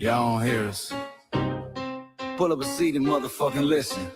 Y'all don't hear us. Pull up a seat and motherfucking listen.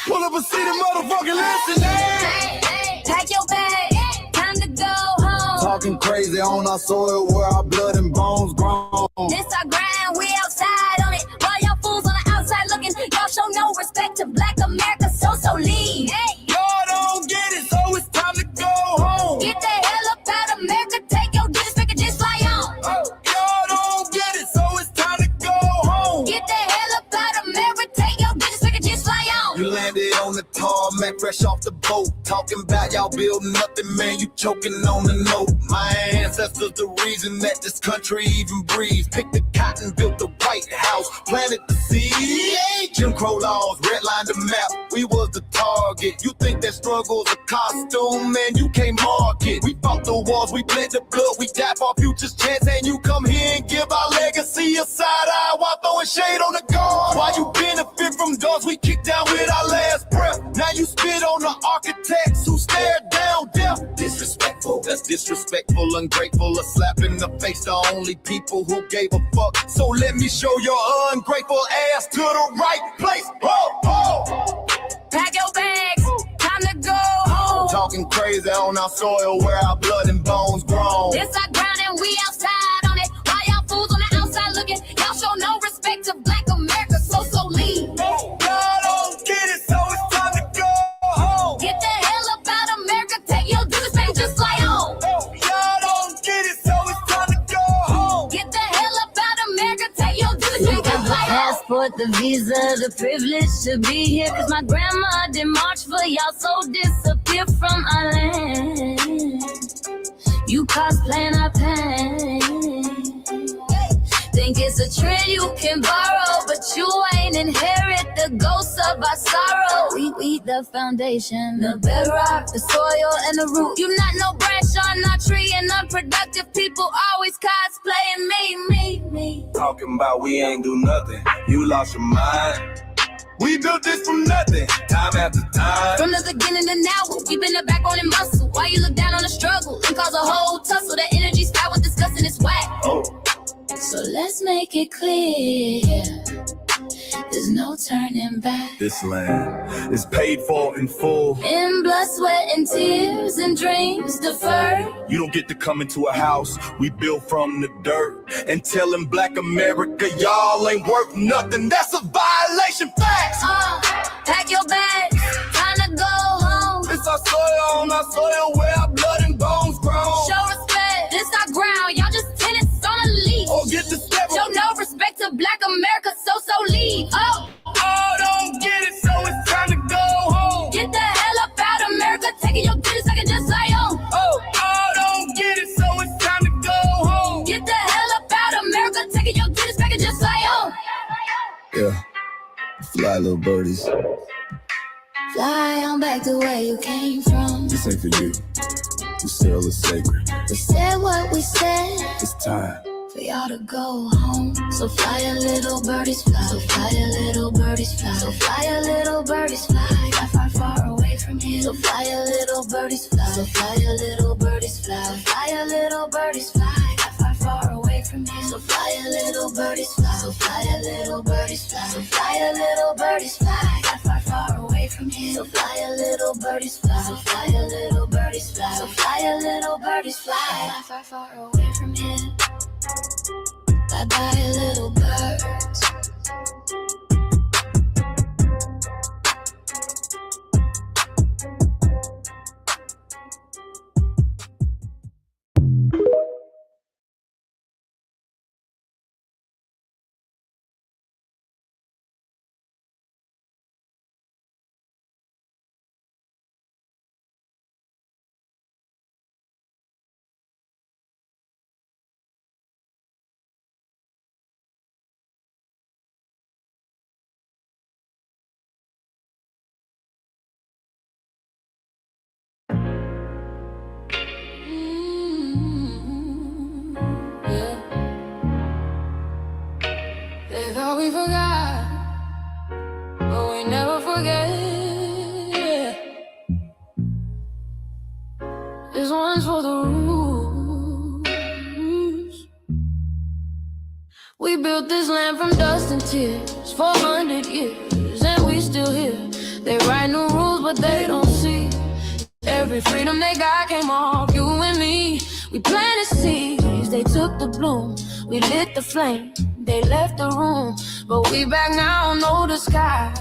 Pull up a seat and motherfucking listen. Hey, pack your bag, time to go home. Talking crazy on our soil where our blood and bones grown. This our grind, we outside on it. While y'all fools on the outside looking, y'all show no respect to Black America, so leave. Hey, Y'all don't get it, so it's time to go home. get the hell up out of America, take your disrespect and just fly on. Y'all don't get it, so it's time to go home. Get the hell up out of America, take your disrespect and just fly on. You landed on the tarmac, fresh off the boat. Talking about y'all building nothing, man, you choking on the note. My ancestors the reason that this country even breathes. Picked the cotton, built the White House, planted the seed. Jim Crow laws, redlined the map, we was the target. You think that struggle's a costume, man, you can't mark it. We fought the wars, we bled the blood, we died for our future's chance. And you come here and give our legacy a side eye while throwing shade on the guard. Why you benefit from doors we kicked down with our last breath? Now you spit on the architects who stared down death. Disrespectful, that's disrespectful, ungrateful, a slap in the face to only people who gave a fuck. So let me show your ungrateful ass to the right place. Pack your bags, time to go home. Talking crazy on our soil where our blood and bones grown. This our ground and we outside on it. While y'all fools on the outside looking, y'all show no respect to Black America, so leave. Y'all don't get it, so it's time to go home. Get the hell up out of America, take your disrespect and just fly on. Y'all don't get it, so it's time to go home. Get the hell up out of America, take your disrespect and fly on. Passport, the visa, the privilege to be here. Cause my grandma did march for y'all, so disappear from our land. You cosplaying our pain. Think it's a trend you can borrow, but you ain't inherit the ghosts of our sorrow. We the foundation, the bedrock, the soil, and the root. You not no branch on our tree, and unproductive people always cosplaying me. Talking about we ain't do nothing, you lost your mind. We built this from nothing, time after time. From the beginning to now, we been the backbone and muscle. Why you look down on the struggle and cause a whole tussle? The energy sky was discussing, it's whack. So let's make it clear, there's no turning back. This land is paid for in full. In blood, sweat, and tears, and dreams deferred. You don't get to come into a house we built from the dirt and telling Black America y'all ain't worth nothing. That's a violation. Facts. Pack your bags, time to go home. It's our soil on our soil where our blood and bones grown. Show respect, this our ground. Y'all just tenants on a leash. Or get the step. Show no respect to Black America, so leave. Don't get it, so it's time to go home. Get the hell up out of America, taking your business, I can just lay on. Don't get it, so it's time to go home. Get the hell up out of America, taking your business, I can just lay on. Yeah, fly little birdies. Fly on back to where you came from. This ain't for you. This still is sacred. We said what we said, It's time. for y'all to go home. So fly a little birdies fly. So fly a little birdies fly. So fly a little birdies fly. Far, far away from here. So fly a little birdies fly. So fly a little birdies fly. So fly a little birdies fly. Far, far away from here. So fly a little birdies fly. So fly a little birdies fly. So fly a little birdies fly. Far, far away from here. So fly a little birdies fly. So fly a little birdies fly. So fly a little birdies fly. Far, far away from here. Bye bye, little birds. They thought we forgot, but we never forget. This one's for the room. We built this land from dust and tears, 400 years, and we still here. They write new rules, but they don't see every freedom they got came off you and me. We planted seeds, they took the bloom. We lit the flame, they left the room. But we back now, no disguise.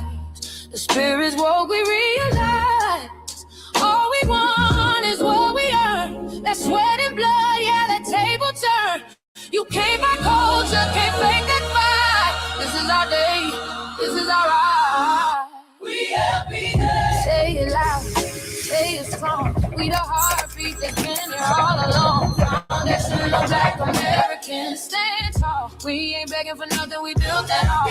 The spirit's woke, we realize all we want is what we earn. That sweat and blood, yeah, that table turn. You can't buy culture, can't fake that fight. This is our day, this is our right. We happy day. Say it loud, say it strong. We the heartbeat that's been here all along. National Black Americans, stand tall. We ain't begging for nothing, we built that all.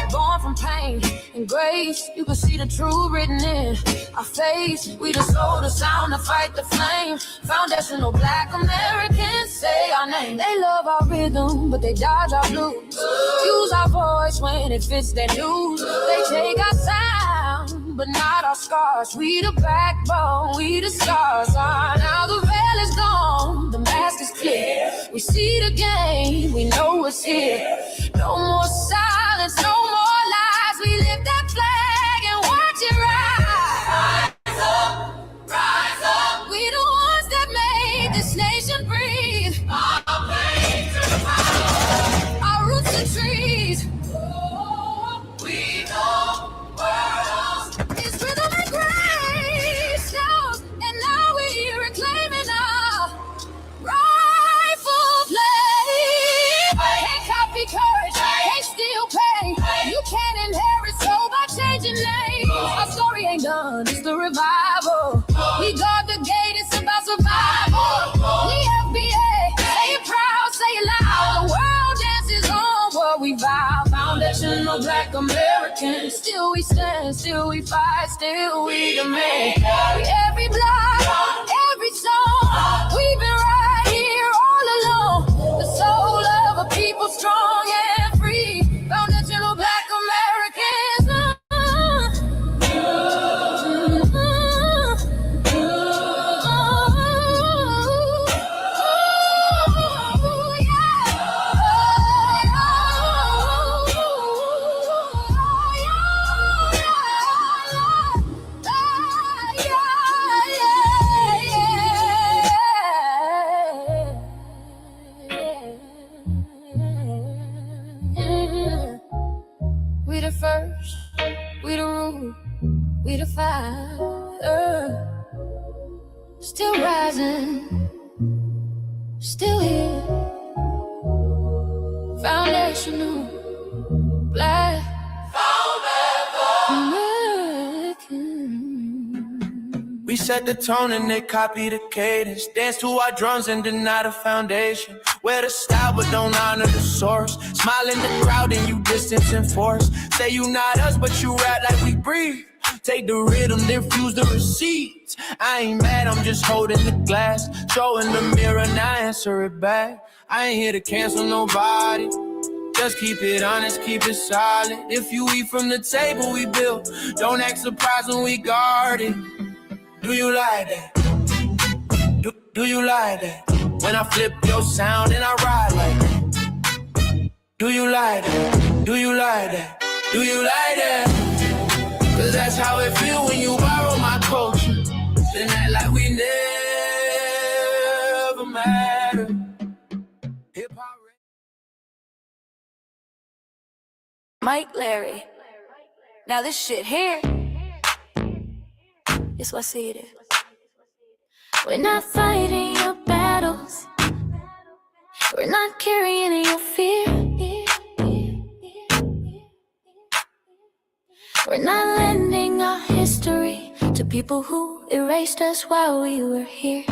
Born from pain and grace, you can see the truth written in our face. We the soul, the sound, to fight the flame. Foundational Black Americans, say our name. They love our rhythm, but they dodge our blues. Use our voice when it fits their news. They take our sound, but not our scars. We the backbone, we the stars. Now the veil is gone, the mask is clear. We see the game, we know what's here. No more silence, no more lies. We lift that flag and watch it rise. Rise up, rise up. We the ones that made this nation breathe. Our pain to the power. Our roots are trees. We know world. It's rhythm and grace, and now we're reclaiming our rightful place. Can't copy courage, can't steal pain. You can't inherit soul by changing names. Our story ain't done, it's the revival. We guard the gate, it's about survival. We FBA, say it proud, say it loud. The world dances on what we vow. Foundational Black Americans, still we stand, still we fight, still we demand. Every block, every song, we've been right here all along. The soul of a people strong and free. Foundational Black Americans. We the first, we the root, we the fire. Still rising, still here. Foundational Black American. We set the tone and they copy the cadence. Dance to our drums and deny the foundation. Wear the style but don't honor the source. Smile in the crowd and you distance and force. Say you not us but you rap like we breathe. Take the rhythm, then fuse the receipts. I ain't mad, I'm just holding the glass. Showing the mirror, now answer it back. I ain't here to cancel nobody. Just keep it honest, keep it solid. If you eat from the table we built, don't act surprised when we guard it. Do you like that? Do you like that? When I flip your sound and I ride like that. Do you like that? Do you like that? Do you like that? Cause that's how it feel when you borrow my culture. Then act like we never mattered. Hip-hop. Mike Larry. Now this shit here, it's what I see it is. We're not fighting your battles. We're not carrying your fear. We're not lending our history to people who erased us while we were here.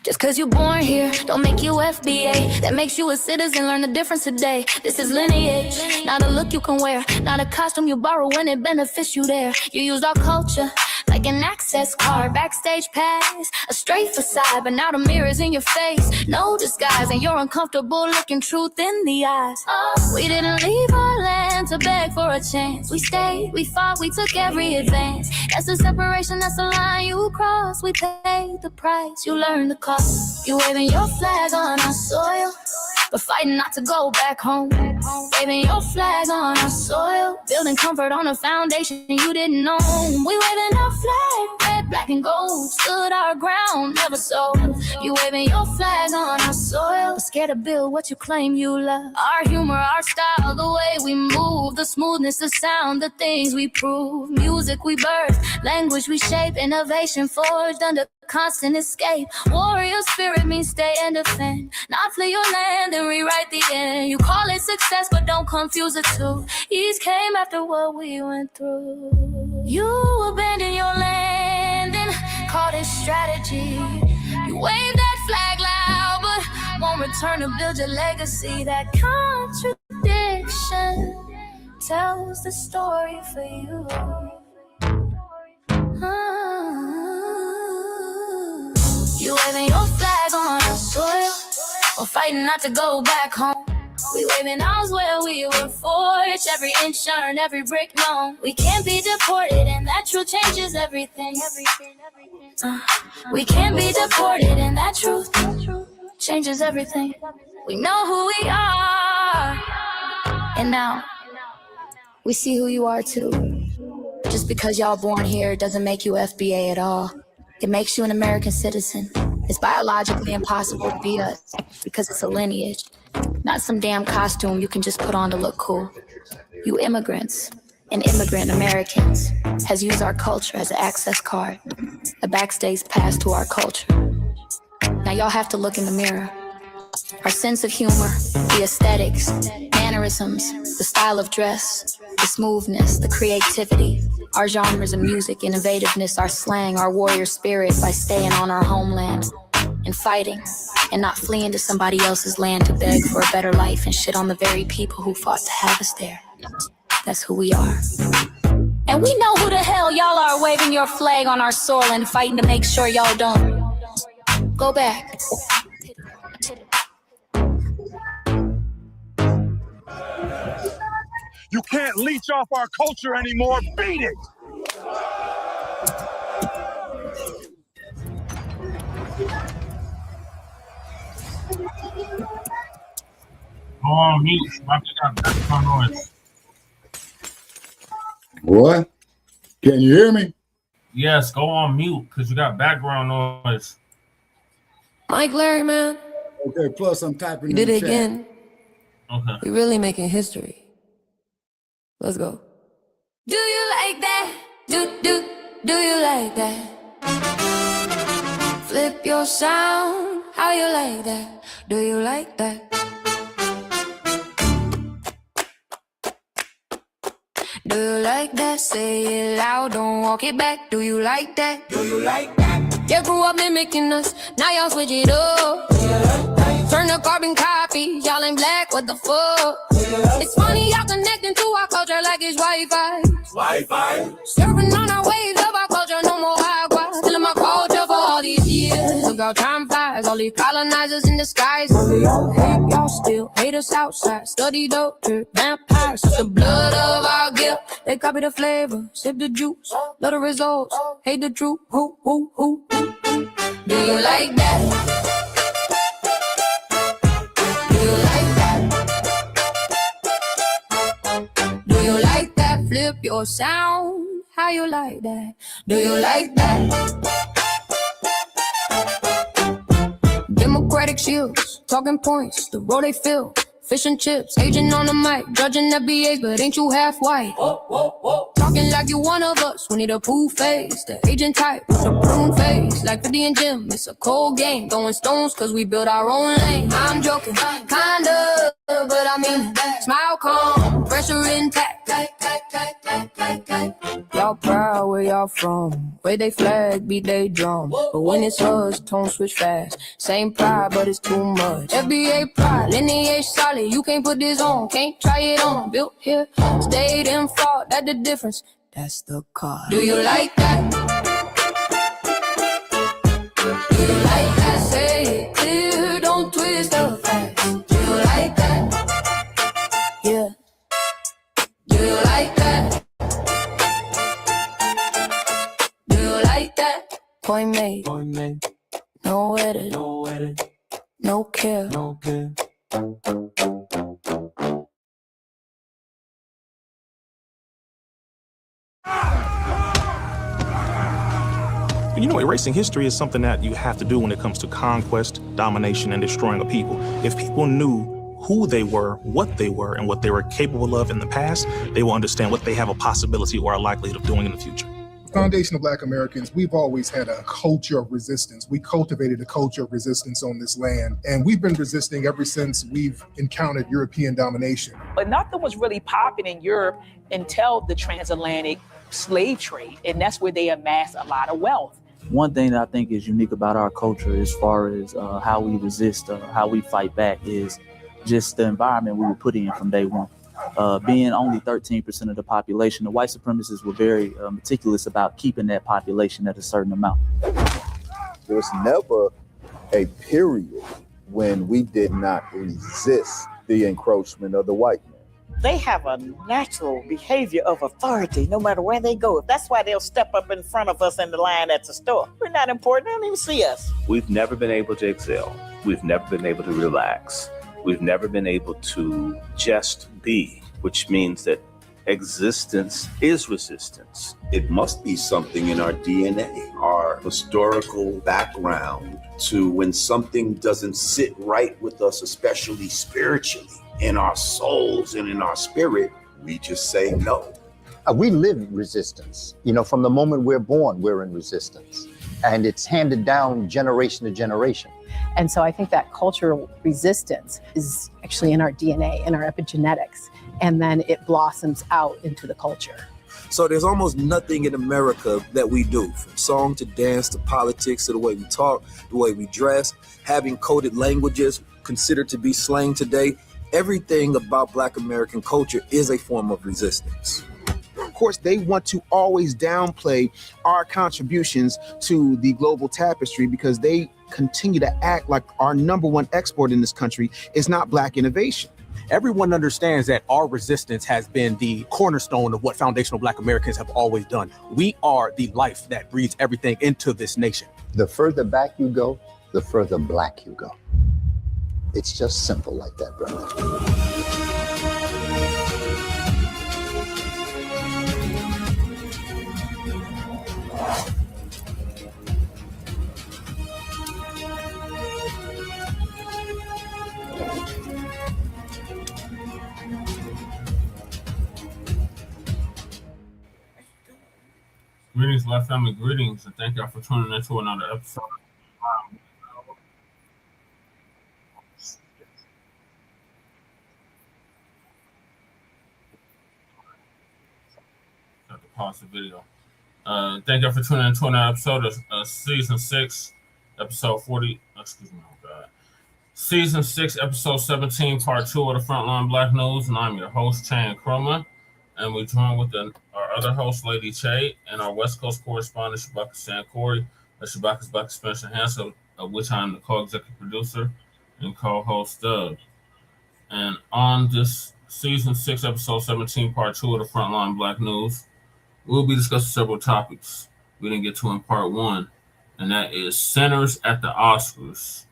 Just cause you're born here, don't make you FBA. That makes you a citizen, learn the difference today. This is lineage, not a look you can wear. Not a costume you borrow when it benefits you there. You used our culture like an access card, backstage pass, a straight facade. But now the mirror's in your face, no disguise. And you're uncomfortable looking truth in the eyes. We didn't leave our land to to beg for a chance. We stayed, we fought, we took every advance. That's the separation, that's the line you cross. We paid the price, you learned the cost. You waving your flag on our soil, but fighting not to go back home. Waving your flag on our soil, building comfort on a foundation you didn't know. We waving our flag, red, black, and gold. Stood our ground, never sold. You waving your flag on our soil, but scared to build what you claim you love. Our humor, our style, the way we move, the smoothness, the sound, the things we prove. Music we birth, language we shape, innovation forged under constant escape. Warrior spirit means stay and defend, not flee your land and rewrite the end. You call it success, but don't confuse the two. Ease came after what we went through. You abandoned your land and called it strategy. You wave that flag loud, but won't return to build your legacy. That contradiction tells the story for you. You waving your flag on our soil, or fighting not to go back home. We waving ours where we were forged, every inch earned, every brick known. We can't be deported, and that truth changes everything. We can't be deported, and that truth changes everything. We know who we are, and now we see who you are too. Just because y'all born here doesn't make you FBA at all. It makes you an American citizen. It's biologically impossible to be us because it's a lineage, not some damn costume you can just put on to look cool. You immigrants and immigrant Americans has used our culture as an access card, a backstage pass to our culture. Now y'all have to look in the mirror. Our sense of humor, the aesthetics, mannerisms, the style of dress, the smoothness, the creativity, our genres of music, innovativeness, our slang, our warrior spirit by staying on our homeland and fighting and not fleeing to somebody else's land to beg for a better life and shit on the very people who fought to have us there. That's who we are. And we know who the hell y'all are waving your flag on our soil and fighting to make sure y'all don't go back. You can't leech off our culture anymore. Beat it! Go on mute. I just got background noise. What? Can you hear me? Yes, go on mute because you got background noise. Mike Larry, man. Okay, plus I'm typing. You did it again. Okay. We're really making history. Let's go. Do you like that? Do you like that? Flip your sound. How you like that? Do you like that? Do you like that? Say it loud, don't walk it back. Do you like that? Do you like that? You grew up mimicking us, now y'all switch it up. Turn the carbon copy, y'all ain't black, what the fuck? It's funny y'all connecting to our culture like it's Wi-Fi. Surfing on our waves of our culture, no more agua. Killing my culture for all these years. Look how time flies, all these colonizers in disguise. Hate y'all still, hate us outside. Study doctor, vampires, suck the blood of our guilt. They copy the flavor, sip the juice, love the results, hate the truth. Who? Do you like that? Flip your sound, how you like that? Do you like that? Democratic shields, talking points, the road they fill. Fish and chips, agent on the mic, judging FBA, but ain't you half white? Talking like you one of us, we need a pool face. The agent type, with a prune face. Like 50 and Jim, it's a cold game. Throwing stones, cause we build our own lane. I'm joking, kinda, but I mean, smile calm, pressure intact. Y'all proud where y'all from. Where they flag, beat they drum. But when it's us, tone switch fast. Same pride, but it's too much. FBA pride, lineage solid. You can't put this on, can't try it on. Built here, stayed and fought, that's the difference. That's the card. Do you like that? Do you like that? Say it clear, don't twist the facts. Do you like that? Yeah. like that? Do you like that? Point made. No edit. No care. You know, erasing history is something that you have to do when it comes to conquest, domination, and destroying a people. If people knew who they were, and what they were capable of in the past, they will understand what they have a possibility or a likelihood of doing in the future. Foundation of Black Americans, we've always had a culture of resistance. We cultivated a culture of resistance on this land, and we've been resisting ever since we've encountered European domination. But nothing was really popping in Europe until the transatlantic slave trade, and that's where they amassed a lot of wealth. One thing that I think is unique about our culture as far as how we resist, how we fight back, is just the environment we were put in from day one. Being only 13% of the population, the white supremacists were very meticulous about keeping that population at a certain amount. There was never a period when we did not resist the encroachment of the white man. They have a natural behavior of authority no matter where they go. That's why they'll step up in front of us in the line at the store. We're not important. They don't even see us. We've never been able to excel. We've never been able to relax. We've never been able to just be, which means that existence is resistance. It must be something in our DNA, our historical background, to when something doesn't sit right with us, especially spiritually, in our souls and in our spirit, we just say no. We live resistance. You know, from the moment we're born, we're in resistance. And it's handed down generation to generation. And so I think that cultural resistance is actually in our DNA, in our epigenetics, and then it blossoms out into the culture. So there's almost nothing in America that we do, from song to dance to politics to the way we talk, the way we dress, having coded languages considered to be slang today. Everything about Black American culture is a form of resistance. Of course, they want to always downplay our contributions to the global tapestry because they continue to act like our number one export in this country is not Black innovation. Everyone understands that our resistance has been the cornerstone of what foundational Black Americans have always done. We are the life that breathes everything into this nation. The further back you go, the further Black you go. It's just simple like that, brother. Greetings, Black family, greetings, and thank y'all for tuning in to another episode. Got to pause the video. Thank y'all for tuning in to another episode of season 6, episode 40. Excuse me, oh God. Season 6, episode 17, part 2 of the Front Line Blacc News, and I'm your host, Chan Chroma. And we're joined with our other host, Lady Che, and our West Coast correspondent, Shabaka San Corey, Shabaka's Black Spencer Hanson, of which I'm the co-executive producer and co-host of. And on this season 6, episode 17, part 2 of the Front Line Blacc News, we'll be discussing several topics we didn't get to in part 1, and that is Sinners at the Oscars.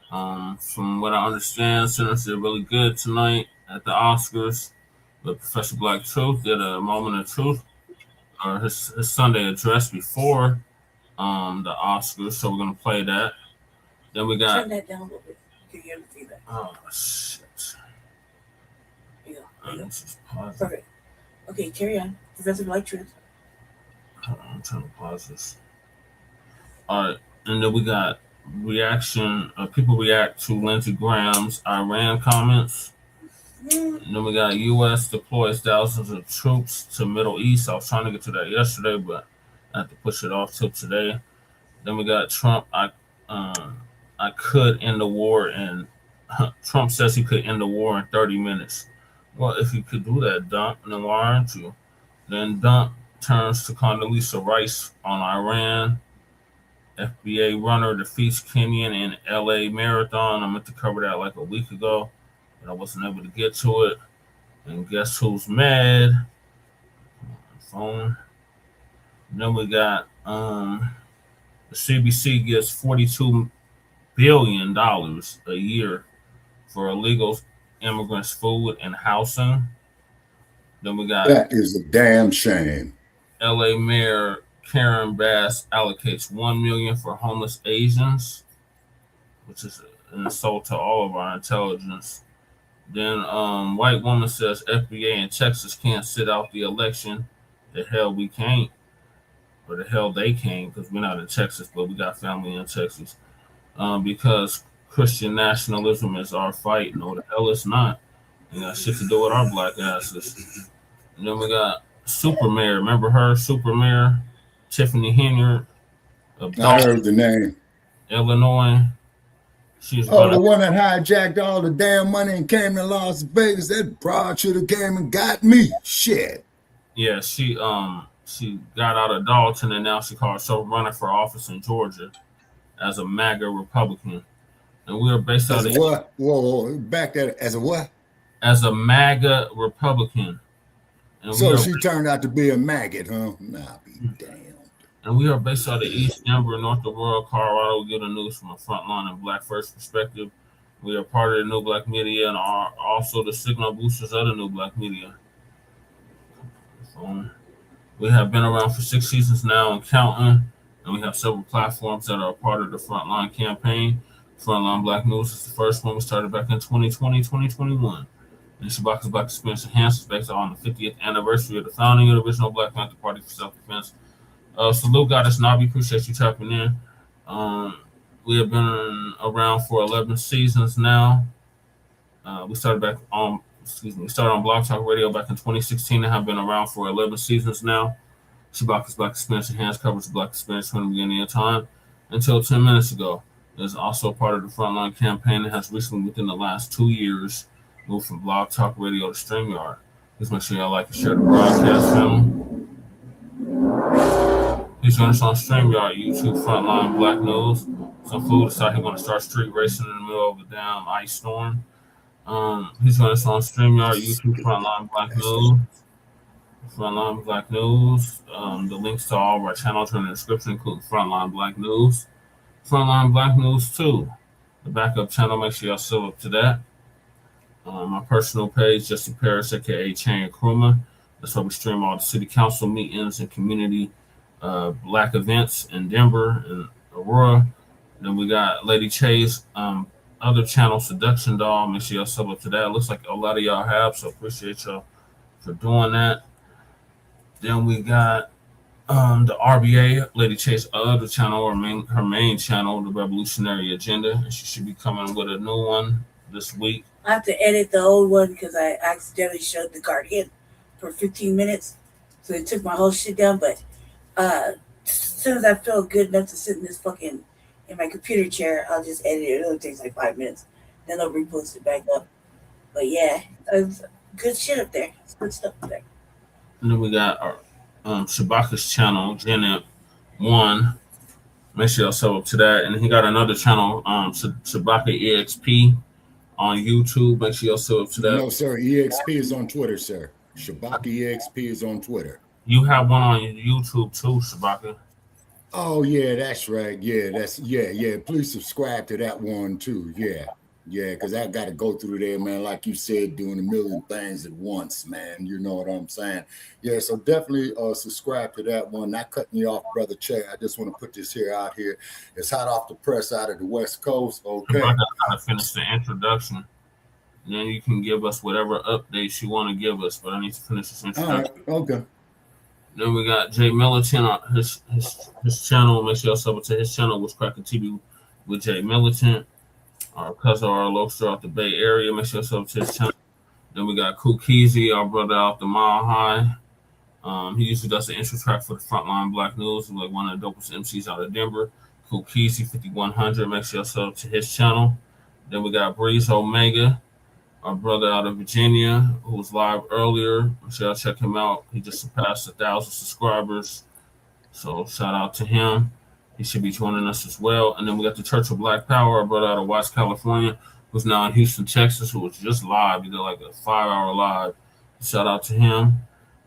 From what I understand, Sinners did really good tonight at the Oscars. But Professor Black Truth did a moment of truth, or his Sunday address before the Oscars. So we're gonna play that. Then we got. Turn that down a little bit. Can you hear me see that? Oh shit. Yeah. Just pause it. Perfect. Okay, carry on. Professor Black Truth. I'm trying to pause this. All right, and then we got reaction. People react to Lindsey Graham's Iran comments. And then we got U.S. deploys thousands of troops to Middle East. I was trying to get to that yesterday, but I had to push it off till today. Then we got Trump. I could end the war, and Trump says he could end the war in 30 minutes. Well, if you could do that, Dump, then why aren't you? Then Dump turns to Condoleezza Rice on Iran. FBA runner defeats Kenyan in LA Marathon. I meant to cover that like a week ago, but I wasn't able to get to it. And guess who's mad? Phone. Then we got the CBC gets $42 billion a year for illegal immigrants' food and housing. Then we got that is a damn shame. LA Mayor Karen Bass allocates $1 million for homeless Asians, which is an insult to all of our intelligence. Then white woman says FBA in Texas can't sit out the election. The hell we can't. Or the hell they can't, because we're not in Texas, but we got family in Texas. Because Christian nationalism is our fight. No, the hell it's not. It got shit to do with our black asses. And then we got Super Mayor. Remember her? Super Mayor Tiffany Henyard of I heard the name. Illinois. She's the one that hijacked all the damn money and came to Las Vegas. That broad should have came and got me. Shit. Yeah, she got out of Dalton and now she called herself running for office in Georgia as a MAGA Republican. And we are based as on what? Whoa, back that as a what? As a MAGA Republican. And so she turned out to be a maggot, huh? Nah, be damned. And we are based out of East Denver, North Aurora, Colorado. We get the news from a Front Line and Blacc First perspective. We are part of the new Blacc Media and are also the signal boosters of the new Blacc Media. We have been around for 6 seasons now and counting, and we have several platforms that are a part of the Front Line campaign. Front Line Blacc News is the first one we started back in 2020, 2021. And Shabaka's Black Experience Enhanced is based on the 50th anniversary of the founding of the original Black Panther Party for Self-Defense. Salute Goddess Nabi, appreciate you tapping in. We have been around for 11 seasons now. We started on Blog Talk Radio back in 2016 and have been around for 11 seasons now. Shabaka's Black Experience Enhanced covers the Black experience from the beginning of time until 10 minutes ago. It is also part of the Frontline campaign that has recently, within the last 2 years, moved from Blog Talk Radio to StreamYard. Please make sure y'all like and share the broadcast, family. Please join us on StreamYard, YouTube, Frontline Blacc News. Some food decided he want to start street racing in the middle of a damn ice storm. Please join us on StreamYard, YouTube, Frontline Blacc News. Frontline Blacc News. The links to all of our channels are in the description, including Frontline Blacc News. Frontline Blacc News 2. The backup channel, make sure y'all sub up to that. My personal page, Justin Paris, aka Chain Kruma. That's where we stream all the city council meetings and community Black events in Denver and Aurora. Then we got Lady Chase, other channel, Seduction Doll. Make sure y'all sub up to that. It looks like a lot of y'all have, so appreciate y'all for doing that. Then we got the RBA, Lady Chase, other channel, her main channel, The Revolutionary Agenda. And she should be coming with a new one this week. I have to edit the old one because I accidentally showed the Guardian for 15 minutes. So it took my whole shit down. But as soon as I feel good enough to sit in my computer chair, I'll just edit it. It only takes like 5 minutes. Then I'll repost it back up. But yeah, it's good shit up there. It's good stuff up there. And then we got our Shabaka's channel, Janet 1. Make sure y'all sub up to that. And he got another channel, Shabaka EXP on YouTube. Make sure y'all sub up to that. No, sir. EXP is on Twitter, sir. Shabaka EXP is on Twitter. You have one on YouTube too, Shabaka. Oh yeah, that's right. Yeah. Please subscribe to that one too. Yeah, because I got to go through there, man. Like you said, doing a million things at once, man. You know what I'm saying? Yeah, so definitely subscribe to that one. Not cutting you off, Brother Che. I just want to put this here out here. It's hot off the press out of the West Coast. Okay. I got to finish the introduction. And then you can give us whatever updates you want to give us, but I need to finish this introduction. All right, okay. Then we got Jay Militant on his channel. Make sure y'all sub to his channel, What's Cracking TV with Jay Militant. Our cousin, our Lobster out the Bay Area. Make sure y'all sub to his channel. Then we got Kukizi, our brother out the Mile High. He usually does the intro track for the Frontline Blacc News. He's like one of the dopest MCs out of Denver. Kukizi 5100. Make sure y'all sub to his channel. Then we got Breeze Omega, our brother out of Virginia, who was live earlier. Make sure y'all check him out. He just surpassed 1,000 subscribers. So shout out to him. He should be joining us as well. And then we got the Church of Black Power, our brother out of Watts, California, who's now in Houston, Texas, who was just live. He did like a 5-hour live. Shout out to him.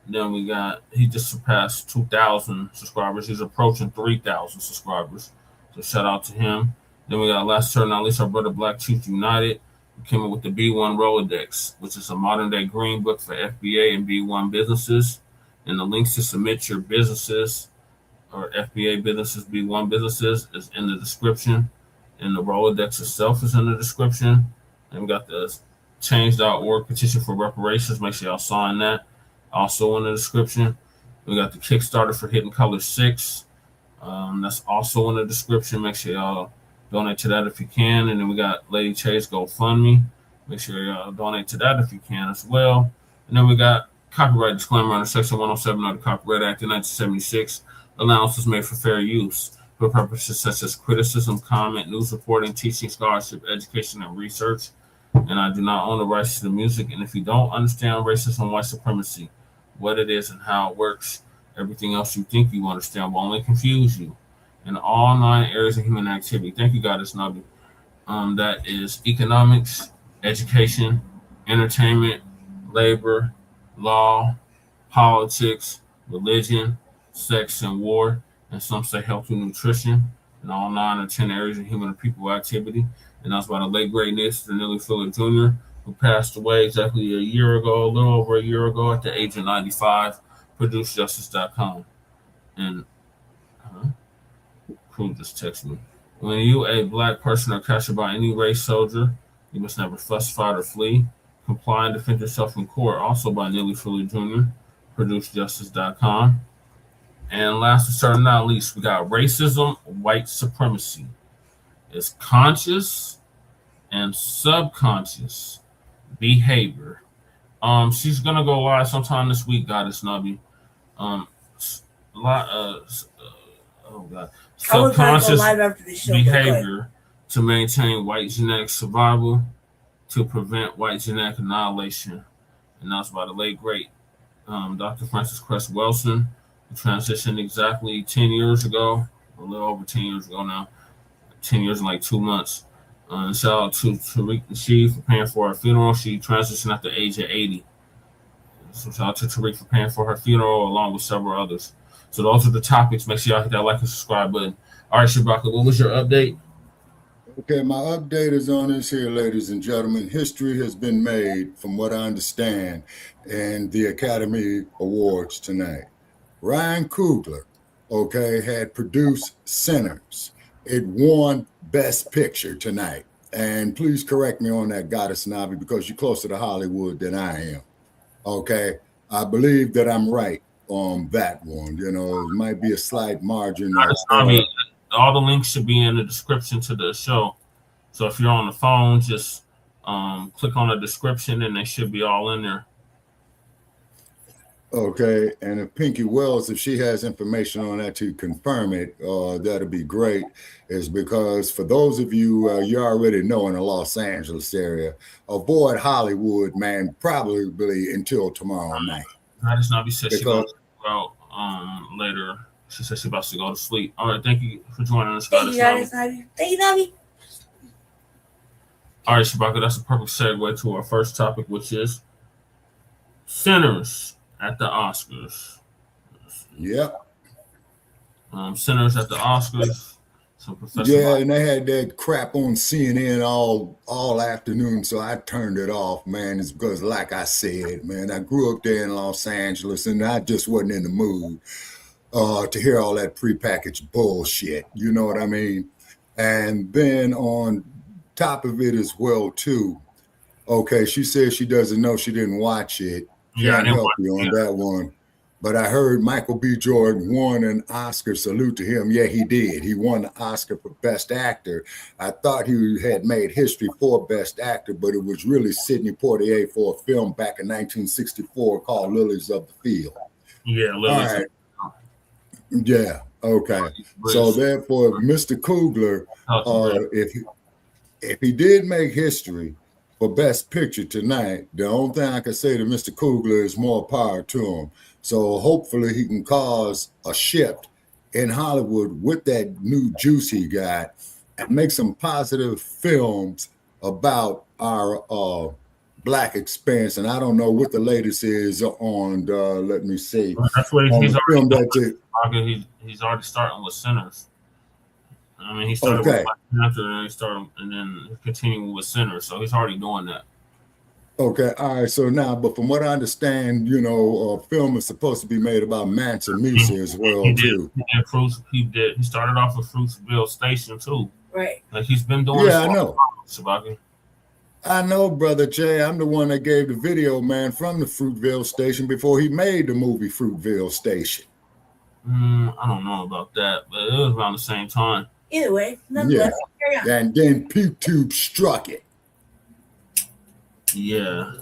Then we got, he just surpassed 2,000 subscribers. He's approaching 3,000 subscribers. So shout out to him. Then we got, last turn, not least, our brother Black Truth United. We came up with the B1 Rolodex, which is a modern day green book for FBA and B1 businesses. And the links to submit your businesses or FBA businesses, B1 businesses is in the description. And the Rolodex itself is in the description. And we got the change.org petition for reparations. Make sure y'all sign that. Also in the description. We got the Kickstarter for Hidden Color 6. That's also in the description. Make sure y'all donate to that if you can. And then we got Lady Chase GoFundMe. Make sure y'all donate to that if you can as well. And then we got copyright disclaimer under Section 107 of the Copyright Act of 1976. Allowances made for fair use for purposes such as criticism, comment, news reporting, teaching, scholarship, education, and research. And I do not own the rights to the music. And if you don't understand racism and white supremacy, what it is and how it works, everything else you think you understand will only confuse you. In all 9 areas of human activity. Thank you, Goddess Nabi. That is economics, education, entertainment, labor, law, politics, religion, sex, and war, and some say health and nutrition. In all 9 or 10 areas of human and people activity. And that was by the late great Neely Fuller Jr., who passed away exactly a little over a year ago at the age of 95. ProduceJustice.com. And Crew just texted me. When you, a black person, are captured by any race soldier, you must never fuss, fight, or flee. Comply and defend yourself in court. Also by Neely Fuller Jr., ProduceJustice.com. And last but certainly not least, we got racism, white supremacy. It's conscious and subconscious behavior. She's gonna go live sometime this week, Goddess Nabi. Subconscious behavior to maintain white genetic survival, to prevent white genetic annihilation. And that's by the late great Dr. Francis Cress Welsing, who transitioned exactly 10 years ago, a little over 10 years ago now, 10 years and like 2 months. And shout out to Tariq Nasheed for paying for her funeral. She transitioned at the age of 80. So shout out to Tariq for paying for her funeral, along with several others. So those are the topics. Make sure y'all hit that like and subscribe button. All right, Shabaka, what was your update? Okay, my update is on this here, ladies and gentlemen. History has been made, from what I understand, in the Academy Awards tonight. Ryan Coogler, okay, had produced Sinners. It won Best Picture tonight. And please correct me on that, Goddess Nabi, because you're closer to Hollywood than I am. Okay, I believe that I'm right on that one. You know, it might be a slight margin. All the links should be in the description to the show. So if you're on the phone, just click on the description and they should be all in there. Okay, and if Pinky Wells, if she has information on that to confirm it, that'll be great. Is because for those of you, you already know in the Los Angeles area, avoid Hollywood, man, probably until tomorrow night. Goddess Nabi said she goes out later. She said she's about to go to sleep. All right, thank you for joining us, Goddess Nabi. Thank you, Nabi. All right, Shabaka, that's a perfect segue to our first topic, which is Sinners at the Oscars. Yep. Sinners at the Oscars. Yeah, and they had that crap on CNN all afternoon, so I turned it off, man. It's because, like I said, man, I grew up there in Los Angeles, and I just wasn't in the mood to hear all that prepackaged bullshit. You know what I mean? And then on top of it as well, too, okay, she says she doesn't know, she didn't watch it. Can't help you on that one. But I heard Michael B. Jordan won an Oscar. Salute to him. Yeah, he did. He won the Oscar for Best Actor. I thought he had made history for Best Actor, but it was really Sidney Poitier for a film back in 1964 called Lilies of the Field. Yeah, Lilies. All right. Yeah, okay. So therefore, Mr. Coogler, if he did make history for Best Picture tonight, the only thing I can say to Mr. Coogler is more power to him. So hopefully he can cause a shift in Hollywood with that new juice he got and make some positive films about our Black Expanse, and I don't know what the latest is on. Let me see. That's what On he's the film that he's already starting with Sinners. I mean, he started with Black Panther, and then he's continuing with Sinners. So he's already doing that. Okay, all right. So now, but from what I understand, you know, film is supposed to be made about Mansa Musa as well too. He started off with Fruitsville Station too. Right. Like he's been doing. Yeah, I know. Sabaki. I know, Brother Jay. I'm the one that gave the video man from the Fruitville Station before he made the movie Fruitville Station. I don't know about that, but it was around the same time. Either way, Yeah. carry on. And then PewTube struck it. Yeah.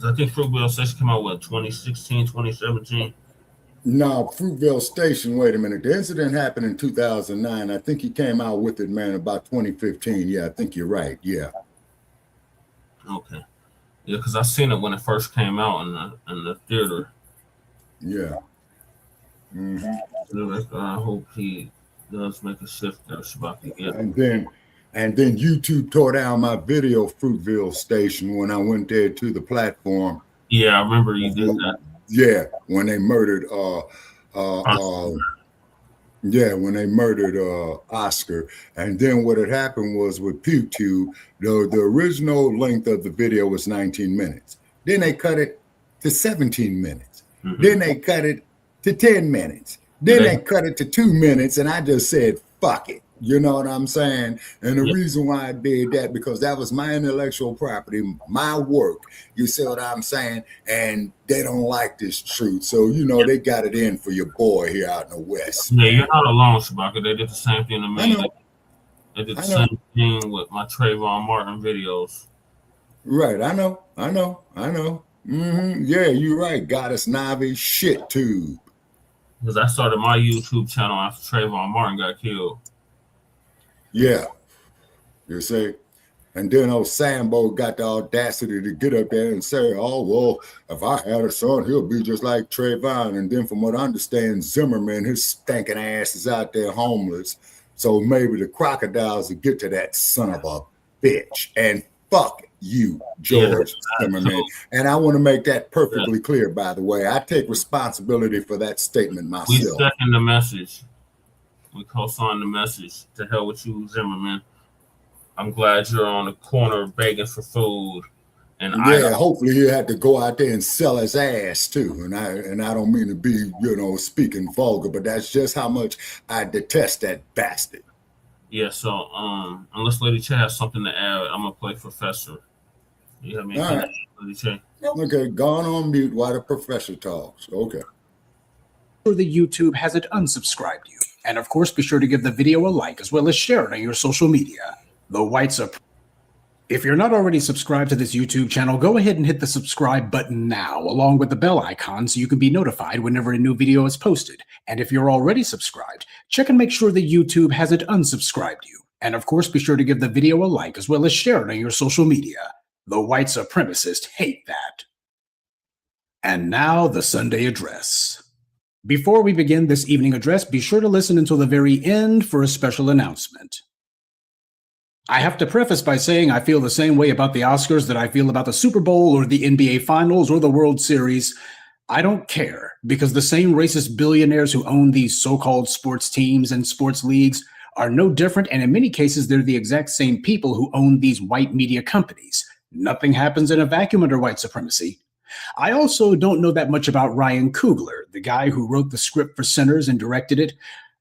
I think Fruitville Station came out, 2016, 2017? No, Fruitville Station, wait a minute. The incident happened in 2009. I think he came out with it, man, about 2015. Yeah, I think you're right. Yeah. Okay. Yeah, because I seen it when it first came out in the theater. Yeah. I hope he does make a shift there, Shabaki. Yeah. And then YouTube tore down my video Fruitville Station when I went there to the platform. Yeah, I remember you did that. Yeah, when they murdered when they murdered Oscar. And then what had happened was with PewTube, the original length of the video was 19 minutes. Then they cut it to 17 minutes. Then they cut it to 10 minutes. Then they cut it to 2 minutes, and I just said, fuck it. You know what I'm saying? And the reason why I did that, because that was my intellectual property, my work. You see what I'm saying? And they don't like this truth. So, you know, they got it in for your boy here out in the West. Yeah, you're not alone, Shabaka. They did the same thing to me. They did the same thing with my Trayvon Martin videos. Right. I know. Yeah, you're right. Goddess Navi shit tube. Because I started my YouTube channel after Trayvon Martin got killed. Yeah, you see, and then old Sambo got the audacity to get up there and say, "Oh well, if I had a son, he'll be just like Trayvon." And then, from what I understand, Zimmerman, his stinking ass is out there homeless. So maybe the crocodiles will get to that son of a bitch. And fuck you, George Zimmerman. And I want to make that perfectly clear. By the way, I take responsibility for that statement myself. We second the message. We co-sign the message. To hell with you, Zimmerman. I'm glad you're on the corner begging for food. And hopefully he'll have to go out there and sell his ass too. And I don't mean to be, speaking vulgar, but that's just how much I detest that bastard. Yeah, so unless Lady Che has something to add, I'm gonna play Professor. You have anything, right. Lady Che? Okay, gone on mute while the professor talks. Okay. The YouTube has it unsubscribed you. And of course, be sure to give the video a like as well as share it on your social media. The whites are... If you're not already subscribed to this YouTube channel, go ahead and hit the subscribe button now, along with the bell icon, so you can be notified whenever a new video is posted. And if you're already subscribed, check and make sure the YouTube has it unsubscribed you. And of course, be sure to give the video a like as well as share it on your social media. The white supremacists hate that. And now the Sunday address. Before we begin this evening address, be sure to listen until the very end for a special announcement. I have to preface by saying I feel the same way about the Oscars that I feel about the Super Bowl or the NBA Finals or the World Series. I don't care, because the same racist billionaires who own these so-called sports teams and sports leagues are no different, and in many cases, they're the exact same people who own these white media companies. Nothing happens in a vacuum under white supremacy. I also don't know that much about Ryan Coogler, the guy who wrote the script for Sinners and directed it.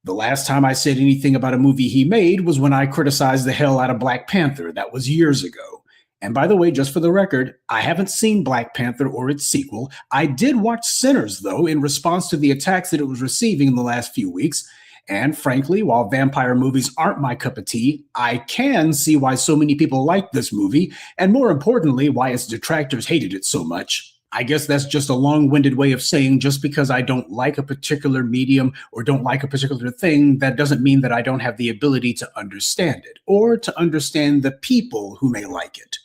The last time I said anything about a movie he made was when I criticized the hell out of Black Panther. That was years ago. And by the way, just for the record, I haven't seen Black Panther or its sequel. I did watch Sinners, though, in response to the attacks that it was receiving in the last few weeks. And frankly, while vampire movies aren't my cup of tea, I can see why so many people like this movie, and more importantly, why its detractors hated it so much. I guess that's just a long-winded way of saying just because I don't like a particular medium or don't like a particular thing, that doesn't mean that I don't have the ability to understand it or to understand the people who may like it.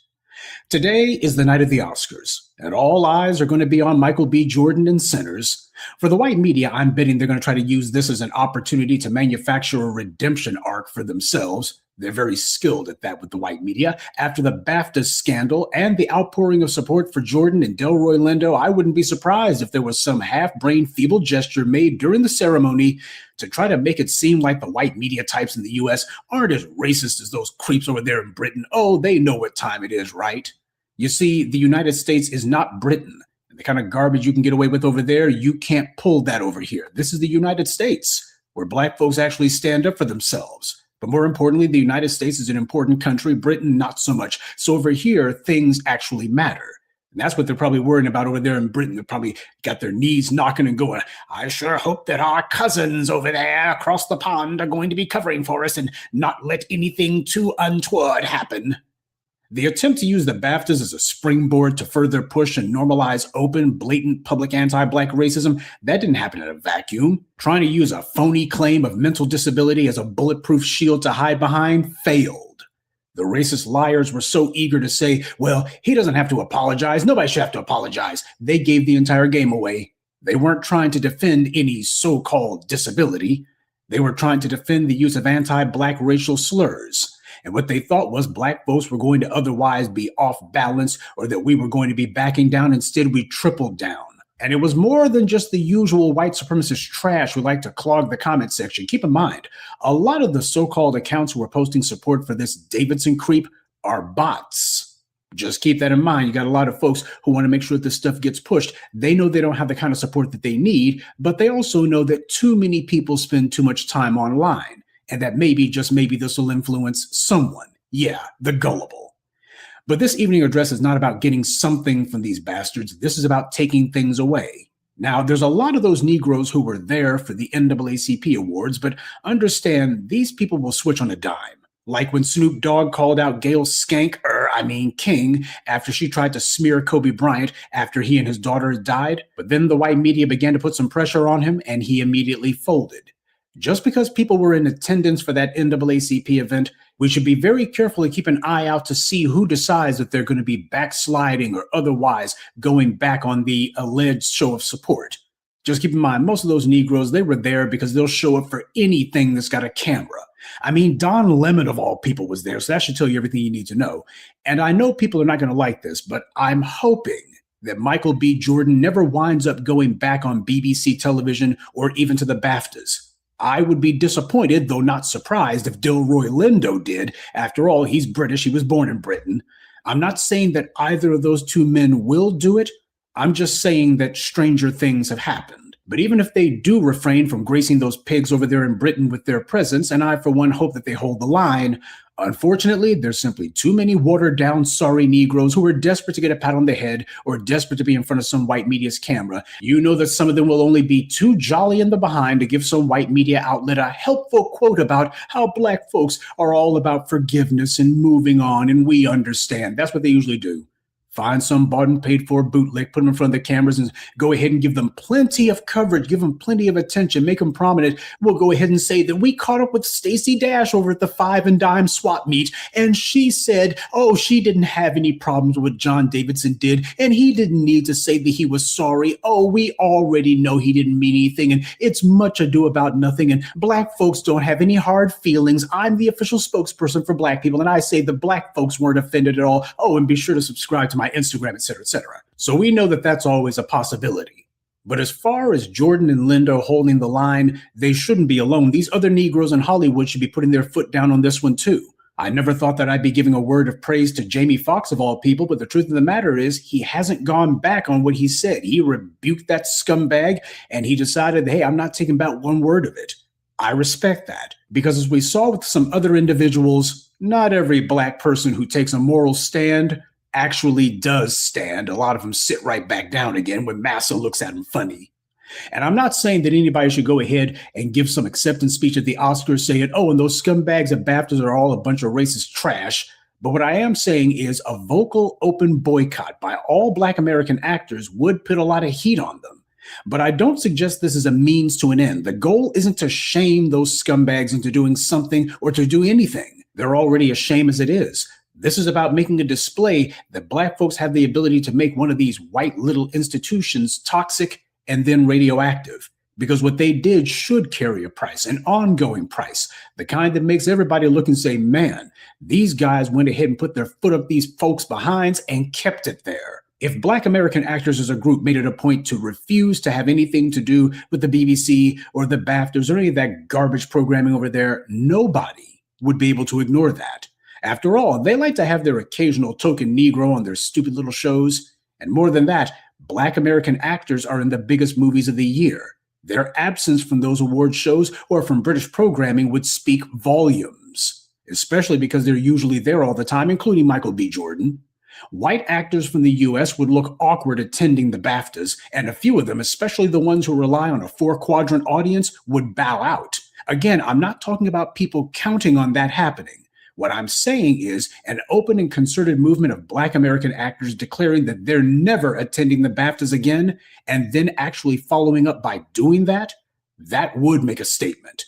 Today is the night of the Oscars. And all eyes are going to be on Michael B. Jordan and sinners. For the white media, I'm betting they're going to try to use this as an opportunity to manufacture a redemption arc for themselves. They're very skilled at that with the white media. After the BAFTA scandal and the outpouring of support for Jordan and Delroy Lindo, I wouldn't be surprised if there was some half-brained feeble gesture made during the ceremony to try to make it seem like the white media types in the U.S. aren't as racist as those creeps over there in Britain. Oh, they know what time it is, right? You see, the United States is not Britain. The kind of garbage you can get away with over there, you can't pull that over here. This is the United States, where black folks actually stand up for themselves. But more importantly, the United States is an important country, Britain not so much. So over here, things actually matter. And that's what they're probably worrying about over there in Britain. They probably got their knees knocking and going, I sure hope that our cousins over there across the pond are going to be covering for us and not let anything too untoward happen. The attempt to use the BAFTAs as a springboard to further push and normalize open, blatant public anti-black racism, that didn't happen in a vacuum. Trying to use a phony claim of mental disability as a bulletproof shield to hide behind failed. The racist liars were so eager to say, well, he doesn't have to apologize. Nobody should have to apologize. They gave the entire game away. They weren't trying to defend any so-called disability. They were trying to defend the use of anti-black racial slurs. And what they thought was black folks were going to otherwise be off balance or that we were going to be backing down. Instead, we tripled down. And it was more than just the usual white supremacist trash who like to clog the comment section. Keep in mind, a lot of the so-called accounts who are posting support for this Davidson creep are bots. Just keep that in mind. You got a lot of folks who want to make sure that this stuff gets pushed. They know they don't have the kind of support that they need, but they also know that too many people spend too much time online. And that maybe, just maybe, this will influence someone. Yeah, the gullible. But this evening address is not about getting something from these bastards. This is about taking things away. Now, there's a lot of those Negroes who were there for the NAACP awards, but understand these people will switch on a dime. Like when Snoop Dogg called out Gail King after she tried to smear Kobe Bryant after he and his daughter died. But then the white media began to put some pressure on him and he immediately folded. Just because people were in attendance for that NAACP event, we should be very careful and keep an eye out to see who decides that they're going to be backsliding or otherwise going back on the alleged show of support. Just keep in mind, most of those Negroes, they were there because they'll show up for anything that's got a camera. I mean, Don Lemon of all people was there, so that should tell you everything you need to know. And I know people are not going to like this, but I'm hoping that Michael B. Jordan never winds up going back on BBC television or even to the BAFTAs. I would be disappointed, though not surprised, if Delroy Lindo did. After all, he's British. He was born in Britain. I'm not saying that either of those two men will do it. I'm just saying that stranger things have happened. But even if they do refrain from gracing those pigs over there in Britain with their presence, and I, for one, hope that they hold the line, unfortunately, there's simply too many watered-down, sorry Negroes who are desperate to get a pat on the head or desperate to be in front of some white media's camera. You know that some of them will only be too jolly in the behind to give some white media outlet a helpful quote about how black folks are all about forgiveness and moving on, and we understand. That's what they usually do. Find some bought and paid for bootleg, put them in front of the cameras and go ahead and give them plenty of coverage, give them plenty of attention, make them prominent. We'll go ahead and say that we caught up with Stacey Dash over at the 5 and Dime swap meet, and she said, oh, she didn't have any problems with what John Davidson did, and he didn't need to say that he was sorry. Oh, we already know he didn't mean anything, and it's much ado about nothing, and black folks don't have any hard feelings. I'm the official spokesperson for black people, and I say the black folks weren't offended at all. Oh, and be sure to subscribe to my Instagram, etc., etc. So we know that that's always a possibility. But as far as Jordan and Lindo holding the line, they shouldn't be alone. These other Negroes in Hollywood should be putting their foot down on this one too. I never thought that I'd be giving a word of praise to Jamie Foxx of all people, but the truth of the matter is he hasn't gone back on what he said. He rebuked that scumbag and he decided, hey, I'm not taking back one word of it. I respect that because as we saw with some other individuals, not every black person who takes a moral stand actually does stand. A lot of them sit right back down again when Massa looks at them funny. And I'm not saying that anybody should go ahead and give some acceptance speech at the Oscars saying, oh, and those scumbags at BAFTAs are all a bunch of racist trash. But what I am saying is a vocal, open boycott by all Black American actors would put a lot of heat on them. But I don't suggest this is a means to an end. The goal isn't to shame those scumbags into doing something or to do anything. They're already a shame as it is. This is about making a display that Black folks have the ability to make one of these white little institutions toxic and then radioactive. Because what they did should carry a price, an ongoing price, the kind that makes everybody look and say, man, these guys went ahead and put their foot up these folks' behinds and kept it there. If Black American actors as a group made it a point to refuse to have anything to do with the BBC or the BAFTAs or any of that garbage programming over there, nobody would be able to ignore that. After all, they like to have their occasional token Negro on their stupid little shows. And more than that, Black American actors are in the biggest movies of the year. Their absence from those award shows or from British programming would speak volumes, especially because they're usually there all the time, including Michael B. Jordan. White actors from the US would look awkward attending the BAFTAs, and a few of them, especially the ones who rely on a 4-quadrant audience, would bow out. Again, I'm not talking about people counting on that happening. What I'm saying is an open and concerted movement of Black American actors declaring that they're never attending the BAFTAs again, and then actually following up by doing that, that would make a statement.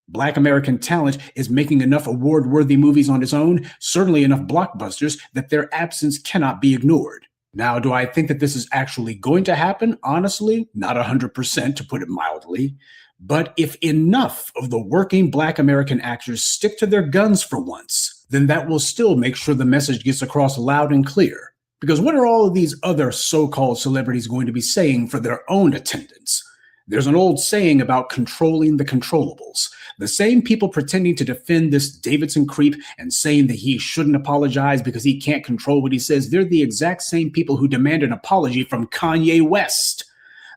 Black American talent is making enough award-worthy movies on its own, certainly enough blockbusters, that their absence cannot be ignored. Now, do I think that this is actually going to happen? Honestly, not 100%, to put it mildly. But if enough of the working Black American actors stick to their guns for once, then that will still make sure the message gets across loud and clear. Because what are all of these other so-called celebrities going to be saying for their own attendance? There's an old saying about controlling the controllables. The same people pretending to defend this Davidson creep and saying that he shouldn't apologize because he can't control what he says, they're the exact same people who demand an apology from Kanye West,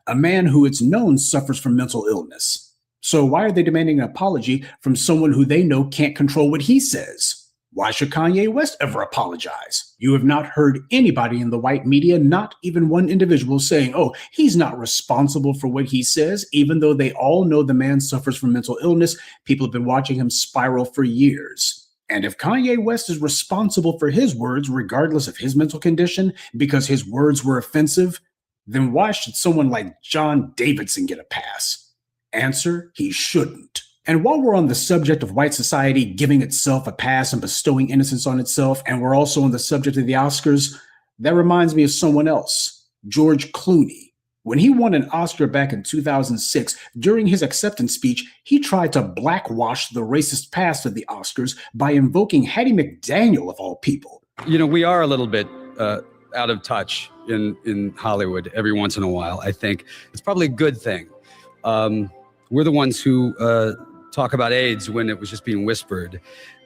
a man who it's known suffers from mental illness. So why are they demanding an apology from someone who they know can't control what he says? Why should Kanye West ever apologize? You have not heard anybody in the white media, not even one individual, saying, oh, he's not responsible for what he says, even though they all know the man suffers from mental illness. People have been watching him spiral for years. And if Kanye West is responsible for his words, regardless of his mental condition, because his words were offensive, then why should someone like John Davidson get a pass? Answer, he shouldn't. And while we're on the subject of white society giving itself a pass and bestowing innocence on itself, and we're also on the subject of the Oscars, that reminds me of someone else, George Clooney. When he won an Oscar back in 2006, during his acceptance speech, he tried to blackwash the racist past of the Oscars by invoking Hattie McDaniel, of all people. You know, we are a little bit out of touch in Hollywood every once in a while. I think it's probably a good thing. We're the ones who talk about AIDS when it was just being whispered,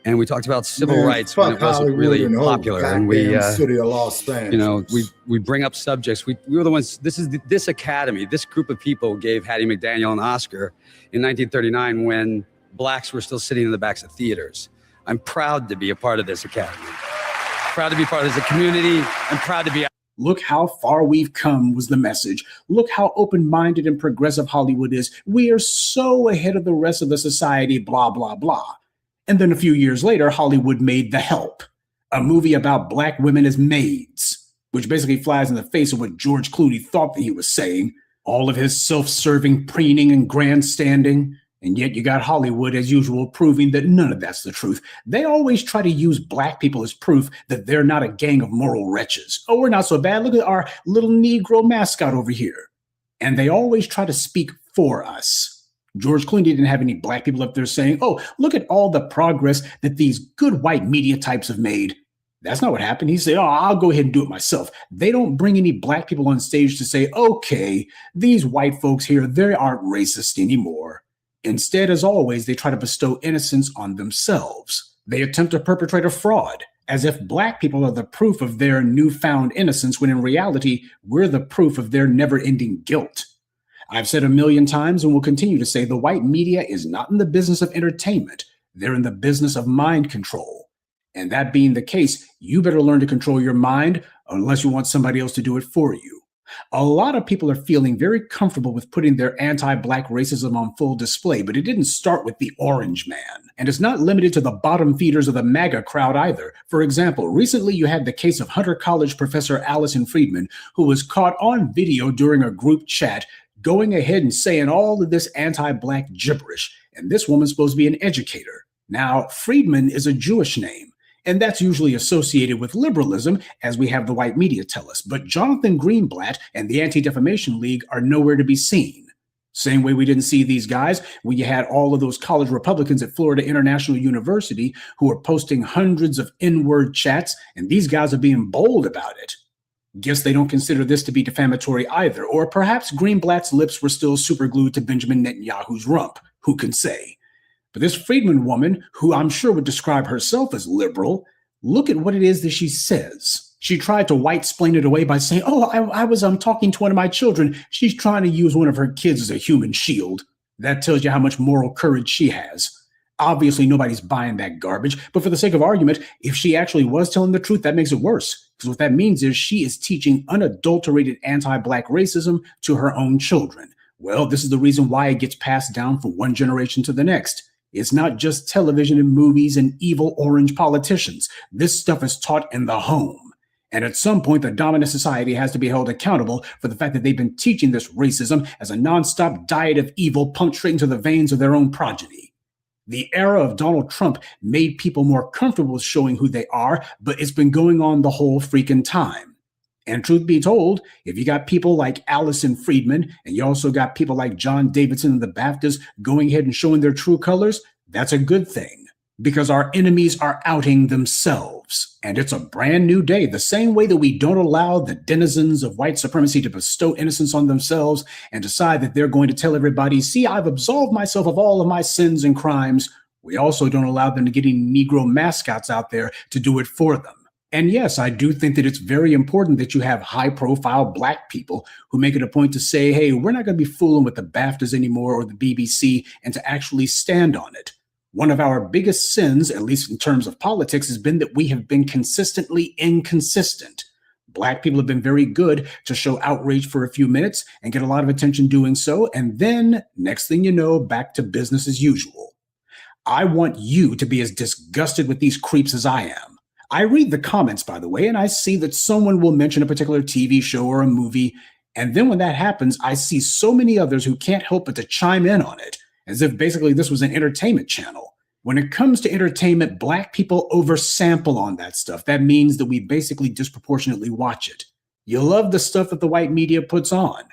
and we talked about civil rights when it wasn't really popular. And we, city of Los Angeles. you know, we bring up subjects. We were the ones. This academy, this group of people gave Hattie McDaniel an Oscar in 1939 when blacks were still sitting in the backs of theaters. I'm proud to be a part of this academy. Proud to be part of this community. I'm proud to be. Look how far we've come was the message. Look how open-minded and progressive Hollywood is. We are so ahead of the rest of the society, blah, blah, blah. And then a few years later, Hollywood made The Help, a movie about black women as maids, which basically flies in the face of what George Clooney thought that he was saying. All of his self-serving preening and grandstanding. And yet you got Hollywood, as usual, proving that none of that's the truth. They always try to use black people as proof that they're not a gang of moral wretches. Oh, we're not so bad. Look at our little Negro mascot over here. And they always try to speak for us. George Clooney didn't have any black people up there saying, oh, look at all the progress that these good white media types have made. That's not what happened. He said, oh, I'll go ahead and do it myself. They don't bring any black people on stage to say, okay, these white folks here, they aren't racist anymore. Instead, as always, they try to bestow innocence on themselves. They attempt to perpetrate a fraud, as if black people are the proof of their newfound innocence, when in reality, we're the proof of their never-ending guilt. I've said a million times and will continue to say the white media is not in the business of entertainment. They're in the business of mind control. And that being the case, you better learn to control your mind unless you want somebody else to do it for you. A lot of people are feeling very comfortable with putting their anti-black racism on full display, but it didn't start with the orange man. And it's not limited to the bottom feeders of the MAGA crowd either. For example, recently you had the case of Hunter College professor Allison Friedman, who was caught on video during a group chat going ahead and saying all of this anti-black gibberish. And this woman's supposed to be an educator. Now, Friedman is a Jewish name. And that's usually associated with liberalism, as we have the white media tell us. But Jonathan Greenblatt and the Anti-Defamation League are nowhere to be seen. Same way we didn't see these guys when you had all of those college Republicans at Florida International University who were posting hundreds of N-word chats, and these guys are being bold about it. Guess they don't consider this to be defamatory either, or perhaps Greenblatt's lips were still superglued to Benjamin Netanyahu's rump. Who can say? But this Friedman woman, who I'm sure would describe herself as liberal, look at what it is that she says. She tried to white-splain it away by saying, oh, I was talking to one of my children. She's trying to use one of her kids as a human shield. That tells you how much moral courage she has. Obviously, nobody's buying that garbage, but for the sake of argument, if she actually was telling the truth, that makes it worse. Because what that means is she is teaching unadulterated anti-Black racism to her own children. Well, this is the reason why it gets passed down from one generation to the next. It's not just television and movies and evil orange politicians. This stuff is taught in the home. And at some point, the dominant society has to be held accountable for the fact that they've been teaching this racism as a nonstop diet of evil pumped straight into the veins of their own progeny. The era of Donald Trump made people more comfortable with showing who they are, but it's been going on the whole freaking time. And truth be told, if you got people like Allison Friedman, and you also got people like John Davidson and the Baptists going ahead and showing their true colors, that's a good thing. Because our enemies are outing themselves. And it's a brand new day, the same way that we don't allow the denizens of white supremacy to bestow innocence on themselves and decide that they're going to tell everybody, see, I've absolved myself of all of my sins and crimes. We also don't allow them to get any Negro mascots out there to do it for them. And yes, I do think that it's very important that you have high-profile Black people who make it a point to say, hey, we're not going to be fooling with the BAFTAs anymore or the BBC, and to actually stand on it. One of our biggest sins, at least in terms of politics, has been that we have been consistently inconsistent. Black people have been very good to show outrage for a few minutes and get a lot of attention doing so, and then, next thing you know, back to business as usual. I want you to be as disgusted with these creeps as I am. I read the comments, by the way, and I see that someone will mention a particular TV show or a movie, and then when that happens, I see so many others who can't help but to chime in on it, as if basically this was an entertainment channel. When it comes to entertainment, Black people oversample on that stuff. That means that we basically disproportionately watch it. You love the stuff that the white media puts on.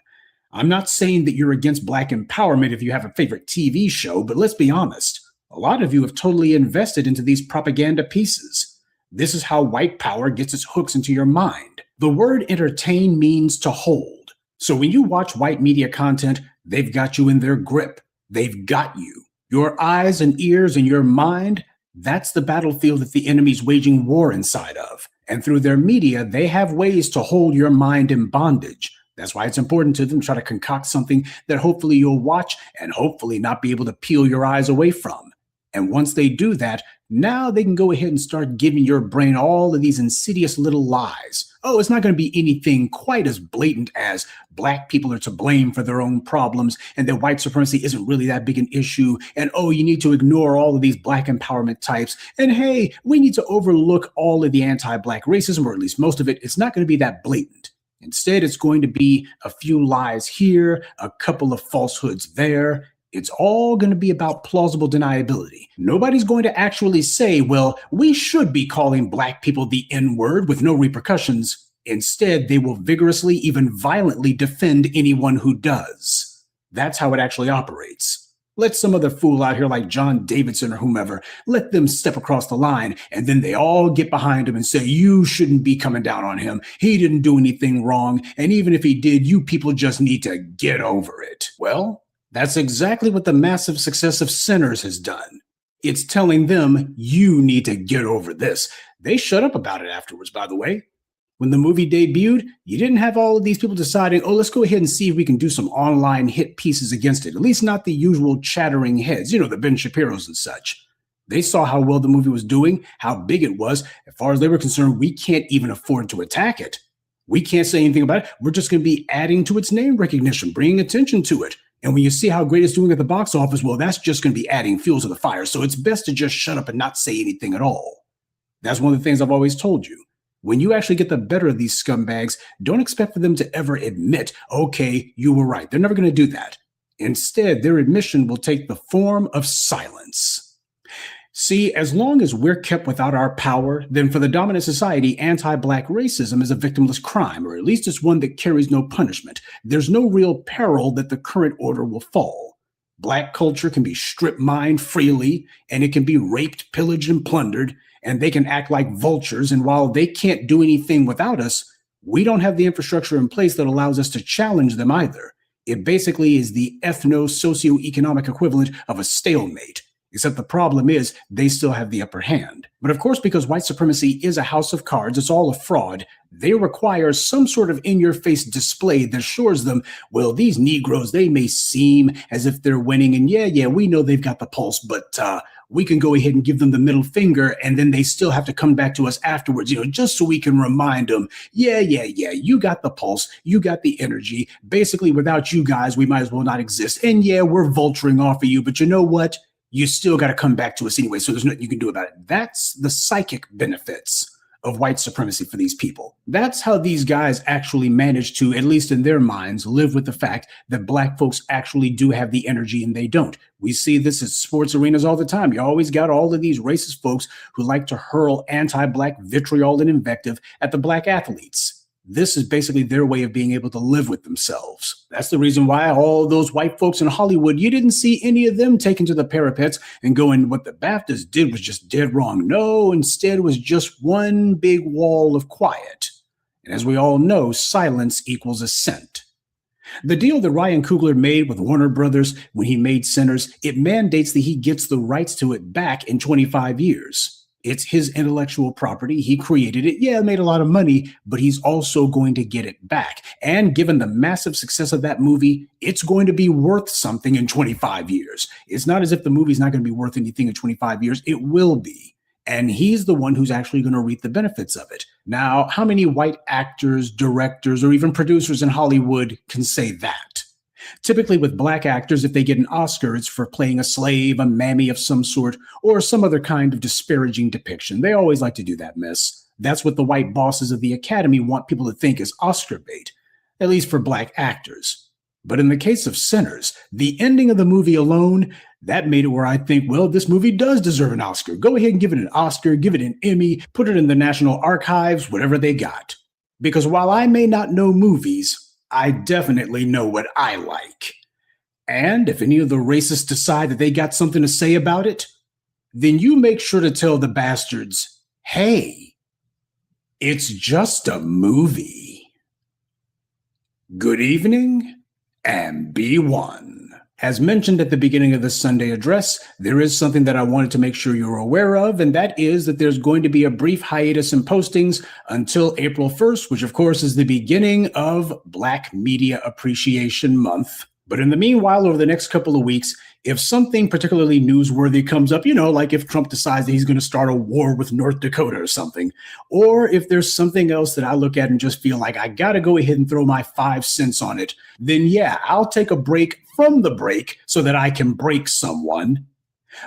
I'm not saying that you're against Black empowerment if you have a favorite TV show, but let's be honest. A lot of you have totally invested into these propaganda pieces. This is how white power gets its hooks into your mind. The word entertain means to hold. So when you watch white media content, they've got you in their grip. They've got you. Your eyes and ears and your mind, that's the battlefield that the enemy's waging war inside of. And through their media, they have ways to hold your mind in bondage. That's why it's important to them to try to concoct something that hopefully you'll watch and hopefully not be able to peel your eyes away from. And once they do that, now they can go ahead and start giving your brain all of these insidious little lies. Oh, it's not going to be anything quite as blatant as Black people are to blame for their own problems and that white supremacy isn't really that big an issue. And oh, you need to ignore all of these Black empowerment types. And hey, we need to overlook all of the anti-Black racism, or at least most of it. It's not going to be that blatant. Instead, it's going to be a few lies here, a couple of falsehoods there. It's all going to be about plausible deniability. Nobody's going to actually say, well, we should be calling Black people the N-word with no repercussions. Instead, they will vigorously, even violently defend anyone who does. That's how it actually operates. Let some other fool out here like John Davidson or whomever, let them step across the line, and then they all get behind him and say, you shouldn't be coming down on him. He didn't do anything wrong, and even if he did, you people just need to get over it. Well, that's exactly what the massive success of Sinners has done. It's telling them, you need to get over this. They shut up about it afterwards, by the way. When the movie debuted, you didn't have all of these people deciding, oh, let's go ahead and see if we can do some online hit pieces against it. At least not the usual chattering heads, the Ben Shapiros and such. They saw how well the movie was doing, how big it was. As far as they were concerned, we can't even afford to attack it. We can't say anything about it. We're just going to be adding to its name recognition, bringing attention to it. And when you see how great it's doing at the box office, well, that's just going to be adding fuel to the fire. So it's best to just shut up and not say anything at all. That's one of the things I've always told you. When you actually get the better of these scumbags, don't expect for them to ever admit, okay, you were right. They're never going to do that. Instead, their admission will take the form of silence. See, as long as we're kept without our power, then for the dominant society, anti-Black racism is a victimless crime, or at least it's one that carries no punishment. There's no real peril that the current order will fall. Black culture can be strip-mined freely, and it can be raped, pillaged, and plundered, and they can act like vultures, and while they can't do anything without us, we don't have the infrastructure in place that allows us to challenge them either. It basically is the ethno-socioeconomic equivalent of a stalemate. Except the problem is they still have the upper hand. But of course, because white supremacy is a house of cards, it's all a fraud, they require some sort of in-your-face display that assures them, well, these Negroes, they may seem as if they're winning, and yeah, we know they've got the pulse, but we can go ahead and give them the middle finger, and then they still have to come back to us afterwards, just so we can remind them, yeah, you got the pulse, you got the energy. Basically, without you guys, we might as well not exist. And yeah, we're vulturing off of you, but you know what? You still got to come back to us anyway, so there's nothing you can do about it. That's the psychic benefits of white supremacy for these people. That's how these guys actually manage to, at least in their minds, live with the fact that Black folks actually do have the energy and they don't. We see this at sports arenas all the time. You always got all of these racist folks who like to hurl anti-Black vitriol and invective at the Black athletes. This is basically their way of being able to live with themselves. That's the reason why all those white folks in Hollywood, you didn't see any of them taken to the parapets and going, what the BAFTAs did was just dead wrong. No, instead it was just one big wall of quiet. And as we all know, silence equals assent. The deal that Ryan Coogler made with Warner Brothers when he made Sinners, it mandates that he gets the rights to it back in 25 years. It's his intellectual property. He created it. Yeah, it made a lot of money, but he's also going to get it back. And given the massive success of that movie, it's going to be worth something in 25 years. It's not as if the movie's not going to be worth anything in 25 years. It will be. And he's the one who's actually going to reap the benefits of it. Now, how many white actors, directors, or even producers in Hollywood can say that? Typically with Black actors, if they get an Oscar, it's for playing a slave, a mammy of some sort, or some other kind of disparaging depiction. They always like to do that mess. That's what the white bosses of the Academy want people to think is Oscar bait, at least for Black actors. But in the case of Sinners, the ending of the movie alone, that made it where I think, well, this movie does deserve an Oscar. Go ahead and give it an Oscar, give it an Emmy, put it in the National Archives, whatever they got. Because while I may not know movies, I definitely know what I like. And if any of the racists decide that they got something to say about it, then you make sure to tell the bastards, hey, it's just a movie. Good evening, and be one. As mentioned at the beginning of the Sunday address, there is something that I wanted to make sure you're aware of, and that is that there's going to be a brief hiatus in postings until April 1st, which of course is the beginning of Blacc Media Appreciation Month. But in the meanwhile, over the next couple of weeks, if something particularly newsworthy comes up, like if Trump decides that he's going to start a war with North Dakota or something, or if there's something else that I look at and just feel like I got to go ahead and throw my 5 cents on it, then yeah, I'll take a break from the break so that I can break someone.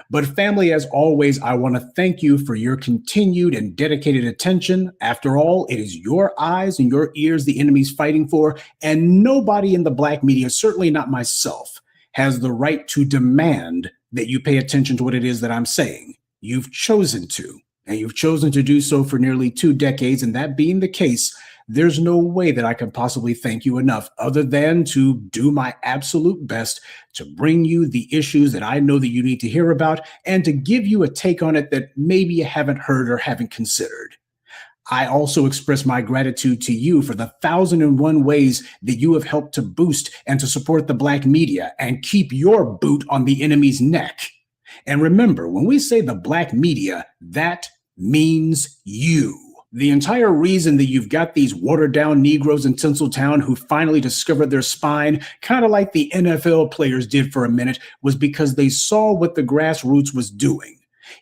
But family, as always, I want to thank you for your continued and dedicated attention. After all, it is your eyes and your ears the enemy's fighting for, and nobody in the Blacc media, certainly not myself, has the right to demand that you pay attention to what it is that I'm saying. You've chosen to, and you've chosen to do so for nearly 2 decades, and that being the case, there's no way that I can possibly thank you enough other than to do my absolute best to bring you the issues that I know that you need to hear about and to give you a take on it that maybe you haven't heard or haven't considered. I also express my gratitude to you for the 1,001 ways that you have helped to boost and to support the Blacc media and keep your boot on the enemy's neck. And remember, when we say the Blacc media, that means you. The entire reason that you've got these watered-down Negroes in Tinseltown who finally discovered their spine, kind of like the NFL players did for a minute, was because they saw what the grassroots was doing.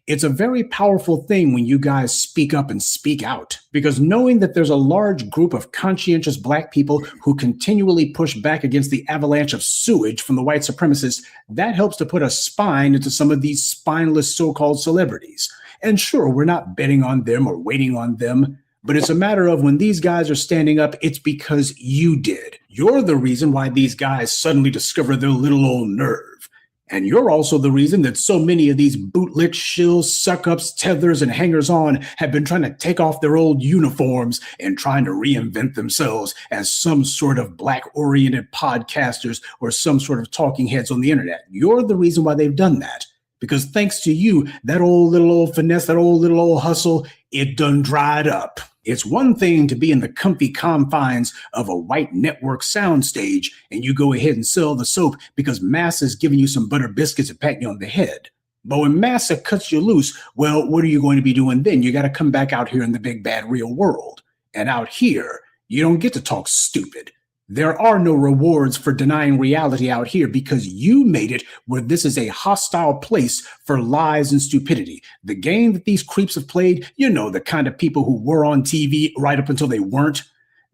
It's a very powerful thing when you guys speak up and speak out, because knowing that there's a large group of conscientious Black people who continually push back against the avalanche of sewage from the white supremacists, that helps to put a spine into some of these spineless so-called celebrities. And sure, we're not betting on them or waiting on them, but it's a matter of when these guys are standing up, it's because you did. You're the reason why these guys suddenly discover their little old nerve. And you're also the reason that so many of these bootlick shills, suck-ups, tethers, and hangers-on have been trying to take off their old uniforms and trying to reinvent themselves as some sort of Black-oriented podcasters or some sort of talking heads on the internet. You're the reason why they've done that. Because thanks to you, that old finesse, that old hustle, it done dried up. It's one thing to be in the comfy confines of a white network soundstage and you go ahead and sell the soap because Massa's giving you some butter biscuits and patting you on the head. But when Massa cuts you loose, well, what are you going to be doing then? You got to come back out here in the big bad real world. And out here, you don't get to talk stupid. There are no rewards for denying reality out here because you made it where this is a hostile place for lies and stupidity. The game that these creeps have played, you know, the kind of people who were on TV right up until they weren't,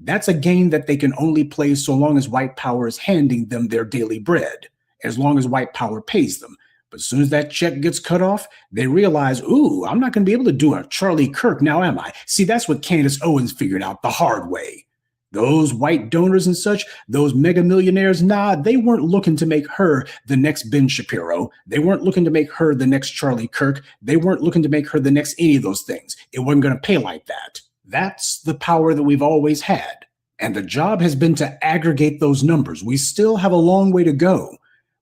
that's a game that they can only play so long as white power is handing them their daily bread, as long as white power pays them. But as soon as that check gets cut off, they realize, ooh, I'm not going to be able to do a Charlie Kirk now, am I? See, that's what Candace Owens figured out the hard way. Those white donors and such, those mega millionaires, nah, they weren't looking to make her the next Ben Shapiro. They weren't looking to make her the next Charlie Kirk. They weren't looking to make her the next any of those things. It wasn't going to pay like that. That's the power that we've always had. And the job has been to aggregate those numbers. We still have a long way to go.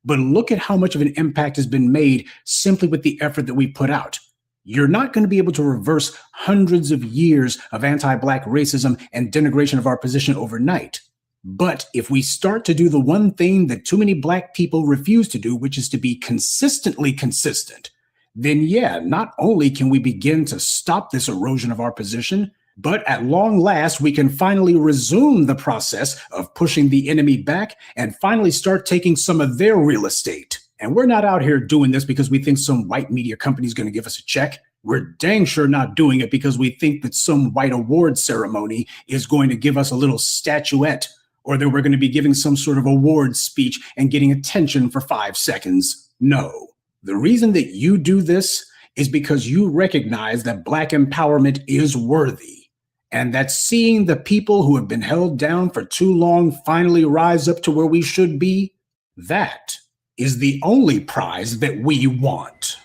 But look at how much of an impact has been made simply with the effort that we put out. You're not going to be able to reverse hundreds of years of anti-Black racism and denigration of our position overnight. But if we start to do the one thing that too many Black people refuse to do, which is to be consistently consistent, then yeah, not only can we begin to stop this erosion of our position, but at long last, we can finally resume the process of pushing the enemy back and finally start taking some of their real estate. And we're not out here doing this because we think some white media company is going to give us a check. We're dang sure not doing it because we think that some white award ceremony is going to give us a little statuette or that we're going to be giving some sort of award speech and getting attention for 5 seconds. No. The reason that you do this is because you recognize that Black empowerment is worthy and that seeing the people who have been held down for too long finally rise up to where we should be, that is the only prize that we want.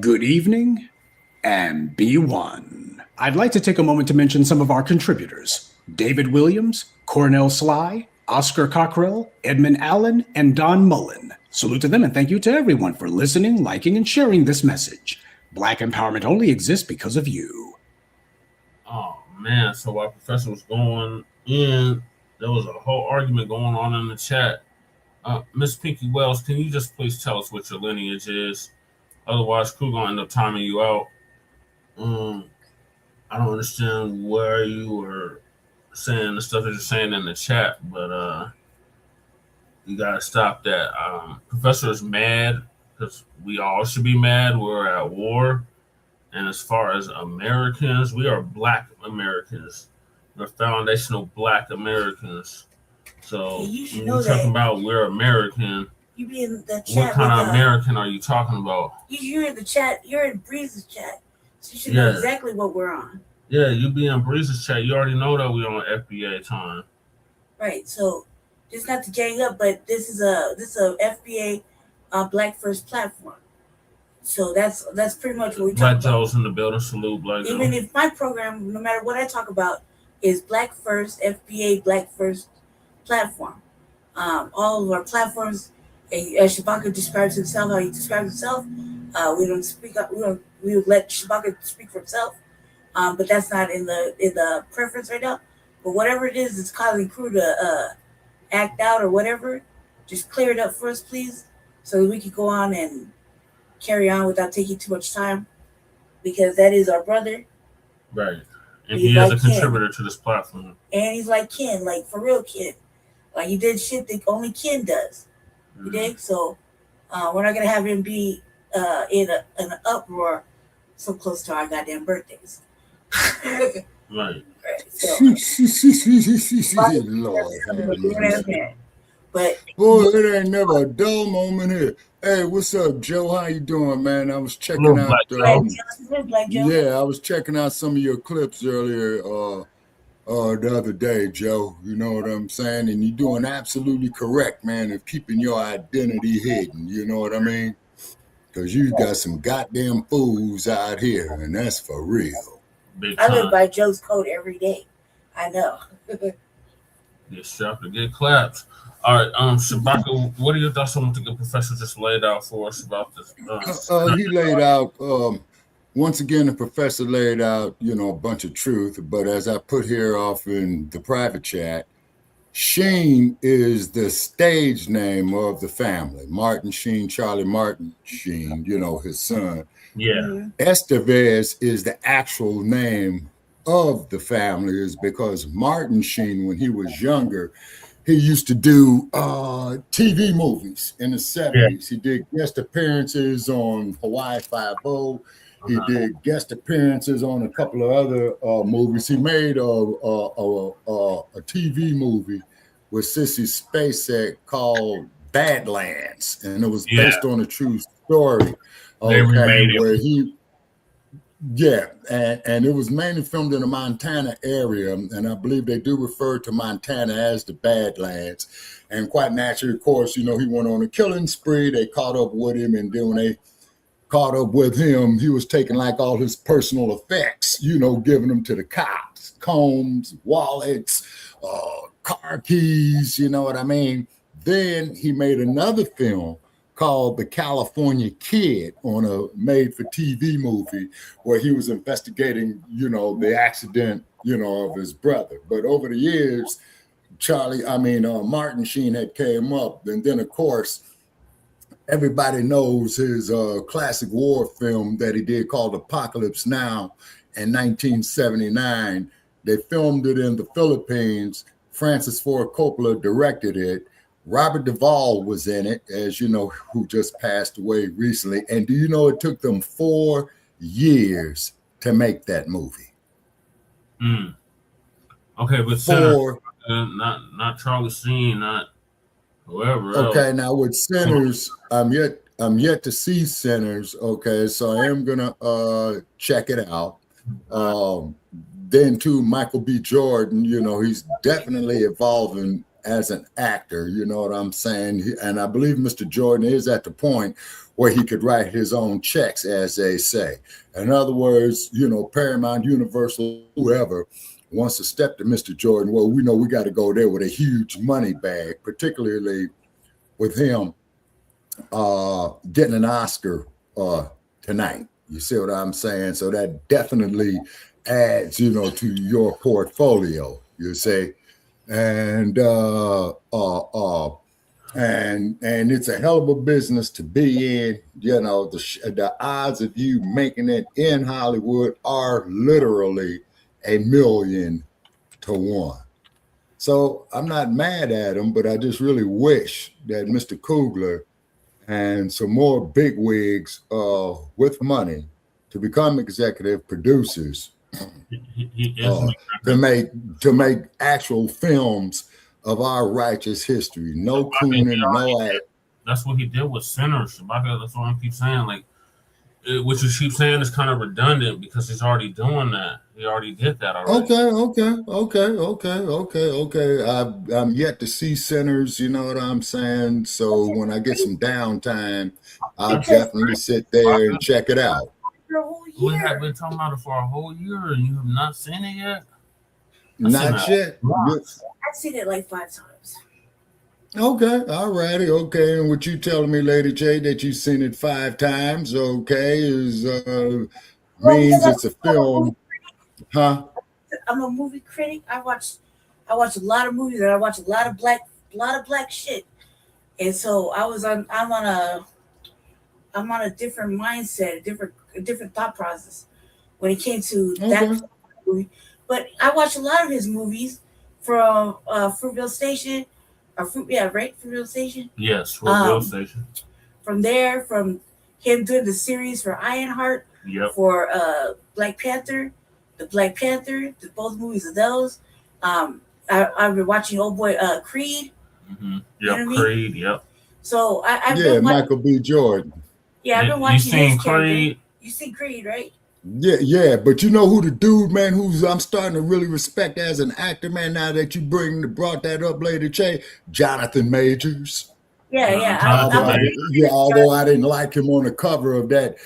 Good evening, and be one. I'd like to take a moment to mention some of our contributors: David Williams, Cornell Sly, Oscar Cockrell, Edmund Allen, and Don Mullen. Salute to them and thank you to everyone for listening, liking, and sharing this message. Black empowerment only exists because of you. Oh, man. So while Professor was going in, there was a whole argument going on in the chat. Miss Pinky Wells, can you just please tell us what your lineage is? Otherwise, crew gonna end up timing you out. I don't understand where you were saying the stuff that you're saying in the chat, but you gotta stop that. Professor is mad because we all should be mad. We're at war, and as far as Americans, we are Black Americans. We're foundational Black Americans. So when you're talking about we're American, you be in the chat. What kind of American are you talking about? You're in the chat. You're in Breeze's chat. So you should know exactly what we're on. Yeah, you be in Breeze's chat. You already know that we're on FBA time. Right. So just not to gang up, but this is a FBA Black First platform. So that's pretty much what we talk Black about. Joe's in the building. Salute, Black Joe. Even if my program, no matter what I talk about, is Black First, FBA Black First platform. All of our platforms, as Shabaka describes himself, how he describes himself, we don't speak up. We would let Shabaka speak for himself, but that's not in the preference right now. But whatever it is that's causing crew to act out or whatever, just clear it up for us, please, so that we can go on and carry on without taking too much time, because that is our brother. Right. And he is a contributor to this platform. And he's like Ken, like for real Ken. Like he did shit that only Ken does. You dig? So we're not gonna have him be in an uproar so close to our goddamn birthdays. Right. So, Lord, but boy, it ain't never a dull moment here. Hey, what's up, Joe? How you doing, man? I was checking out. Black Joe. Yeah, I was checking out some of your clips earlier. the other day, Joe. You know what I'm saying? And you're doing absolutely correct, man, of keeping your identity hidden. You know what I mean? Because you got some goddamn fools out here, and that's for real. I live by Joe's code every day. I know. Get strapped to get clapped. All right, Shabaka, what are your thoughts on what the good professor just laid out for us about this? He laid out, once again, the professor laid out, you know, a bunch of truth. But as I put here off in the private chat, Sheen is the stage name of the family. Martin Sheen, Charlie Martin Sheen, you know, his son. Yeah. Estevez is the actual name of the family, is because Martin Sheen, when he was younger, he used to do TV movies in the 70s. Yeah. He did guest appearances on Hawaii Five-0. He did guest appearances on a couple of other movies. He made a TV movie with Sissy Spacek called Badlands, and it was based on a true story. Okay, where he, and it was mainly filmed in the Montana area, and I believe they do refer to Montana as the Badlands. And quite naturally, of course, you know, he went on a killing spree. They caught up with him, and then when they caught up with him, he was taking like all his personal effects, you know, giving them to the cops, combs, wallets, car keys, you know what I mean? Then he made another film called The California Kid on a made-for-TV movie where he was investigating, you know, the accident, you know, of his brother. But over the years, Martin Sheen had came up, and then, of course, everybody knows his classic war film that he did called Apocalypse Now in 1979. They filmed it in the Philippines. Francis Ford Coppola directed it. Robert Duvall was in it, as you know, who just passed away recently. And do you know it took them 4 years to make that movie? Okay, but Sinners, not Charlie Sheen, not whoever else. Okay, now with Sinners, I'm yet to see Sinners. Okay, so I am gonna check it out. Then too, Michael B. Jordan, you know, he's definitely evolving as an actor, you know what I'm saying? And I believe Mr. Jordan is at the point where he could write his own checks, as they say. In other words, you know, Paramount, Universal, whoever wants to step to Mr. Jordan, well, we know we got to go there with a huge money bag, particularly with him getting an Oscar tonight. You see what I'm saying? So that definitely adds, you know, to your portfolio, you see. And it's a hell of a business to be in. You know, the odds of you making it in Hollywood are literally 1,000,000 to 1. So I'm not mad at him, but I just really wish that Mr. Coogler and some more bigwigs with money to become executive producers to make actual films of our righteous history. No cooning, no act. That's what he did with Sinners. That's what I keep saying. Like, what you keep saying is kind of redundant because he's already doing that. He already did that already. Okay. I'm yet to see Sinners, you know what I'm saying? So when I get some downtime, I'll definitely sit there and check it out. We have been talking about it for a whole year and you have not seen it yet? Not yet. I've seen it like 5 times. Okay, all righty, okay. And what you telling me, Lady J, that you've seen it 5 times, okay, is means it's a film, huh? I'm a movie critic. I watch a lot of movies and I watch a lot of black shit. And so I'm on a different mindset, a different thought process when it came to that movie. But I watch a lot of his movies from Fruitvale Station, Fruitvale Station. Yes, Fruitvale Station. From there, from him doing the series for Ironheart, for Black Panther, both movies of those. I've been watching old boy Creed. Mm-hmm. Yep, Creed. Yep. So I've been Michael B. Jordan. Yeah, I've been watching his Creed. You seen Creed, right? Yeah, but you know who the dude, man, who's I'm starting to really respect as an actor, man, now that you brought that up, Lady Che, Jonathan Majors. Although I didn't like him on the cover of that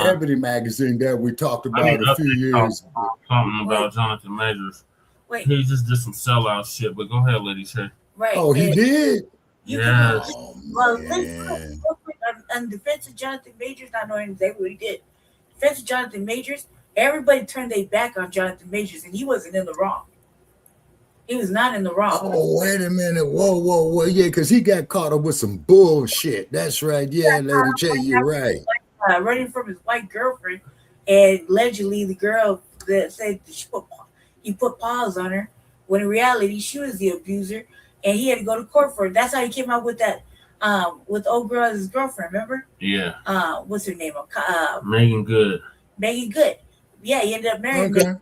Ebony magazine that we talked about a few years ago. Something about Jonathan Majors. Wait. He just did some sellout shit, but go ahead, Lady Che. Right. Oh, he did? Yes. Well, listen, on defense of Jonathan Majors, not knowing exactly what he did. Defense of Jonathan Majors, everybody turned their back on Jonathan Majors, and he wasn't in the wrong. He was not in the wrong. Oh, wait a minute. Whoa. Yeah, because he got caught up with some bullshit. That's right. Yeah, Lady Che, you're right. Running from his white girlfriend, and allegedly the girl that said that he put paws on her, when in reality she was the abuser, and he had to go to court for it. That's how he came out with that, with old girl as his girlfriend. Remember? Yeah. What's her name? Megan Good. Megan Good. Yeah, he ended up marrying her.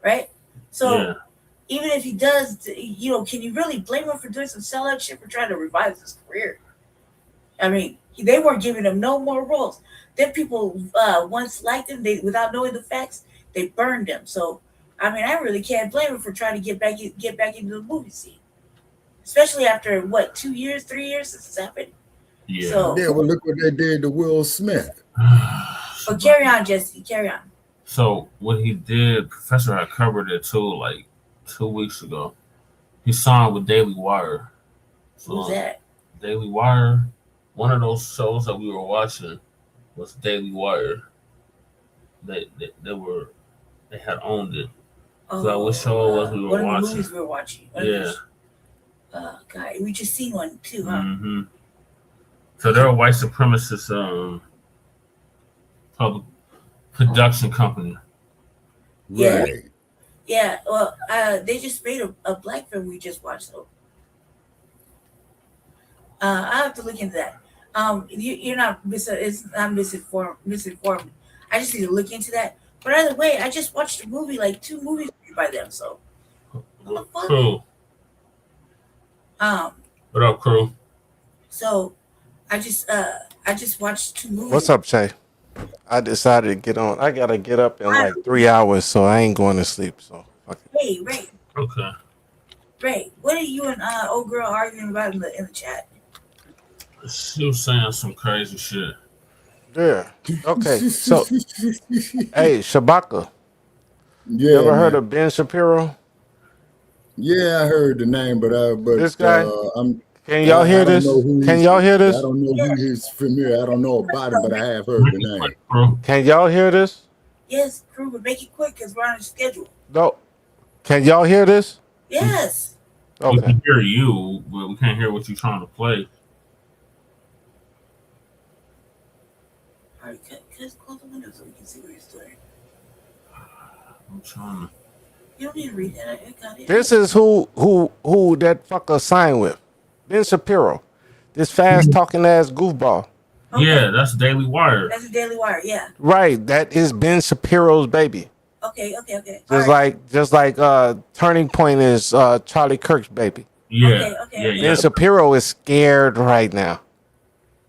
Right? So even if he does, can you really blame him for doing some sellout shit for trying to revive his career? I mean, they weren't giving him no more roles. Then people once liked him, without knowing the facts, they burned him. So, I mean, I really can't blame him for trying to get back into the movie scene. Especially after, 3 years since this happened? Yeah. So, well, look what they did to Will Smith. But carry on, Jesse. Carry on. So, what he did, Professor had covered it too, like 2 weeks ago. He signed with Daily Wire. So, Who's that? Daily Wire, one of those shows that we were watching was Daily Wire. They had owned it. So what show it was we were watching? One of the movies we were watching. Yeah. God, we just seen one too, huh? Mm-hmm. So they're a white supremacist public production company. Right. Yeah. Well, they just made a black film we just watched. So I have to look into that. You're not misinformed. I just need to look into that. But either way, I just watched a movie, like 2 movies by them. So Crew. What up, Crew? So I just watched 2 movies. What's up, Che? I decided to get on. I gotta get up in like 3 hours, so I ain't going to sleep. So fuck it. Hey, Ray. Okay. Ray, what are you and old girl arguing about in the chat? She was saying some crazy shit. Yeah. Okay. So, hey, Shabaka. Yeah. You ever heard of Ben Shapiro? Yeah, I heard the name, but this guy. Can y'all hear this? Can y'all hear this? I don't know who he's familiar. I don't know about him, but I have heard the name. Can y'all hear this? Yes, Crew, but make it quick because we're on a schedule. No. Can y'all hear this? Yes. Okay. We can hear you, but we can't hear what you're trying to play. All right, close the window so we can see what he's doing. I'm trying to. You don't need to read that. I got it. This is who that fucker signed with. Ben Shapiro. This fast talking ass goofball. Okay. Yeah, that's Daily Wire. That's a Daily Wire, yeah. Right. That is Ben Shapiro's baby. Okay. Just like Turning Point is Charlie Kirk's baby. Yeah. Ben Shapiro is scared right now.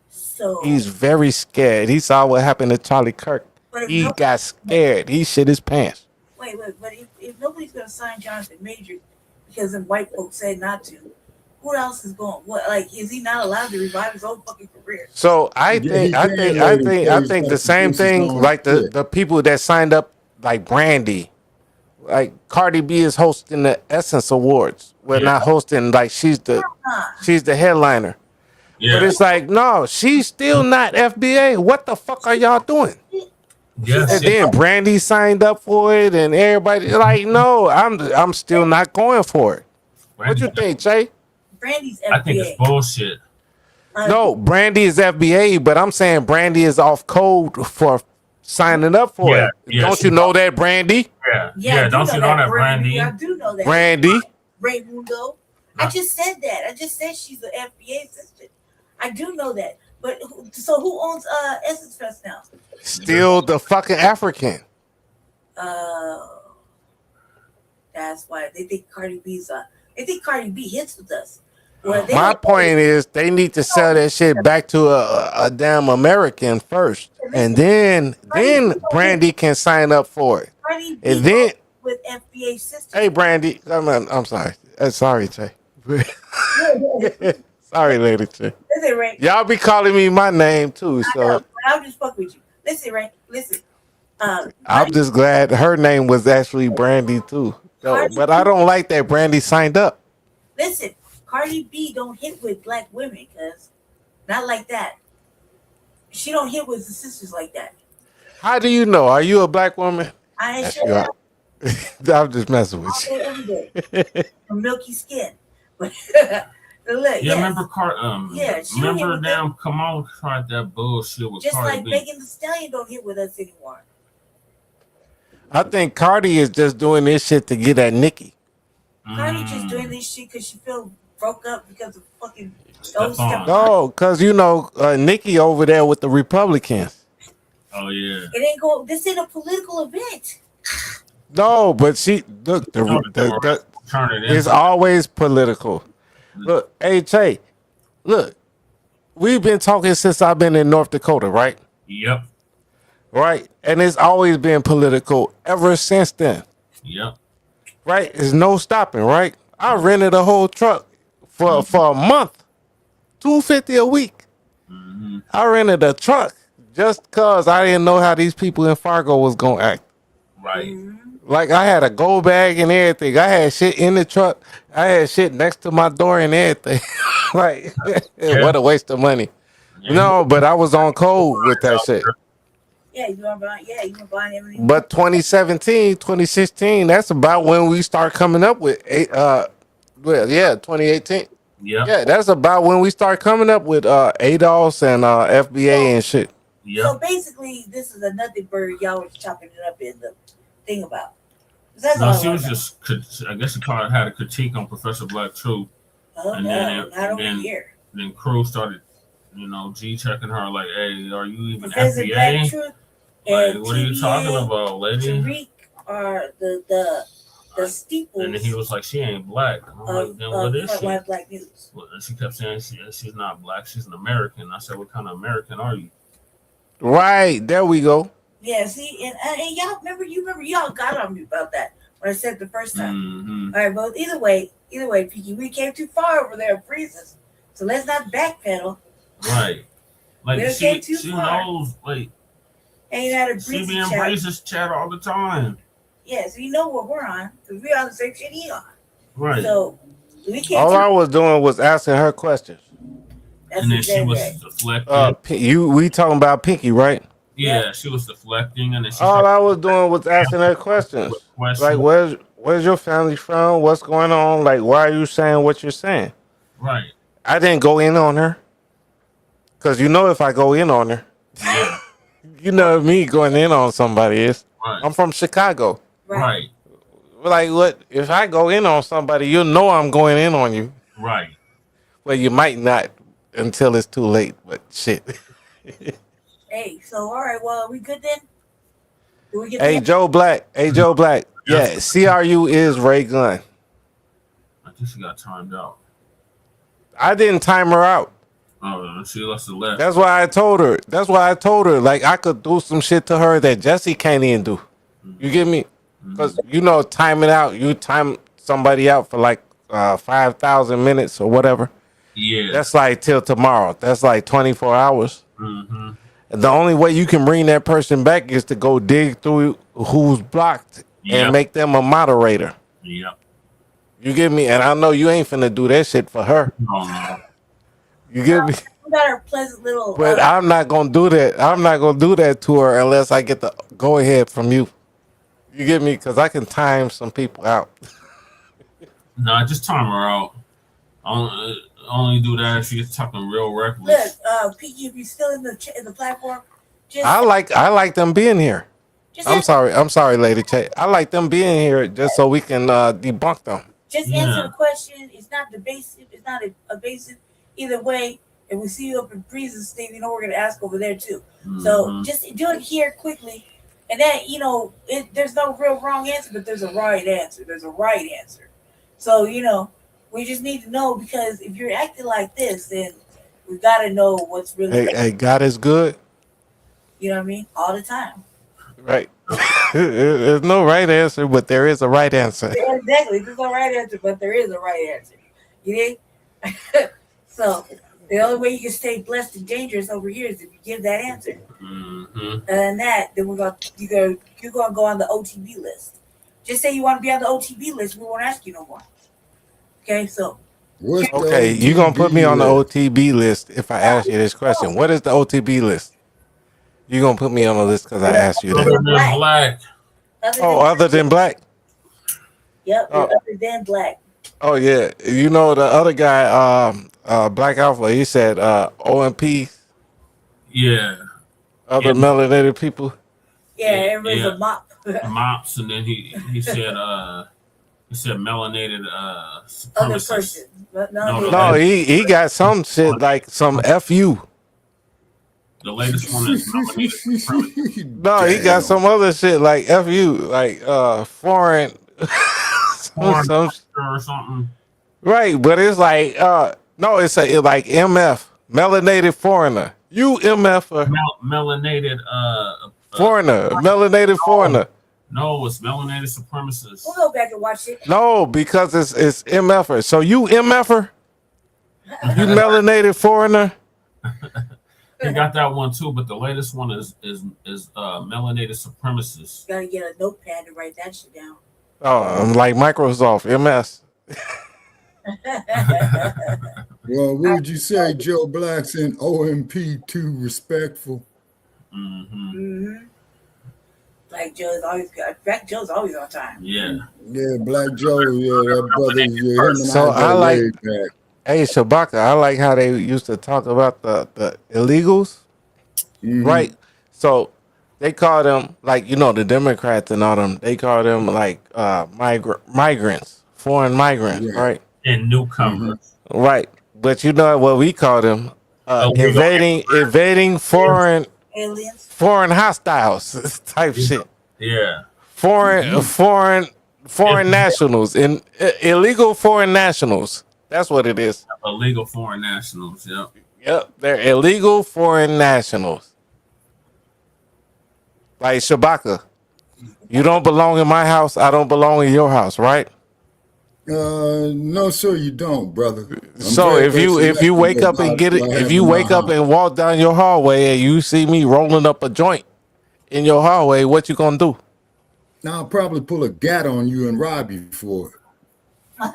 So he's very scared. He saw what happened to Charlie Kirk. He got scared. He shit his pants. Wait, but if nobody's gonna sign Jonathan Majors because them white folks said not to, who else is going? What, like, is he not allowed to revive his own fucking career? So I think the same thing. Like the people that signed up, like Brandy, like Cardi B is hosting the Essence Awards. Well, not hosting. Like she's the headliner. Yeah. But it's like, no, she's still not FBA. What the fuck are y'all doing? Yes. And then Brandy signed up for it, and everybody like, no, I'm still not going for it. What you think, Che? Brandy's FBA. I think it's bullshit. No, Brandy is FBA, but I'm saying Brandy is off code for signing up for it. Yeah, don't you know that, Brandy? Yeah. Don't you know that, Brandy? I do know that. Brandy. Raymundo. I just said that. I just said she's an FBA assistant. I do know that. But so who owns Essence Fest now? Still the fucking African. That's why they think Cardi B hits with us. My point is they need to sell that shit back to a damn American first. and then Brandy can sign up for it. Cardi B And then with FBA sister. hey, Brandy, I'm sorry. Sorry, Jay. Sorry, Lady Jay. Listen, Ray. Y'all be calling me my name too, I know, so but I'll just fuck with you. Listen, Ray. Listen. I'm just glad her name was actually Brandy too. No, but I don't like that Brandy signed up. Listen, Cardi B don't hit with black women, cuz not like that. She don't hit with the sisters like that. How do you know? Are you a black woman? I ain't Yes, sure you are. I'm just messing with all you. day, every day. From milky skin. But look, Yeah, yes. remember she don't hit remember with damn Kamala tried that bullshit with just Cardi like B. Megan Thee Stallion don't hit with us anymore. I think Cardi is just doing this shit to get at Nicki. Cardi just doing this shit because she feel broke up because of fucking those stuff. No, because you know Nicki over there with the Republicans. Oh yeah. It ain't go. This ain't a political event. No, but she look it's always political. Look, hey Che, look, we've been talking since I've been in North Dakota, right? Yep. Right, and it's always been political ever since then. Yep. Right, there's no stopping. Right, I rented a whole truck for a month, $250 a week. I rented a truck just cause I didn't know how these people in Fargo was gonna act. Right. Like I had a go bag and everything. I had shit in the truck. I had shit next to my door and everything. Like, what a waste of money. No, but I was on code with that shit. Yeah, you want buying? Yeah, you want buying everything. But 2017, 2016, that's about when we start coming up with 2018. Yeah, that's about when we start coming up with ADOS and FBA and shit. So basically, this is another bird y'all was chopping it up in the thing about. That's No, all she I was know. just. I guess she probably had a critique on Professor Black Truth, Oh, and no, not over here. then Crew started, G checking her like, "Hey, are you even Professor FBA? Black Truth Like, and what are you talking about, lady?" Tariq are the steeples. And then he was like, "She ain't black." I'm like, "Then what is Front she?" Line Blacc News. Well, and she kept saying she's not black. She's an American. I said, "What kind of American are you?" Right, there we go. Yeah, see, and y'all remember y'all got on me about that when I said it the first time. All right, but either way, Pinky, we came too far over there, freezes. So let's not backpedal. Right. Like We she came too far. knows, like Ain't that a she breezy be in chat? Brace's chat all the time. Yeah, so you know what we're on because we're on the same shit he on. Right. So we can't. All I was doing was asking her questions. That's And then she was deflecting. We talking about Pinky, right? Yeah, she was deflecting, and then she All I was doing was asking her questions. Like, where's your family from? What's going on? Like, why are you saying what you're saying? Right. I didn't go in on her. Because if I go in on her, you know me going in on somebody is. Right. I'm from Chicago. Right. Like, what? If I go in on somebody, you'll know I'm going in on you. Right. Well, you might not until it's too late, but shit. Hey, so all right, well, are we good then? Do we get Hey, Joe Black. Yeah, CRU is Ray Gunn. I think she got timed out. I didn't time her out. Oh, she must have left. That's why I told her. Like, I could do some shit to her that Jesse can't even do. You get me? Because, timing out, you time somebody out for like 5,000 minutes or whatever. Yeah. That's like till tomorrow. That's like 24 hours. Mm-hmm. The only way you can bring that person back is to go dig through who's blocked and make them a moderator. Yep. You get me? And I know you ain't finna do that shit for her. No. You get me? We got our pleasant little. But I'm not gonna do that. I'm not gonna do that to her unless I get the go ahead from you. You get me? Because I can time some people out. No, just time her out. Only do that if she's talking real reckless. Look, Pinky, if you're still in the platform, just I like them being here. I'm sorry, Lady Che. I like them being here just so we can debunk them. Just answer the question. It's not divisive. It's not evasive. Either way, if we see you up in Breeze's thing, we're going to ask over there too. So just do it here quickly. And then, there's no real wrong answer, but there's a right answer. There's a right answer. So, we just need to know, because if you're acting like this, then we got to know what's really Hey, God is good. You know what I mean? All the time. Right. There's no right answer, but there is a right answer. Yeah, exactly. There's no right answer, but there is a right answer. You know? So the only way you can stay blessed and dangerous over here is if you give that answer. Mm-hmm. And that, then you're gonna go on the OTB list. Just say you want to be on the OTB list, we won't ask you no more. Okay, so Okay, you're gonna put me on the OTB list if I ask you this question. What is the OTB list? You're gonna put me on the list because I asked you Other that. than Black. Other than Black? Yep, Oh. other than Black. Oh yeah. You know the other guy, Black Alpha, he said OMP, Yeah. other melanated people. Yeah, everybody's a mop. Mops, and then he said melanated Other supremacists. person. But No, he got some shit like some FU. The latest one is melanated supremacists. No, he got some other shit like FU, like foreign some or something. right, but it's like no, it's like MF, melanated foreigner. You MF Melanated foreigner, melanated foreigner. No, it's melanated supremacists. We'll go back and watch it. No, because it's MFer. So you MFer? You melanated foreigner? He got that one too, but the latest one is melanated supremacists. Gotta get a notepad to write that shit down. Oh, I'm like Microsoft, MS. Well, would you say Joe Black's in OMP too respectful? Mm-hmm. Like Joe's always got. Black Joe's always on time. Yeah. Yeah, Black Joe. Yeah, that brother. Yeah, him and So I go like. way back. Hey, Shabaka, I like how they used to talk about the illegals, right? So they call them, like, you know, the Democrats and all them, they call them like migrants, foreign migrants, right? And newcomers. Right. But you know what we call them? Invading foreign aliens, foreign hostiles type shit. Yeah. Foreign nationals, illegal foreign nationals. That's what it is. Illegal foreign nationals, yep. Yep, they're illegal foreign nationals. Like Shabaka, you don't belong in my house, I don't belong in your house, right? No, sir, you don't, brother. So if you wake up and get it, if you wake up and walk down your hallway and you see me rolling up a joint in your hallway, what you gonna do? Now I'll probably pull a gat on you and rob you for it.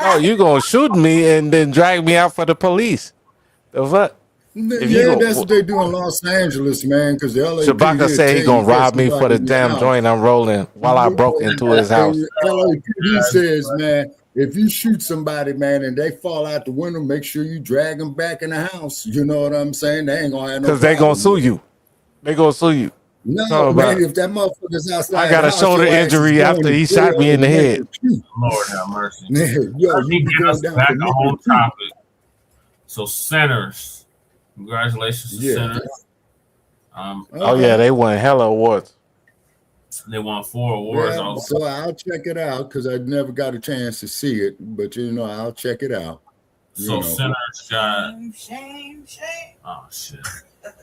No, you gonna shoot me and then drag me out for the police. The fuck? Yeah, that's what they do in Los Angeles, man. Because the LAPD Shabaka said he gonna rob me for the damn joint I'm rolling while I broke into his house. LAPD says, man, if you shoot somebody, man, and they fall out the window, make sure you drag them back in the house. You know what I'm saying? They ain't gonna have no. Because they gonna sue you. They gonna sue you. No, man, if that motherfucker's outside, I got a shoulder injury after he shot me in the head. Lord have mercy. Yo, Let me get us back on topic. So centers, congratulations to centers. Oh yeah, they won hella awards. They won 4 awards. Yeah, so I'll check it out because I never got a chance to see it, but you know I'll check it out. So centers got. Shame. Oh shit!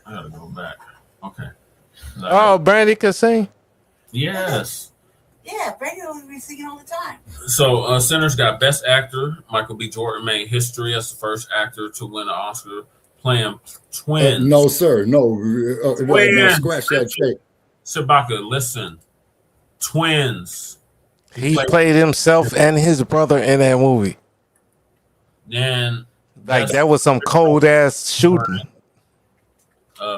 I gotta go back. Okay. Oh, Brandy could sing. Yes. Yeah, Brandon will be singing all the time. So Centers got Best Actor. Michael B. Jordan made history as the first actor to win an Oscar playing twins. No, sir. No, no, scratch that tape. Shabaka, listen. Twins. He played himself and his brother in that movie. Then like that was some cold ass shooting.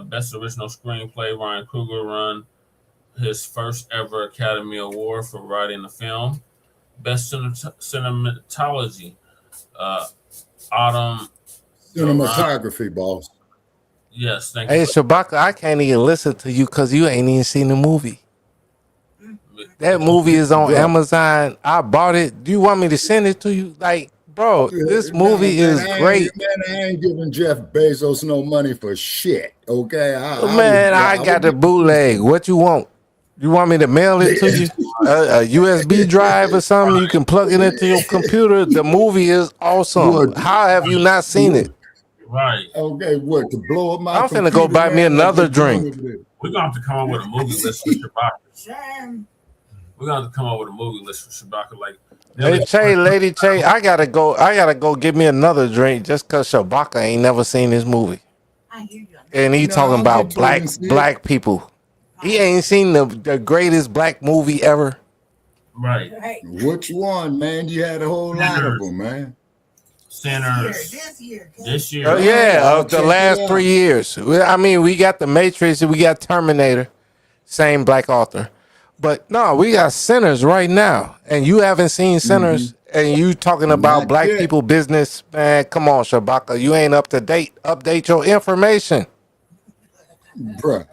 Best Original Screenplay, Ryan Coogler won his first ever Academy Award for writing the film. Best Cinematology, Autumn. Cinematography, boss. Yes, thank you. Hey, Shabaka, I can't even listen to you because you ain't even seen the movie. That movie is on Amazon. I bought it. Do you want me to send it to you? Like, bro, this movie is great. I ain't giving Jeff Bezos no money for shit. Okay, I got the bootleg. What you want? You want me to mail it to you? A USB drive or something? You can plug it into your computer. The movie is awesome. How have you not seen it? Right. Okay, what, to blow up my I'm finna go buy me another drink. We're gonna have to come up with a movie list for Shabaka. We're gonna have to come up with a movie list for Shabaka. Like, Hey Che, Lady Che, I gotta go get me another drink just cause Shabaka ain't never seen this movie. And he talking about black people. He ain't seen the greatest black movie ever. Right. Which one, man? You had a whole lot of them, man. Sinners. This year. Oh yeah, of the last 3 years. I mean, we got The Matrix and we got Terminator, same black author. But no, we got Sinners right now, and you haven't seen Sinners, and you talking about black people business, man. Come on, Shabaka, you ain't up to date. Update your information, bruh.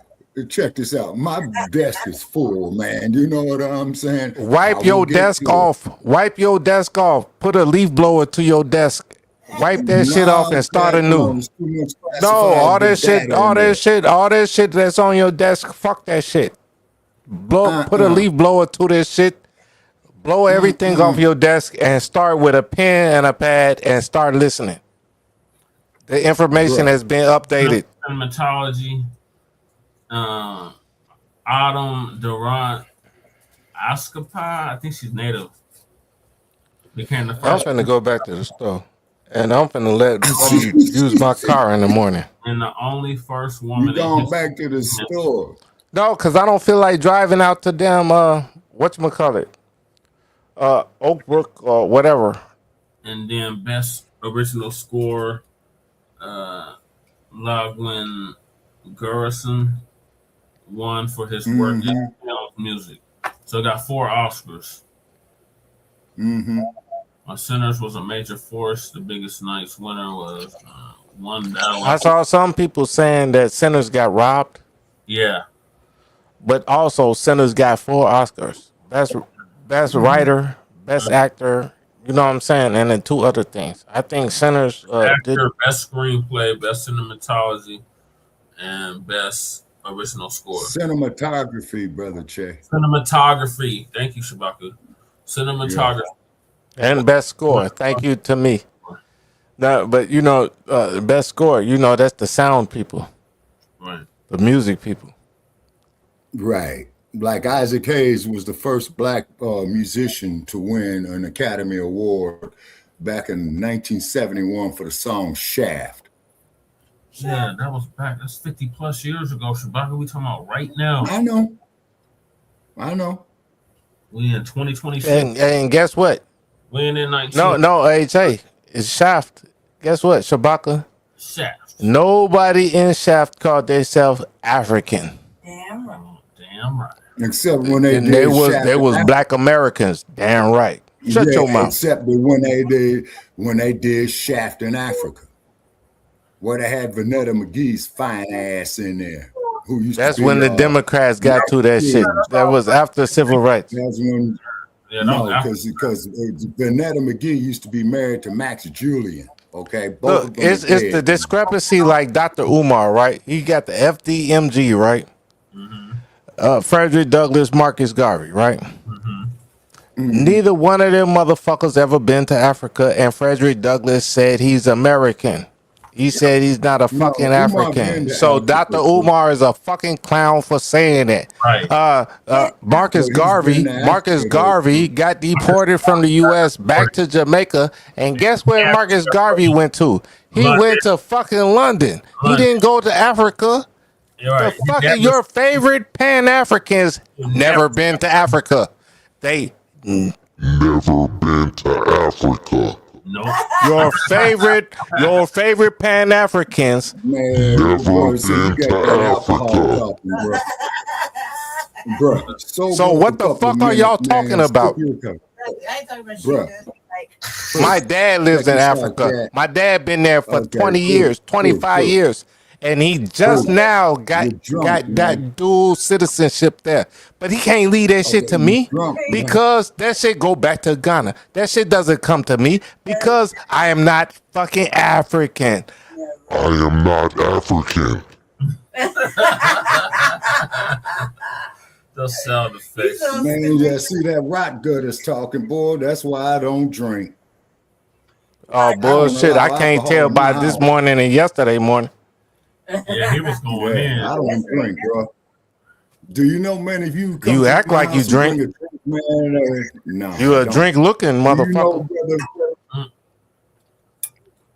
Check this out. My desk is full, man. You know what I'm saying? Wipe your desk off. Wipe your desk off. Put a leaf blower to your desk. Wipe that shit off and start anew. No, all that shit that's on your desk. Fuck that shit. Put a leaf blower to this shit. Blow everything off your desk and start with a pen and a pad and start listening. The information has been updated. Cinematology. Autumn Durant Ascapa, I think she's native. Became the first. I'm finna go back to the store, and I'm finna let Buddy use my car in the morning. And the only first woman. You going back to the store? No, cause I don't feel like driving out to damn whatchamacallit, Oak Brook or whatever. And then best original score, Lagwin Garrison won for his work in music. So it got 4 Oscars. Sinners was a major force. The Biggest Nights winner was One Battle. I saw some people saying that Sinners got robbed. Yeah. But also Sinners got 4 Oscars. Best writer, best actor, you know what I'm saying? And then 2 other things. I think Sinners actor, best screenplay, best cinematology, and best original score. Cinematography, brother Che. Cinematography. Thank you, Shabaka. Cinematography. And best score. Thank you to me. No, but you know, best score, you know, that's the sound people. Right. The music people. Right. Like Isaac Hayes was the first black musician to win an Academy Award back in 1971 for the song Shaft. Yeah, that was back. That's 50 plus years ago. Shabaka, we talking about right now. I know. We in 2026. And guess what? We ain't in 19. No, HA. It's Shaft. Guess what, Shabaka? Shaft. Nobody in Shaft called themselves African. Damn right. Except when they was black Americans. Damn right. Shut your mouth. Except when they did Shaft in Africa, where they had Vanetta McGee's fine ass in there. Who used That's to be, when the Democrats got to that shit. That was after civil rights. That's when. Because Vanetta McGee used to be married to Max Julian. Okay, both of them it's the discrepancy, like Dr. Umar, right? He got the FDMG, right? Frederick Douglass, Marcus Garvey, right? Neither one of them motherfuckers ever been to Africa, and Frederick Douglass said he's American. He said he's not a fucking African. So Dr. Umar is a fucking clown for saying that. Right. Marcus Garvey got deported from the U.S. back to Jamaica, and guess where Marcus Garvey went to? He went to fucking London. He didn't go to Africa. Right. The fucking your favorite Pan-Africans never been to Africa. They never been to Africa. No. Your favorite Pan-Africans never been to Africa. Bruh. So what the fuck are y'all talking about? My dad lives in Africa. My dad been there for 20 years, 25 years. And he just now got that dual citizenship there. But he can't leave that shit to me because that shit go back to Ghana. That shit doesn't come to me because I am not fucking African. I am not African. The sound effects. Man, yeah, see that rock gut is talking, boy. That's why I don't drink. Oh bullshit! I can't tell by this morning and yesterday morning. Yeah, he was going in. I don't drink, bro. Do you know, man? If you come You to act my like you house and bring drink. a drink, man, no, You I a don't. drink looking Do you know, motherfucker. brother?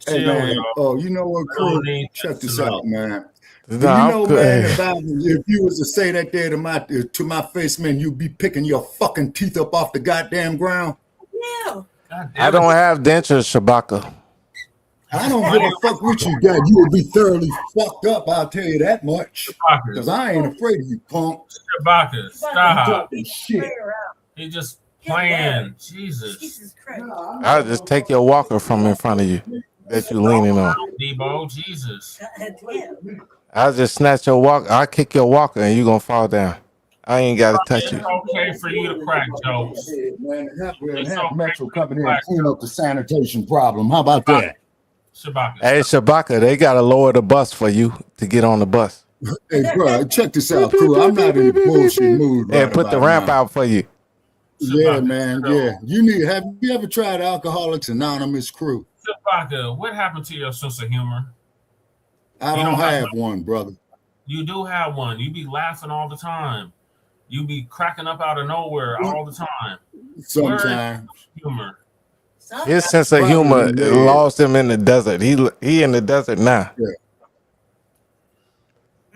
Hey Chill, man, yo. oh, you know what, I don't crew? need Check this this tonight. out, man. Do Nah, you I'm know, good. man, about if you was to say that there to my face, man, you'd be picking your fucking teeth up off the goddamn ground. Yeah. I don't have dentures, Shabaka. I don't give a fuck what you got. You will be thoroughly fucked up, I'll tell you that much. Because I ain't afraid of you, punk. Shabaka, You stop. talking shit. He just playing. Jesus. I'll just take your walker from in front of you that you leaning on. Debo, Jesus. I'll just snatch your walker. I'll kick your walker and you gonna fall down. I ain't gotta touch It's you. okay for you to crack jokes. Man, It's have okay Metro for come in you here and to clean up the sanitation problem. How about that? Shabaka. Hey Shabaka, they gotta lower the bus for you to get on the bus. Hey, bro, check this out, crew. I'm not in the bullshit mood right And put the about ramp now. out for you. Yeah, man. Yeah, have you ever tried Alcoholics Anonymous, crew? Shabaka, what happened to your sense of humor? I You don't don't have have one, brother. You do have one. You be laughing all the time. You be cracking up out of nowhere all the time. Where is Sometimes. humor? His sense of humor Probably, lost him in the desert. He in the desert now.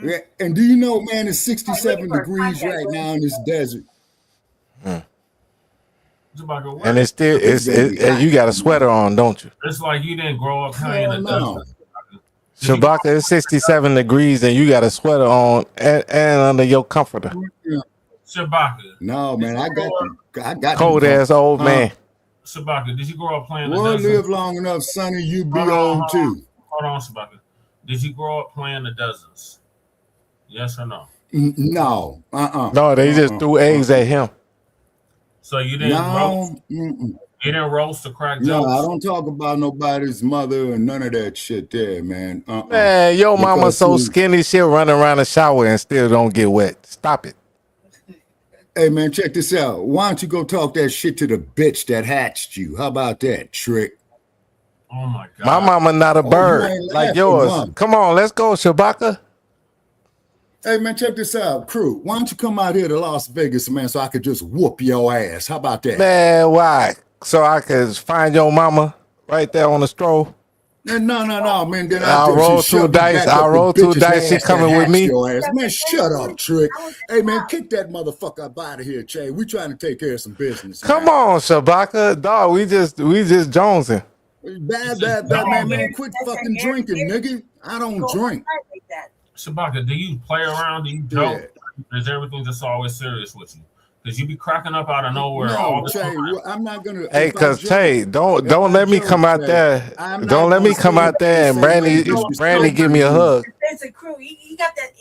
Yeah, and do you know, man, it's 67 degrees right now in this desert. Shabaka, where And it's still and you got a sweater on, don't you? it's like you didn't grow up playing the no. desert. Shabaka, it's 67 degrees and you got a sweater on and under your comforter. Shabaka. No, man, I got Cold them, ass old man. Shabaka, did you grow up playing the We'll desert? live long enough, Sonny. You be Hold on, old too. Hold on, Shabaka. Did you grow up playing the deserts? Yes or no? No. No, they just threw eggs at him. So you didn't roast? Mm-mm. You didn't roast or crack No, jokes? I don't talk about nobody's mother and none of that shit there, man. Man, your mama Because, so see, skinny she'll run around the shower and still don't get wet. Stop it. Hey, man, check this out. Why don't you go talk that shit to the bitch that hatched you? How about that, Trick? Oh, my God. My mama not a you bird ain't like laughing, yours. huh? Come on, let's go, Shabaka. Hey, man, check this out, crew. Why don't you come out here to Las Vegas, man, so I could just whoop your ass? How about that? Man, why? So I could find your mama right there on the stroll. No, man. Then I'll roll two dice. I'll roll two dice. She coming with me. Your ass. Man, shut up, Trick. Hey, man, kick that motherfucker up out of here, Che. We trying to take care of some business. Come on, Shabaka. Dog, we just jonesing. Man, quit fucking drinking, nigga. I don't drink. Shabaka, do you play around? Do you joke? Is everything just always serious with you? Because you be cracking up out of nowhere all No, the Che, time. I'm not gonna. Hey, cause Tay, don't let me come out there. I'm Don't not let me gonna come sit out here there and and say Brandy give me a hug. It's a crew. He got that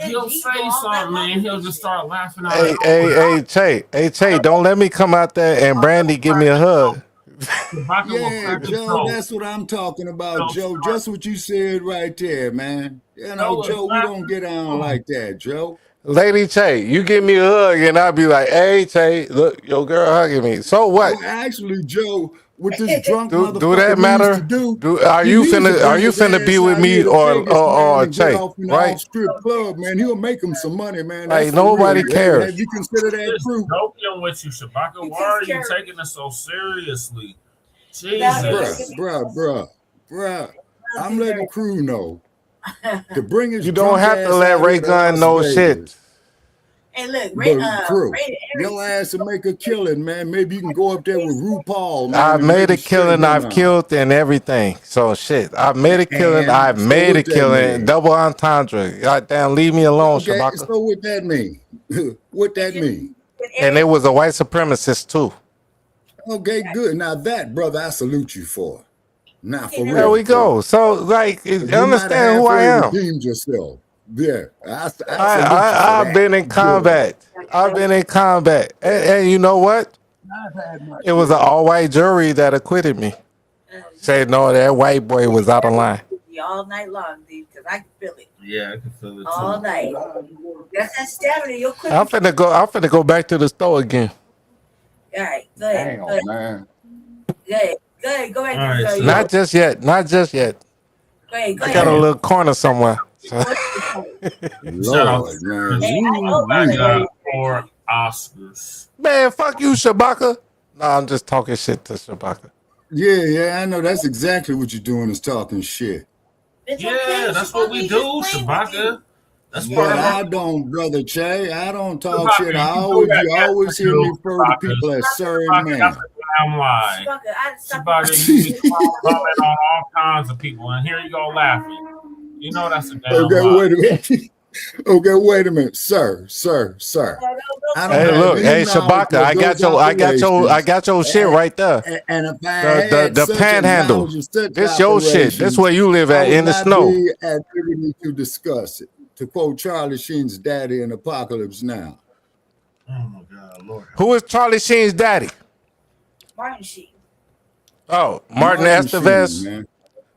air. He'll say something, man. He'll just start laughing out Hey, of nowhere. Hey, Tay, don't let me come out there and Brandy give me a hug. Shabaka will Yeah, crack his Joe, throat. that's what I'm talking about, Joe. Just what you said right there, man. You know, Joe, we don't get on like that, Joe. Lady Tay, you give me a hug and I'll be like, hey, Tay, look, your girl hugging me. So what? Well, actually, Joe, what this drunk Do motherfucker that needs matter? to do, Are he you needs to bring his finna be ass with out me here to or Vegas, man, and get Tay? off in the Right? off-strip club, man. He'll make him some money, man. Like That's for nobody real. cares. Have you considered that, Just crew? joking with you, Shabaka. Why are you taking it so seriously? Jesus. Bruh. I'm letting crew know to bring his You don't drunk have to ass let out Ray here to Gun Las know Vegas. shit. Hey, look, But crew, your ass will make a killing, man. Maybe you can go up there with RuPaul, man. I've and made maybe a killing, straighten him I've out. killed and everything. So shit. I've made a killing, I've And so made a what that killing. mean? Double entendre. Goddamn, leave me alone, Okay, Shabaka. so what that mean? What that mean? And it was a white supremacist too. Okay, good. Now that, brother, I salute you for. Now for real. There we go. So like, You might have understand who I halfway am. redeemed yourself. Yeah, I salute you for I've that. been in Good. combat. I've been in combat. And you know what? I've had my It was an all-white jury that acquitted me. Said no, that white boy was out of line. All night long, dude, because I can feel it Yeah, I can feel it too. all night. That's that stamina. You'll quit. I'm finna go back to the store again. All right, go ahead. Damn, man. Go ahead. Go ahead. All right, so- Not just yet. Not just yet. Go ahead. Go I ahead. got a little corner somewhere. Lord, man. I got 4 Oscars. Man, fuck you, Shabaka. No, I'm just talking shit to Shabaka. Yeah, I know. That's exactly what you're doing is talking shit. Yeah, that's what we do, Shabaka. That's But part of I don't, Brother Che. I don't talk Shabaka, shit. you You always hear me refer to people as sir and man. I'm lying. Shabaka, you be calling on all kinds of people, and here you go laughing. You know that's a damn Okay, lie. wait a minute. Okay, wait a minute, sir. I don't Hey, have look, any hey, knowledge Shabaka, of I got those your shit right there. And if I had The such a panhandle. knowledge of such This your shit. This operations, where you live I at would in the not snow. be at liberty to discuss it. To quote Charlie Sheen's daddy in Apocalypse Now. Oh my God, Lord. Who is Charlie Sheen's daddy? Martin Sheen. Oh, Martin Sheen, Estevez. man.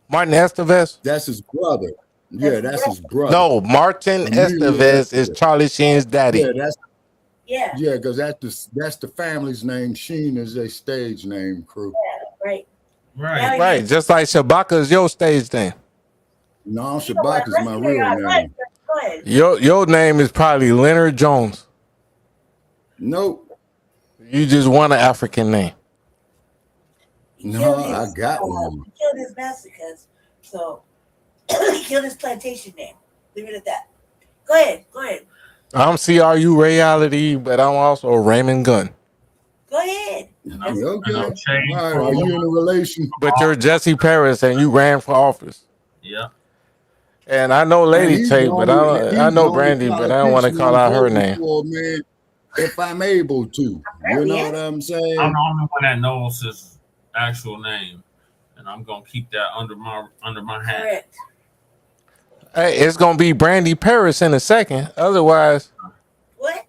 Martin Estevez. That's his brother. Yeah, that's his brother. No, Martin Estevez is Charlie Sheen's daddy. Yeah, because that's the family's name. Sheen is a stage name, crew. Right. Right, just like Shabaka is your stage name. No, Shabak is my real name. Go ahead. Your name is probably Leonard Jones. Nope. You just want an African name. No, I got one. He killed his massacres, so he killed his plantation name. Leave it at that. Go ahead. I'm CRU Reality, but I'm also Raymond Gunn. Go ahead. Okay. All right, are you in a relation? But you're Jesse Paris and you ran for office. Yeah. And I know Lady Tate, but I know Brandy, but I don't want to call out her name. Man, if I'm able to, you know what I'm saying? I'm the only one that knows his actual name, and I'm gonna keep that under my hat. Correct. Hey, it's gonna be Brandy Paris in a second. Otherwise, what?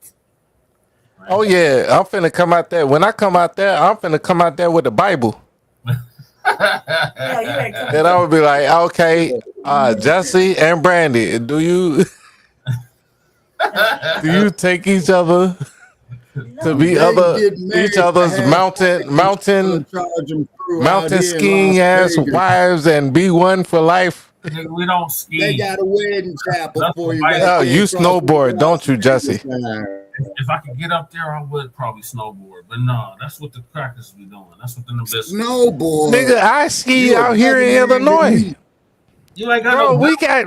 Oh yeah, I'm finna come out there. When I come out there, I'm finna come out there with the Bible. And I would be like, okay, Jesse and Brandy, do you take each other to be each other's mountain skiing ass wives and be one for life? We don't ski. They got a wedding chapel for you. Oh, you snowboard, don't you, Jesse? If I could get up there, I would probably snowboard. But no, that's what the crackers be doing. That's what the biscuits. Snowboard. Nigga, I ski out here in Illinois. You ain't got Bro,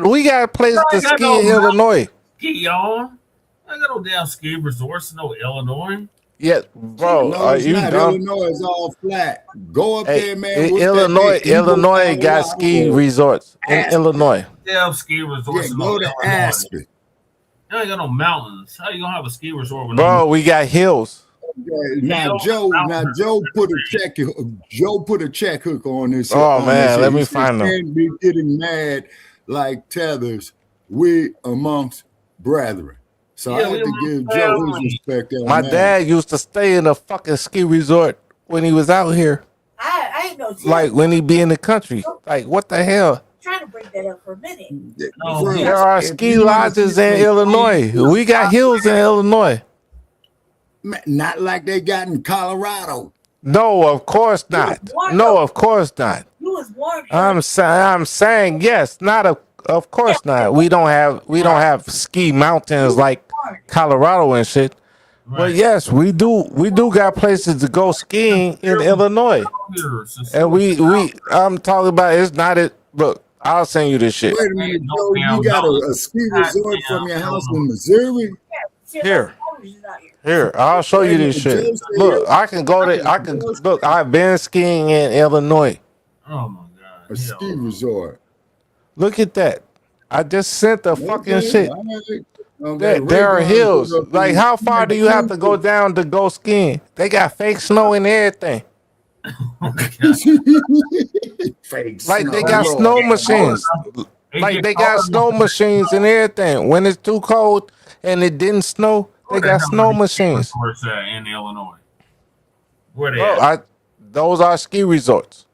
we got places to ski in Illinois. Ski on. I got no damn ski resorts in no Illinois. Yeah, bro, No, are it's you not. dumb? Illinois is all flat. Go up there, man. Illinois got ski resorts in Illinois. Damn ski resorts in go to Illinois. Aspen. You ain't got no mountains. How you gonna have a ski resort with Bro, we got hills. Now Joe put a check hook on this. Oh, on man, this. let He me said, find them. Can't be getting mad like tethers. We amongst brethren. So I had to give Joe his respect. My dad used to stay in a fucking ski resort when he was out here. I ain't no Like when he be in the country. Like what the hell? trying to bring that up for a minute. There are ski lodges in Illinois. We got hills in Illinois. Not like they got in Colorado. No, of course not. No, of course not. You was warned. I'm saying yes. Of course not. We don't have ski mountains like Colorado and shit. But yes, we do got places to go skiing in Illinois. And I'm talking about it's not it. Look, I'll send you this shit. Wait a minute, Joe. You got a ski resort from your house in Missouri? Here, I'll show you this shit. Look, look, I've been skiing in Illinois. Oh my god. A ski resort. Look at that. I just sent the fucking shit. Okay, There are hills. Like, how far do you have to go down to go skiing? They got fake snow and everything. Like they got snow machines. Like they got snow machines and everything. When it's too cold and it didn't snow, they got snow machines. Where's that in Illinois? Where they Bro, at? those are ski resorts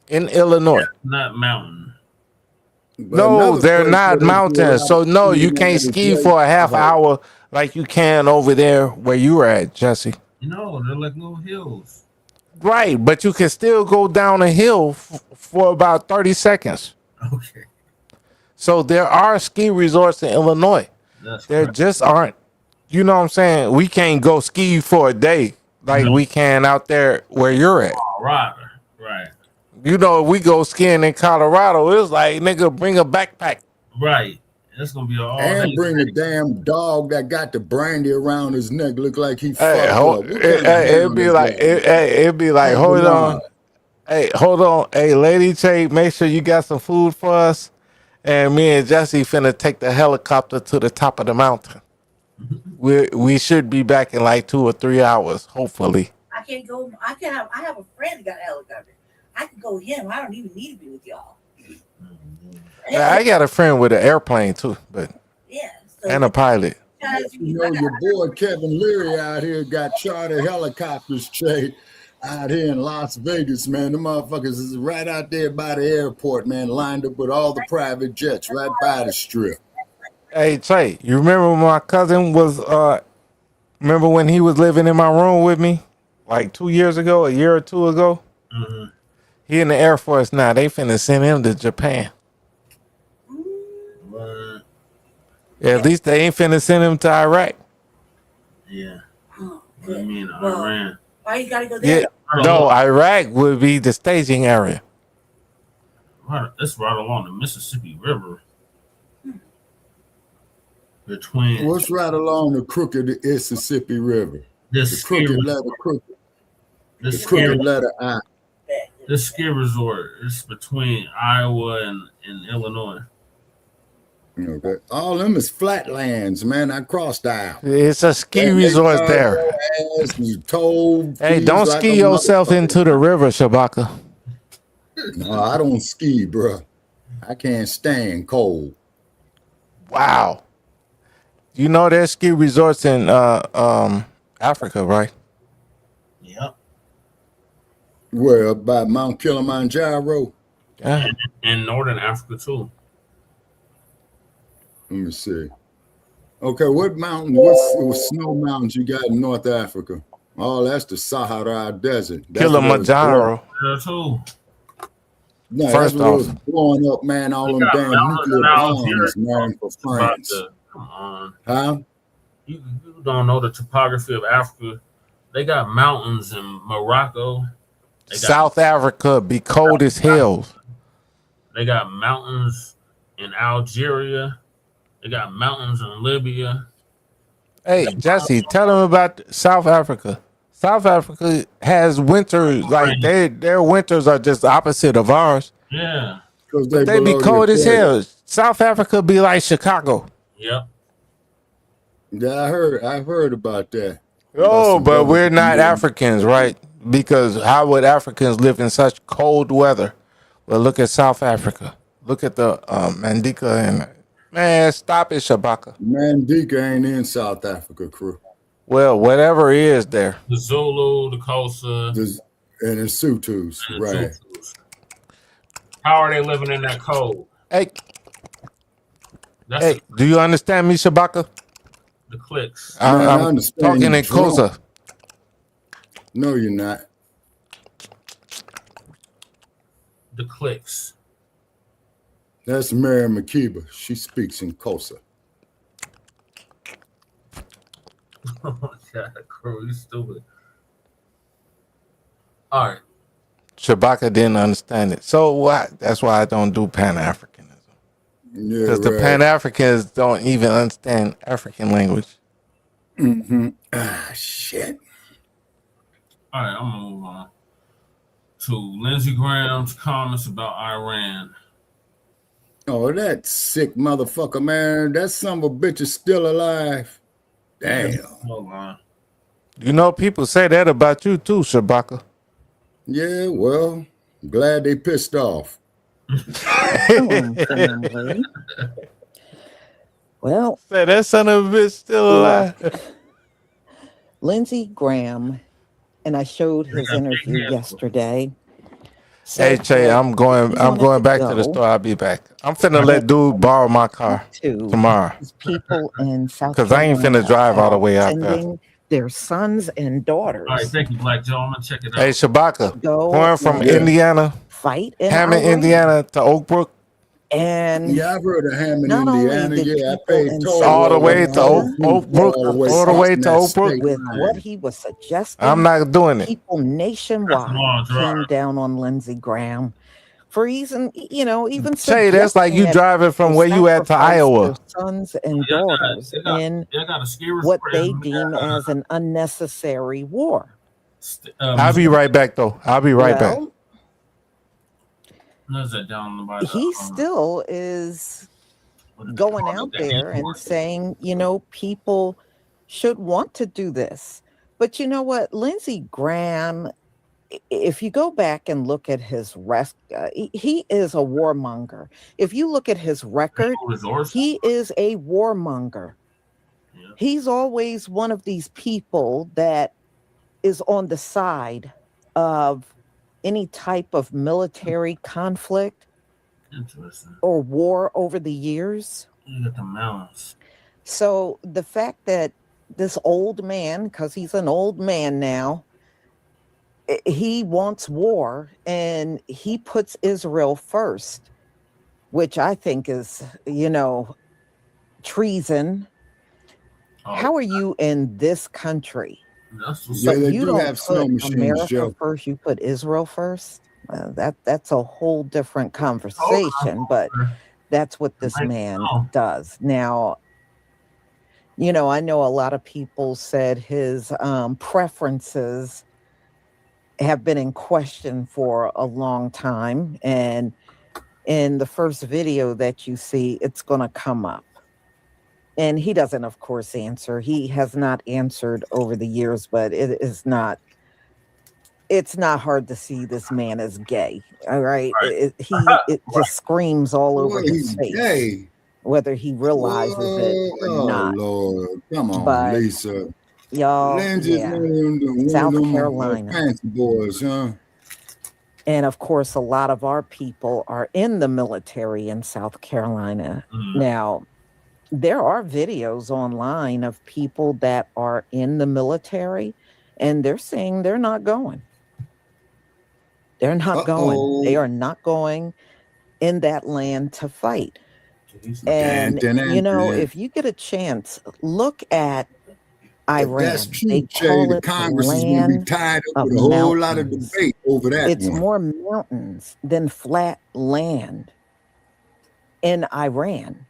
in Illinois. Not mountain. No, they're not mountains. So no, you can't ski for a half hour like you can over there where you were at, Jesse. No, they're like little hills. Right, but you can still go down a hill for about 30 seconds. Okay. So there are ski resorts in Illinois. There just aren't. You know what I'm saying? We can't go ski for a day like we can out there where you're at. Colorado, right. You know, if we go skiing in Colorado, it's like, nigga, bring a backpack. Right. It's gonna be all And day. bring the damn dog that got the brandy around his neck, look like he Hey, fucked up. it'd be like, hold on. Hey, hold on. Hey, Lady Che, make sure you got some food for us. And me and Jesse finna take the helicopter to the top of the mountain. We should be back in like 2 or 3 hours, hopefully. I can't go. I have a friend that got a helicopter. I can go with him. I don't even need to be with y'all. I got a friend with an airplane too, but Yeah. and a pilot. You know, your boy Kevin Leary out here got charter helicopters, Trey, out here in Las Vegas, man. The motherfuckers is right out there by the airport, man, lined up with all the private jets right by the strip. Hey Trey, you remember when my cousin was remember when he was living in my room with me like 2 years ago, a year or two ago? Mm-hmm. He in the Air Force now. They finna send him to Japan. Yeah, at least they ain't finna send him to Iraq. Yeah. What I mean, Iran. Why you gotta go there? Yeah, no, Iraq would be the staging area. Right, it's right along the Mississippi River. Between What's right along the crooked Mississippi River? The crooked letter I. This ski resort is between Iowa and Illinois. Okay. All them is flatlands, man. I crossed out. It's a ski resort there. Hey, don't ski yourself into the river, Shabaka. No, I don't ski, bro. I can't stand cold. Wow. You know there's ski resorts in Africa, right? Yep. Where, by Mount Kilimanjaro? Yeah. And Northern Africa too. Let me see. Okay, what snow mountains you got in North Africa? Oh, that's the Sahara Desert. That's Kilimanjaro. There too. No, First that's what off, was blowing up, man. All them damn nuclear bombs, man, for France. Come on. Huh? You don't know the topography of Africa. They got mountains in Morocco. South Africa be cold as hell. They got mountains in Algeria. They got mountains in Libya. Hey, Jesse, tell them about South Africa. South Africa has winters, like their winters are just opposite of ours. Yeah. But they be cold as hell. South Africa be like Chicago. Yep. Yeah, I've heard about that. Oh, but we're not Africans, right? Because how would Africans live in such cold weather? Well, look at South Africa. Look at the Mandika and man, stop it, Shabaka. Mandika ain't in South Africa, crew. Well, whatever is there. The Zulu, the Xhosa, and the Sutus, right? How are they living in that cold? Hey, do you understand me, Shabaka? The clicks. I'm talking in Xhosa. No, you're not. The clicks. That's Mary Makiba. She speaks in Xhosa. Oh my God, crew, you stupid. All right. Shabaka didn't understand it. So what? That's why I don't do Pan-Africanism. Yeah, because the Pan-Africans don't even understand African language. Mm-hmm. Ah, shit. All right, I'm gonna move on to Lindsey Graham's comments about Iran. Oh, that sick motherfucker, man. That son of a bitch is still alive. Damn. Hold on. You know, people say that about you too, Shabaka. Yeah, well, I'm glad they pissed off. Well, say that son of a bitch still alive. Lindsey Graham, and I showed his interview yesterday. Hey Che, I'm going back to the store. I'll be back. I'm finna let dude borrow my car tomorrow. People in South Because I ain't finna drive all the way out there. sending their sons and daughters. All right, thank you, Black Joe. I'm gonna check it out. Hey, Shabaka, Go going from and Indiana, fight in Hammond, Iran. Indiana to Oak Brook, And Yeah, I've heard of Hammond, not only Indiana. did Yeah, I people paid in toll all the South way to Carolina Oak Brook, all the way all the way crossing to that Oak Brook. state with what line. he was suggesting, I'm not doing it. people nationwide came down on Lindsey Graham for even Say suggesting that's like you that driving from people where you at to sacrifice their Iowa. sons and daughters in They got a scary what spray they in deem as an unnecessary war. I'll be right back though. I'll be right back. Well, Where's that down by the, he still is going out there and saying, people should want to do this. But you know what? Lindsey Graham, if you go back and look at his he is a warmonger. If you look at his record, he is a warmonger. Yeah. He's always one of these people that is on the side of any type of military conflict or war over the years. You got the mountains. So the fact that this old man, because he's an old man now, he wants war and he puts Israel first, which I think is, treason. How are you in this country? Yeah, they you do don't have snow put machines, America Joe. first, you put Israel first? That's a whole different conversation, but that's what this man does. Now, I know a lot of people said his preferences have been in question for a long time. And in the first video that you see, it's going to come up. And he doesn't, of course, answer. He has not answered over the years, but it's not hard to see this man is gay. All right. It just screams all over his face. Gay. Whether he realizes it or not. Lord, come on, But Lisa. Y'all, Lindsey's yeah. one South of them, Carolina. fancy boys, huh? And of course, a lot of our people are in the military in South Carolina. Now, there are videos online of people that are in the military, and they're saying they're not going. They're not going. They are not going in that land to fight. And, if you get a chance, look at Iran. That's true, They call the it Congress is the going to be land tied up of with a whole lot of mountains. debate over that It's one. more mountains than flat land in Iran.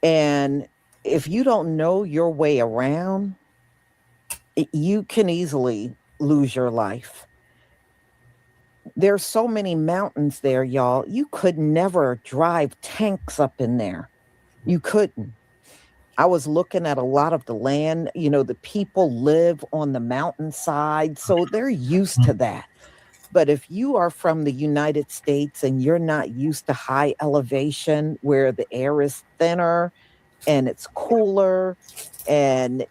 And if you don't know your way around, you can easily lose your life. There's so many mountains there, y'all. You could never drive tanks up in there. You couldn't. I was looking at a lot of the land, the people live on the mountainside, so they're used to that. But if you are from the United States and you're not used to high elevation where the air is thinner and it's cooler and,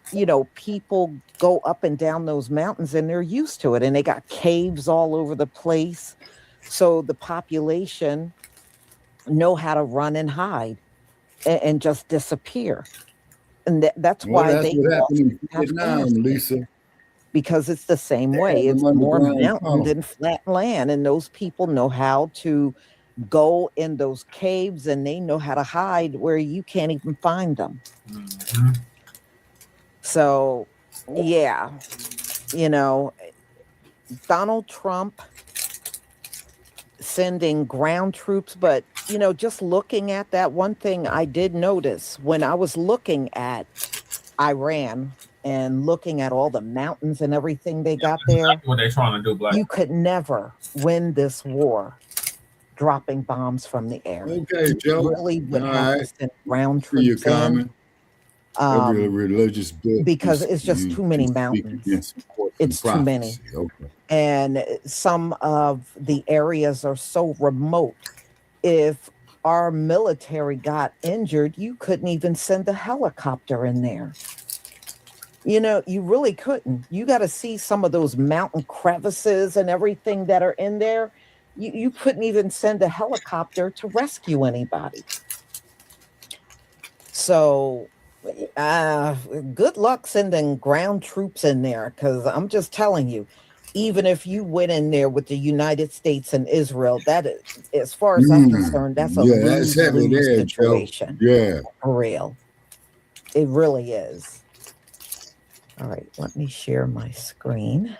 people go up and down those mountains and they're used to it and they got caves all over the place. So the population know how to run and hide and just disappear. And that's why that's they what lost happened in Afghanistan. Vietnam, Lisa. Because it's the same way. It's more mountain than flat land. And those people know how to go in those caves and they know how to hide where you can't even find them. Mm-hmm. So, yeah, Donald Trump sending ground troops. But, just looking at that, one thing I did notice when I was looking at Iran and looking at all the mountains and everything they got there, exactly what they're trying to do, Black. You could never win this war dropping bombs from the air. Okay, Joe. You really would All have right. to send ground See you troops in. coming. Every religious book Because is- it's just you too many can speak mountains. against important It's too many. prophecy. Okay. And some of the areas are so remote. If our military got injured, you couldn't even send a helicopter in there. You really couldn't. You got to see some of those mountain crevices and everything that are in there. You couldn't even send a helicopter to rescue anybody. So, Good luck sending ground troops in there, because I'm just telling you, even if you went in there with the United States and Israel, that is, as far as I'm concerned, that's a that's heavy lose-lose there, situation. Joe. Yeah. For real. It really is. All right, let me share my screen.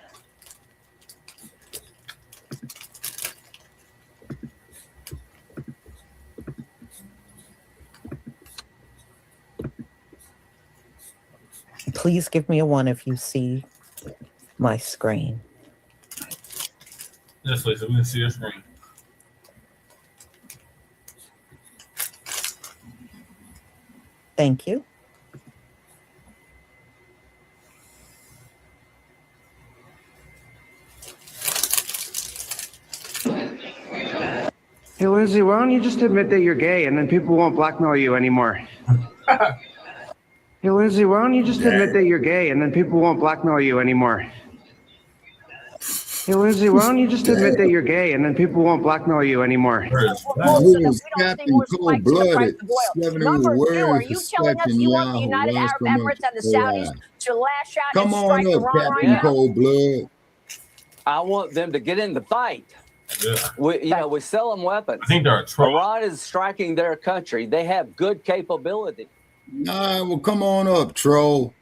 Please give me a 1 if you see my screen. Yes, Lisa, we can see your screen. Thank you. Hey, Lindsey, why don't you just admit that you're gay and then people won't blackmail you anymore? Hey, Lindsey, why don't you just admit that you're gay and then people won't blackmail you anymore? Hey, Lindsey, why don't you just admit that you're gay and then people won't blackmail you anymore? Captain Cold-Blooded, 70 words for Captain Yahoo. United Arab Emirates and the Saudis to lash out Come and strike on up, Iran right Captain now? Cold-Blood. I want them to get in the fight. Yeah. We sell them weapons. I think they're a troll. Iran is striking their country. They have good capability. Nah, well, come on up, troll.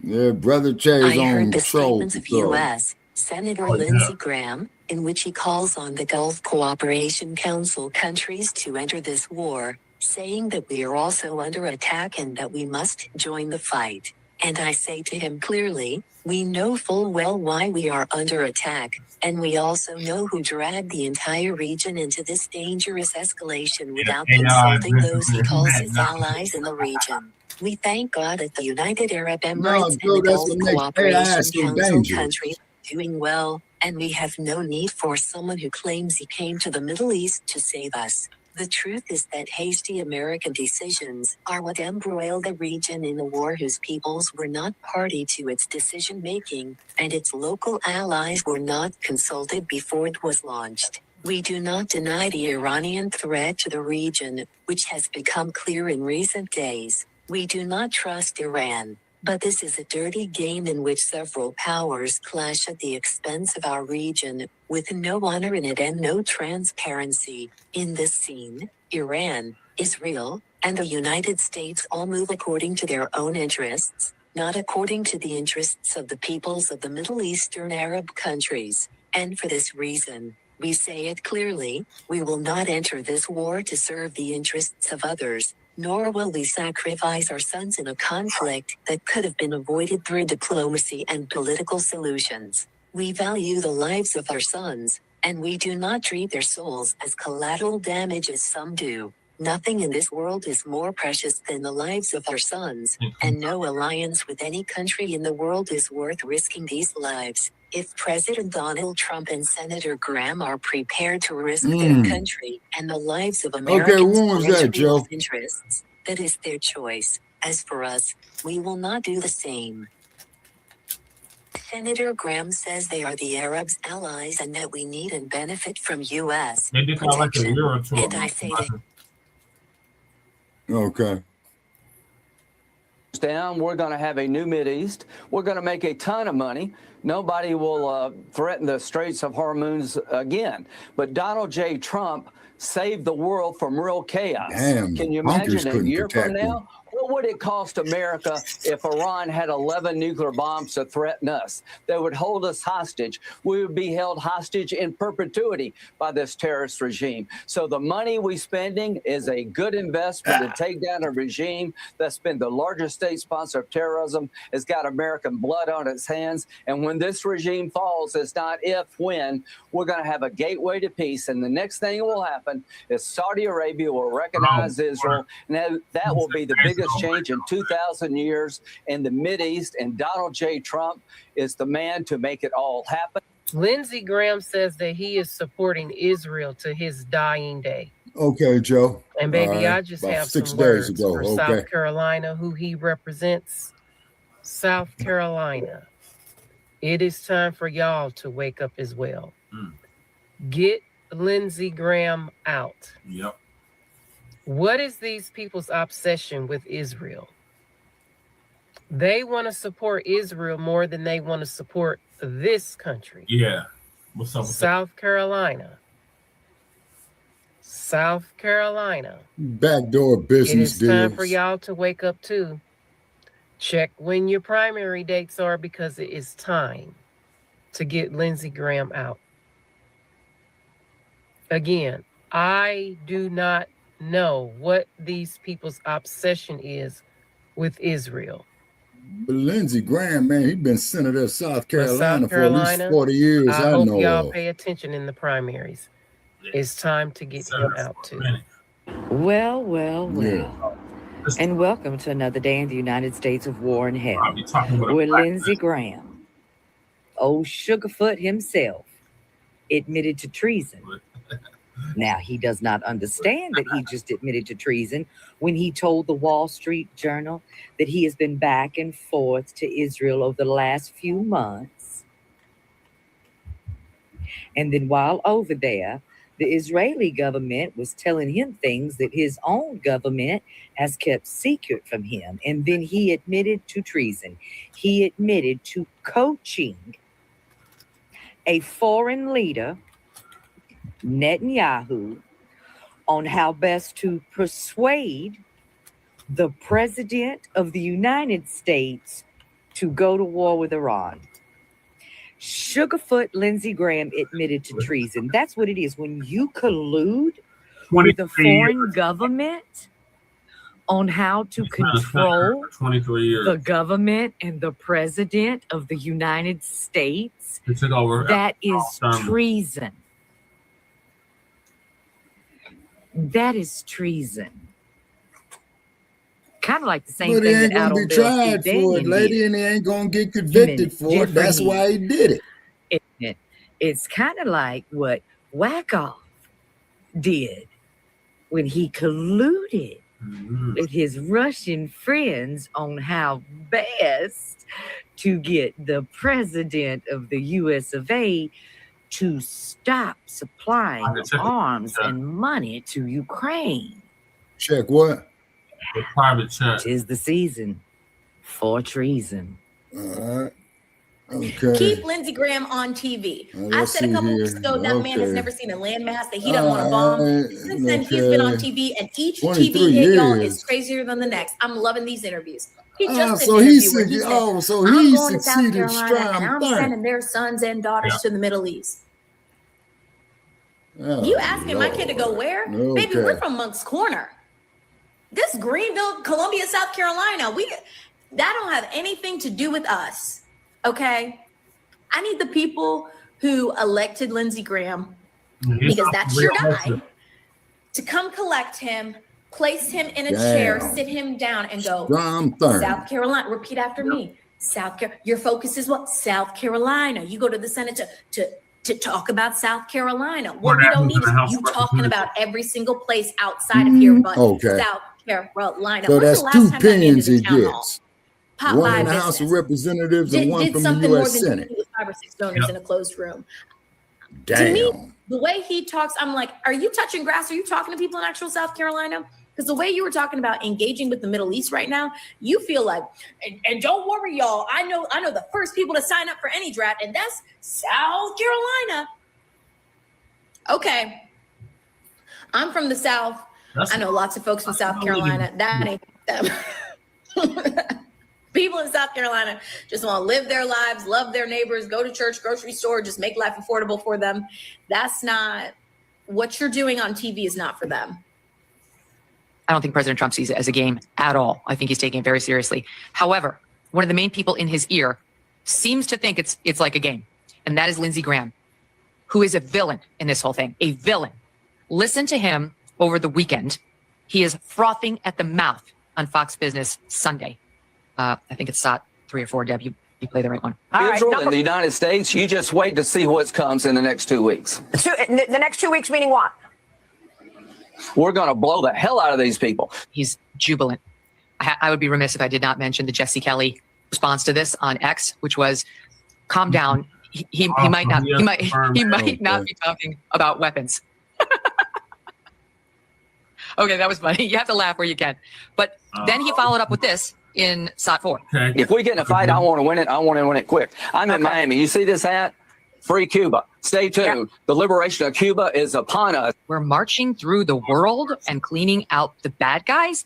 Yeah, Brother Jay's I on heard the troll. statements of U.S. Senator Lindsey Graham, in which he calls on the Gulf Cooperation Council countries to enter this war, saying that we are also under attack and that we must join the fight. And I say to him clearly, we know full well why we are under attack, and we also know who dragged the entire region into this dangerous escalation without consulting those he calls his allies in the region. We thank God that the United Arab Emirates and the Gulf Cooperation Council countries are doing well, and we have no need for someone who claims he came to the Middle East to save us. The truth is that hasty American decisions are what embroiled the region in a war whose peoples were not party to its decision-making, and its local allies were not consulted before it was launched. We do not deny the Iranian threat to the region, which has become clear in recent days. We do not trust Iran. But this is a dirty game in which several powers clash at the expense of our region, with no honor in it and no transparency. In this scene, Iran, Israel, and the United States all move according to their own interests, not according to the interests of the peoples of the Middle Eastern Arab countries. And for this reason, we say it clearly, we will not enter this war to serve the interests of others, nor will we sacrifice our sons in a conflict that could have been avoided through diplomacy and political solutions. We value the lives of our sons, and we do not treat their souls as collateral damage as some do. Nothing in this world is more precious than the lives of our sons, and no alliance with any country in the world is worth risking these lives. If President Donald Trump and Senator Graham are prepared to risk their country and the lives of Americans for Israel's interests, that is their choice. As for us, we will not do the same. Senator Graham says they are the Arabs' allies and that we need and benefit from U.S. They did call like a year or two. And I say that Okay. Down, we're going to have a new Mideast. We're going to make a ton of money. Nobody will threaten the Straits of Hormuz again. But Donald J. Trump saved the world from real chaos. Damn, Can you bunkers imagine a couldn't year from protect now? What would it cost America if Iran had 11 nuclear bombs to threaten us? They would hold us hostage. We would be held hostage in perpetuity by this terrorist regime. So the money we're spending is a good investment to take down a regime that's been the largest state sponsor of terrorism, has got American blood on its hands. And when this regime falls, it's not if, when, we're going to have a gateway to peace. And the next thing that will happen is Saudi Arabia will recognize Israel, and that will be the biggest change in 2,000 years in the Mideast, and Donald J. Trump is the man to make it all happen. Lindsey Graham says that he is supporting Israel to his dying day. Okay, Joe. And baby, All right. I just About have 6 some days words ago. for Okay. South Carolina, who he represents. South Carolina, it is time for y'all to wake up as well. Get Lindsey Graham out. Yep. What is these people's obsession with Israel? They want to support Israel more than they want to support this country. Yeah. What's up with South Carolina. South Carolina. Backdoor It business is deals. time for y'all to wake up too. Check when your primary dates are, because it is time to get Lindsey Graham out. Again, I do not know what these people's obsession is with Israel. But Lindsey Graham, man, he's been senator of South But Carolina, South for at least Carolina, 40 years. I I hope know y'all of. pay attention in the primaries. It's time to get him out too. Well, well, well. And welcome to another day in the United States of war and hell, where Lindsey Graham, old Sugarfoot himself, admitted to treason. Now, he does not understand that he just admitted to treason when he told the Wall Street Journal that he has been back and forth to Israel over the last few months. And then while over there, the Israeli government was telling him things that his own government has kept secret from him. And then he admitted to treason. He admitted to coaching a foreign leader, Netanyahu, on how best to persuade the president of the United States to go to war with Iran. Sugarfoot Lindsey Graham admitted to treason. That's what it is. When you collude with a foreign government on how to control 23 years. the government and the president of the United States, He took over that is treason. That is treason. Kind of like the same But he thing ain't that gonna Adam be Bell tried Steve for it, Banyan lady, did. and he ain't gonna get convicted for it. That's why he did it. It's kind of like what Wackoff did when he colluded with his Russian friends on how best to get the president of the US of A to stop supplying arms and money to Ukraine. Check what? The private check. 'Tis the season for treason. All right. Okay. Keep Lindsey Graham on TV. I Let's said a see couple here. weeks ago that man has Okay. never seen a landmass, that he doesn't want to bomb. Since then, he's been on TV, and each 23 TV hit, y'all, years. is crazier than the next. I'm loving these interviews. He Ah, just did so an he interview where he suc- said, oh, so I'm he going to South succeeded Carolina, and strong I'm thing. sending their sons and daughters to the Middle East. Oh, You asking my kid to go where? Baby, we're Okay. from Monk's Corner. This Greenville, Columbia, South Carolina, that don't have anything to do with us. Okay? I need the people who elected Lindsey Graham, because that's your guy, to come collect him, place him in a chair, Damn. sit him down, and go, Strong thing. South Carolina, repeat after me. Your focus is what? South Carolina. You go to the Senate to talk about South Carolina. What we don't need is you talking about every single place outside of here but Okay. South Carolina. So When's that's the last 2 time that man opinions did a he town hall? gets. Pop One by in the business. House of Representatives and one Did from the something more U.S. than Senate. with 5 or 6 donors in a closed room. Damn. To me, the way he talks, I'm like, are you touching grass? Are you talking to people in actual South Carolina? Because the way you were talking about engaging with the Middle East right now, you feel like, and don't worry, y'all. I know the first people to sign up for any draft, and that's South Carolina. Okay. I'm from the South. I know lots of folks from South Carolina. That ain't them. People in South Carolina just want to live their lives, love their neighbors, go to church, grocery store, just make life affordable for them. That's not what you're doing on TV, is not for them. I don't think President Trump sees it as a game at all. I think he's taking it very seriously. However, one of the main people in his ear seems to think it's like a game, and that is Lindsey Graham, who is a villain in this whole thing, a villain. Listen to him over the weekend. He is frothing at the mouth on Fox Business Sunday. I think it's SOT 3 or 4, Deb. You play the right one. Israel and the United States, you just wait to see what comes in the next 2 weeks. The next 2 weeks, meaning what? We're going to blow the hell out of these people. He's jubilant. I would be remiss if I did not mention the Jesse Kelly response to this on X, which was, calm down. He might not be talking about weapons. Okay, that was funny. You have to laugh where you can. But then he followed up with this. in SOT 4. If we get in a fight, I want to win it. I want to win it quick. I'm in Miami. You see this hat? Free Cuba. Stay tuned. The liberation of Cuba is upon us. We're marching through the world and cleaning out the bad guys.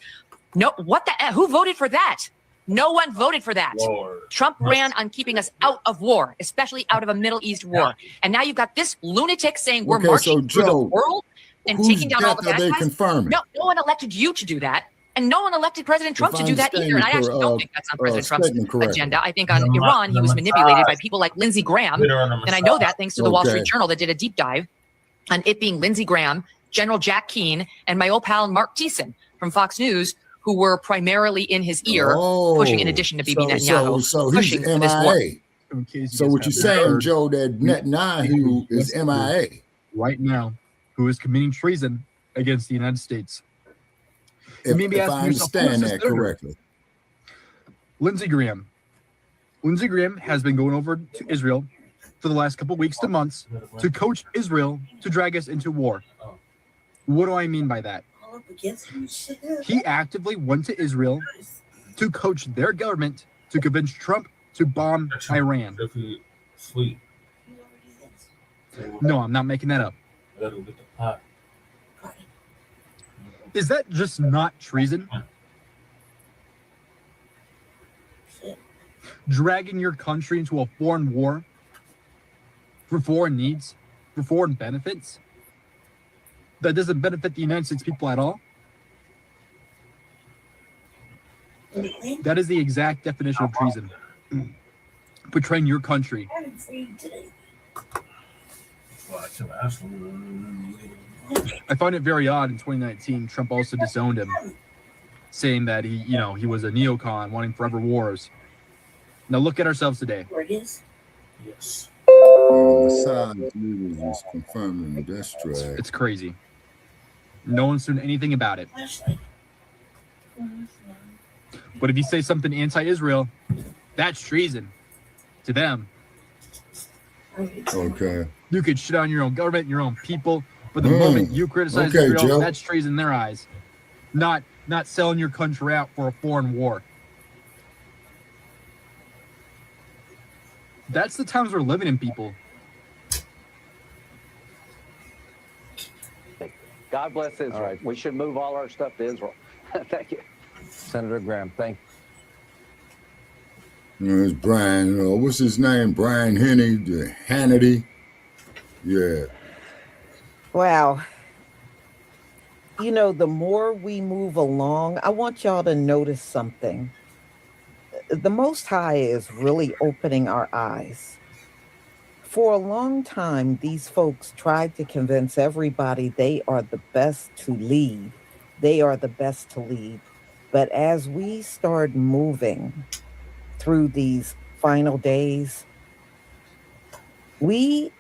No, what the? Who voted for that? No one voted for that. Lord. Trump ran on keeping us out of war, especially out of a Middle East war. And now you've got this lunatic saying we're marching through the world and taking down all the bad guys. Confirming? No one elected you to do that. And no one elected President Trump to do that either. And I actually don't think that's on President Trump's agenda. I think on Iran, he was manipulated by people like Lindsey Graham. And I know that thanks to the Wall Street Journal that did a deep dive on it being Lindsey Graham, General Jack Keane, and my old pal Mark Thiessen from Fox News, who were primarily in his ear, pushing, in addition to Bibi Netanyahu, so pushing he's for this war. MIA. So what you're saying, Joe, that Netanyahu is MIA right now, who is committing treason against the United States. If I understand that correctly. Lindsey Graham. Lindsey Graham has been going over to Israel for the last couple weeks to months to coach Israel to drag us into war. What do I mean by that? He actively went to Israel to coach their government to convince Trump to bomb Iran. No, I'm not making that up. Is that just not treason? Dragging your country into a foreign war for foreign needs, for foreign benefits that doesn't benefit the United States people at all? That is the exact definition of treason. Betraying your country. I find it very odd in 2019, Trump also disowned him, saying that he was a neocon wanting forever wars. Now look at ourselves today. Yes. Is confirming that's right. It's crazy. No one's doing anything about it. But if you say something anti-Israel, that's treason to them. Okay. You could shit on your own government, your own people, but the moment you criticize Israel, Joe. that's treason in their eyes. Not selling your country out for a foreign war. That's the times we're living in, people. God bless Israel. Right. We should move all our stuff to Israel. Thank you. Senator Graham, thank you. It's Brian. What's his name? Brian Hannity. Yeah. Wow. The more we move along, I want y'all to notice something. The Most High is really opening our eyes. For a long time, these folks tried to convince everybody they are the best to lead. They are the best to lead. But as we start moving through these final days, we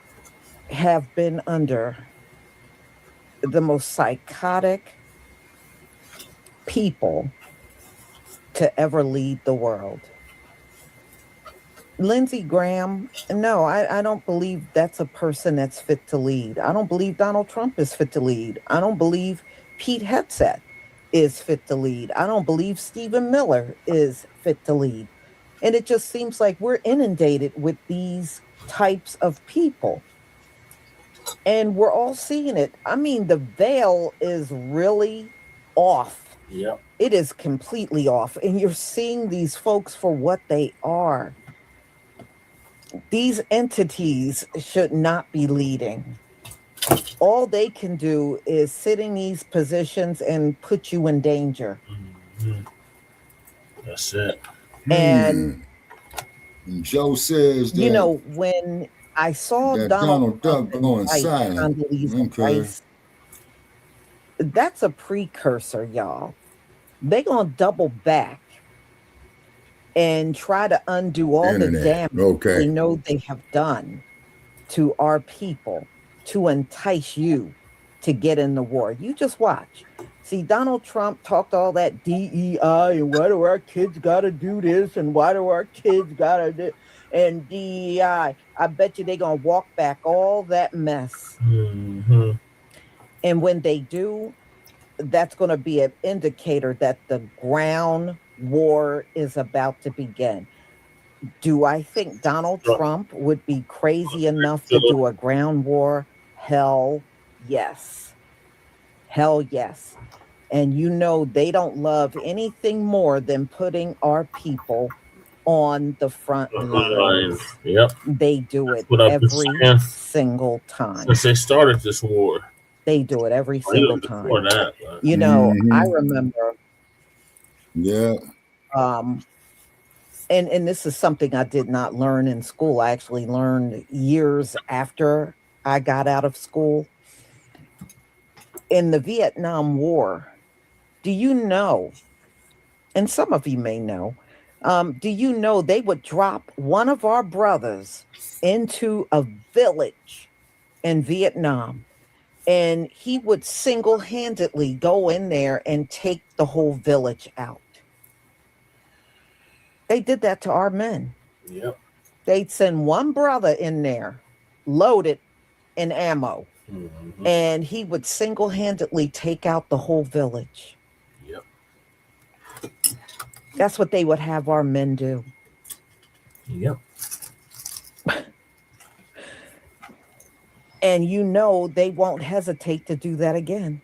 have been under the most psychotic people to ever lead the world. Lindsey Graham, no, I don't believe that's a person that's fit to lead. I don't believe Donald Trump is fit to lead. I don't believe Pete Hegseth is fit to lead. I don't believe Stephen Miller is fit to lead. And it just seems like we're inundated with these types of people. And we're all seeing it. I mean, the veil is really off. Yep. It is completely off. And you're seeing these folks for what they are. These entities should not be leading. All they can do is sit in these positions and put you in danger. Mm-hmm. That's it. And Joe says that, when I saw Donald Trump going silent. Condoleezza, that's a precursor, y'all. They're going to double back and try to undo all the damage they know they have done to our people to entice you to get in the war. You just watch. See, Donald Trump talked all that DEI and why do our kids got to do this and why do our kids got to do and DEI. I bet you they're going to walk back all that mess. Mm-hmm. And when they do, that's going to be an indicator that the ground war is about to begin. Do I think Donald Trump would be crazy enough to do a ground war? Hell yes. Hell yes. And you know, they don't love anything more than putting our people on the front lines. Yep. They do it What I've been every saying single time. since they started this war. They do it every single time. Before that, but. You know, I remember. Yeah. And this is something I did not learn in school. I actually learned years after I got out of school. In the Vietnam War, do you know, and some of you may know, do you know they would drop one of our brothers into a village in Vietnam, and he would single-handedly go in there and take the whole village out? They did that to our men. Yep. They'd send one brother in there, loaded in ammo, and he would single-handedly take out the whole village. Yep. That's what they would have our men do. Yep. And you know they won't hesitate to do that again.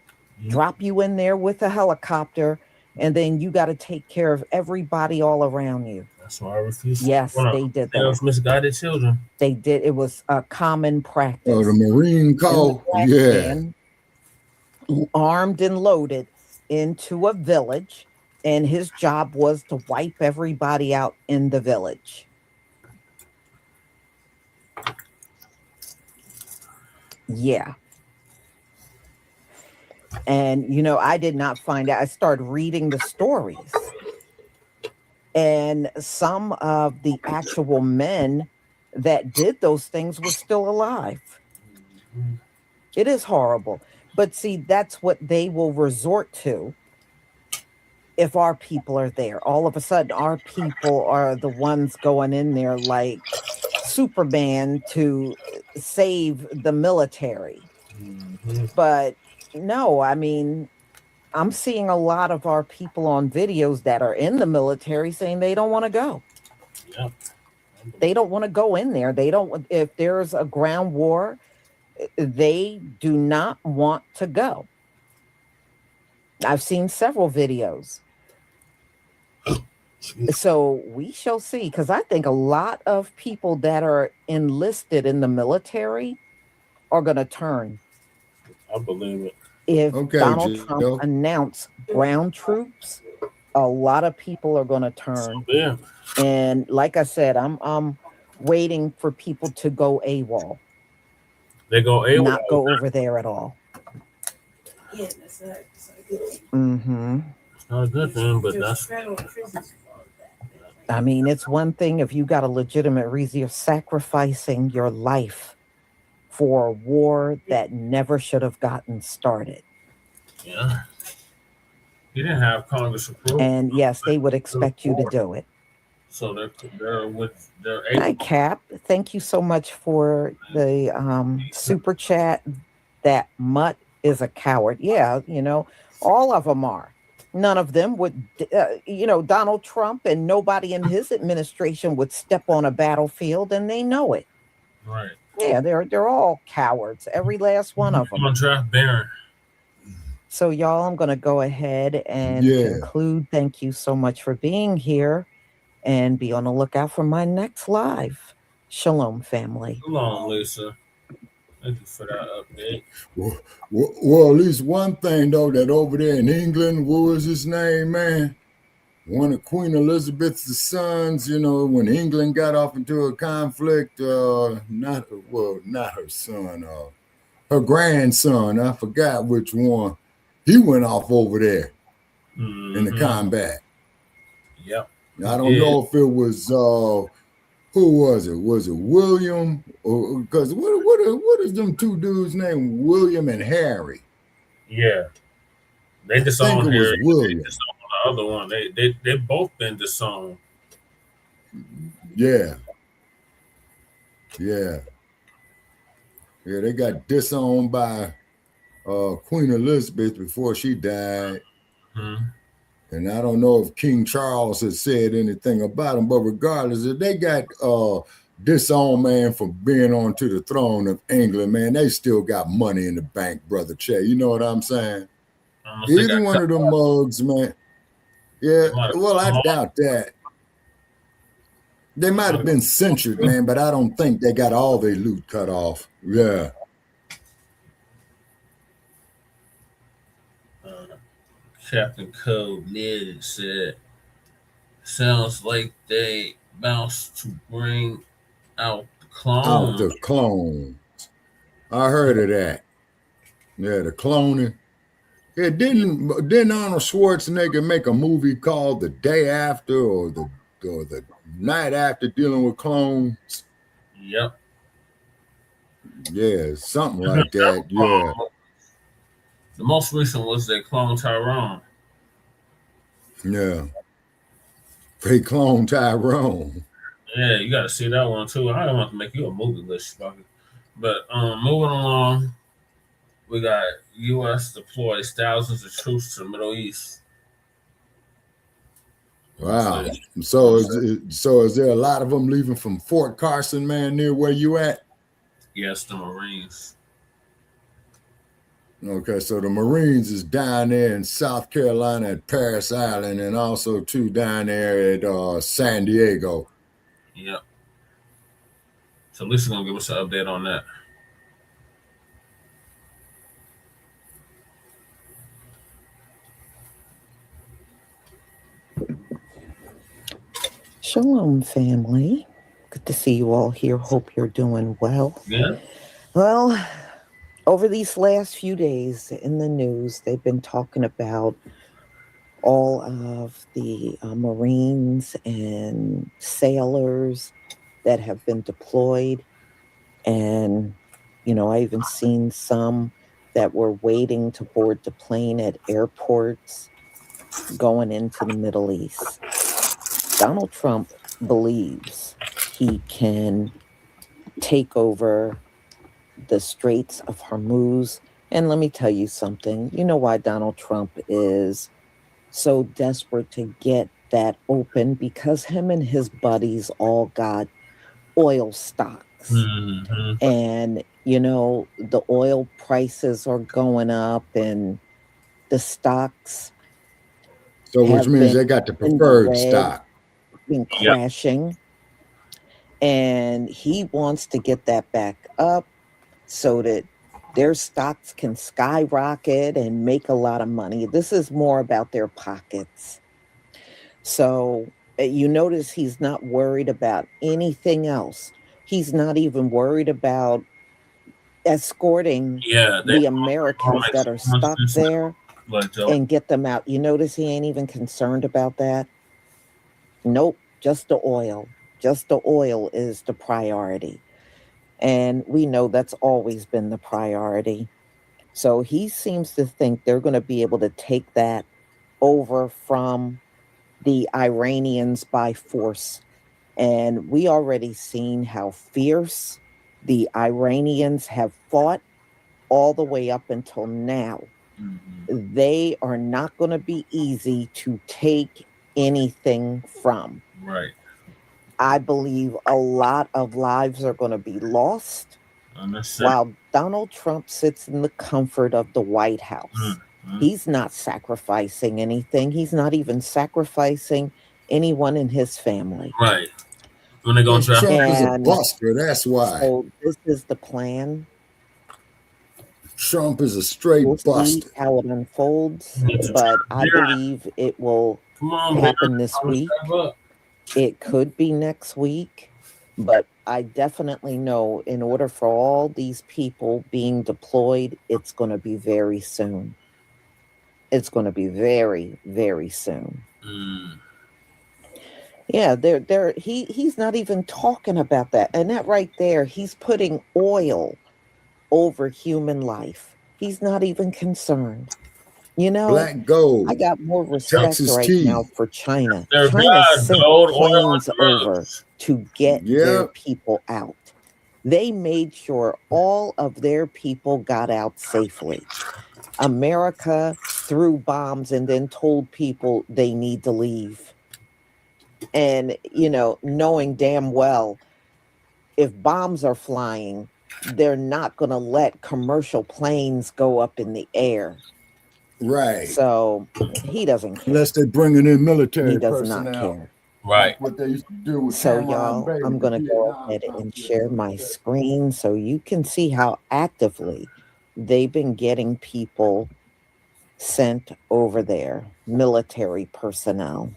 Drop you in there with a helicopter, and then you got to take care of everybody all around you. That's why I refuse. Yes, they did that. Those misguided children. They did. It was a common practice. Oh, the Marine Corps. Yeah. Armed and loaded into a village, and his job was to wipe everybody out in the village. Yeah. And, you know, I did not find out. I started reading the stories. And some of the actual men that did those things were still alive. It is horrible. But see, that's what they will resort to if our people are there. All of a sudden, our people are the ones going in there like Superman to save the military. But no, I mean, I'm seeing a lot of our people on videos that are in the military saying they don't want to go. Yep. They don't want to go in there. They don't, if there's a ground war, they do not want to go. I've seen several videos. So we shall see, because I think a lot of people that are enlisted in the military are going to turn. I believe it. If Donald Trump announced ground troops, a lot of people are going to turn. Yeah. And like I said, I'm waiting for people to go AWOL. They go AWOL. Not go over there at all. Yeah, that's not a good thing. Mm-hmm. It's not a good thing, but that's. Federal prisons. I mean, it's one thing if you got a legitimate reason of sacrificing your life for a war that never should have gotten started. Yeah. He didn't have Congress approval. And yes, they would expect you to do it. So they're with their. Hi, Cap. Thank you so much for the super chat. That Mutt is a coward. Yeah, you know, all of them are. None of them would, you know, Donald Trump and nobody in his administration would step on a battlefield, and they know it. Right. Yeah, they're all cowards. Every last one of them. I'm on draft Barron. So, y'all, I'm going to go ahead and conclude. Thank you so much for being here, and be on the lookout for my next live. Shalom, family. Shalom, Lisa. Thank you for that update. Well, at least one thing, though, that over there in England, what was his name, man? One of Queen Elizabeth's sons, you know, when England got off into a conflict, not her son, her grandson, I forgot which one. He went off over there in the combat. Yep. I don't know if it was who was it? Was it William? Because what is them two dudes named William and Harry? Yeah. They disowned Harry. William. They disowned the other one. They both been disowned. Yeah. Yeah. Yeah, they got disowned by Queen Elizabeth before she died. Mm-hmm. And I don't know if King Charles has said anything about him, but regardless, if they got disowned, man, from being onto the throne of England, man, they still got money in the bank, Brother Che. You know what I'm saying? Either one of them mugs, man. Yeah, well, I doubt that. They might have been censured, man, but I don't think they got all their loot cut off. Yeah. Captain Code Ned said, sounds like they bounced to bring out the clone. Out the clones. I heard of that. Yeah, the cloning. Yeah, didn't Arnold Schwarzenegger make a movie called The Day After or the Night After dealing with clones? Yep. Yeah, something like that. Yeah. The most recent was they clone Tyrone. Yeah. They clone Tyrone. Yeah, you got to see that one too. I don't want to make you a movie list, Sparky. But moving along, we got U.S. deploys thousands of troops to the Middle East. Wow. So is there a lot of them leaving from Fort Carson, man, near where you at? Yes, the Marines. Okay, so the Marines is down there in South Carolina at Parris Island, and also too down there at San Diego. Yep. So Lisa's gonna give us an update on that. Shalom, family. Good to see you all here. Hope you're doing well. Yeah. Well, over these last few days in the news, they've been talking about all of the Marines and sailors that have been deployed. And, you know, I even seen some that were waiting to board the plane at airports going into the Middle East. Donald Trump believes he can take over the Straits of Hormuz. And let me tell you something. You know why Donald Trump is so desperate to get that open? Because him and his buddies all got oil stocks. Mm-hmm. And, you know, the oil prices are going up and the stocks. So which means they got the preferred stock. Been crashing. And he wants to get that back up so that their stocks can skyrocket and make a lot of money. This is more about their pockets. So you notice he's not worried about anything else. He's not even worried about escorting the Americans that are stuck there and get them out. You notice he ain't even concerned about that? Nope, just the oil. Just the oil is the priority. And we know that's always been the priority. So he seems to think they're going to be able to take that over from the Iranians by force. And we already seen how fierce the Iranians have fought all the way up until now. Mm-hmm. They are not going to be easy to take anything from. Right. I believe a lot of lives are going to be lost while Donald Trump sits in the comfort of the White House. Mm-hmm. He's not sacrificing anything. He's not even sacrificing anyone in his family. Right. When they go into Trump is a buster, that's why. So this is the plan. Trump is a straight buster. See how it unfolds, but I believe it will happen this week. It could be next week, but I definitely know in order for all these people being deployed, it's going to be very soon. It's going to be very, very soon. Mm. Yeah, he's not even talking about that. And that right there, he's putting oil over human life. He's not even concerned. You know, black gold. I got more respect Texas right tea. Now for China. China sent planes over to get their people out. They made sure all of their people got out safely. America threw bombs and then told people they need to leave. And, knowing damn well, if bombs are flying, they're not going to let commercial planes go up in the air. Right. So he doesn't care. Unless they're bringing in military He does personnel. not care. Right. Like what they used to do with So Cameron y'all, Bay I'm with going to go Vietnam ahead type and shit. share my screen so you can see how actively they've been getting people sent over there, military personnel.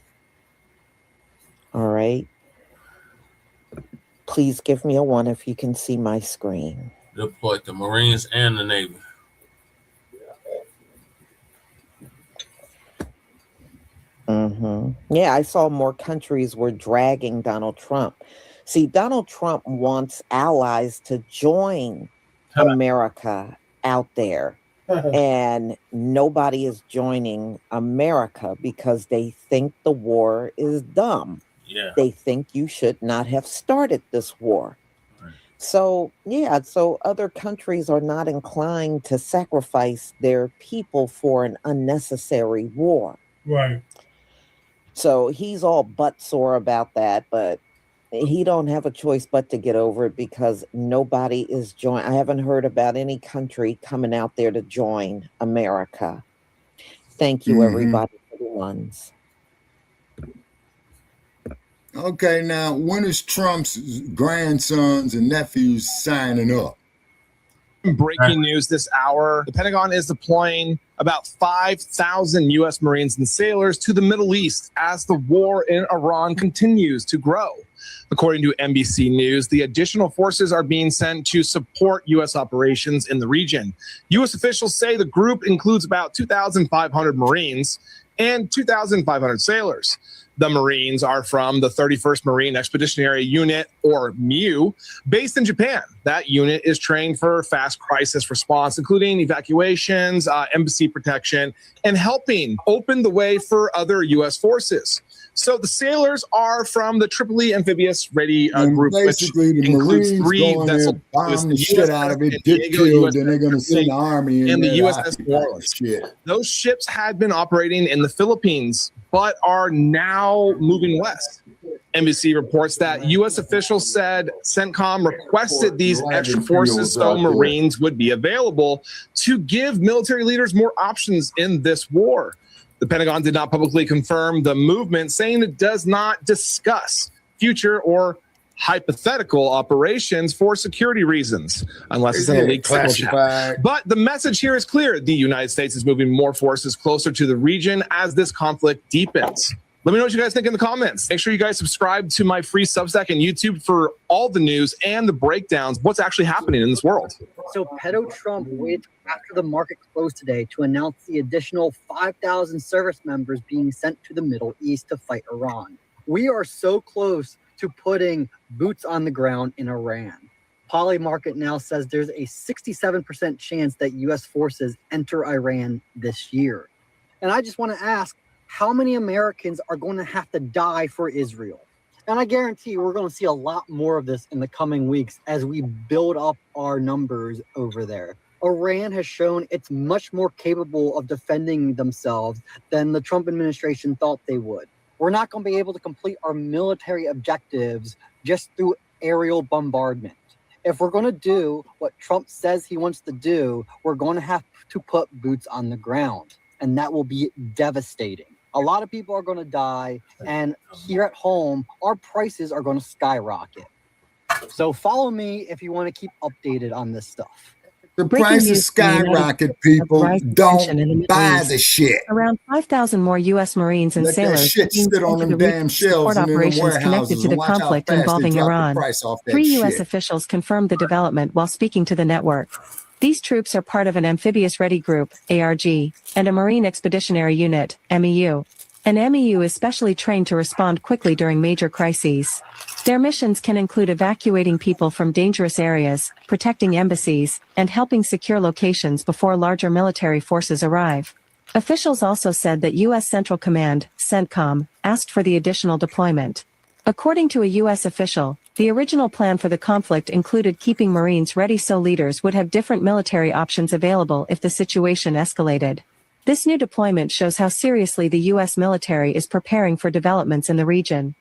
All right. Please give me a 1 if you can see my screen. Deployed the Marines and the Navy. Yeah, I saw more countries were dragging Donald Trump. See, Donald Trump wants allies to join America out there. And nobody is joining America because they think the war is dumb. Yeah. They think you should not have started this war. So, so other countries are not inclined to sacrifice their people for an unnecessary war. Right. So he's all butt sore about that, but he don't have a choice but to get over it because nobody is joining. I haven't heard about any country coming out there to join America. Thank you, everybody, for the ones. Okay, now when is Trump's grandsons and nephews signing up? Breaking news this hour. The Pentagon is deploying about 5,000 U.S. Marines and sailors to the Middle East as the war in Iran continues to grow. According to NBC News, the additional forces are being sent to support U.S. operations in the region. U.S. officials say the group includes about 2,500 Marines and 2,500 sailors. The Marines are from the 31st Marine Expeditionary Unit, or MEU, based in Japan. That unit is trained for fast crisis response, including evacuations, embassy protection, and helping open the way for other U.S. forces. So the sailors are from the Tripoli Amphibious Ready Group, basically which the includes Marines 3 going vessels. there, bomb the shit out of it, get killed, and they're going to send the army in and the there to USS occupy New Orleans. shit. Those ships had been operating in the Philippines, but are now moving west. NBC reports that U.S. officials said CENTCOM requested these extra forces so Marines would be available to give military leaders more options in this war. The Pentagon did not publicly confirm the movement, saying it does not discuss future or hypothetical operations for security reasons, unless it's in a leaked classified. But the message here is clear. The United States is moving more forces closer to the region as this conflict deepens. Let me know what you guys think in the comments. Make sure you guys subscribe to my free Substack and YouTube for all the news and the breakdowns, what's actually happening in this world. So Pedo Trump waited after the market closed today to announce the additional 5,000 service members being sent to the Middle East to fight Iran. We are so close to putting boots on the ground in Iran. Polymarket now says there's a 67% chance that U.S. forces enter Iran this year. And I just want to ask, how many Americans are going to have to die for Israel? And I guarantee we're going to see a lot more of this in the coming weeks as we build up our numbers over there. Iran has shown it's much more capable of defending themselves than the Trump administration thought they would. We're not going to be able to complete our military objectives just through aerial bombardment. If we're going to do what Trump says he wants to do, we're going to have to put boots on the ground, and that will be devastating. A lot of people are going to die, and here at home, our prices are going to skyrocket. So follow me if you want to keep updated on this stuff. The prices skyrocket, people. Don't buy the shit. Around 5,000 more U.S. Marines and Let that sailors shit are being sit sent on to them the damn region to shelves support and in them operations connected warehouses to the and watch how conflict fast they involving drop the Iran. price off that 3 U.S. shit. officials confirmed the development while speaking to the network. These troops are part of an Amphibious Ready Group, ARG, and a Marine Expeditionary Unit, MEU. An MEU is specially trained to respond quickly during major crises. Their missions can include evacuating people from dangerous areas, protecting embassies, and helping secure locations before larger military forces arrive. Officials also said that U.S. Central Command, CENTCOM, asked for the additional deployment. According to a U.S. official, the original plan for the conflict included keeping Marines ready so leaders would have different military options available if the situation escalated. This new deployment shows how seriously the U.S. military is preparing for developments in the region.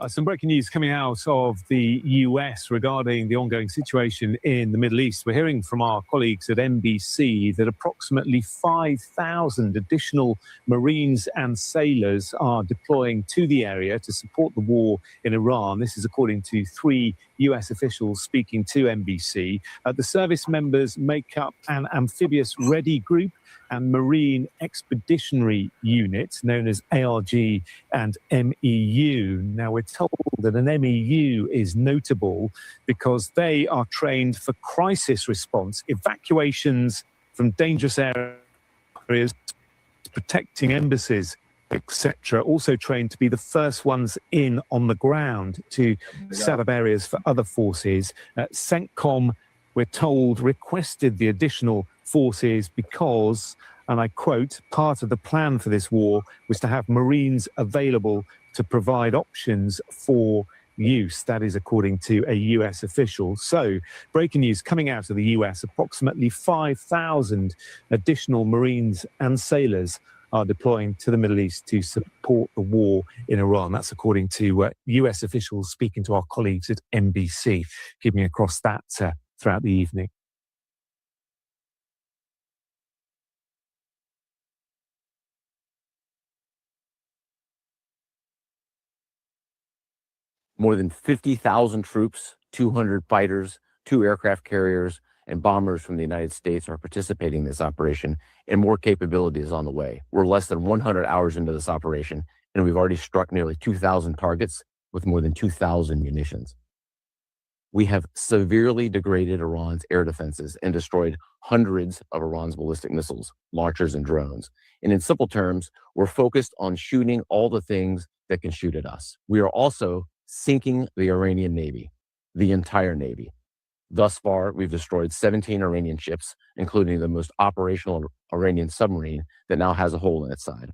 Some breaking news coming out of the US regarding the ongoing situation in the Middle East. We're hearing from our colleagues at NBC that approximately 5,000 additional Marines and sailors are deploying to the area to support the war in Iran. This is according to 3 US officials speaking to NBC. The service members make up an amphibious ready group and Marine Expeditionary Unit, known as ARG and MEU. Now, we're told that an MEU is notable because they are trained for crisis response, evacuations from dangerous areas, protecting embassies, etc. Also trained to be the first ones in on the ground to set up areas for other forces. CENTCOM, we're told, requested the additional forces because, and I quote, part of the plan for this war was to have Marines available to provide options for use. That is according to a US official. So, breaking news coming out of the US, approximately 5,000 additional Marines and sailors are deploying to the Middle East to support the war in Iran. That's according to US officials speaking to our colleagues at NBC, keeping across that throughout the evening. More than 50,000 troops, 200 fighters, 2 aircraft carriers, and bombers from the United States are participating in this operation, and more capability is on the way. We're less than 100 hours into this operation, and we've already struck nearly 2,000 targets with more than 2,000 munitions. We have severely degraded Iran's air defenses and destroyed hundreds of Iran's ballistic missiles, launchers, and drones. And in simple terms, we're focused on shooting all the things that can shoot at us. We are also sinking the Iranian Navy, the entire Navy. Thus far, we've destroyed 17 Iranian ships, including the most operational Iranian submarine that now has a hole in its side.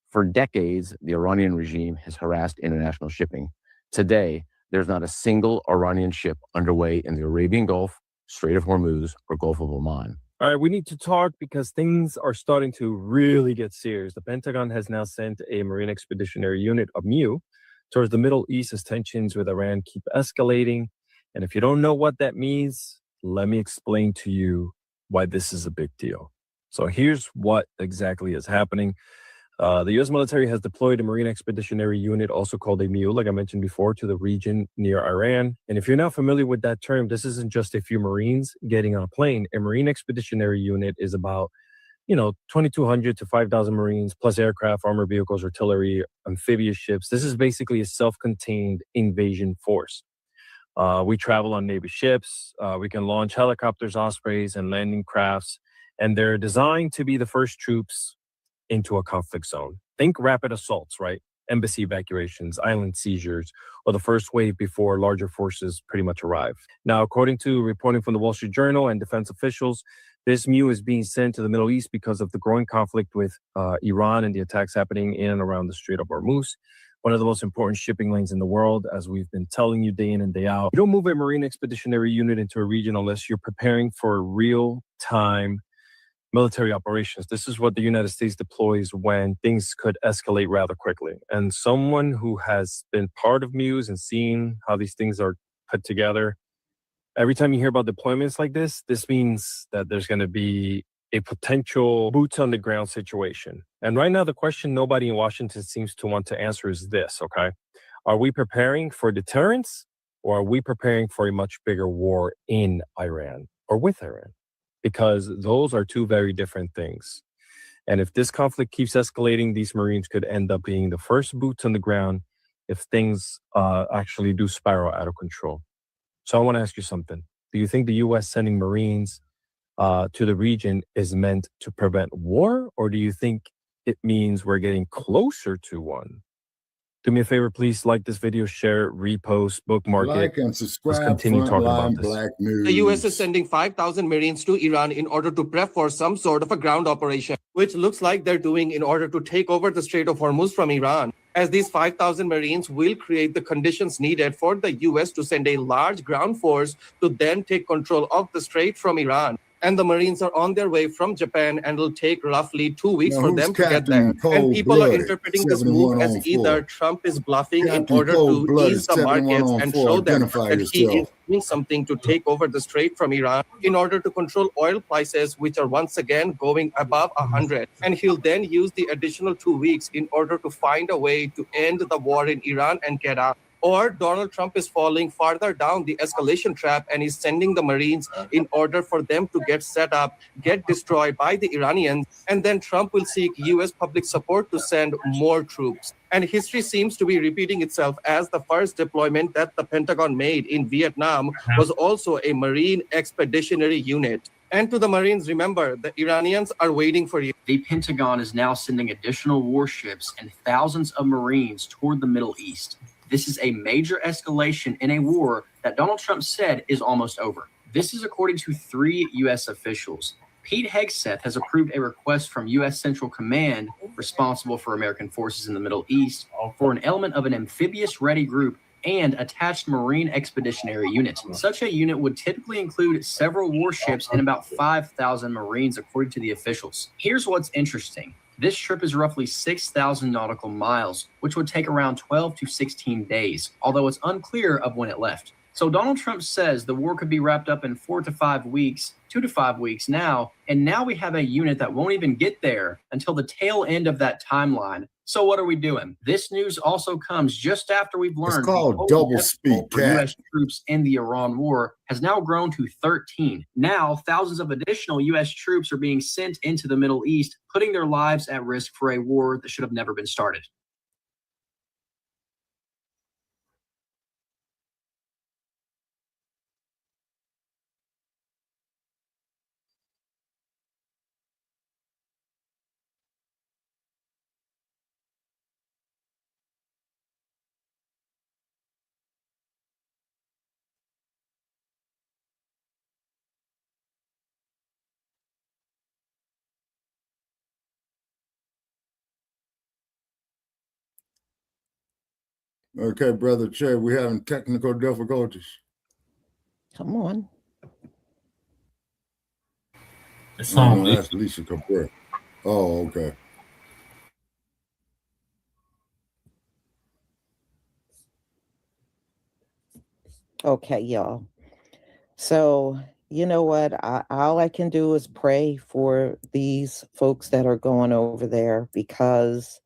For decades, the Iranian regime has harassed international shipping. Today, there's not a single Iranian ship underway in the Arabian Gulf, Strait of Hormuz, or Gulf of Oman. All right, we need to talk because things are starting to really get serious. The Pentagon has now sent a Marine Expeditionary Unit, a MEU, towards the Middle East as tensions with Iran keep escalating. And if you don't know what that means, let me explain to you why this is a big deal. So here's what exactly is happening. The U.S. military has deployed a Marine Expeditionary Unit, also called a MEU, like I mentioned before, to the region near Iran. And if you're not familiar with that term, this isn't just a few Marines getting on a plane. A Marine Expeditionary Unit is about 2,200 to 5,000 Marines, plus aircraft, armored vehicles, artillery, amphibious ships. This is basically a self-contained invasion force. We travel on Navy ships. We can launch helicopters, Ospreys, and landing crafts. And they're designed to be the first troops into a conflict zone. Think rapid assaults, right? Embassy evacuations, island seizures, or the first wave before larger forces pretty much arrive. Now, according to reporting from the Wall Street Journal and defense officials, this MEU is being sent to the Middle East because of the growing conflict with Iran and the attacks happening in and around the Strait of Hormuz, one of the most important shipping lanes in the world, as we've been telling you day in and day out. You don't move a Marine Expeditionary Unit into a region unless you're preparing for real-time military operations. This is what the United States deploys when things could escalate rather quickly. And someone who has been part of MEUs and seen how these things are put together, every time you hear about deployments like this means that there's going to be a potential boots on the ground situation. And right now, the question nobody in Washington seems to want to answer is this, okay? Are we preparing for deterrence, or are we preparing for a much bigger war in Iran or with Iran? Because those are two very different things. And if this conflict keeps escalating, these Marines could end up being the first boots on the ground if things actually do spiral out of control. So I want to ask you something. Do you think the U.S. sending Marines to the region is meant to prevent war, or do you think it means we're getting closer to one? Do me a favor, please like this video, share it, repost, bookmark Like it. and Let's subscribe. continue Front talking Line about this. Blacc News. The U.S. is sending 5,000 Marines to Iran in order to prep for some sort of a ground operation, which looks like they're doing in order to take over the Strait of Hormuz from Iran. As these 5,000 Marines will create the conditions needed for the U.S. to send a large ground force to then take control of the Strait from Iran. And the Marines are on their way from Japan and will take roughly 2 weeks Now, for who's them to get Captain there. And people are Cold-Blooded? interpreting this move 71 as on either 4. Trump is bluffing in Captain order to Cold-Blooded, ease the 71 markets on and 4. show them Identify that he is yourself. doing something to take over the Strait from Iran in order to control oil prices, which are once again going above 100. And he'll then use the additional 2 weeks in order to find a way to end the war in Iran and get out. Or Donald Trump is falling farther down the escalation trap and is sending the Marines in order for them to get set up, get destroyed by the Iranians, and then Trump will seek U.S. public support to send more troops. And history seems to be repeating itself, as the first deployment that the Pentagon made in Vietnam was also a Marine expeditionary unit. And to the Marines, remember, the Iranians are waiting for you. The Pentagon is now sending additional warships and thousands of Marines toward the Middle East. This is a major escalation in a war that Donald Trump said is almost over. This is according to 3 U.S. officials. Pete Hegseth has approved a request from U.S. Central Command, responsible for American forces in the Middle East, for an element of an amphibious ready group and attached Marine expeditionary unit. Such a unit would typically include several warships and about 5,000 Marines, according to the officials. Here's what's interesting. This trip is roughly 6,000 nautical miles, which would take around 12 to 16 days, although it's unclear of when it left. So Donald Trump says the war could be wrapped up in 4 to 5 weeks, 2 to 5 weeks now, and now we have a unit that won't even get there until the tail end of that timeline. So what are we doing? This news also comes just after we've learned It's called double speak, U.S. troops in the Iran war has now grown to 13. Now, thousands of additional U.S. troops are being sent into the Middle East, putting their lives at risk for a war that should have never been started. Okay, Brother Che, we're having technical difficulties. Come on. No, that's Lisa Cabrera. Oh, okay. Okay, y'all. So, you know what? All I can do is pray for these folks that are going over there, because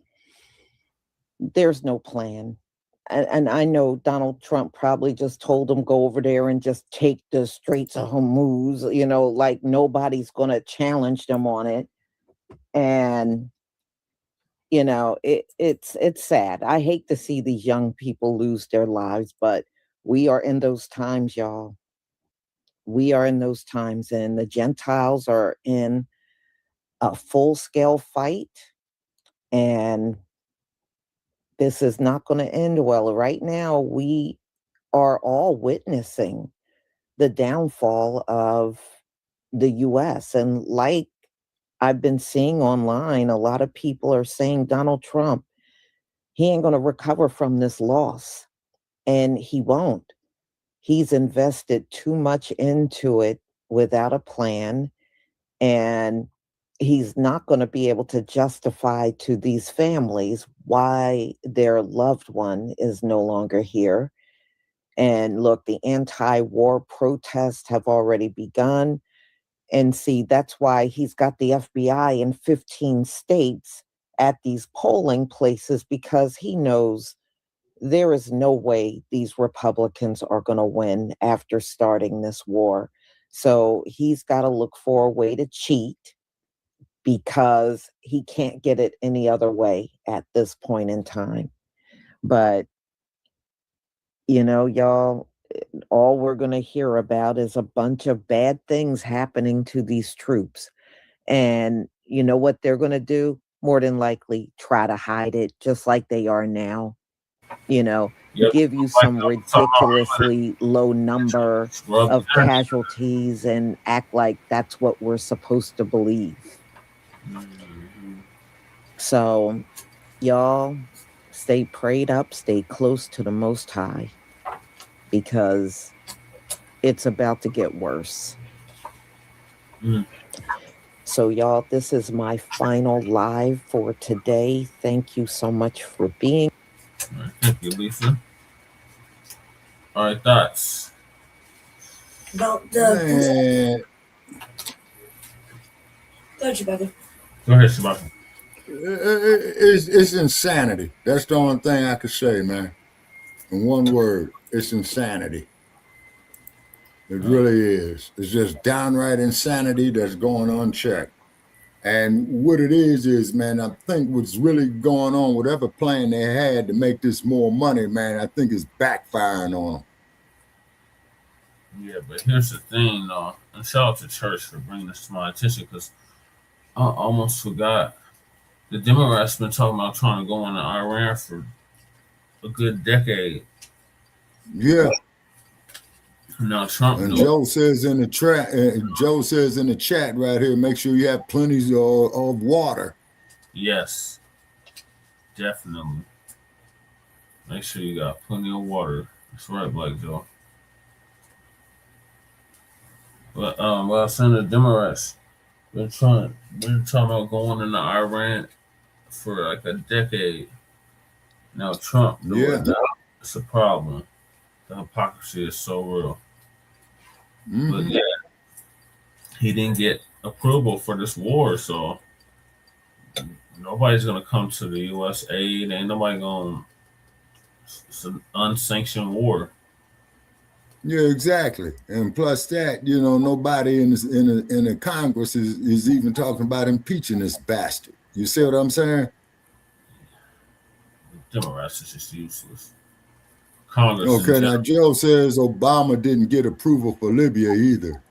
there's no plan. And I know Donald Trump probably just told them go over there and just take the Straits of Hormuz, you know, like nobody's going to challenge them on it. And, you know, it's sad. I hate to see these young people lose their lives, but we are in those times, y'all. We are in those times, and the Gentiles are in a full-scale fight, and this is not going to end well. Right now, we are all witnessing the downfall of the U.S. And like I've been seeing online, a lot of people are saying Donald Trump, he ain't going to recover from this loss. And he won't. He's invested too much into it without a plan. And he's not going to be able to justify to these families why their loved one is no longer here. And look, the anti-war protests have already begun. And see, that's why he's got the FBI in 15 states at these polling places, because he knows there is no way these Republicans are going to win after starting this war. So he's got to look for a way to cheat, because he can't get it any other way at this point in time. But, you know, y'all, all we're going to hear about is a bunch of bad things happening to these troops. And you know what they're going to do? More than likely try to hide it, just like they are now. You know, Yep. give you some ridiculously low number of casualties and act like that's what we're supposed to believe. So, y'all, stay prayed up, stay close to the Most High, because it's about to get worse. So, y'all, this is my final live for today. Thank you so much for being. All right, thank you, Lisa. All right, thoughts. About Man. Go ahead, Chewbacca. Go ahead, Chewbacca. It's insanity. That's the only thing I could say, man. In one word, it's insanity. It really is. It's just downright insanity that's going unchecked. And what it is, man, I think what's really going on, whatever plan they had to make this more money, man, I think is backfiring on them. Yeah, but here's the thing, though. And shout out to Church for bringing this to my attention, because I almost forgot. The Democrats been talking about trying to go into Iran for a good decade. Yeah. Now Trump. And Joe says in the chat right here, make sure you have plenty of water. Yes, definitely. Make sure you got plenty of water. That's right, Black Joe. But well, Senator Democrats been talking about going into Iran for like a decade. Now Trump doing that. It's a problem. The hypocrisy is so real. But yeah, he didn't get approval for this war, so nobody's gonna come to the U.S. aid. Ain't nobody gonna. It's an unsanctioned war. Yeah, exactly. And plus that, you know, nobody in the Congress is even talking about impeaching this bastard. You see what I'm saying? Democrats is just useless. Congress. Okay, now Joe says Obama didn't get approval for Libya either.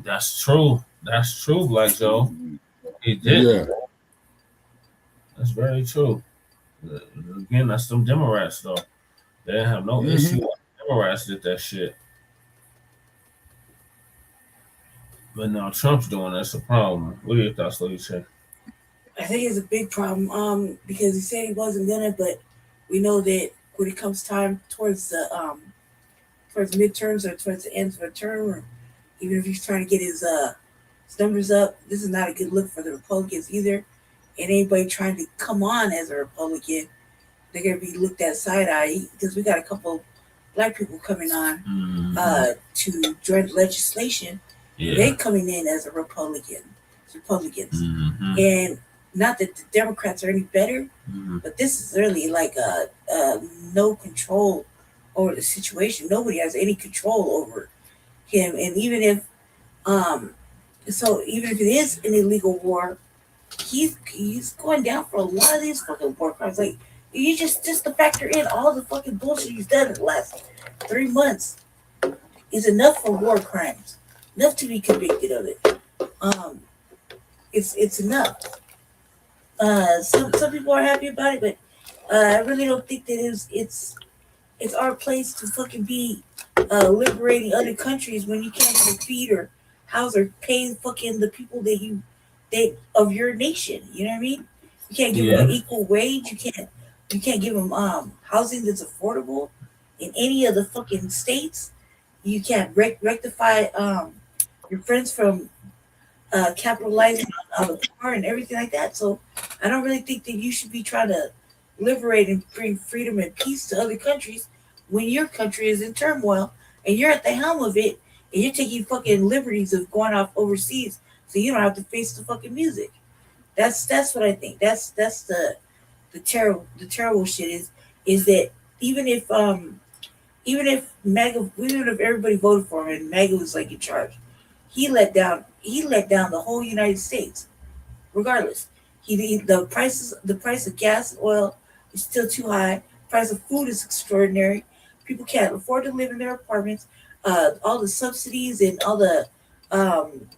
That's true. That's true, Black Joe. He did. Yeah. That's very true. Again, that's them Democrats, though. They didn't have no issue. Democrats did that shit. But now Trump's doing that's a problem. What are your thoughts, Lisa? I think it's a big problem because he said he wasn't gonna, but we know that when it comes time towards the midterms or towards the end of a term, or even if he's trying to get his numbers up, this is not a good look for the Republicans either. And anybody trying to come on as a Republican, they're gonna be looked at side eye because we got a couple Black people coming on to join the legislation. Yeah. They're coming in as Republicans, and not that the Democrats are any better, but this is really like a no control over the situation. Nobody has any control over him, and even if even if it is an illegal war, he's going down for a lot of these fucking war crimes. Like, you just to factor in all the fucking bullshit he's done in the last 3 months is enough for war crimes, enough to be convicted of it. It's enough. Some people are happy about it, but I really don't think that it's our place to fucking be liberating other countries when you can't even feed or house or pay fucking the people that of your nation. You know what I mean? You can't give them an equal wage. You can't give them housing that's affordable in any of the fucking states. You can't rectify your friends from capitalizing on the poor and everything like that. So I don't really think that you should be trying to liberate and bring freedom and peace to other countries when your country is in turmoil and you're at the helm of it and you're taking fucking liberties of going off overseas so you don't have to face the fucking music. That's what I think. That's the terrible shit is that even if MAGA, even if everybody voted for him and MAGA was like in charge, he let down the whole United States. Regardless, the price of gas and oil is still too high. Price of food is extraordinary. People can't afford to live in their apartments. All the subsidies and all the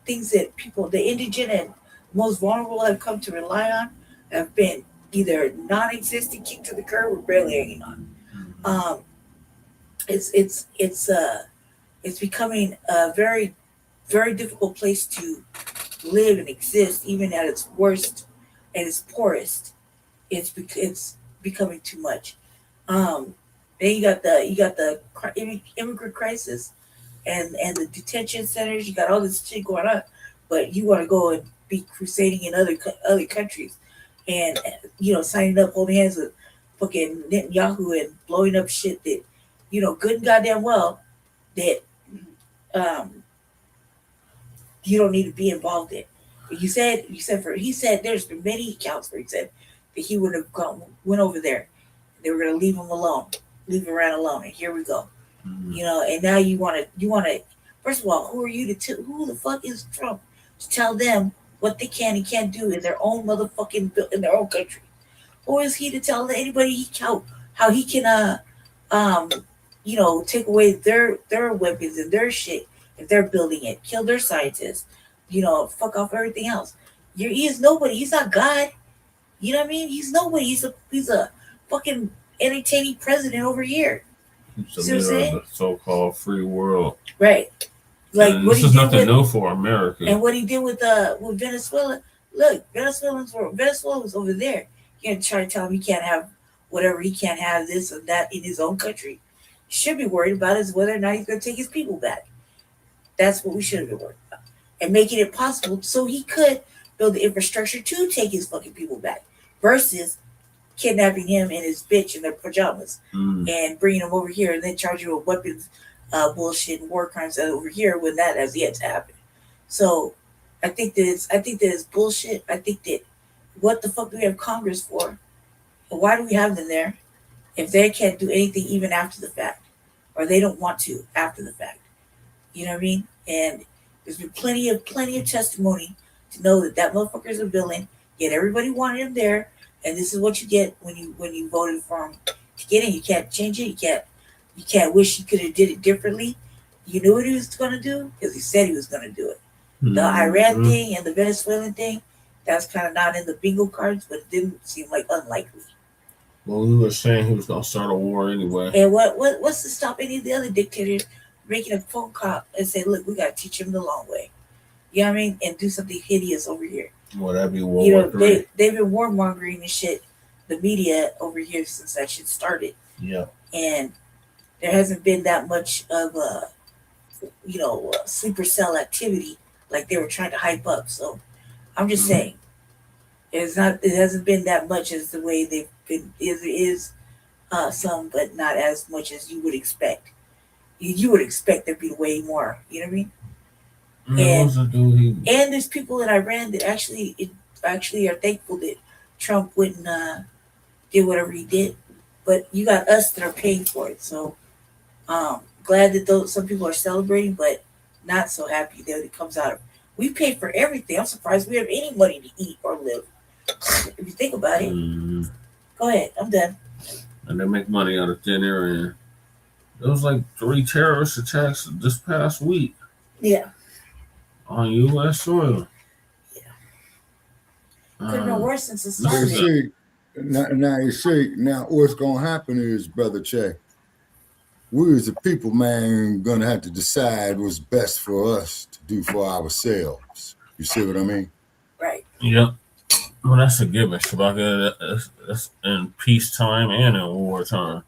things that the indigent and most vulnerable have come to rely on have been either non-existent, kicked to the curb, or barely hanging on. It's becoming a very, very difficult place to live and exist, even at its worst and its poorest. It's becoming too much. Then you got the immigrant crisis, and the detention centers. You got all this shit going on, but you want to go and be crusading in other countries, and signing up, holding hands with fucking Netanyahu and blowing up shit that good and goddamn well that you don't need to be involved in. He said there's been many accounts where he said that he would have went over there. They were gonna leave him around alone, and here we go. And now you want to. First of all, who are you to who the fuck is Trump to tell them what they can and can't do in their own motherfucking in their own country? Who is he to tell anybody how he can take away their weapons and their shit if they're building it, kill their scientists, fuck off everything else. He is nobody. He's not God. You know what I mean? He's nobody. He's a fucking entertaining president over here. He's the leader of the so-called free world. Right. Like and this is nothing new for America. And what he did with Venezuela. Look, Venezuela was over there. You can't try to tell him he can't have whatever, he can't have this or that in his own country. Should be worried about is whether or not he's going to take his people back. That's what we should have been worried about. And making it possible so he could build the infrastructure to take his fucking people back versus kidnapping him and his bitch in their pajamas and bringing him over here and then charging him with weapons, bullshit and war crimes over here when that has yet to happen. So I think that it's bullshit. I think that what the fuck do we have Congress for? And why do we have them there if they can't do anything even after the fact, or they don't want to after the fact? You know what I mean? And there's been plenty of testimony to know that motherfucker's a villain. Yet everybody wanted him there, and this is what you get when you voted for him to get in. You can't change it. You can't wish he could have did it differently. You knew what he was going to do because he said he was going to do it. The Iran thing and the Venezuelan thing, that's kind of not in the bingo cards, but it didn't seem like unlikely. Well, we were saying he was going to start a war anyway. And what's to stop any of the other dictators making a phone call and say, look, we got to teach him the long way. You know what I mean? And do something hideous over here. Well, that'd be World War III. They've been warmongering and shit, the media over here since that shit started. Yeah. And there hasn't been that much of a sleeper cell activity like they were trying to hype up. So I'm just saying, it hasn't been that much as the way they've been. It is some, but not as much as you would expect. You would expect there'd be way more. You know what I mean? And there's people in Iran that actually are thankful that Trump wouldn't did whatever he did. But you got us that are paying for it. So glad that some people are celebrating, but not so happy that it comes out of. We pay for everything. I'm surprised we have any money to eat or live. If you think about it. Go ahead. I'm done. And they make money out of thin air. And there was like 3 terrorist attacks this past week. Yeah. On U.S. soil. Yeah. Could have been worse since it started. Now what's going to happen is, Brother Che, we as a people, man, going to have to decide what's best for us to do for ourselves. You see what I mean? Right. Yep. Well, that's a given, Shabaka. That's in peacetime and in wartime.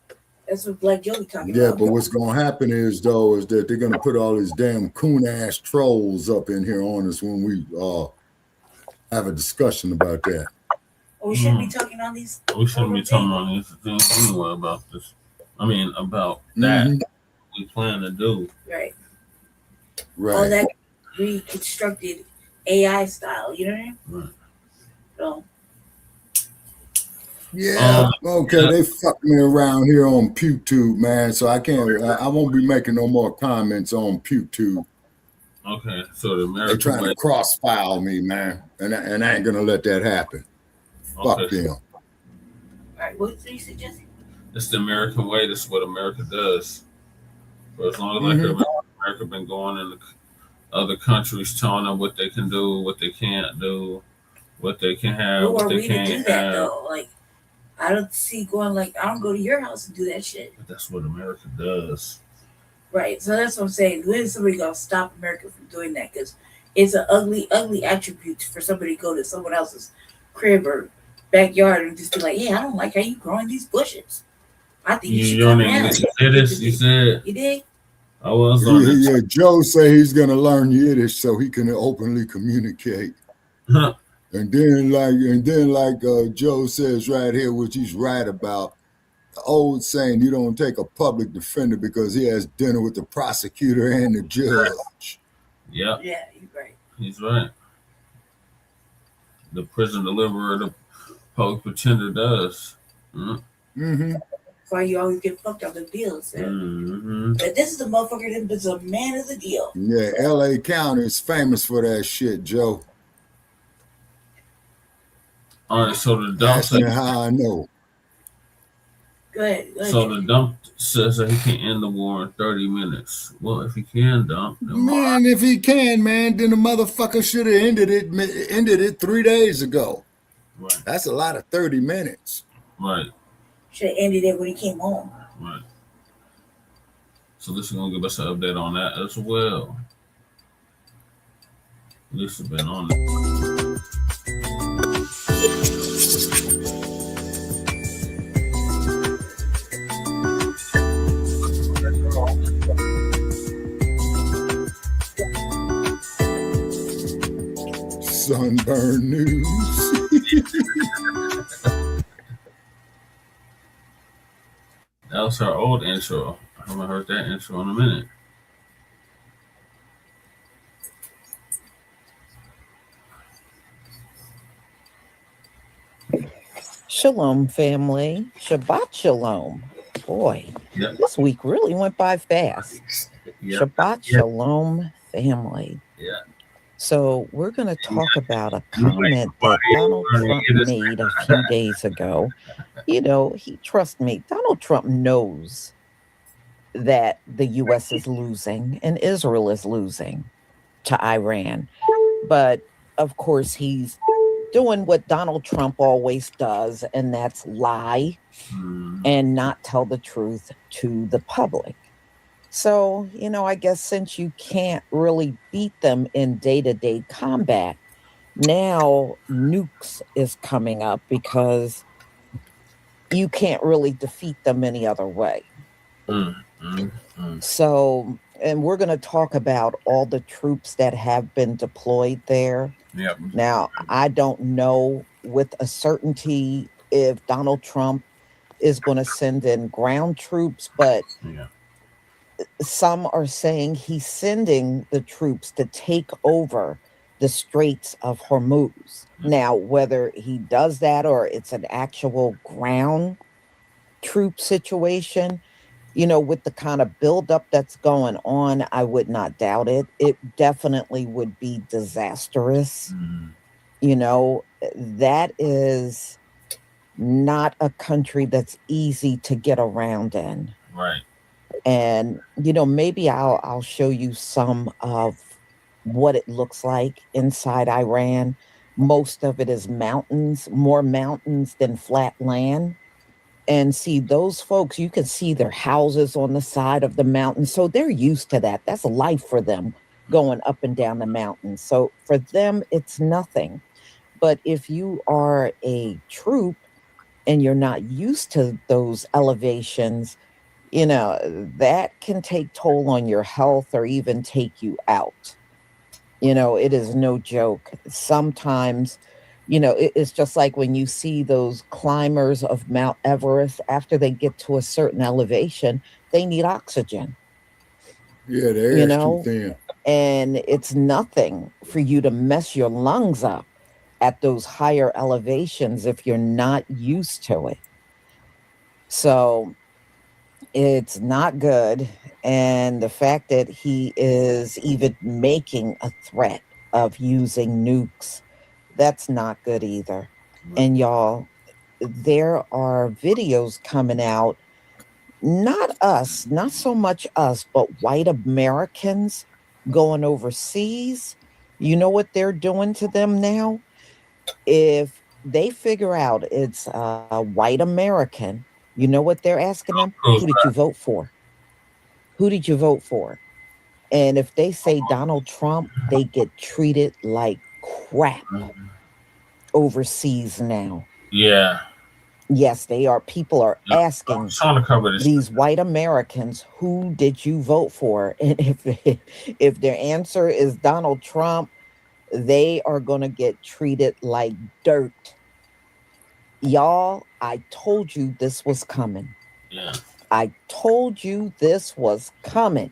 That's what Black Joey talking about. Yeah, but what's going to happen is that they're going to put all these damn coon-ass trolls up in here on us when we have a discussion about that. Oh, we shouldn't be talking on these. We shouldn't be talking on these things anyway about this. I mean, about that we plan to do. Right. Right. All that reconstructed AI style, you know what I mean? Right. So. Yeah. Okay. They fucked me around here on PewTube, man. So I won't be making no more comments on PewTube. Okay. So the American they're trying to cross-file me, man, and I ain't gonna let that happen. Okay. Fuck them. All right. What are you suggesting? It's the American way. This is what America does. For as long as America been going in the other countries telling them what they can do, what they can't do, what they can have, Who what are they we to do can't that have. though? Like, I don't see going like I don't go to your house and do that shit. But that's what America does. Right. So that's what I'm saying. When is somebody gonna stop America from doing that? Because it's an ugly, ugly attribute for somebody to go to someone else's crib or backyard and just be like, "Yeah, I don't like how you growing these bushes. I think you should You come don't down." even Yiddish, you said. You did? I was on it. Yeah, Joe say he's gonna learn Yiddish so he can openly communicate. And then like Joe says right here, which he's right about, the old saying, you don't take a public defender because he has dinner with the prosecutor and the judge. Yeah. Yeah, you're right. He's right. The prison deliverer, the public pretender does. Mm-hmm. That's why you always get fucked on the deals. Mm-hmm. But this is the motherfucker that's a man of the deal. Yeah, L.A. County is famous for that shit, Joe. All right, so the dump Ask me how I know. Go ahead. So the dump says that he can end the war in 30 minutes. Well, if he can dump, then Man, if he can, man, then the motherfucker should have ended it 3 days ago. Right. That's a lot of 30 minutes. Right. Should have ended it when he came home. Right. So this is gonna give us an update on that as well. This has been on it. Sunburn news. That was our old intro. I haven't heard that intro in a minute. Shalom, family. Shabbat shalom. Boy, Yep. this week really went by fast. Yep. Shabbat shalom, family. Yeah. So we're going to talk about a comment that Donald Trump made a few days ago. You know, trust me, Donald Trump knows that the U.S. is losing and Israel is losing to Iran. But, of course, he's doing what Donald Trump always does, and that's lie and not tell the truth to the public. So, you know, I guess since you can't really beat them in day-to-day combat, now nukes is coming up because you can't really defeat them any other way. So, and we're going to talk about all the troops that have been deployed there. Yep. Now, I don't know with a certainty if Donald Trump is going to send in ground troops, but some are saying he's sending the troops to take over the Straits of Hormuz. Now, whether he does that or it's an actual ground troop situation, you know, with the kind of buildup that's going on, I would not doubt it. It definitely would be disastrous. You know, that is not a country that's easy to get around in. Right. And, you know, maybe I'll show you some of what it looks like inside Iran. Most of it is mountains, more mountains than flat land. And see, those folks, you can see their houses on the side of the mountain. So they're used to that. That's life for them, going up and down the mountain. So for them, it's nothing. But if you are a troop and you're not used to those elevations, you know, that can take toll on your health or even take you out. You know, it is no joke. Sometimes, you know, it's just like when you see those climbers of Mount Everest, after they get to a certain elevation, they need oxygen. Yeah, the air is too thin. And it's nothing for you to mess your lungs up at those higher elevations if you're not used to it. So it's not good. And the fact that he is even making a threat of using nukes, that's not good either. And y'all, there are videos coming out, not so much us, but white Americans going overseas. You know what they're doing to them now? If they figure out it's a white American, you know what they're asking them? Who did you vote for? Who did you vote for? And if they say Donald Trump, they get treated like crap overseas now. Yeah. Yes, they are. People are asking trying to cover this. these white Americans, who did you vote for? And if their answer is Donald Trump, they are going to get treated like dirt. Y'all, I told you this was coming. Yeah. I told you this was coming,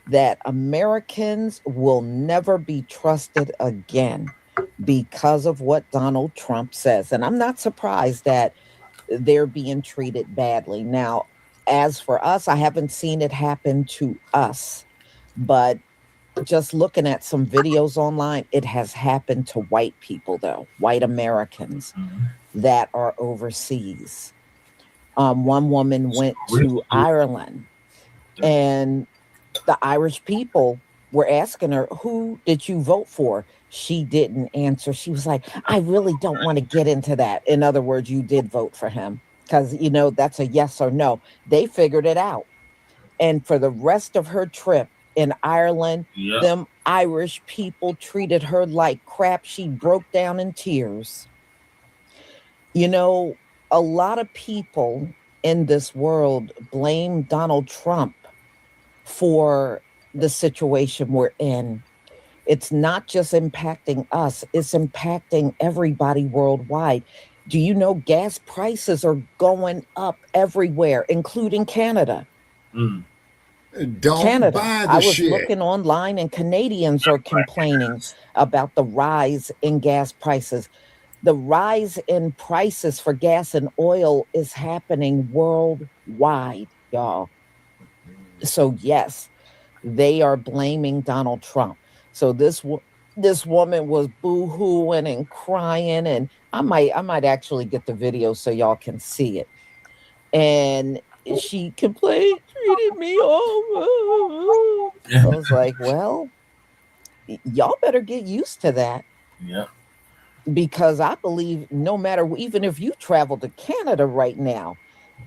that Americans will never be trusted again because of what Donald Trump says. And I'm not surprised that they're being treated badly. Now, as for us, I haven't seen it happen to us, but just looking at some videos online, it has happened to white people, though, white Americans that are overseas. One woman went to Ireland, and the Irish people were asking her, who did you vote for? She didn't answer. She was like, I really don't want to get into that. In other words, you did vote for him because, you know, that's a yes or no. They figured it out. And for the rest of her trip in Ireland, them Irish people treated her like crap. She broke down in tears. You know, a lot of people in this world blame Donald Trump for the situation we're in. It's not just impacting us, it's impacting everybody worldwide. Do you know gas prices are going up everywhere, including Canada? Don't Canada. buy the I was shit. looking online and Canadians are complaining about the rise in gas prices. The rise in prices for gas and oil is happening worldwide, y'all. So yes, they are blaming Donald Trump. So this woman was boo-hooing and crying, and I might actually get the video so y'all can see it. And she complained, treated me all. I was like, well, y'all better get used to that. Yeah. Because I believe no matter, even if you travel to Canada right now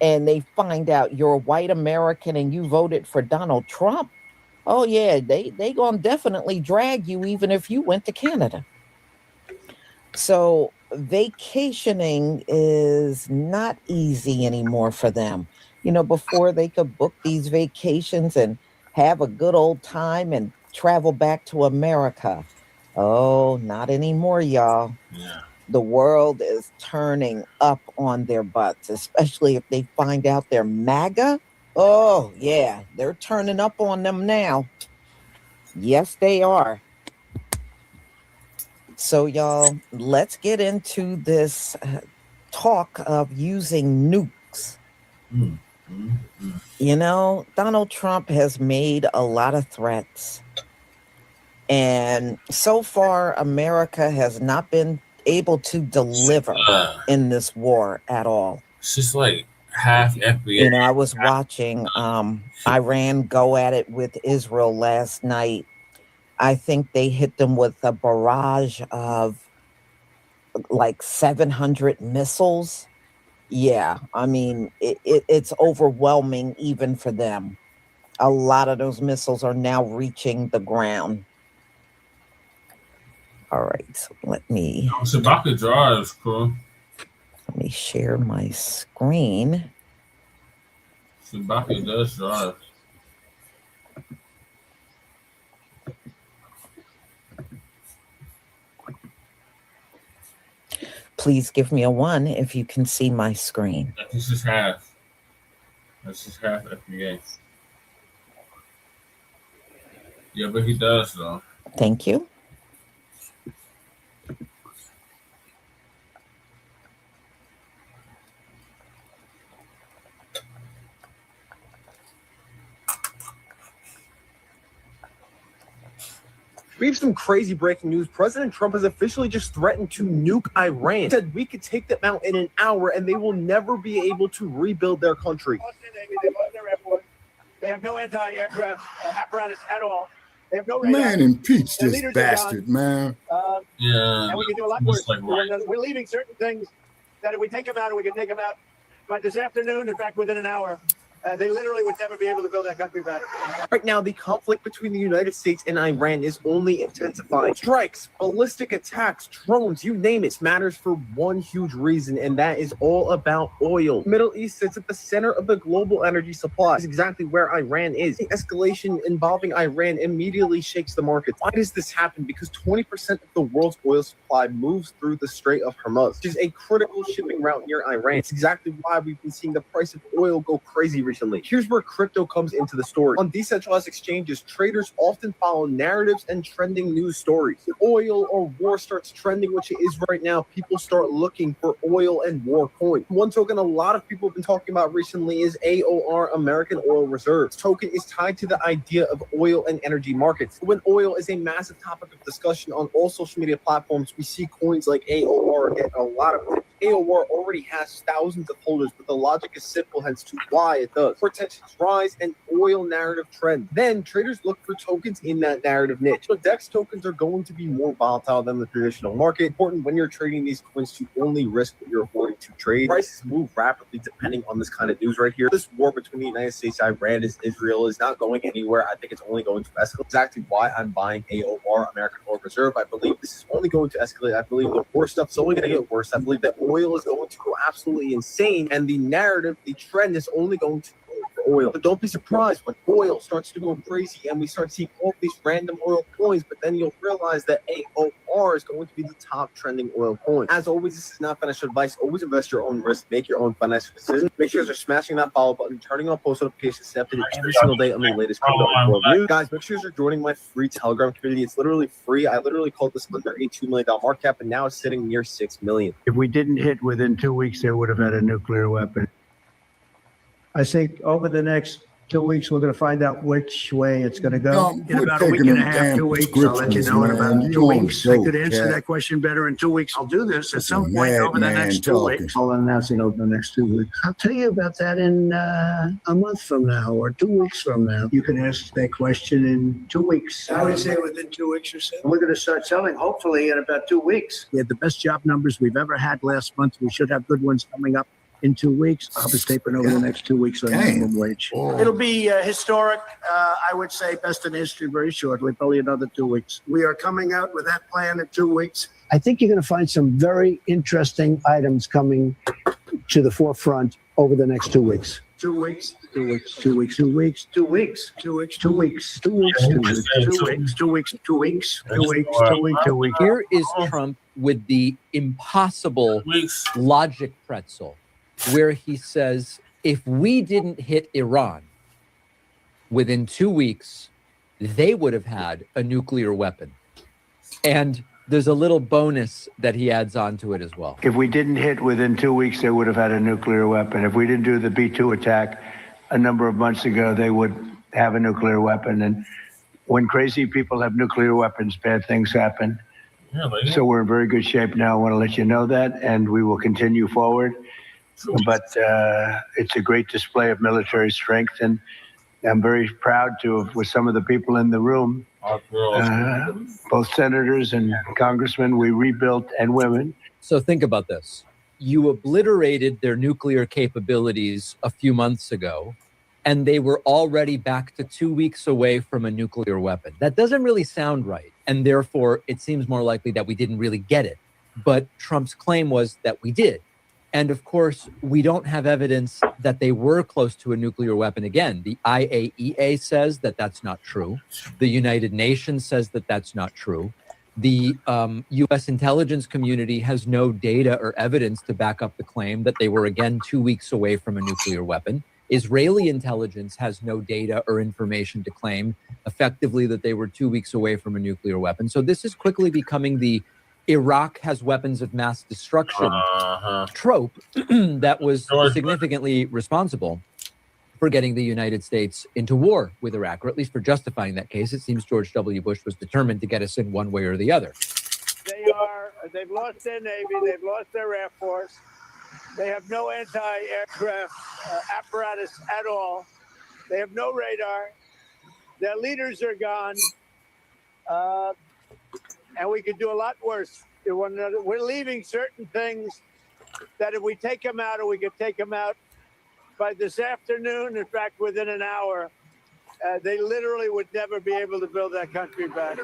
and they find out you're a white American and you voted for Donald Trump, oh yeah, they gonna definitely drag you even if you went to Canada. So vacationing is not easy anymore for them. You know, before they could book these vacations and have a good old time and travel back to America. Oh, not anymore, y'all. Yeah. The world is turning up on their butts, especially if they find out they're MAGA. Oh, yeah, they're turning up on them now. Yes, they are. So, y'all, let's get into this talk of using nukes. You know, Donald Trump has made a lot of threats. And so far, America has not been able to deliver in this war at all. She's like half FBI. You know, I was watching Iran go at it with Israel last night. I think they hit them with a barrage of like 700 missiles. Yeah, I mean, it's overwhelming even for them. A lot of those missiles are now reaching the ground. All right, so let me Shabaka drives, cool. Let me share my screen. Shabaka does drive. Please give me a 1 if you can see my screen. This is half. This is half FBA. Yeah, but he does though. Thank you. We have some crazy breaking news. President Trump has officially just threatened to nuke Iran. He said we could take them out in an hour and they will never be able to rebuild their country. They have no anti-aircraft apparatus at all. They have no Man, impeach this bastard, man. Yeah. And we can do a lot worse. We're leaving certain things that if we take them out, we can take them out. But this afternoon, in fact, within an hour, they literally would never be able to build that country back. Right now, the conflict between the United States and Iran is only intensifying. Strikes, ballistic attacks, drones, you name it, matters for one huge reason, and that is all about oil. The Middle East sits at the center of the global energy supply. It's exactly where Iran is. The escalation involving Iran immediately shakes the market. Why does this happen? Because 20% of the world's oil supply moves through the Strait of Hormuz, which is a critical shipping route near Iran. It's exactly why we've been seeing the price of oil go crazy recently. Here's where crypto comes into the story. On decentralized exchanges, traders often follow narratives and trending news stories. If oil or war starts trending, which it is right now, people start looking for oil and war coins. One token a lot of people have been talking about recently is AOR, American Oil Reserve. This token is tied to the idea of oil and energy markets. When oil is a massive topic of discussion on all social media platforms, we see coins like AOR get a lot of attention. AOR already has thousands of holders, but the logic is simple, hence to why it does. For tensions rise and oil narrative trend, then traders look for tokens in that narrative niche. So DEX tokens are going to be more volatile than the traditional market. Important when you're trading these coins to only risk what you're avoiding to trade. Prices move rapidly depending on this kind of news right here. This war between the United States, Iran, and Israel is not going anywhere. I think it's only going to escalate. Exactly why I'm buying AOR, American Oil Reserve. I believe this is only going to escalate. I believe the war stuff is only going to get worse. I believe that oil is going to go absolutely insane, and the narrative, the trend is only going to go for oil. But don't be surprised when oil starts to go crazy and we start seeing all these random oil coins, but then you'll realize that AOR is going to be the top trending oil coin. As always, this is not financial advice. Always invest your own risk, make your own financial decisions. Make sure you're smashing that follow button, turning on post notifications, stay updated every single day on the latest crypto and world news. Guys, make sure you're joining my free Telegram community. It's literally free. I literally called this under a $2 million market cap, and now it's sitting near $6 million. If we didn't hit within 2 weeks, they would have had a nuclear weapon. I think over the next 2 weeks, we're going to find out which way it's going to go. In about a week and a half, 2 weeks, I'll let you know in about 2 weeks. I could answer that question better in 2 weeks. I'll do this at some point over the next 2 weeks. I'll announce it over the next 2 weeks. I'll tell you about that in a month from now or 2 weeks from now. You can ask that question in 2 weeks. I would say within 2 weeks or so. We're going to start selling, hopefully, in about 2 weeks. We had the best job numbers we've ever had last month. We should have good ones coming up in 2 weeks. I'll be taping over the next 2 weeks on minimum wage. It'll be historic. I would say best in history very shortly, probably another 2 weeks. We are coming out with that plan in 2 weeks. I think you're going to find some very interesting items coming to the forefront over the next 2 weeks. 2 weeks, 2 weeks, 2 weeks, 2 weeks, 2 weeks, 2 weeks, 2 weeks, 2 weeks, 2 weeks, 2 weeks, 2 weeks, 2 weeks, 2 weeks, 2 weeks, 2 weeks. Here is Trump with the impossible logic pretzel, where he says, if we didn't hit Iran within 2 weeks, they would have had a nuclear weapon. And there's a little bonus that he adds on to it as well. If we didn't hit within 2 weeks, they would have had a nuclear weapon. If we didn't do the B-2 attack a number of months ago, they would have a nuclear weapon. And when crazy people have nuclear weapons, bad things happen. So we're in very good shape now. I want to let you know that, and we will continue forward. But it's a great display of military strength, and I'm very proud to have, with some of the people in the room, both senators and congressmen, we rebuilt, and women. So think about this. You obliterated their nuclear capabilities a few months ago, and they were already back to 2 weeks away from a nuclear weapon. That doesn't really sound right, and therefore it seems more likely that we didn't really get it. But Trump's claim was that we did. And of course, we don't have evidence that they were close to a nuclear weapon. Again, the IAEA says that that's not true. The United Nations says that that's not true. The U.S. intelligence community has no data or evidence to back up the claim that they were, again, 2 weeks away from a nuclear weapon. Israeli intelligence has no data or information to claim effectively that they were 2 weeks away from a nuclear weapon. So this is quickly becoming the Iraq has weapons of mass destruction trope that was significantly responsible for getting the United States into war with Iraq, or at least for justifying that case. It seems George W. Bush was determined to get us in one way or the other. They've lost their Navy, they've lost their Air Force. They have no anti-aircraft apparatus at all. They have no radar. Their leaders are gone. and we could do a lot worse to one another. We're leaving certain things that if we take them out, or we could take them out by this afternoon, in fact, within an hour, they literally would never be able to build that country back.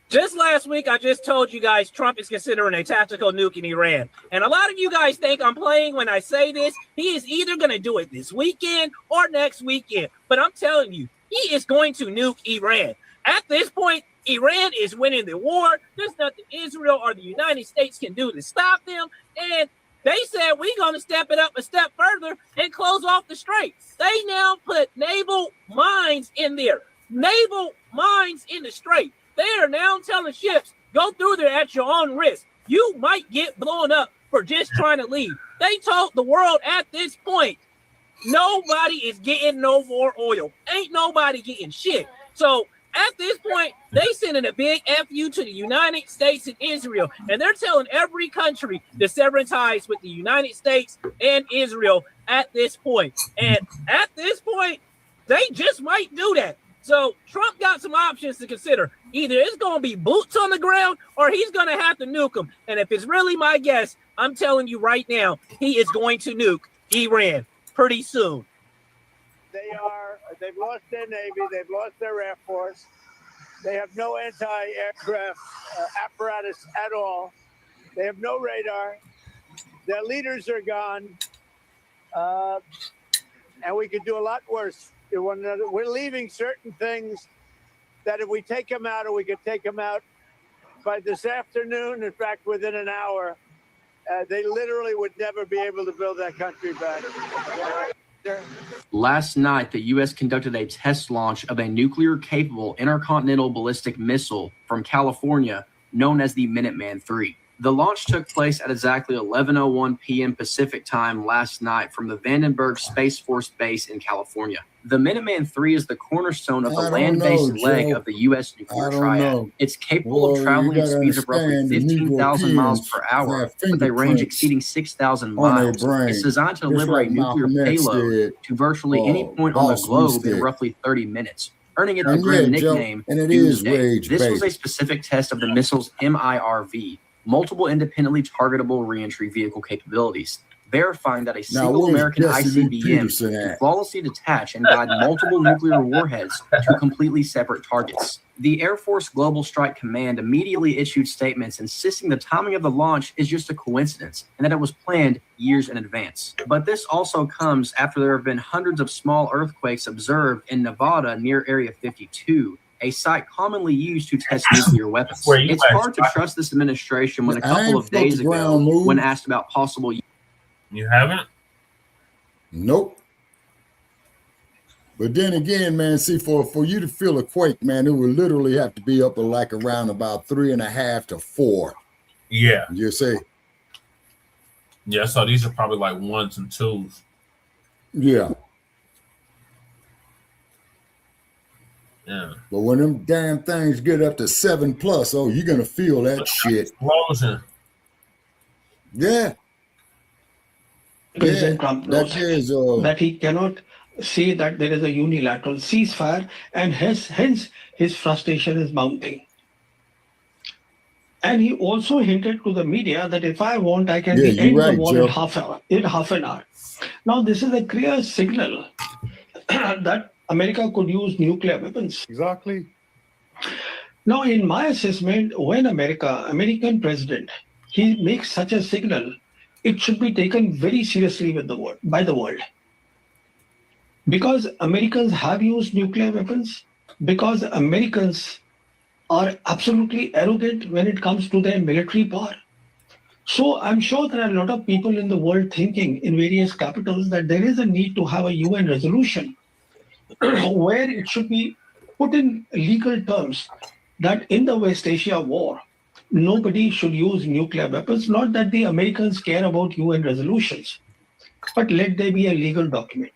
Just last week, I just told you guys Trump is considering a tactical nuke in Iran. And a lot of you guys think I'm playing when I say this. He is either going to do it this weekend or next weekend. But I'm telling you, he is going to nuke Iran. At this point, Iran is winning the war. There's nothing Israel or the United States can do to stop them. And they said we're going to step it up a step further and close off the strait. They now put naval mines in there. Naval mines in the strait. They are now telling ships, go through there at your own risk. You might get blown up for just trying to leave. They told the world at this point, nobody is getting no more oil. Ain't nobody getting shit. So at this point, they sending a big FU to the United States and Israel. And they're telling every country to sever ties with the United States and Israel at this point. And at this point, they just might do that. So Trump got some options to consider. Either it's going to be boots on the ground or he's going to have to nuke them. And if it's really my guess, I'm telling you right now, he is going to nuke Iran pretty soon. They've lost their Navy. They've lost their Air Force. They have no anti-aircraft apparatus at all. They have no radar. Their leaders are gone. And we could do a lot worse to one another. We're leaving certain things that if we take them out, or we could take them out by this afternoon, in fact, within an hour, they literally would never be able to build that country back. Last night, the U.S. conducted a test launch of a nuclear-capable intercontinental ballistic missile from California known as the Minuteman III. The launch took place at exactly 11:01 p.m. Pacific time last night from the Vandenberg Space Force Base in California. The Minuteman III is the cornerstone of the land-based leg of the U.S. nuclear triad. It's capable of traveling at speeds of roughly 15,000 miles per hour, with a range exceeding 6,000 miles. It's designed to deliver a nuclear payload to virtually any point on the globe in roughly 30 minutes, earning it the grim nickname Doomsday. This was a specific test of the missile's MIRV, multiple independently targetable reentry vehicle capabilities, verifying that a single American ICBM can flawlessly detach and guide multiple nuclear warheads to completely separate targets. The Air Force Global Strike Command immediately issued statements insisting the timing of the launch is just a coincidence and that it was planned years in advance. But this also comes after there have been hundreds of small earthquakes observed in Nevada near Area 52, a site commonly used to test nuclear weapons. It's hard to trust this administration when a couple of days ago, when asked about possible... You haven't? Nope. But then again, man, see, for you to feel a quake, man, it would literally have to be up like around about 3.5 to 4. Yeah. You say? Yeah, so these are probably like 1s and 2s. Yeah. Yeah. But when them damn things get up to 7+, oh, you're gonna feel that shit. Explosion. Yeah. President Trump knows that he cannot say that there is a unilateral ceasefire, and hence his frustration is mounting. And he also hinted to the media that if I want, I can end the war in half an hour. Now, this is a clear signal that America could use nuclear weapons. Exactly. Now, in my assessment, when American president, he makes such a signal, it should be taken very seriously by the world. Because Americans have used nuclear weapons, because Americans are absolutely arrogant when it comes to their military power. So I'm sure there are a lot of people in the world thinking in various capitals that there is a need to have a UN resolution where it should be put in legal terms that in the West Asia war, nobody should use nuclear weapons. Not that the Americans care about UN resolutions, but let there be a legal document.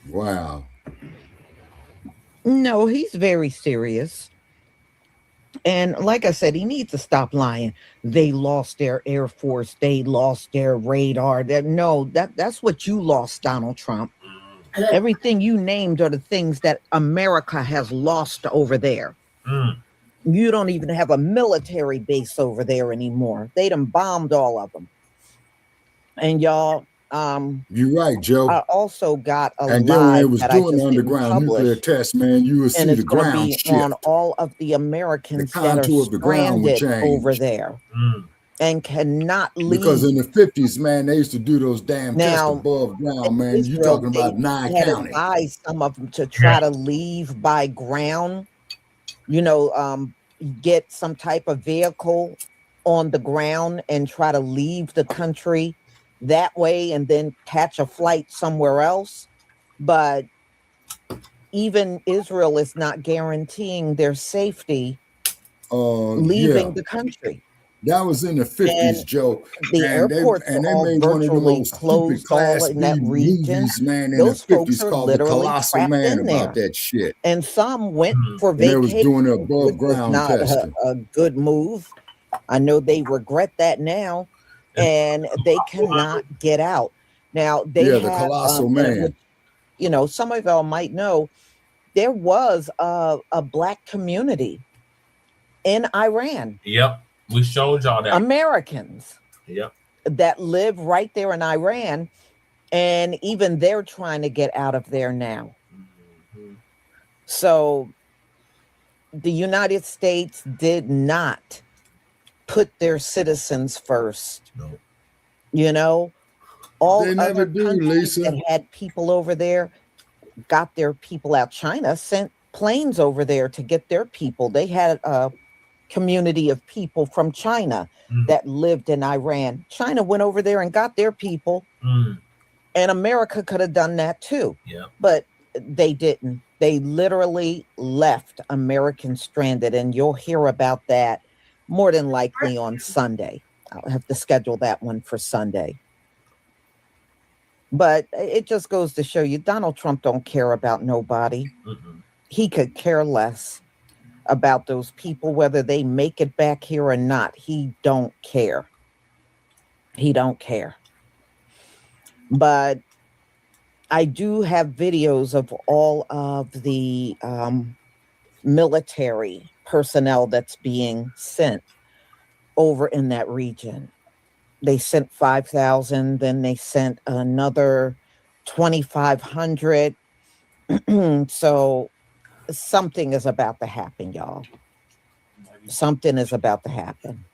Wow. No, he's very serious. And like I said, he needs to stop lying. They lost their Air Force. They lost their radar. That's what you lost, Donald Trump. Everything you named are the things that America has lost over there. You don't even have a military base over there anymore. They done bombed all of them. And y'all, you're right, Joe. I also got a and then when lie it was that I doing just the didn't underground nuclear publish, test, man, you will and see it's the going to ground be shift. on all of the Americans that are contour of the ground would stranded over change. there and cannot Because in leave. the 50s, man, they used to do those damn tests Now, above ground, man. You Israel, talking they about Nye had County. advised some of them to try to leave by ground, get some type of vehicle on the ground and try to leave the country that way and then catch a flight somewhere else. But even Israel is not guaranteeing their safety leaving the country. That was in the 50s, And Joe. the And airports they are all made one of the virtually most stupid closed all Class in B that region. movies, man, in the Those folks 50s are called The literally Colossal trapped Man in about there. that shit. And some went for And they was vacation, doing the which above was ground not testing. a good move. I know they regret that now, and they cannot get out. Now they Yeah, the have, Colossal Man. some of y'all might know, there was a Black community in Iran. Yep. We showed y'all that. Americans. Yep. That live right there in Iran, and even they're trying to get out of there now. So the United States did not put their citizens first. All They never other do, countries Lisa. that had people over there got their people out. China sent planes over there to get their people. They had a community of people from China that lived in Iran. China went over there and got their people, and America could have done that too. But they didn't. They literally left Americans stranded, and you'll hear about that more than likely on Sunday. I'll have to schedule that one for Sunday. But it just goes to show you, Donald Trump don't care about nobody. He could care less about those people, whether they make it back here or not. He don't care. He don't care. But I do have videos of all of the military personnel that's being sent over in that region. They sent 5,000, then they sent another 2,500. So something is about to happen, y'all. Something is about to happen.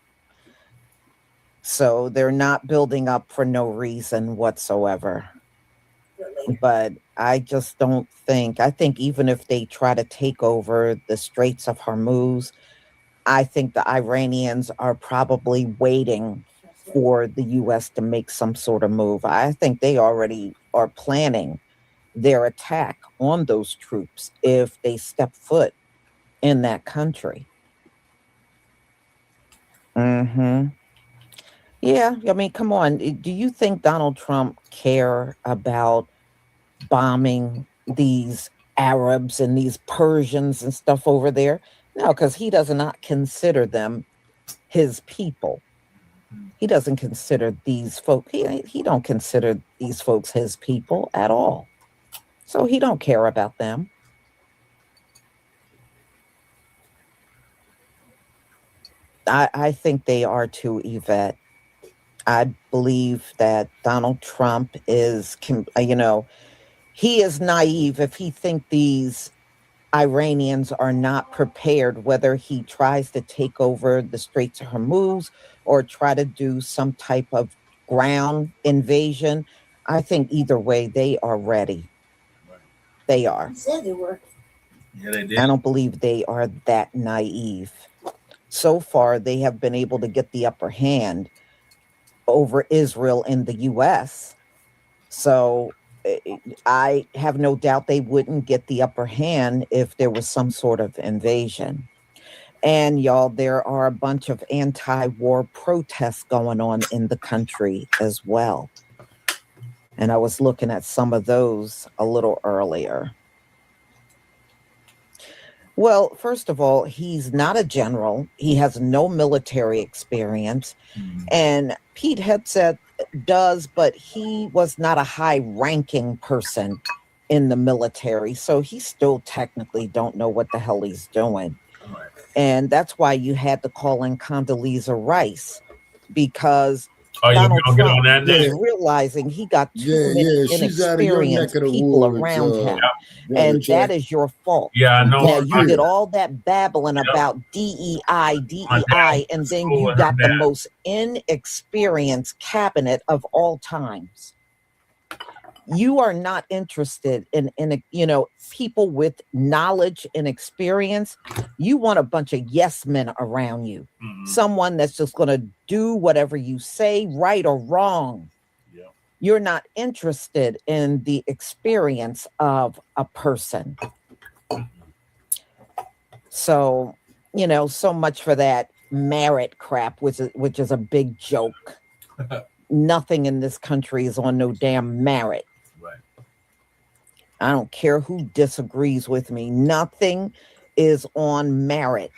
So they're not building up for no reason whatsoever. But I just don't think, I think even if they try to take over the Straits of Hormuz, I think the Iranians are probably waiting for the U.S. to make some sort of move. I think they already are planning their attack on those troops if they step foot in that country. Yeah, I mean, come on. Do you think Donald Trump care about bombing these Arabs and these Persians and stuff over there? No, because he does not consider them his people. He doesn't consider these folk, he don't consider these folks his people at all. So he don't care about them. I think they are too, Yvette. I believe that Donald Trump is, he is naive if he thinks these Iranians are not prepared, whether he tries to take over the Straits of Hormuz or try to do some type of ground invasion. I think either way, they are ready. They are. You said they were. Yeah, they did. I don't believe they are that naive. So far, they have been able to get the upper hand over Israel and the U.S. So I have no doubt they wouldn't get the upper hand if there was some sort of invasion. And y'all, there are a bunch of anti-war protests going on in the country as well. And I was looking at some of those a little earlier. Well, first of all, he's not a general. He has no military experience. And Pete Hegseth does, but he was not a high-ranking person in the military. So he still technically don't know what the hell he's doing. And that's why you had to call in Condoleezza Rice, because Donald Trump is realizing he got too many inexperienced people around him. And that is your fault. Yeah, I know. Now, you did all that babbling about DEI, and then you got the most inexperienced cabinet of all times. You are not interested in people with knowledge and experience. You want a bunch of yes men around you. Someone that's just going to do whatever you say, right or wrong. You're not interested in the experience of a person. So, so much for that merit crap, which is a big joke. Nothing in this country is on no damn merit. I don't care who disagrees with me. Nothing is on merit.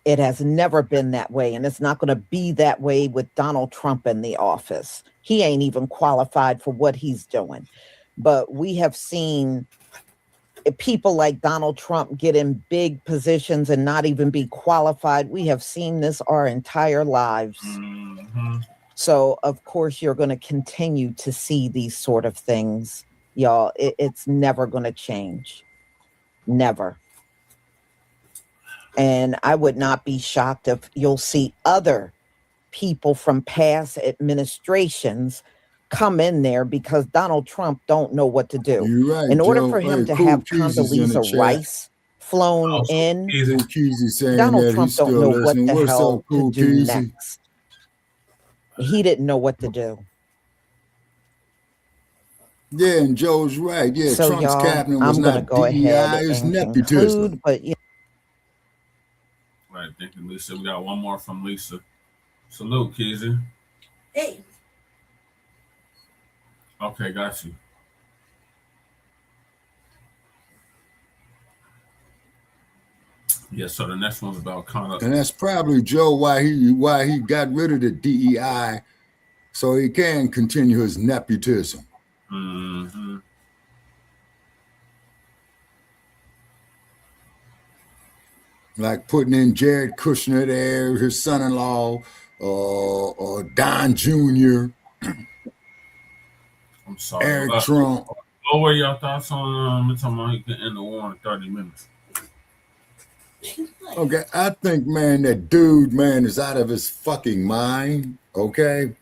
It has never been that way, and it's not going to be that way with Donald Trump in the office. He ain't even qualified for what he's doing. But we have seen people like Donald Trump get in big positions and not even be qualified. We have seen this our entire lives. So, of course, you're going to continue to see these sort of things. Y'all, it's never going to change. Never. And I would not be shocked if you'll see other people from past administrations come in there, because Donald Trump don't know what to do. You're right, in order Joe. for him Hey, to Cool have Keezy's in the Condoleezza chat. Rice flown in, Cool Keezy saying Donald that Trump he's don't still know what listening. the What's hell up, Cool to do Keezy? next. He didn't know what to do. Yeah, and Joe's right. Yeah, So, Trump's y'all, cabinet was I'm going to not go ahead DEI, it's and nepotism. conclude, but Right, thank you, Lisa. We got one more from Lisa. Salute, Keezy. Hey. Okay, got you. Yeah, so the next one's about conduct. And that's probably, Joe, why he got rid of the DEI, so he can continue his nepotism. Like putting in Jared Kushner there, his son-in-law, or Don Jr., I'm sorry. Eric Trump. What were your thoughts on talking about he can end the war in 30 minutes? Okay, I think, man, that dude, man, is out of his fucking mind, okay?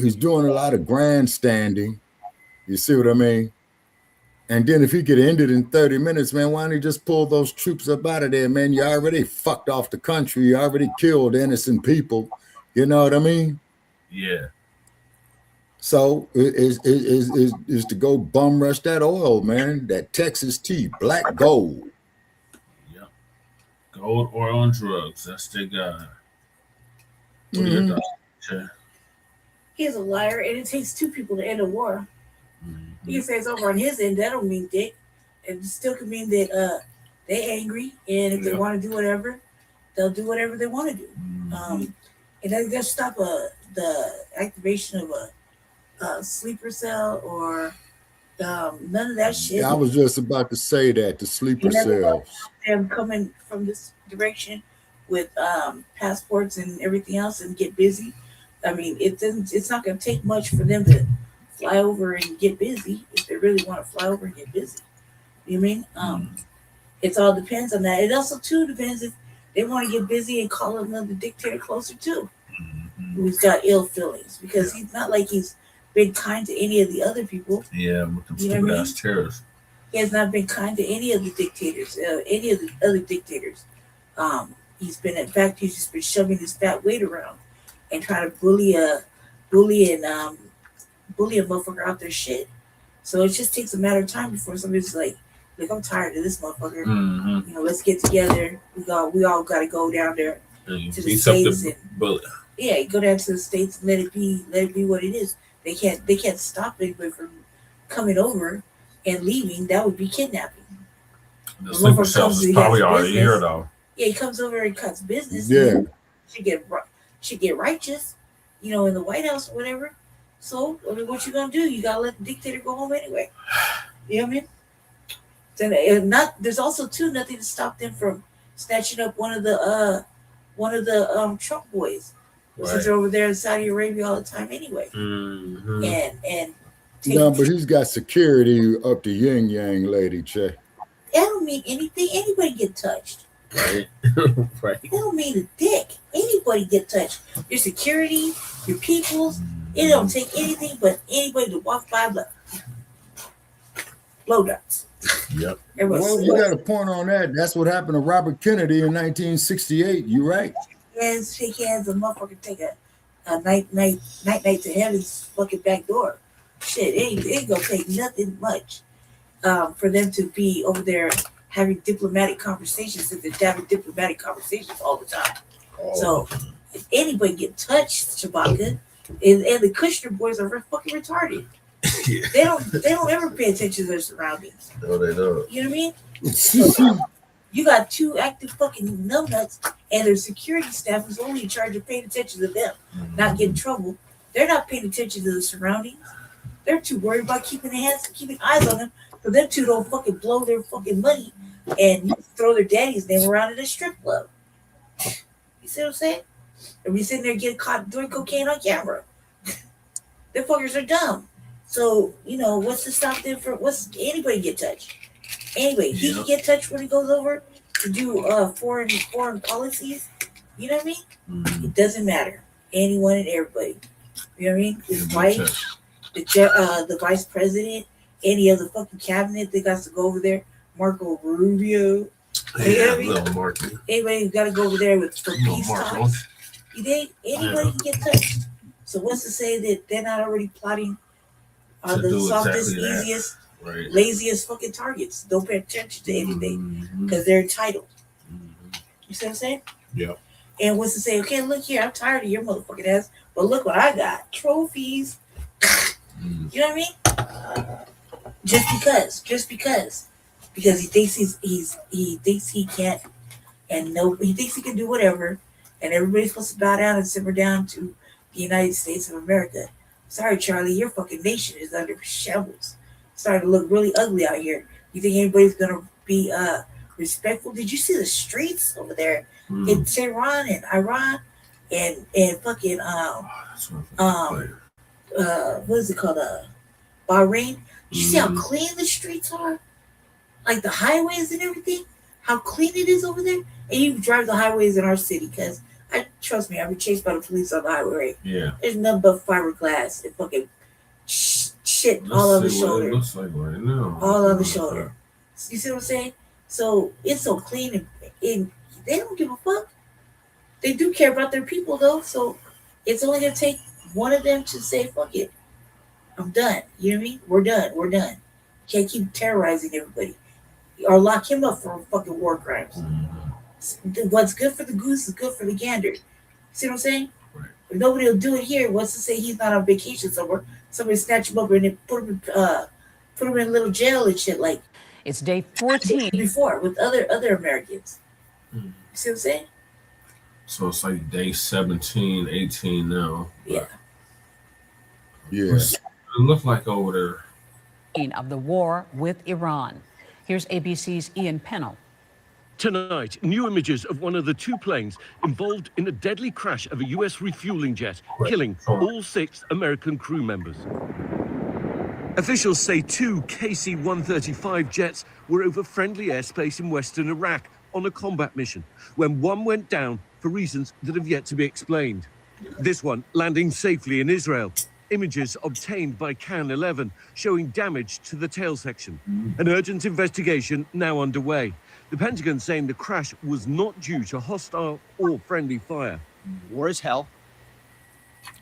He's doing a lot of grandstanding. You see what I mean? And then if he could end it in 30 minutes, man, why don't he just pull those troops up out of there, man? You already fucked off the country. You already killed innocent people. You know what I mean? Yeah. So is to go bum rush that oil, man. That Texas tea, black gold. Yep. Gold, oil, and drugs. That's their guy. What are your thoughts, Che? He's a liar, and it takes two people to end a war. He can say it's over on his end. That don't mean dick. It still could mean that they angry, and if they want to do whatever, they'll do whatever they want to do. And that doesn't stop the activation of a sleeper cell or none of that shit. Yeah, I was just about to say that, the sleeper cells. Them coming from this direction with passports and everything else and get busy. I mean, it's not going to take much for them to fly over and get busy if they really want to fly over and get busy. You know what I mean? It all depends on that. It also too depends if they want to get busy and call another dictator closer too, who's got ill feelings, because he's not like he's been kind to any of the other people. Yeah, with them You know what I mean? stupid ass terrorists. He has not been kind to any of the dictators, any of the other dictators. He's just been shoving his fat weight around and trying to bully a motherfucker out their shit. So it just takes a matter of time before somebody's like, look, I'm tired of this motherfucker. You know, let's get together. We all got to go down there to the States and go down to the States and let it be what it is. They can't stop anybody from coming over and leaving. That would be kidnapping. The sleeper motherfucker cells comes, is he probably has already business. here though. Yeah, he comes over and cuts business. Yeah. Should get righteous, you know, in the White House or whatever. So, I mean, what you gonna do? You gotta let the dictator go home anyway. You know what I mean? Then, there's also too nothing to stop them from snatching up one of the Trump boys, since they're over there in Saudi Arabia all the time anyway. Mm-hmm. And No, but he's got security up to yin yang, lady Che. That don't mean anything. Anybody get touched. Right. Right. That don't mean a dick. Anybody get touched. Your security, your peoples. It don't take anything but anybody to walk by, blow darts. Yep. Well, you got a point on that. That's what happened to Robert Kennedy in 1968. You're right. Hands, shake hands, a motherfucker take a night to heaven's fucking back door. Shit, it ain't gonna take nothing much for them to be over there having diplomatic conversations, since they're having diplomatic conversations all the time. So if anybody get touched, Chewbacca, and the Kushner boys are fucking retarded. They don't ever pay attention to their surroundings. No, they don't. You know what I mean? So, you got two active fucking numbnuts, and their security staff is only in charge of paying attention to them, not getting in trouble. They're not paying attention to the surroundings. They're too worried about keeping eyes on them, so them two don't fucking blow their fucking money and throw their daddy's name around in a strip club. You see what I'm saying? And we sitting there getting caught doing cocaine on camera. Them fuckers are dumb. So, you know, what's to stop them from anybody get touched? Anyway, he can get touched when he goes over to do foreign policies. You know what I mean? It doesn't matter. Anyone and everybody. You know what I mean? His wife, the vice president, any other fucking cabinet that got to go over there. Marco Rubio. You know what I mean? Little Marco. Anybody got to go over there for peace talks. You think anybody can get touched? So what's to say that they're not already plotting on the softest, easiest, laziest fucking targets? Don't pay attention to anything because they're entitled. You see what I'm saying? Yeah. And what's to say, okay, look here, I'm tired of your motherfucking ass, but look what I got. Trophies. You know what I mean? Just because. Because he thinks he thinks he can't, and he thinks he can do whatever, and everybody's supposed to bow down and simmer down to the United States of America. Sorry, Charlie, your fucking nation is under shambles. It's starting to look really ugly out here. You think anybody's gonna be respectful? Did you see the streets over there in Tehran and Iran and fucking what is it called? Bahrain? Did you see how clean the streets are? Like the highways and everything, how clean it is over there. And you drive the highways in our city, because trust me, I've been chased by the police on the highway. Right? Yeah. There's nothing but fiberglass and fucking shit all on the shoulder. It looks like right now. All on the shoulder. You see what I'm saying? So it's so clean, and they don't give a fuck. They do care about their people though, so it's only gonna take one of them to say, fuck it, I'm done. You know what I mean? We're done. Can't keep terrorizing everybody. Or lock him up for fucking war crimes. What's good for the goose is good for the gander. See what I'm saying? Right. If nobody will do it here, what's to say he's not on vacation somewhere? Somebody snatch him up and then put him in a little jail and shit like it's day 14 before with other Americans. You see what I'm saying? So it's like day 17, 18 now. Yeah. Yeah. It looked like over there. of the war with Iran. Here's ABC's Ian Pennell. Tonight, new images of one of the two planes involved in a deadly crash of a U.S. refueling jet, killing all 6 American crew members. Officials say 2 KC-135 jets were over friendly airspace in western Iraq on a combat mission, when one went down for reasons that have yet to be explained. This one landing safely in Israel. Images obtained by CAN 11 showing damage to the tail section. An urgent investigation now underway. The Pentagon saying the crash was not due to hostile or friendly fire. War is hell.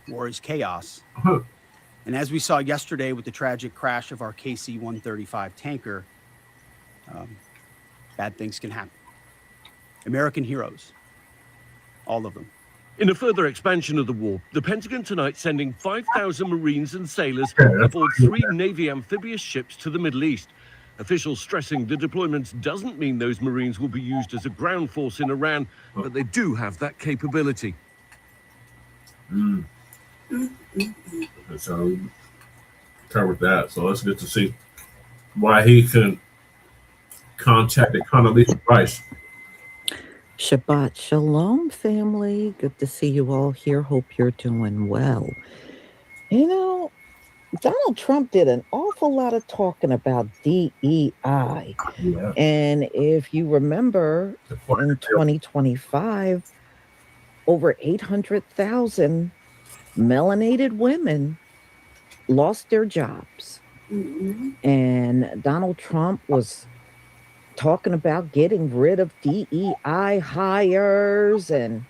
War is chaos. And as we saw yesterday with the tragic crash of our KC-135 tanker, bad things can happen. American heroes, all of them. In a further expansion of the war, the Pentagon tonight sending 5,000 Marines and sailors aboard 3 Navy amphibious ships to the Middle East. Officials stressing the deployment doesn't mean those Marines will be used as a ground force in Iran, but they do have that capability. So we covered that. So let's get to see why he couldn't contact Condoleezza Rice. Shabbat Shalom, family. Good to see you all here. Hope you're doing well. You know, Donald Trump did an awful lot of talking about DEI. Yeah. And if you remember, in 2025, over 800,000 melanated women lost their jobs. And Donald Trump was talking about getting rid of DEI hires, and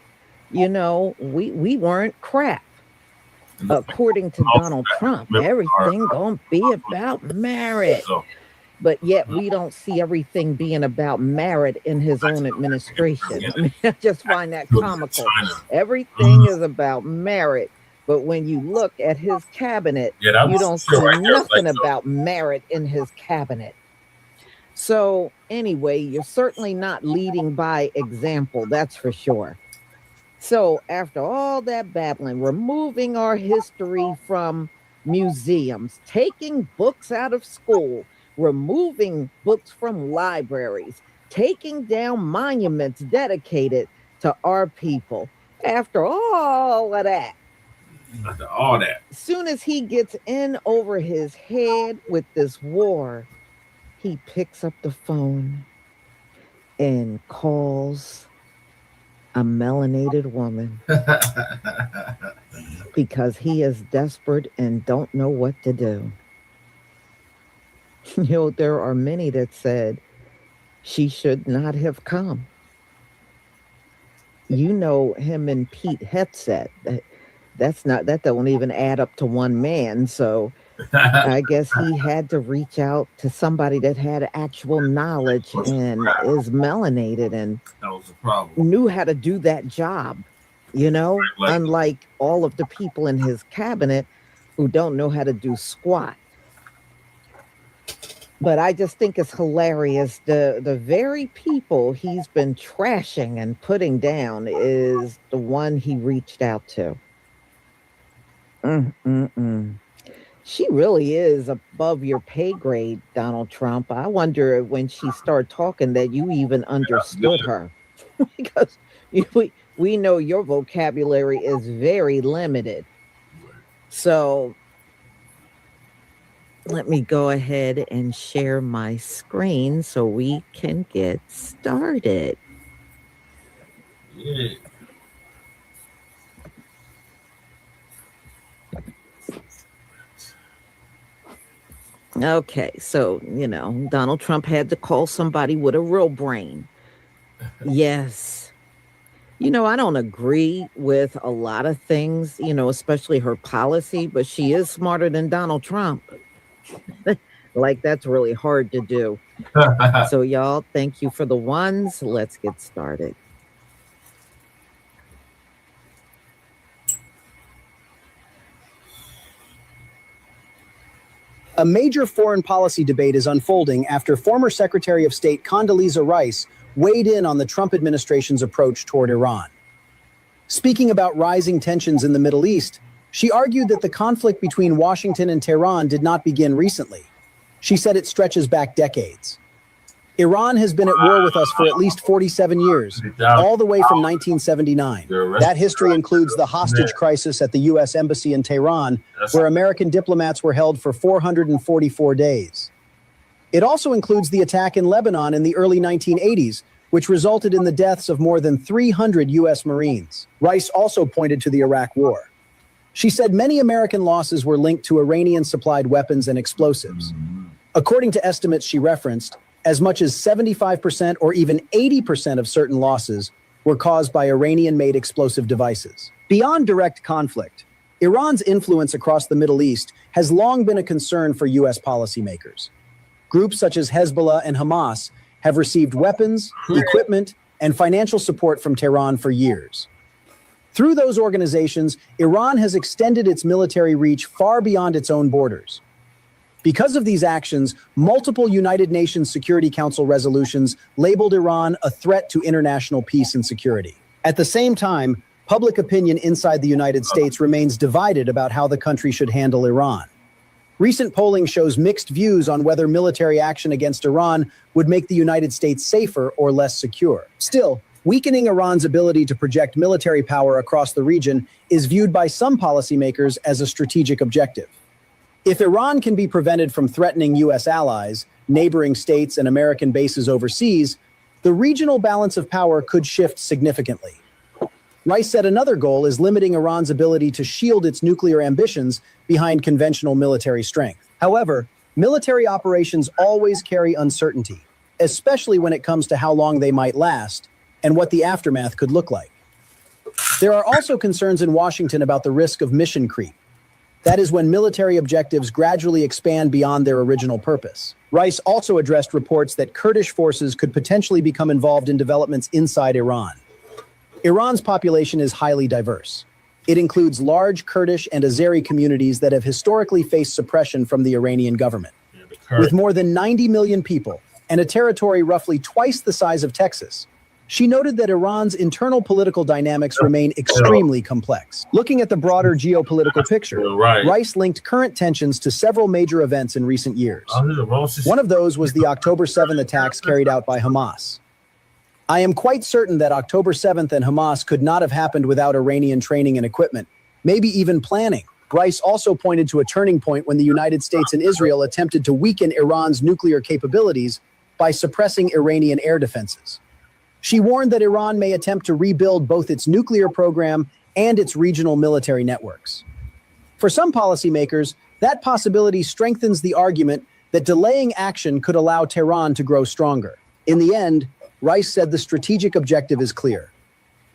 we weren't crap. According to Donald Trump, everything gonna be about merit. But yet we don't see everything being about merit in his own administration. I mean, I just find that comical. Everything is about merit, but when you look at his cabinet, you don't see nothing about merit in his cabinet. So anyway, you're certainly not leading by example, that's for sure. So after all that babbling, removing our history from museums, taking books out of school, removing books from libraries, taking down monuments dedicated to our people, after all of that, as soon as he gets in over his head with this war, he picks up the phone and calls a melanated woman because he is desperate and don't know what to do. There are many that said she should not have come. Him and Pete Hegseth, that don't even add up to one man. So I guess he had to reach out to somebody that had actual knowledge and is melanated and that was the problem. Knew how to do that job, unlike all of the people in his cabinet who don't know how to do squat. But I just think it's hilarious. The very people he's been trashing and putting down is the one he reached out to. She really is above your pay grade, Donald Trump. I wonder when she started talking that you even understood her. Because we know your vocabulary is very limited. So let me go ahead and share my screen so we can get started. Yeah. Okay, so, Donald Trump had to call somebody with a real brain. Yes. I don't agree with a lot of things, especially her policy, but she is smarter than Donald Trump. Like, that's really hard to do. So, y'all, thank you for the ones. Let's get started. A major foreign policy debate is unfolding after former Secretary of State Condoleezza Rice weighed in on the Trump administration's approach toward Iran. Speaking about rising tensions in the Middle East, she argued that the conflict between Washington and Tehran did not begin recently. She said it stretches back decades. Iran has been at war with us for at least 47 years, all the way from 1979. That history includes the hostage crisis at the U.S. Embassy in Tehran, where American diplomats were held for 444 days. It also includes the attack in Lebanon in the early 1980s, which resulted in the deaths of more than 300 U.S. Marines. Rice also pointed to the Iraq War. She said many American losses were linked to Iranian-supplied weapons and explosives. According to estimates she referenced, as much as 75% or even 80% of certain losses were caused by Iranian-made explosive devices. Beyond direct conflict, Iran's influence across the Middle East has long been a concern for U.S. policymakers. Groups such as Hezbollah and Hamas have received weapons, equipment, and financial support from Tehran for years. Through those organizations, Iran has extended its military reach far beyond its own borders. Because of these actions, multiple United Nations Security Council resolutions labeled Iran a threat to international peace and security. At the same time, public opinion inside the United States remains divided about how the country should handle Iran. Recent polling shows mixed views on whether military action against Iran would make the United States safer or less secure. Still, weakening Iran's ability to project military power across the region is viewed by some policymakers as a strategic objective. If Iran can be prevented from threatening U.S. allies, neighboring states, and American bases overseas, the regional balance of power could shift significantly. Rice said another goal is limiting Iran's ability to shield its nuclear ambitions behind conventional military strength. However, military operations always carry uncertainty, especially when it comes to how long they might last and what the aftermath could look like. There are also concerns in Washington about the risk of mission creep. That is when military objectives gradually expand beyond their original purpose. Rice also addressed reports that Kurdish forces could potentially become involved in developments inside Iran. Iran's population is highly diverse. It includes large Kurdish and Azeri communities that have historically faced suppression from the Iranian government. With more than 90 million people and a territory roughly twice the size of Texas, she noted that Iran's internal political dynamics remain extremely complex. Looking at the broader geopolitical picture, Rice linked current tensions to several major events in recent years. One of those was the October 7th attacks carried out by Hamas. I am quite certain that October 7th and Hamas could not have happened without Iranian training and equipment, maybe even planning. Rice also pointed to a turning point when the United States and Israel attempted to weaken Iran's nuclear capabilities by suppressing Iranian air defenses. She warned that Iran may attempt to rebuild both its nuclear program and its regional military networks. For some policymakers, that possibility strengthens the argument that delaying action could allow Tehran to grow stronger. In the end, Rice said the strategic objective is clear.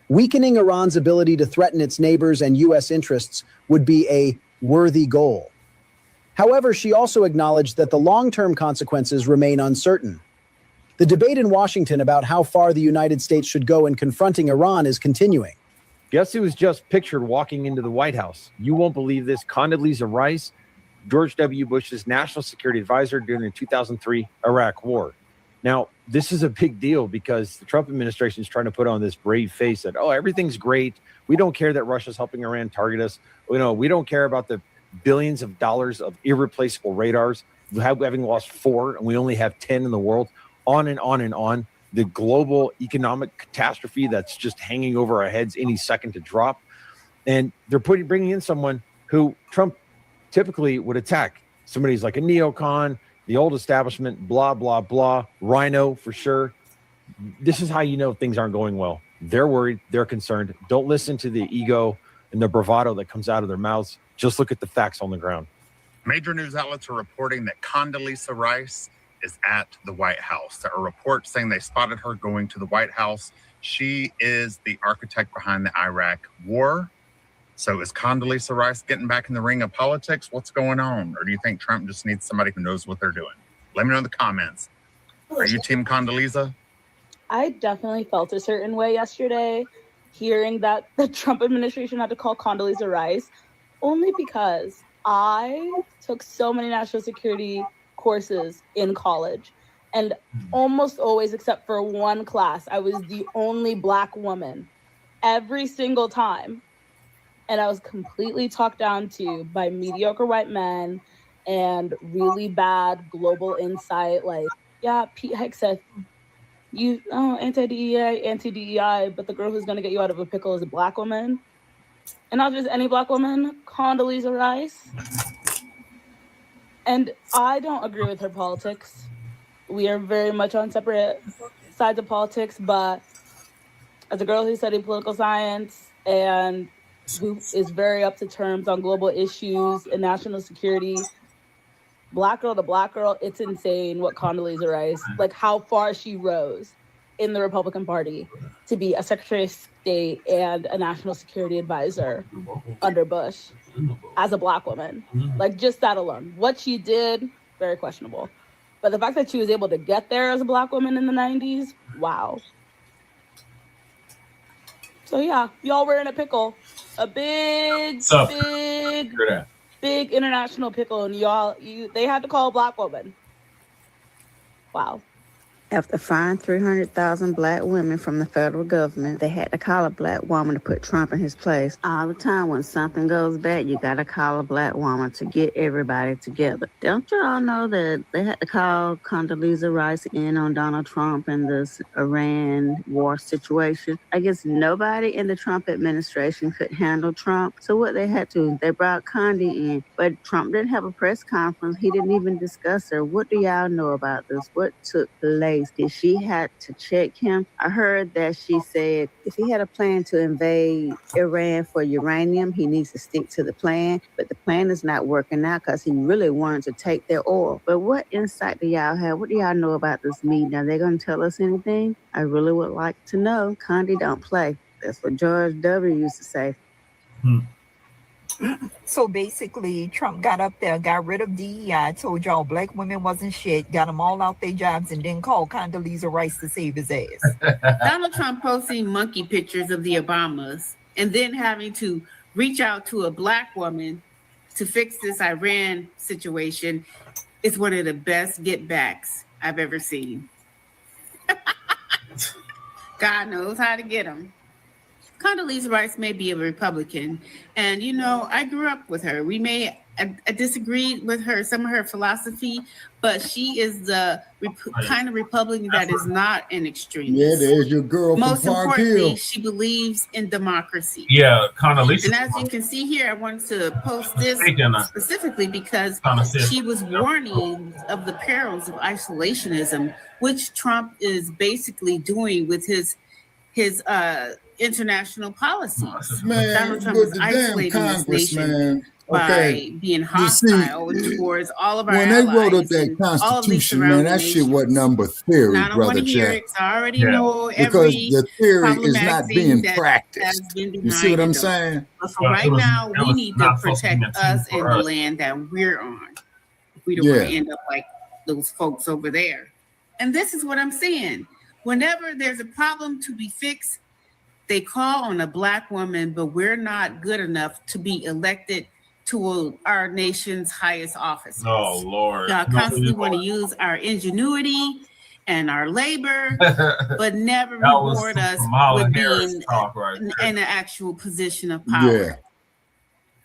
Weakening Iran's ability to threaten its neighbors and U.S. interests would be a worthy goal. However, she also acknowledged that the long-term consequences remain uncertain. The debate in Washington about how far the United States should go in confronting Iran is continuing. Guess who was just pictured walking into the White House? You won't believe this. Condoleezza Rice, George W. Bush's national security advisor during the 2003 Iraq War. Now, this is a big deal because the Trump administration is trying to put on this brave face that, oh, everything's great. We don't care that Russia's helping Iran target us. We don't care about the billions of dollars of irreplaceable radars, having lost 4, and we only have 10 in the world. On and on and on. The global economic catastrophe that's just hanging over our heads any second to drop. And they're bringing in someone who Trump typically would attack. Somebody's like a neocon, the old establishment, blah, blah, blah, rhino for sure. This is how you know things aren't going well. They're worried. They're concerned. Don't listen to the ego and the bravado that comes out of their mouths. Just look at the facts on the ground. Major news outlets are reporting that Condoleezza Rice is at the White House. There are reports saying they spotted her going to the White House. She is the architect behind the Iraq war. So is Condoleezza Rice getting back in the ring of politics? What's going on? Or do you think Trump just needs somebody who knows what they're doing? Let me know in the comments. Are you team Condoleezza? I definitely felt a certain way yesterday hearing that the Trump administration had to call Condoleezza Rice, only because I took so many national security courses in college, and almost always, except for one class, I was the only Black woman every single time, and I was completely talked down to by mediocre white men and really bad global insight, like, yeah, Pete Heck said anti-DEI, but the girl who's going to get you out of a pickle is a Black woman. And not just any Black woman, Condoleezza Rice. And I don't agree with her politics. We are very much on separate sides of politics, but as a girl who studied political science and who is very up to terms on global issues and national security, Black girl to Black girl, it's insane what Condoleezza Rice, like how far she rose in the Republican Party to be a Secretary of State and a national security advisor under Bush as a Black woman. Like, just that alone. What she did, very questionable. But the fact that she was able to get there as a Black woman in the 90s, wow. So yeah, y'all were in a pickle. A big big international pickle, and they had to call a Black woman. Wow. After firing 300,000 Black women from the federal government, they had to call a Black woman to put Trump in his place. All the time when something goes bad, you got to call a Black woman to get everybody together. Don't you all know that they had to call Condoleezza Rice in on Donald Trump and this Iran war situation? I guess nobody in the Trump administration could handle Trump. So what they had to, they brought Condi in, but Trump didn't have a press conference. He didn't even discuss her. What do y'all know about this? What took place? Did she have to check him? I heard that she said if he had a plan to invade Iran for uranium, he needs to stick to the plan. But the plan is not working out because he really wanted to take their oil. But what insight do y'all have? What do y'all know about this meeting? Are they going to tell us anything? I really would like to know. Condi don't play. That's what George W. used to say. So basically, Trump got up there, got rid of DEI, told y'all Black women wasn't shit, got them all out their jobs, and then called Condoleezza Rice to save his ass. Donald Trump posting monkey pictures of the Obamas and then having to reach out to a Black woman to fix this Iran situation is one of the best get backs I've ever seen. God knows how to get them. Condoleezza Rice may be a Republican, and I grew up with her. We may disagree with some of her philosophy, but she is the kind of Republican that is not an extremist. Yeah, there's your girl Most from Park importantly, Hill. she believes in democracy. Yeah, Condoleezza. And as you can see here, I wanted to post this specifically because she was warning of the perils of isolationism, which Trump is basically doing with his international policies. Man, Donald Trump but is the damn isolating this Congress, nation man. by Okay. being You see, hostile towards all of our when they allies wrote up that and all of these Constitution, man, surrounding that shit nations. wasn't number theory, And I don't brother want to hear Jack. it 'cause I already know Because every the theory is problematic not thing being that has practiced. been You see what behind I'm it, though. saying? But for right now, we need to protect us and the land that we're on. We don't want to Yeah. end up like those folks over there. And this is what I'm saying. Whenever there's a problem to be fixed, they call on a Black woman, but we're not good enough to be elected to our nation's highest office. Oh, Lord. Y'all No, constantly you want to use our ingenuity and our labor, but never That was reward some us Kamala with Harris being talk right in there. an actual position of power. Yeah.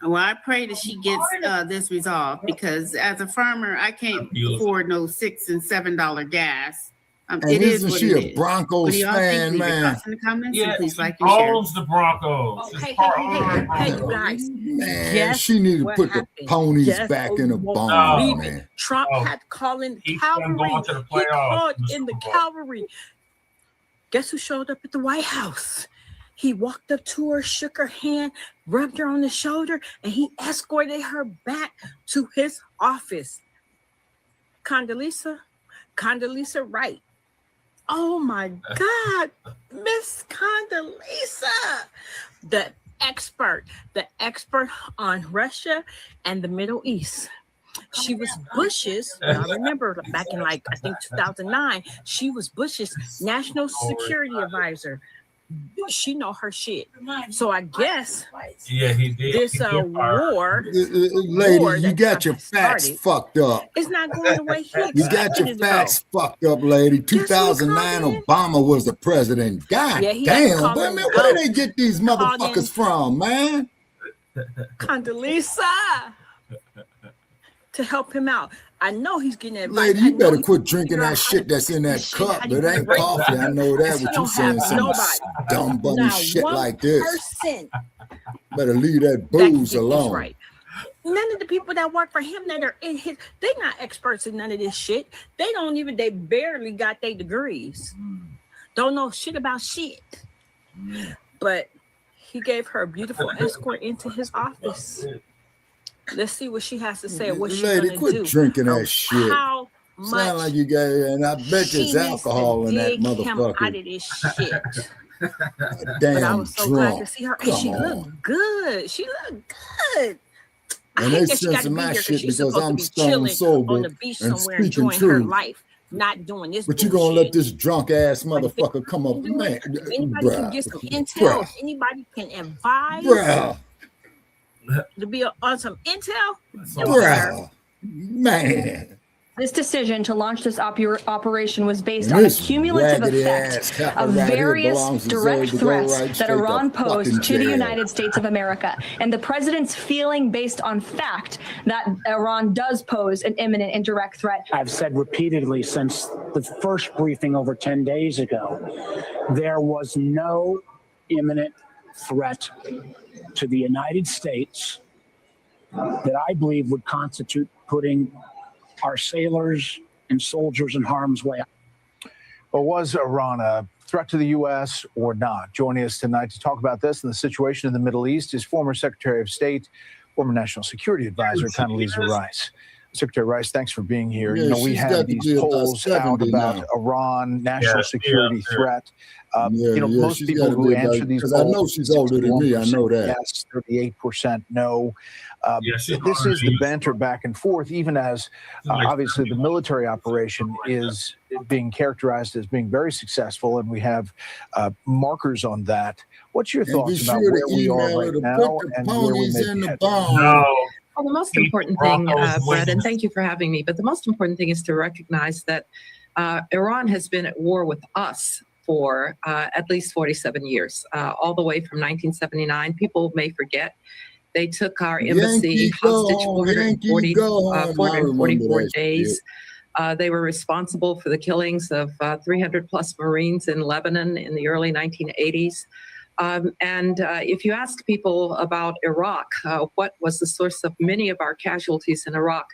Well, I pray that she gets this resolved because as a farmer, I can't afford no $6 and $7 gas. And It is isn't what she it a is. Broncos What do y'all think? fan, Leave your man? thoughts in the comments Yeah, and please she like and share. owns the Broncos. She's Hey, part owner of the hey, Broncos. you guys. Man, Guess she need to what put the happened? ponies Guess back what in the you won't barn, believe man. it. Trump had calling Keep them cavalry. going to the He playoffs called in the in the Super Bowl. cavalry. Guess who showed up at the White House? He walked up to her, shook her hand, rubbed her on the shoulder, and he escorted her back to his office. Condoleezza Rice. Oh my God, Miss Condoleezza, the expert on Russia and the Middle East. She was Bush's, I remember back in I think 2009, she was Bush's national security advisor. She know her shit. So I guess Yeah, he did. this He did fire. war Lady, you got your facts fucked up. is not going the way he You got expected your it to go. facts fucked up, lady. 2009, Obama was the president. God Yeah, he had to damn. call But him man, where out. they get these Called motherfuckers in- from, man? Condoleezza to help him out. I know he's getting advice. Lady, I you know better he's quit drinking figuring out that how shit to that's in that shit, cup. how to It get ain't right. coffee. I know that. He What you don't saying have some nobody. dumb bunny Not shit one like this. person Better leave that that can booze get this alone. right. None of the people that work for him that are in his, they're not experts in none of this shit. They barely got their degrees. Don't know shit about shit. But he gave her a beautiful escort into his office. Let's see what she has to say. What she's Lady, gonna quit do. drinking or that shit. How much Sound like you got, and I bet she there's needs alcohol to in that dig him out motherfucker. of this shit. But I Damn was so glad to drunk. see her, and Come she on. looked good. She looked good. I And hate they that she got to censor be my here shit because she's because supposed I'm to be stone chilling sober on the beach and somewhere, speaking enjoying her truth. life, not doing this But you gonna let bullshit. this drunk ass motherfucker come up, man? Anybody can get some intel. Bruh, Anybody can advise. bruh. to be on some intel. Bruh, man. This decision to launch this operation was based And on a this cumulative raggedy effect ass heifer of right here various belongs to direct Zoe to go threats right that straight to Iran posed fucking to the jail. United States of America, and the president's feeling based on fact that Iran does pose an imminent and direct threat. I've said repeatedly since the first briefing over 10 days ago, there was no imminent threat to the United States that I believe would constitute putting our sailors and soldiers in harm's way. But was Iran a threat to the U.S. or not? Joining us tonight to talk about this and the situation in the Middle East is former Secretary of State, former National Security Advisor Condoleezza Rice. Secretary Rice, thanks for being here. Yeah, you know, we she's have got to these be about polls out 70 about now. Iran, national security threat. Yeah, Most she's people gotta who be answer about, these because I know polls, she's older than me. I know that. yes, 38% no. she's This is the already- banter back and forth, even as obviously the military operation is being characterized as being very successful, and we have markers on that. What's your And be thoughts about sure where to we are email her right to now put the and where we ponies may in be the headed? barn. Well, the most important thing, Brett, and thank you for having me, but the most important thing is to recognize that Iran has been at war with us for at least 47 years, all the way from 1979. People may forget. They took our embassy Yankee go hostage home, Yankee go home. I remember 444 that days. They were responsible for the killings of 300 plus Marines in Lebanon in the early 1980s. And if you ask people about Iraq, what was the source of many of our casualties in Iraq,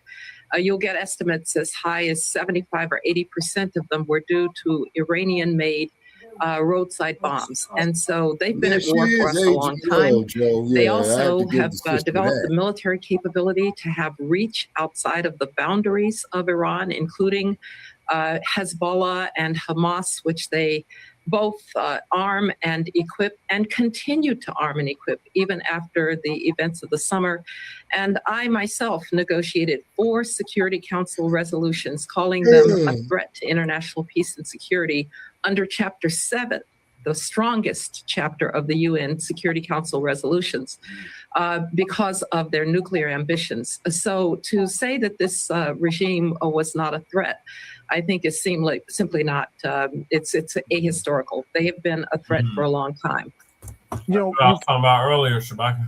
you'll get estimates as high as 75 or 80% of them were due to Iranian-made roadside bombs. And so they've been Yeah, at she war for is us a long time. 80-year-old, Joe. They Yeah, I have also to give have the sister developed that. the military capability to have reach outside of the boundaries of Iran, including Hezbollah and Hamas, which they both arm and equip and continue to arm and equip even after the events of the summer. And I myself negotiated 4 Security Council resolutions calling them a threat to international peace and security under Chapter 7, the strongest chapter of the UN Security Council resolutions, because of their nuclear ambitions. So to say that this regime was not a threat, I think it seemed like simply not. It's ahistorical. They have been a threat for a long time. You know, I was talking about earlier, Shabaka.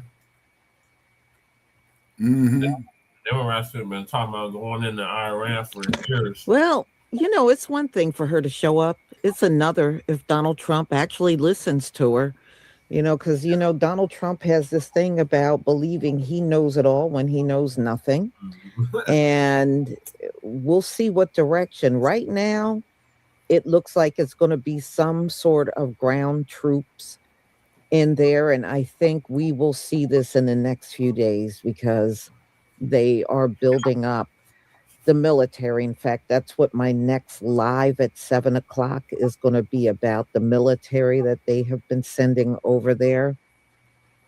Mm-hmm. They were actually been talking about going into Iran for years. Well, you know, it's one thing for her to show up. It's another if Donald Trump actually listens to her, you know, because, you know, Donald Trump has this thing about believing he knows it all when he knows nothing. And we'll see what direction. Right now, it looks like it's going to be some sort of ground troops in there. And I think we will see this in the next few days because they are building up the military. In fact, that's what my next live at 7 o'clock is going to be about, the military that they have been sending over there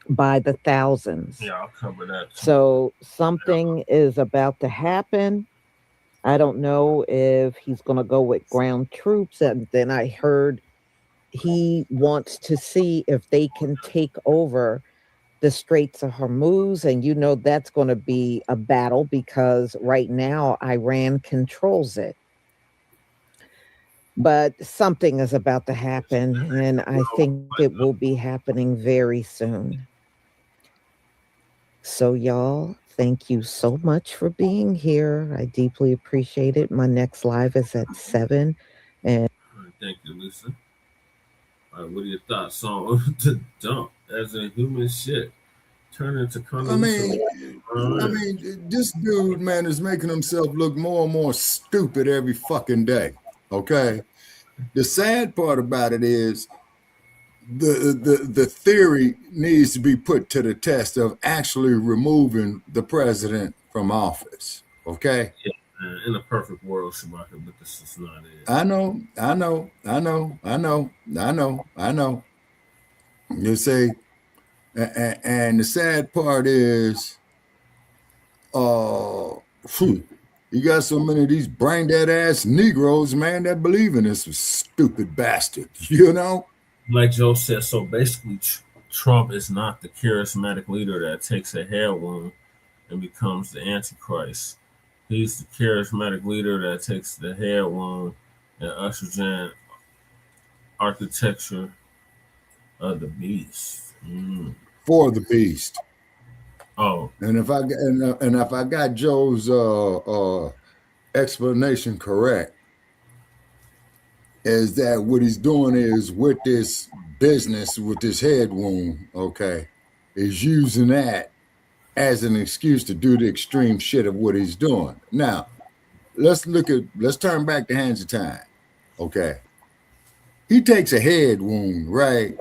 by the thousands. Yeah, I'll cover that. So something is about to happen. I don't know if he's going to go with ground troops. And then I heard he wants to see if they can take over the Straits of Hormuz. And you know that's going to be a battle because right now Iran controls it. But something is about to happen, and I think it will be happening very soon. So y'all, thank you so much for being here. I deeply appreciate it. My next live is at 7. And Thank you, Lisa. All right, what are your thoughts on the dump as a human shit turn into I mean, this dude, man, is making himself look more and more stupid every fucking day. Okay. The sad part about it is the theory needs to be put to the test of actually removing the president from office. Okay. Yeah, in a perfect world, Shabaka, but this is not it. I know. You see, and the sad part is, you got so many of these brain dead ass Negroes, man, that believe in this stupid bastard, you know? Like Joe said, so basically Trump is not the charismatic leader that takes a head wound and becomes the Antichrist. He's the charismatic leader that takes the head wound and ushers in architecture of the beast. For the beast. Oh, and if I got Joe's explanation correct, is that what he's doing is with this business, with this head wound, okay, is using that as an excuse to do the extreme shit of what he's doing. Now, let's turn back the hands of time, okay? He takes a head wound, right?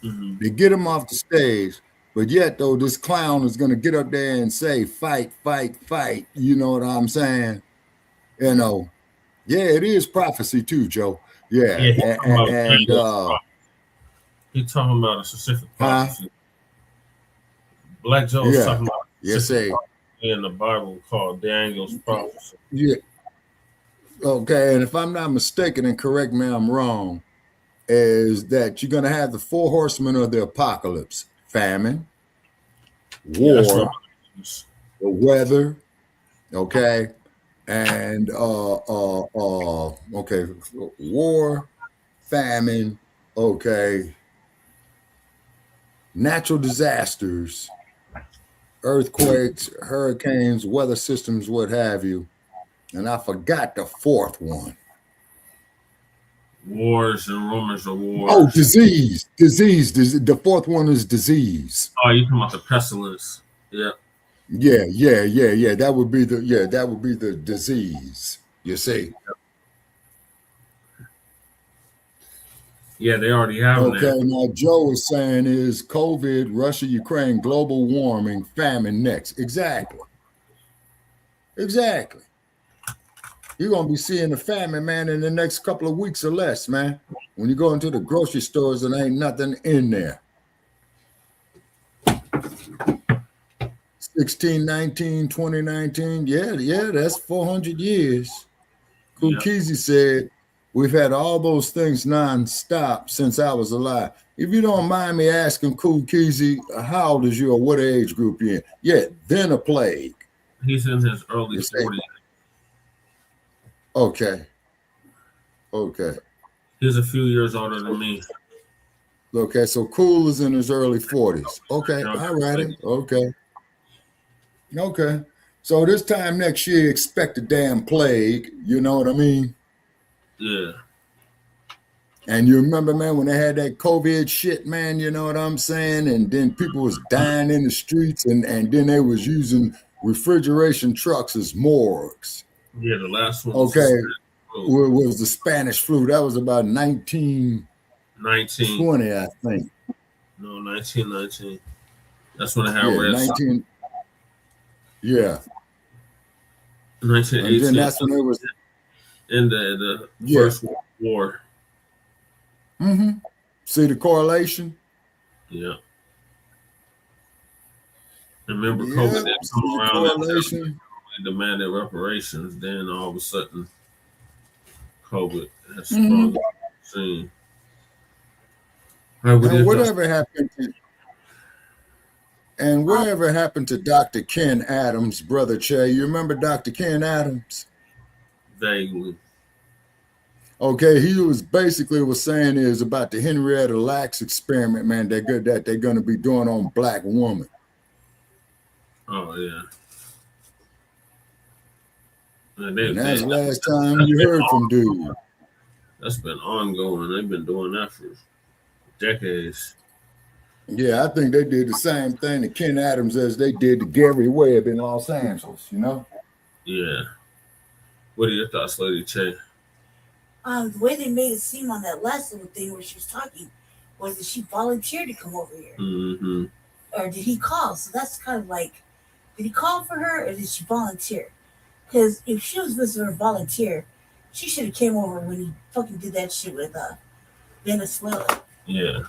They get him off the stage, but yet, though, this clown is going to get up there and say, fight, fight, fight. You know what I'm saying? You know, yeah, it is prophecy too, Joe. Yeah, he's talking about a specific prophecy. Black Joe's talking about in the Bible called Daniel's prophecy. Yeah. Okay, and if I'm not mistaken, and correct me, I'm wrong, is that you're going to have the 4 horsemen of the apocalypse: famine, war, the weather, okay, and okay, war, famine, okay, natural disasters, earthquakes, hurricanes, weather systems, what have you. And I forgot the 4th one. Wars and rumors of wars. Oh, disease. The 4th one is disease. Oh, you talking about the pestilence? Yeah. Yeah. That would be the disease. You see. Yeah, they already have it. Okay, now Joe is saying is COVID, Russia, Ukraine, global warming, famine next. Exactly. You're going to be seeing the famine, man, in the next couple of weeks or less, man. When you go into the grocery stores and ain't nothing in there. 1619, 2019. Yeah, that's 400 years. Kukizi said, we've had all those things nonstop since I was alive. If you don't mind me asking, Kukizi, how old is you or what age group you in? Yeah, then a plague. He's in his early 40s. Okay. He's a few years older than me. Okay, so Cool is in his early 40s. Okay, all righty. Okay. So this time next year, expect a damn plague. You know what I mean? Yeah. And you remember, man, when they had that COVID shit, man, you know what I'm saying? And then people was dying in the streets and then they was using refrigeration trucks as morgues. Yeah, the last one. Was the Spanish flu. That was about 1920, I think. No, 1919. That's when I had red. 1918. And then that's when it was in the First World War. See the correlation? Yeah. Remember, COVID didn't come around and demanded reparations. Then all of a sudden, COVID has sprung on the scene. And whatever happened to Dr. Ken Adams, Brother Che? You remember Dr. Ken Adams? Vaguely. Okay, he was saying is about the Henrietta Lacks experiment, man. They're going to be doing on Black women. Oh yeah. And that's the last time you heard from dude. That's been ongoing. They've been doing that for decades. Yeah, I think they did the same thing to Ken Adams as they did to Gary Webb in Los Angeles, you know? Yeah. What are your thoughts, Lady Che? The way they made it seem on that last little thing where she was talking was that she volunteered to come over here. Mm-hmm. Or did he call? So that's kind of like, did he call for her or did she volunteer? Because if she was visiting her volunteer, she should have came over when he fucking did that shit with Venezuela. Yeah.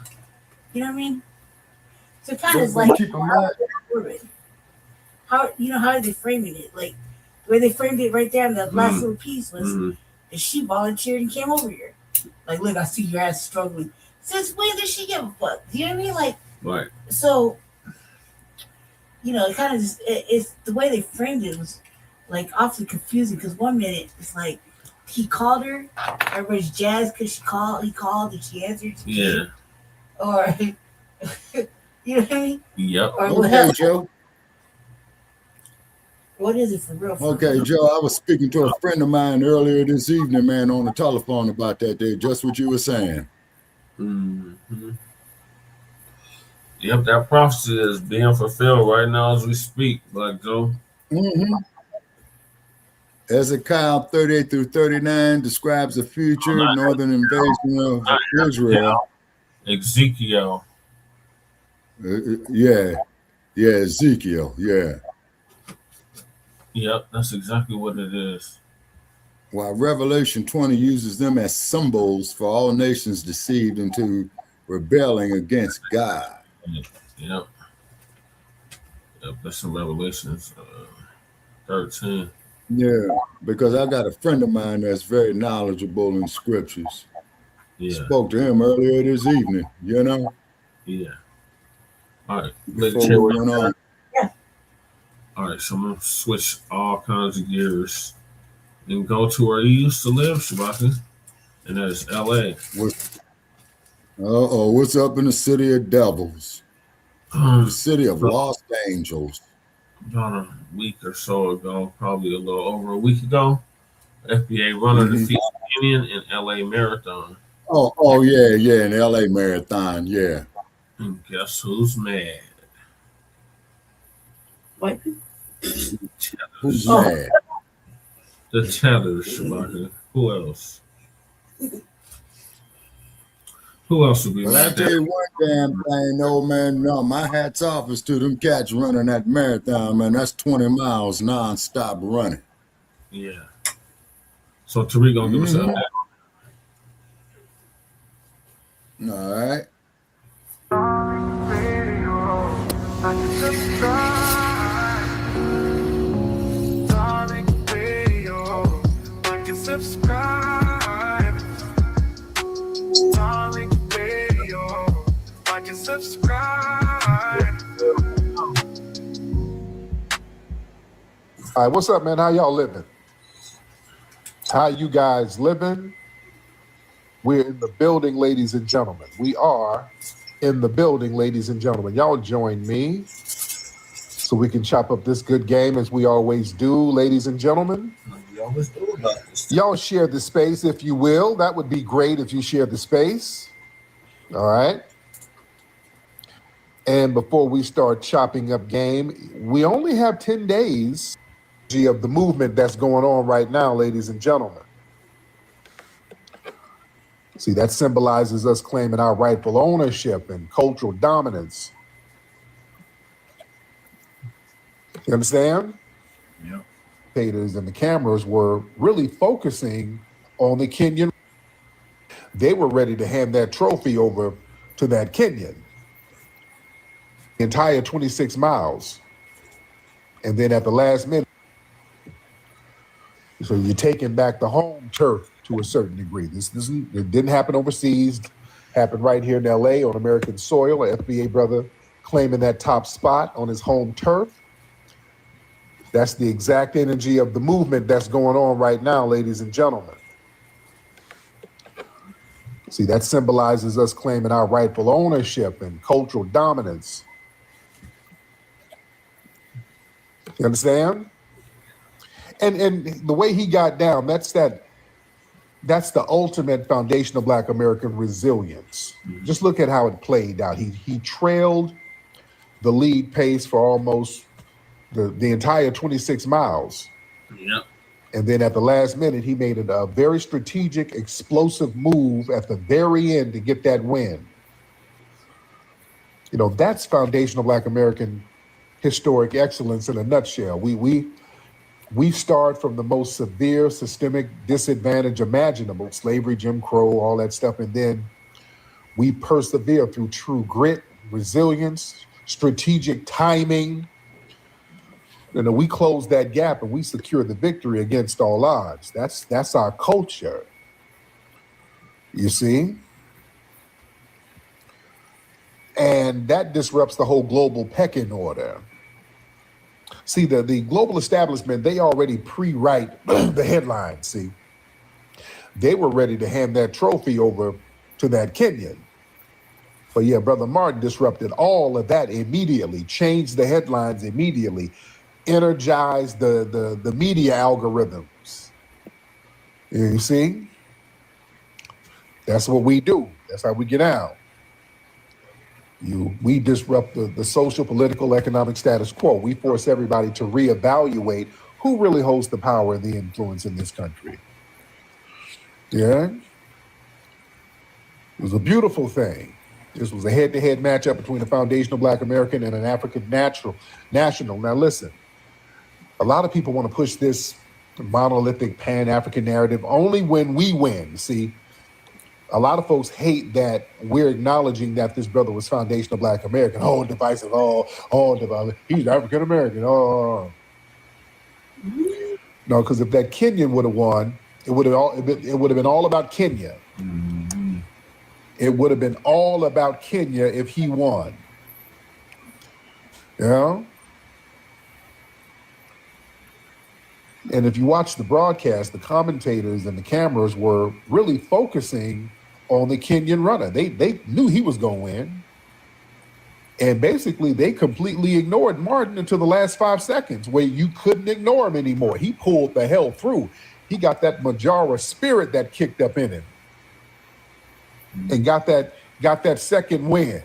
You know what I mean? So kind of like how are they framing it? Like the way they framed it right there in that last little piece was that she volunteered and came over here. Like, look, I see your ass struggling. Since when did she give a fuck? You know what I mean? Like, Right. So, it kind of it's the way they framed it was like awfully confusing because one minute it's like he called her, everybody's jazzed because he called and she answered. Yeah. Or, you know what I mean? Yep. Or Okay, Joe. What is it for real? Okay, Joe, I was speaking to a friend of mine earlier this evening, man, on the telephone about that day, just what you were saying. Mm-hmm. Yep, that prophecy is being fulfilled right now as we speak, Black Joe. Mm-hmm. Hezekiah 38 through 39 describes the future northern invasion of Israel. Ezekiel. Yeah, Ezekiel, yeah. Yep, that's exactly what it is. While Revelation 20 uses them as symbols for all nations deceived into rebelling against God. Yep, that's in Revelations 13. Yeah, because I got a friend of mine that's very knowledgeable in scriptures. Yeah. Spoke to him earlier this evening, Yeah. All right. Before we went on. All right, so I'm going to switch all kinds of gears and go to where you used to live, Shabaka, and that is L.A. What's up in the city of devils? The city of Los Angeles. About a week or so ago, probably a little over a week ago, FBA runner defeated Kenyan in L.A. Marathon. Oh yeah, in L.A. Marathon, yeah. And guess who's mad? What? Who's mad? The Tethers, Shabaka. Who else? Who else would be Well, mad? I tell you one damn thing, old man. No, my hat's off is to them cats running that marathon, man. That's 20 miles non-stop running. Yeah. So Tariq gonna give us an update. All right. All right, what's up, man? How y'all living? How you guys living? We're in the building, ladies and gentlemen. We are in the building, ladies and gentlemen. Y'all join me so we can chop up this good game as we always do, ladies and gentlemen. Y'all share the space if you will. That would be great if you share the space. All right. And before we start chopping up game, we only have 10 days of the movement that's going on right now, ladies and gentlemen. See, that symbolizes us claiming our rightful ownership and cultural dominance. You understand? Yeah. Spectators and the cameras were really focusing on the Kenyan. They were ready to hand that trophy over to that Kenyan. The entire 26 miles. And then at the last minute, so you're taking back the home turf to a certain degree. It didn't happen overseas. Happened right here in LA on American soil. An FBA brother claiming that top spot on his home turf. That's the exact energy of the movement that's going on right now, ladies and gentlemen. See, that symbolizes us claiming our rightful ownership and cultural dominance. You understand? And the way he got down, that's the ultimate foundation of Black American resilience. Just look at how it played out. He trailed the lead pace for almost the entire 26 miles. Yep. And then at the last minute, he made a very strategic, explosive move at the very end to get that win. You know, that's foundational Black American historic excellence in a nutshell. We start from the most severe systemic disadvantage imaginable, slavery, Jim Crow, all that stuff, and then we persevere through true grit, resilience, strategic timing. You know, we close that gap and we secure the victory against all odds. That's our culture. You see? And that disrupts the whole global pecking order. See, the global establishment, they already pre-write the headlines, see. They were ready to hand that trophy over to that Kenyan. But yeah, Brother Martin disrupted all of that immediately, changed the headlines immediately, energized the media algorithms. You see? That's what we do. That's how we get out. We disrupt the social, political, economic status quo. We force everybody to reevaluate who really holds the power and the influence in this country. Yeah? It was a beautiful thing. This was a head-to-head matchup between a foundational Black American and an African national. Now listen, a lot of people want to push this monolithic pan-African narrative only when we win. See, a lot of folks hate that we're acknowledging that this brother was foundational Black American. Oh, divisive, oh, divisive. He's African American. Oh. No, because if that Kenyan would have won, it would have been all about Kenya. It would have been all about Kenya if he won. Yeah. And if you watch the broadcast, the commentators and the cameras were really focusing on the Kenyan runner. They knew he was going to win. And basically, they completely ignored Martin until the last 5 seconds, where you couldn't ignore him anymore. He pulled the hell through. He got that Majara spirit that kicked up in him. And got that second win.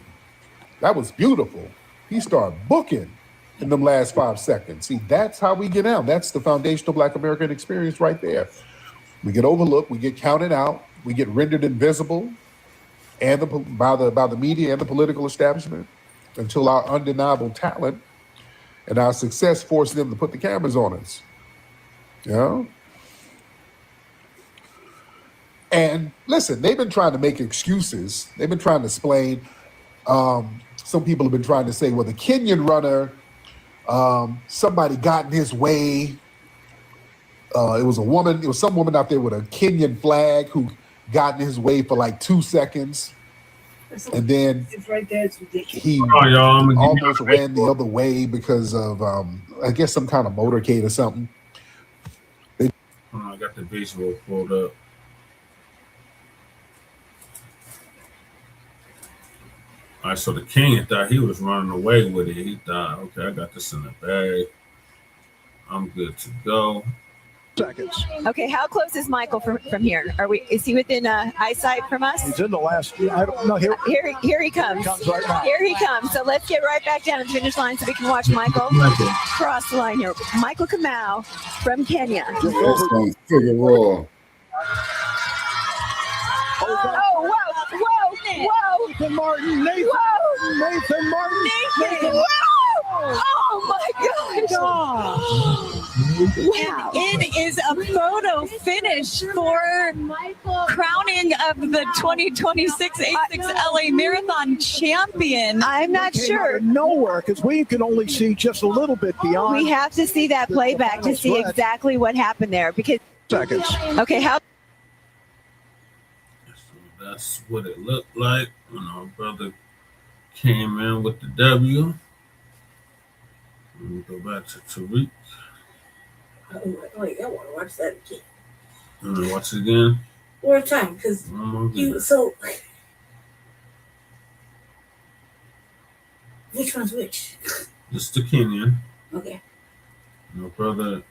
That was beautiful. He started booking in them last 5 seconds. See, that's how we get out. That's the foundational Black American experience right there. We get overlooked, we get counted out, we get rendered invisible and by the media and the political establishment until our undeniable talent and our success force them to put the cameras on us. You know? And listen, they've been trying to make excuses. They've been trying to explain. Some people have been trying to say, well, the Kenyan runner, somebody got in his way. It was some woman out there with a Kenyan flag who got in his way for like 2 seconds. And then It's right there. It's ridiculous. he almost ran the other way because of, I guess, some kind of motorcade or something. I got the visual pulled up. All right, so the Kenyan thought he was running away with it. He thought, okay, I got this in the bag. I'm good to go. Seconds. Okay, how close is Michael from here? Is he within eyesight from us? He's in the last. I don't know. Here he comes. He comes right now. Here he comes. So let's get right back down to the finish line so we can watch Michael cross the line here. Michael Kamau from Kenya. Figueroa. Oh, whoa. Nathan Martin. Nathan Martin. Nathan. Whoa. Oh my gosh. Wow. It is a photo finish for crowning of the 2026 A6 LA Marathon champion. I'm not sure. Nowhere, because we can only see just a little bit beyond. We have to see that playback to see exactly what happened there. Because seconds. Okay, how? So that's what it looked like when our brother came in with the W. Let me go back to Tariq. Wait, I want to watch that again. And then watch it again. One time, because which one's which? This the Kenyan. Okay. My brother,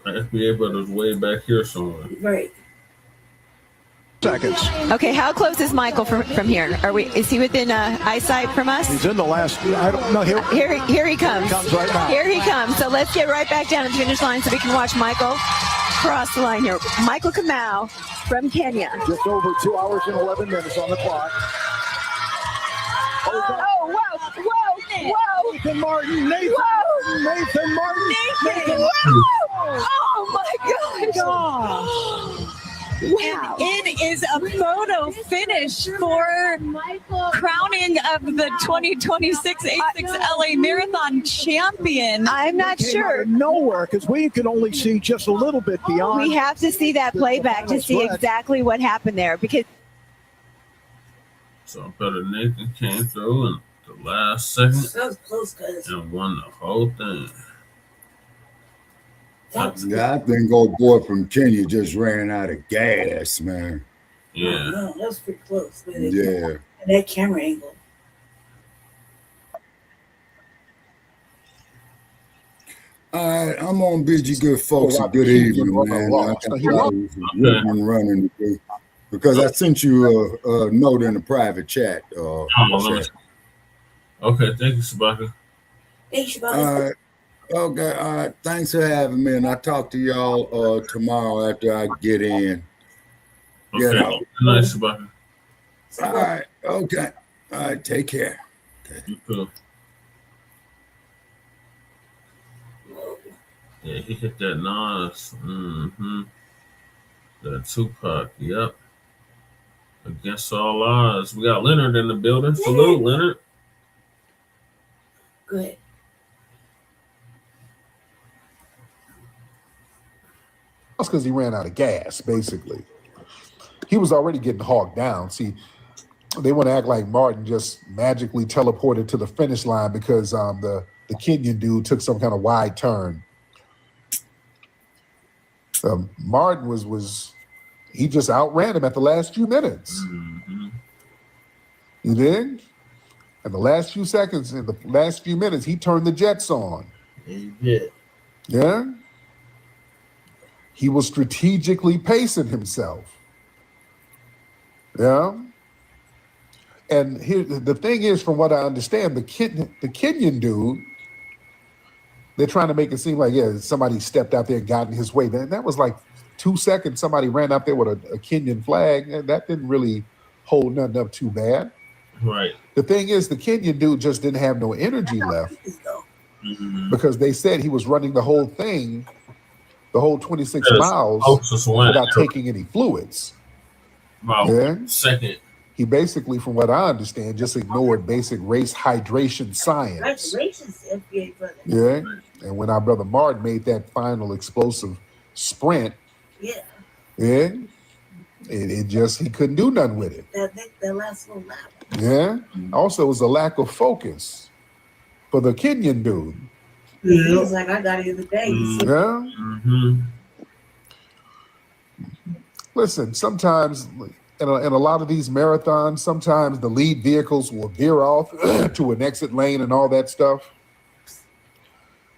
our FBA brother's way back here somewhere. Right. Seconds. Okay, how close is Michael from here? Is he within eyesight from us? He's in the last. I don't know. Here he comes. He comes right now. Here he comes. So let's get right back down to the finish line so we can watch Michael cross the line here. Michael Kamau from Kenya. Just over 2 hours and 11 minutes on the clock. Oh, whoa. Nathan Martin. Nathan Martin. Nathan. Whoa. Oh my gosh. Wow. It is a photo finish for crowning of the 2026 A6 LA Marathon champion. I'm not sure. Nowhere, because we can only see just a little bit beyond. We have to see that playback to see exactly what happened there. Because So brother Nathan came through and the last second That was close, guys. and won the whole thing. Yeah, I think old boy from Kenya just ran out of gas, man. Yeah. No, that was pretty close. Yeah. And that camera angle. All right, I'm on bid you good folks a good evening, man. I thought I was running today because I sent you a note in the private chat. Okay, thank you, Sabaka. Hey, Shabaka. All right. Okay, all right. Thanks for having me, and I'll talk to y'all tomorrow after I get in. Okay, good night, Sabaka. All right, okay. All right, take care. You too. Yeah, he hit that Nas. The Tupac, yep. Against all odds. We got Leonard in the building. Salute, Leonard. Good. That's because he ran out of gas, basically. He was already getting hogged down. See, they want to act like Martin just magically teleported to the finish line because the Kenyan dude took some kind of wide turn. Martin he just outran him at the last few minutes. You did? In the last few seconds, in the last few minutes, he turned the jets on. He did. Yeah? He was strategically pacing himself. Yeah? And here, the thing is, from what I understand, the Kenyan dude, they're trying to make it seem like, yeah, somebody stepped out there and got in his way. That was like 2 seconds. Somebody ran out there with a Kenyan flag, and that didn't really hold nothing up too bad. Right. The thing is, the Kenyan dude just didn't have no energy left because they said he was running the whole thing, the whole 26 miles, without taking any fluids. Second. He basically, from what I understand, just ignored basic race hydration science. Congratulations, FBA brother. Yeah. And when our brother Martin made that final explosive sprint, Yeah. it just, he couldn't do nothing with it. That last little lap. Yeah. Also, it was a lack of focus for the Kenyan dude. He was like, I got it today. Yeah. Listen, sometimes in a lot of these marathons, sometimes the lead vehicles will veer off to an exit lane and all that stuff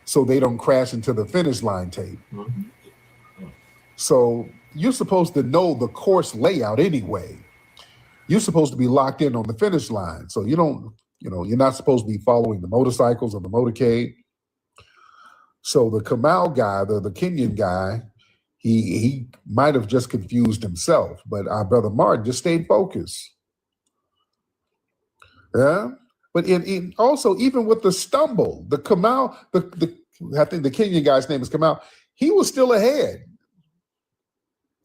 so they don't crash into the finish line tape. So you're supposed to know the course layout anyway. You're supposed to be locked in on the finish line. So you don't, you're not supposed to be following the motorcycles or the motorcade. So the Kamau guy, the Kenyan guy, he might have just confused himself, but our brother Martin just stayed focused. Yeah. But in also, even with the stumble, the Kamau, I think the Kenyan guy's name is Kamau, he was still ahead.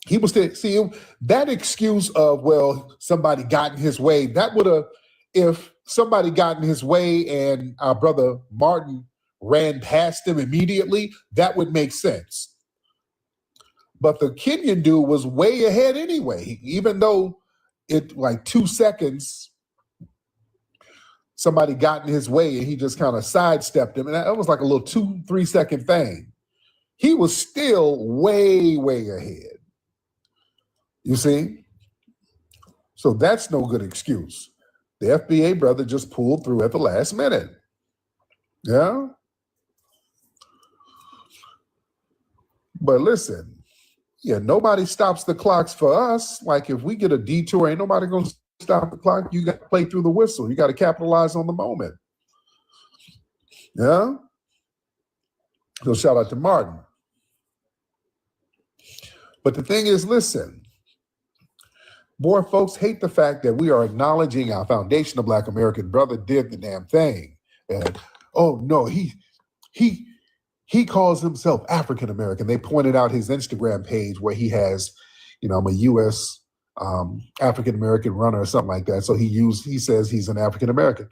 He was still, see, that excuse of, well, somebody got in his way, that would have, if somebody got in his way and our brother Martin ran past him immediately, that would make sense. But the Kenyan dude was way ahead anyway, even though it like 2 seconds, somebody got in his way and he just kind of sidestepped him. And that was like a little 2-3 second thing. He was still way, way ahead. You see? So that's no good excuse. The FBA brother just pulled through at the last minute. Yeah? But listen, yeah, nobody stops the clocks for us. Like if we get a detour, ain't nobody gonna stop the clock. You got to play through the whistle. You got to capitalize on the moment. Yeah? So shout out to Martin. But the thing is, listen, boy, folks hate the fact that we are acknowledging our foundational Black American brother did the damn thing. And, oh no, he calls himself African American. They pointed out his Instagram page where he has, I'm a U.S. African American runner or something like that. So he says he's an African American.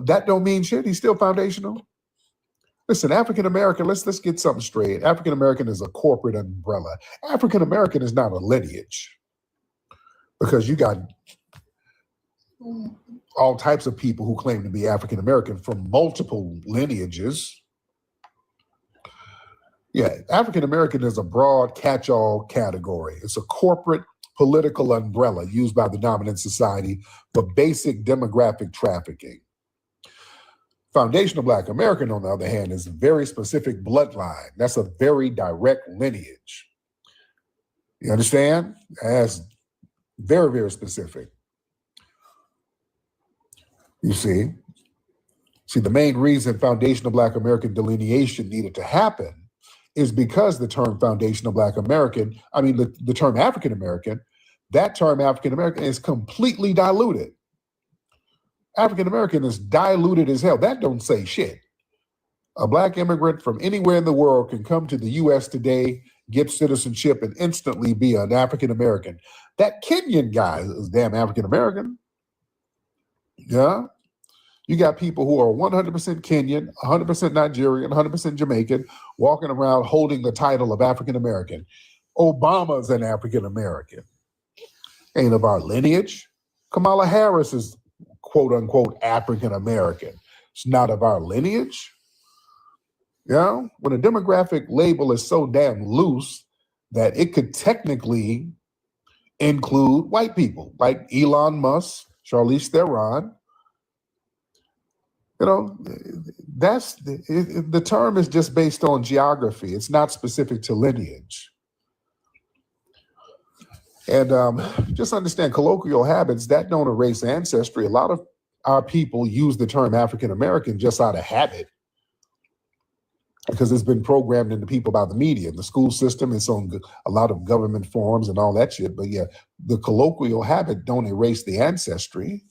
That don't mean shit. He's still foundational. Listen, African American. Let's get something straight. African American is a corporate umbrella. African American is not a lineage, because you got all types of people who claim to be African American from multiple lineages. Yeah, African American is a broad catch-all category. It's a corporate political umbrella used by the dominant society for basic demographic trafficking. Foundational Black American, on the other hand, is a very specific bloodline. That's a very direct lineage. You understand? That's very, very specific. You see? The main reason Foundational Black American delineation needed to happen is because the term Foundational Black American, the term African American, that term African American is completely diluted. African American is diluted as hell. That don't say shit. A Black immigrant from anywhere in the world can come to the U.S. today, get citizenship, and instantly be an African American. That Kenyan guy is damn African American. Yeah. You got people who are 100% Kenyan, 100% Nigerian, 100% Jamaican, walking around holding the title of African American. Obama's an African American. Ain't of our lineage. Kamala Harris is quote unquote African American. It's not of our lineage. Yeah. When a demographic label is so damn loose that it could technically include white people like Elon Musk, Charlize Theron. You know, that's the term is just based on geography. It's not specific to lineage. And just understand colloquial habits that don't erase ancestry. A lot of our people use the term African American just out of habit because it's been programmed into people by the media. The school system is on a lot of government forms and all that shit. But yeah, the colloquial habit don't erase the ancestry.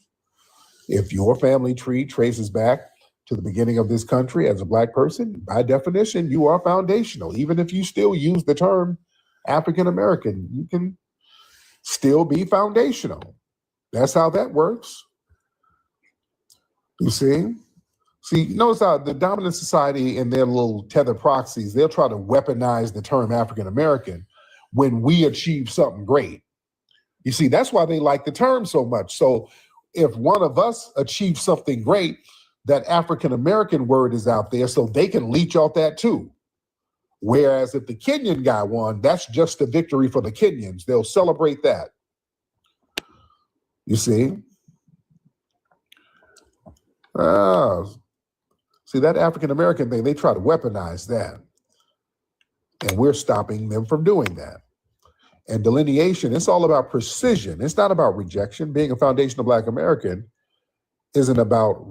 If your family tree traces back to the beginning of this country as a Black person, by definition, you are foundational. Even if you still use the term African American, you can still be foundational. That's how that works. You see? Notice how the dominant society and their little tether proxies, they'll try to weaponize the term African American when we achieve something great. You see, that's why they like the term so much. So if one of us achieves something great, that African American word is out there so they can leech off that too. Whereas if the Kenyan guy won, that's just a victory for the Kenyans. They'll celebrate that. You see? See, that African American thing, they try to weaponize that. And we're stopping them from doing that. And delineation, it's all about precision. It's not about rejection. Being a foundational Black American isn't about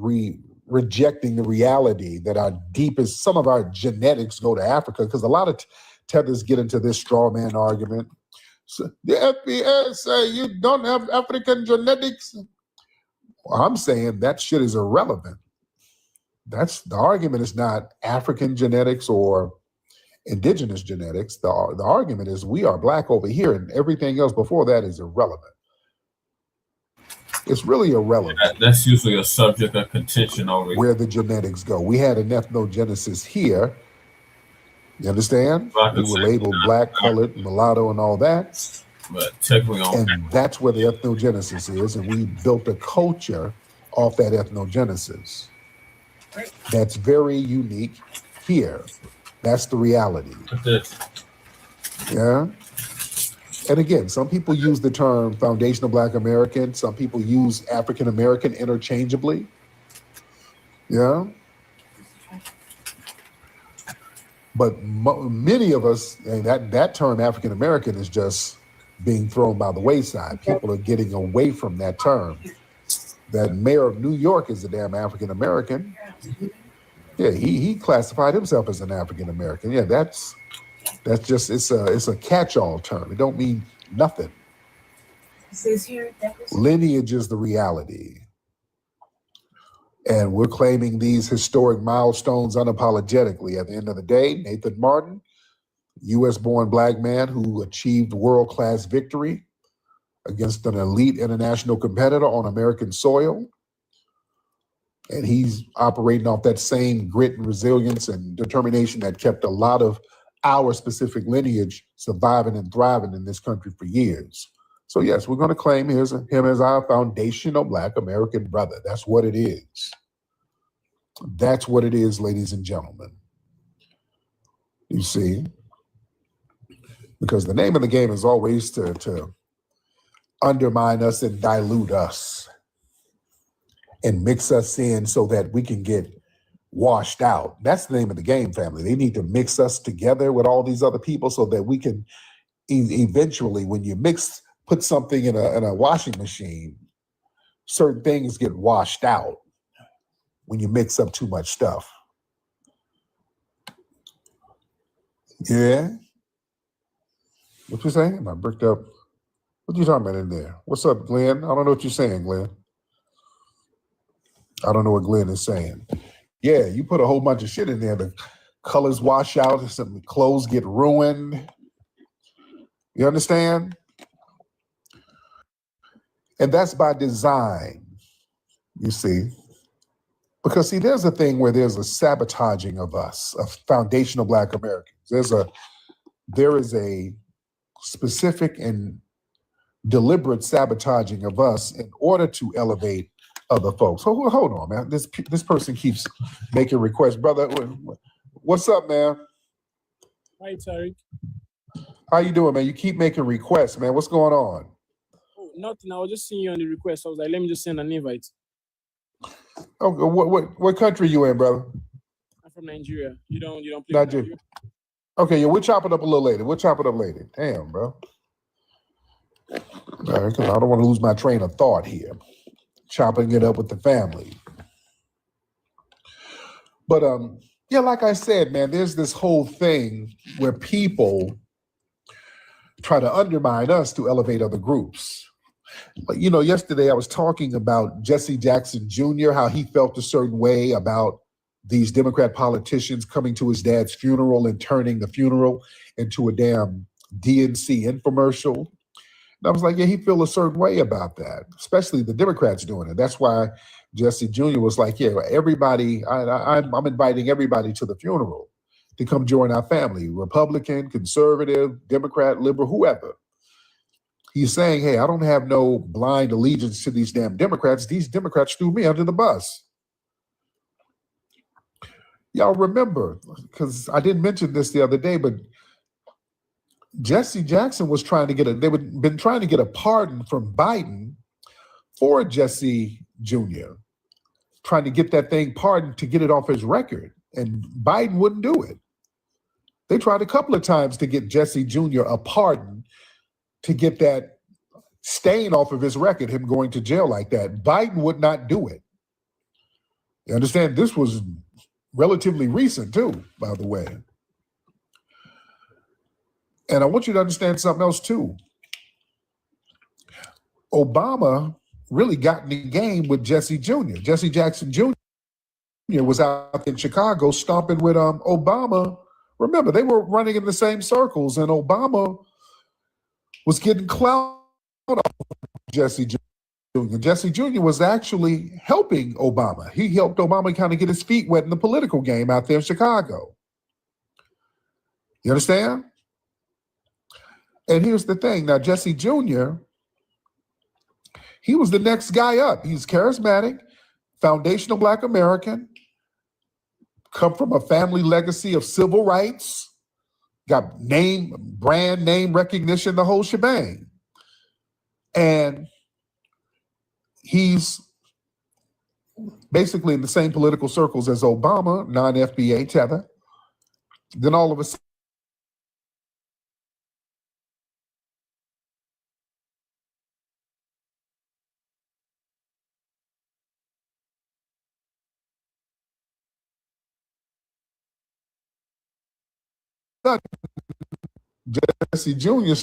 rejecting the reality that some of our genetics go to Africa, because a lot of tethers get into this straw man argument. So the FBI say you don't have African genetics. Well, I'm saying that shit is irrelevant. The argument is not African genetics or indigenous genetics. The argument is we are Black over here, and everything else before that is irrelevant. It's really irrelevant. That's usually a subject of contention over where the genetics go. We had an ethnogenesis here. You understand? We were labeled Black, colored, mulatto, and all that. But technically, and that's where the ethnogenesis is, and we built a culture off that ethnogenesis. That's very unique here. That's the reality. Yeah. And again, some people use the term foundational Black American. Some people use African American interchangeably. Yeah. But many of us, and that term African American is just being thrown by the wayside. People are getting away from that term. That mayor of New York is a damn African American. Yeah, he classified himself as an African American. Yeah, that's just it's a catch-all term. It don't mean nothing. Lineage is the reality. And we're claiming these historic milestones unapologetically. At the end of the day, Nathan Martin, U.S.-born Black man who achieved world-class victory against an elite international competitor on American soil. And he's operating off that same grit and resilience and determination that kept a lot of our specific lineage surviving and thriving in this country for years. So yes, we're going to claim him as our foundational Black American brother. That's what it is. That's what it is, ladies and gentlemen. You see, because the name of the game is always to undermine us and dilute us and mix us in so that we can get washed out. That's the name of the game, family. They need to mix us together with all these other people so that we can eventually, when you put something in a washing machine, certain things get washed out when you mix up too much stuff. Yeah? What you saying? Am I bricked up? What you talking about in there? What's up, Glenn? I don't know what you're saying, Glenn. I don't know what Glenn is saying. Yeah, you put a whole bunch of shit in there. The colors wash out, some clothes get ruined. You understand? And that's by design, you see. Because, see, there's a thing where there's a sabotaging of us, of foundational Black Americans. There is a specific and deliberate sabotaging of us in order to elevate other folks. Hold on, man. This person keeps making requests. Brother, what's up, man? Hi, Tariq. How you doing, man? You keep making requests, man. What's going on? Oh, nothing. I was just seeing you on the request. I was like, let me just send an invite. Oh, what country you in, brother? I'm from Nigeria. You don't play Nigeria. Okay, yeah, we'll chop it up a little later. Damn, bro. All right, because I don't want to lose my train of thought here. Chopping it up with the family. But yeah, like I said, man, there's this whole thing where people try to undermine us to elevate other groups. But, you know, yesterday I was talking about Jesse Jackson Jr., how he felt a certain way about these Democrat politicians coming to his dad's funeral and turning the funeral into a damn DNC infomercial. And I was like, yeah, he feel a certain way about that, especially the Democrats doing it. That's why Jesse Jr. was like, yeah, everybody, I'm inviting everybody to the funeral to come join our family, Republican, conservative, Democrat, liberal, whoever. He's saying, hey, I don't have no blind allegiance to these damn Democrats. These Democrats threw me under the bus. Y'all remember, because I didn't mention this the other day, but Jesse Jackson was trying to been trying to get a pardon from Biden for Jesse Jr., trying to get that thing pardoned to get it off his record. And Biden wouldn't do it. They tried a couple of times to get Jesse Jr. a pardon to get that stain off of his record, him going to jail like that. Biden would not do it. You understand? This was relatively recent too, by the way. And I want you to understand something else too. Obama really got in the game with Jesse Jr. Jesse Jackson Jr. was out in Chicago stomping with Obama. Remember, they were running in the same circles, and Obama was getting clout off Jesse Jr. Jesse Jr. was actually helping Obama. He helped Obama kind of get his feet wet in the political game out there in Chicago. You understand? And here's the thing. Now, Jesse Jr., he was the next guy up. He's charismatic, foundational Black American, come from a family legacy of civil rights, got brand name recognition, the whole shebang. And he's basically in the same political circles as Obama, non-FBA tether. Then all of a sudden, Jesse Jr.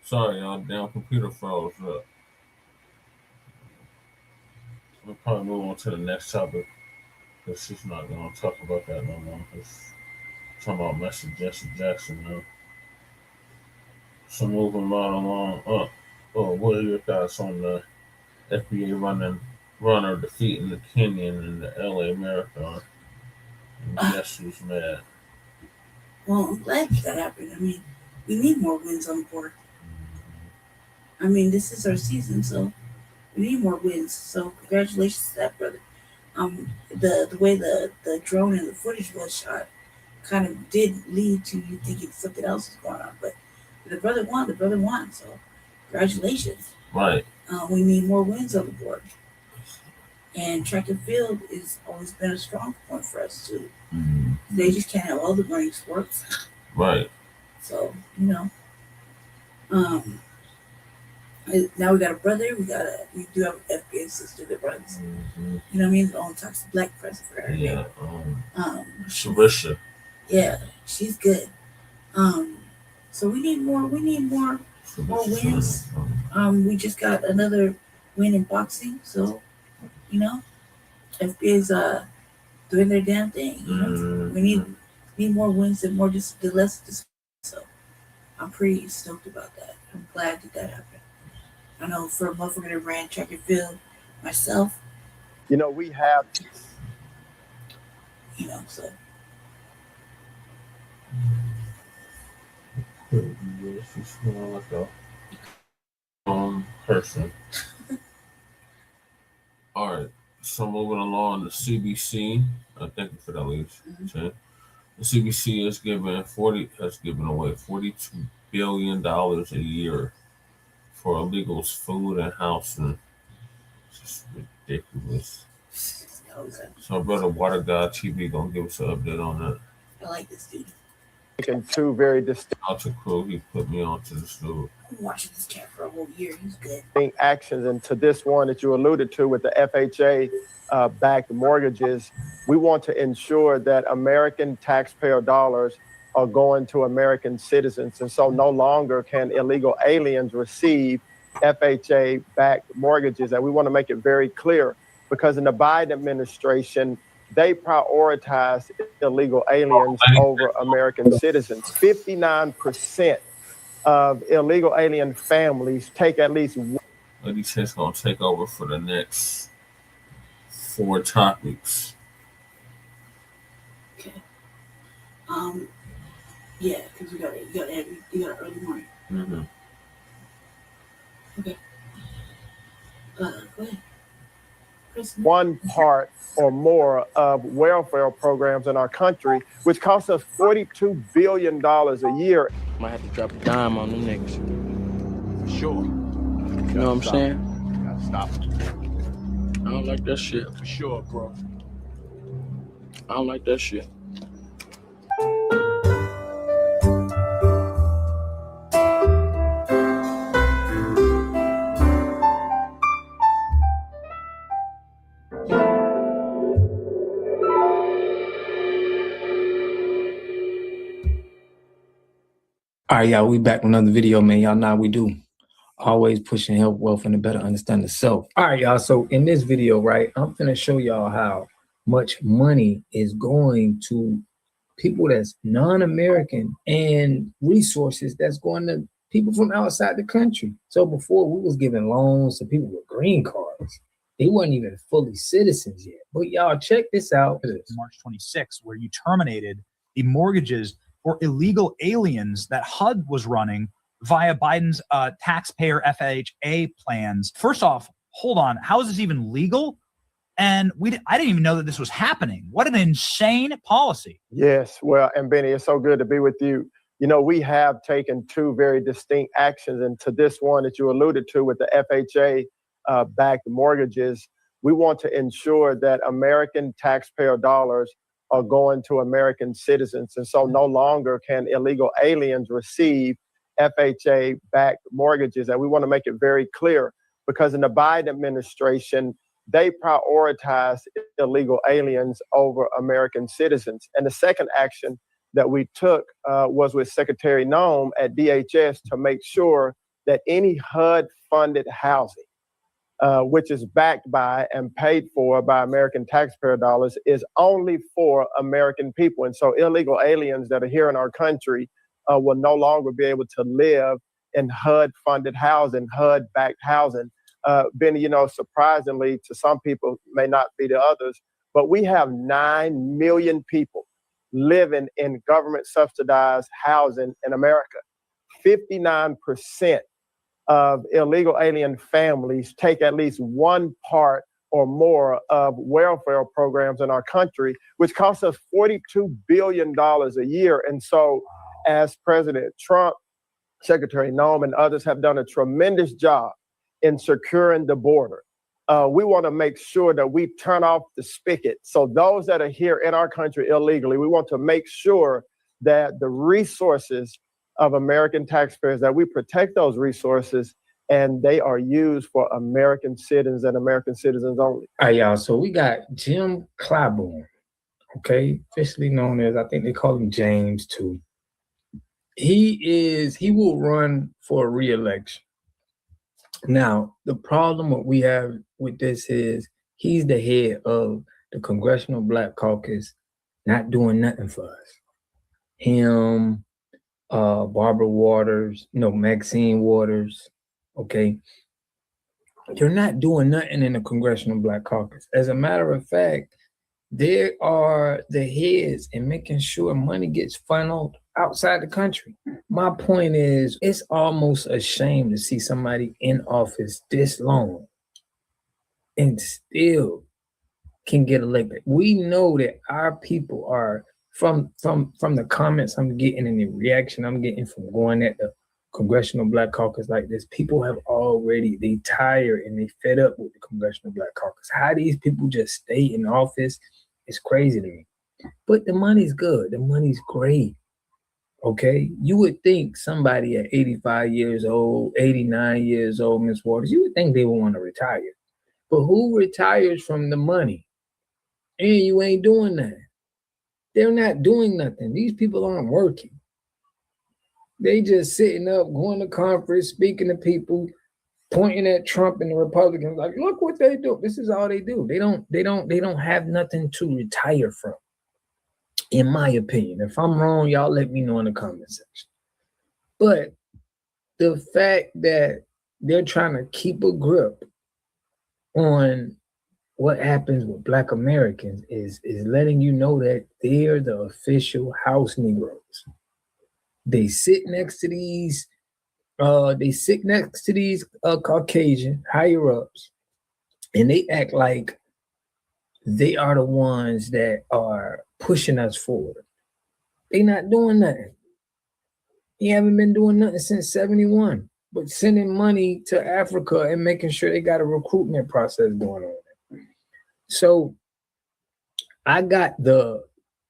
Sorry, y'all. Damn computer froze up. We'll probably move on to the next topic because she's not going to talk about that no more. It's talking about Mr. Jesse Jackson now. So moving right along up. Oh, what are your thoughts on the FBA runner defeating the Kenyan in the LA Marathon? And guess who's mad? Well, I'm glad that happened. I mean, we need more wins on the board. I mean, this is our season, so we need more wins. So congratulations to that brother. The way the drone and the footage was shot kind of did lead to you thinking something else is going on. But the brother won. So congratulations. Right. We need more wins on the board. And track and field has always been a strong point for us too. Mm-hmm. They just can't have all the running sports. Right. So, now we got a brother, we do have an FBA sister that runs. Mm-hmm. You know what I mean? The only toxic black person for her. Yeah. Sharisha. Yeah, she's good. So we need more wins. We just got another win in boxing, so FBA's doing their damn thing. We need more wins and more just the less. So I'm pretty stoked about that. I'm glad that happened. I know for a motherfucker that ran track and field myself. We have. So. She's like a person. All right. So moving along, the CBC. Thank you for that, Leach. Okay. The CBC has given away $42 billion a year for illegals, food, and housing. It's just ridiculous. So, brother Water God TV gonna give us an update on that. I like this dude. Taking two very distinct Crew, he put me onto this dude. I'm watching this cat for a whole year. He's good. Actions, and to this one that you alluded to with the FHA backed mortgages, we want to ensure that American taxpayer dollars are going to American citizens, and so no longer can illegal aliens receive FHA backed mortgages. And we want to make it very clear, because in the Biden administration, they prioritize illegal aliens over American citizens. 59% of illegal alien families take at least one. Lady Chet's gonna take over for the next 4 topics. Okay. Yeah, because you got early morning. Mm-hmm. Okay. Go ahead. One part or more of welfare programs in our country, which costs us $42 billion a year. Might have to drop a dime on them niggas. For sure. You know what I'm saying? You gotta stop. I don't like that shit. For sure, bro. I don't like that shit. All right, y'all, we back with another video, man. Y'all know how we do. Always pushing health, wealth, and to better understand the self. All right, y'all, so in this video, right, I'm gonna show y'all how much money is going to people that's non-American and resources that's going to people from outside the country. So before, we was giving loans to people with green cards. They weren't even fully citizens yet. But y'all, check this out. March 26, where you terminated the mortgages for illegal aliens that HUD was running via Biden's taxpayer FHA plans. First off, hold on. How is this even legal? And I didn't even know that this was happening. What an insane policy. Yes, well, and Benny, it's so good to be with you. We have taken two very distinct actions, and to this one that you alluded to with the FHA backed mortgages, we want to ensure that American taxpayer dollars are going to American citizens. And so no longer can illegal aliens receive FHA backed mortgages. And we want to make it very clear, because in the Biden administration, they prioritize illegal aliens over American citizens. And the second action that we took was with Secretary Nome at DHS to make sure that any HUD-funded housing, which is backed by and paid for by American taxpayer dollars, is only for American people. And so illegal aliens that are here in our country will no longer be able to live in HUD-funded housing, HUD-backed housing. Benny, you know, surprisingly to some people, may not be to others, but we have 9 million people living in government-subsidized housing in America. 59% of illegal alien families take at least one part or more of welfare programs in our country, which costs us $42 billion a year. And so as President Trump, Secretary Nome, and others have done a tremendous job in securing the border, we want to make sure that we turn off the spigot. So those that are here in our country illegally, we want to make sure that the resources of American taxpayers, that we protect those resources and they are used for American citizens and American citizens only. All right, y'all. So we got Jim Clyburn, okay, officially known as, I think they call him James too. He will run for re-election. Now, the problem what we have with this is he's the head of the Congressional Black Caucus, not doing nothing for us. Him, Barbara Waters, Maxine Waters, okay? They're not doing nothing in the Congressional Black Caucus. As a matter of fact, they are the heads in making sure money gets funneled outside the country. My point is, it's almost a shame to see somebody in office this long and still can get elected. We know that our people are, from the comments I'm getting and the reaction I'm getting from going at the Congressional Black Caucus like this, people have already, they tired and they fed up with the Congressional Black Caucus. How these people just stay in office is crazy to me. But the money's good. The money's great. Okay? You would think somebody at 85 years old, 89 years old, Ms. Waters, you would think they would want to retire. But who retires from the money? And you ain't doing that. They're not doing nothing. These people aren't working. They just sitting up, going to conference, speaking to people, pointing at Trump and the Republicans, like, look what they do. This is all they do. They don't have nothing to retire from, in my opinion. If I'm wrong, y'all let me know in the comment section. But the fact that they're trying to keep a grip on what happens with Black Americans is letting you know that they're the official house Negroes. They sit next to these Caucasian higher ups, and they act like they are the ones that are pushing us forward. They not doing nothing. They haven't been doing nothing since 71, but sending money to Africa and making sure they got a recruitment process going on. So I got the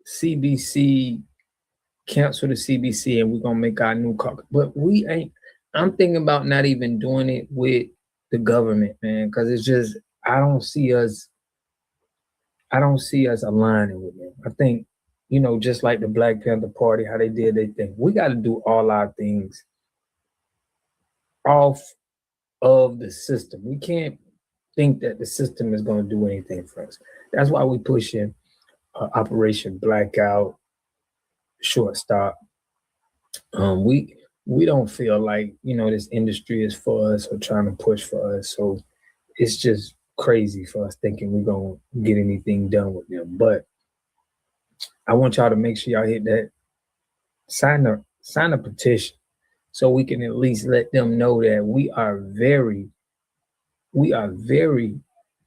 CBC, cancel the CBC, and we're gonna make our new caucus. But we ain't, I'm thinking about not even doing it with the government, man, because it's just, I don't see us aligning with them. I think, just like the Black Panther Party, how they did their thing, we got to do all our things off of the system. We can't think that the system is going to do anything for us. That's why we push in Operation Blackout, Shortstop. We don't feel like, this industry is for us or trying to push for us. So it's just crazy for us thinking we're going to get anything done with them. But I want y'all to make sure y'all hit that, sign a petition so we can at least let them know that we are very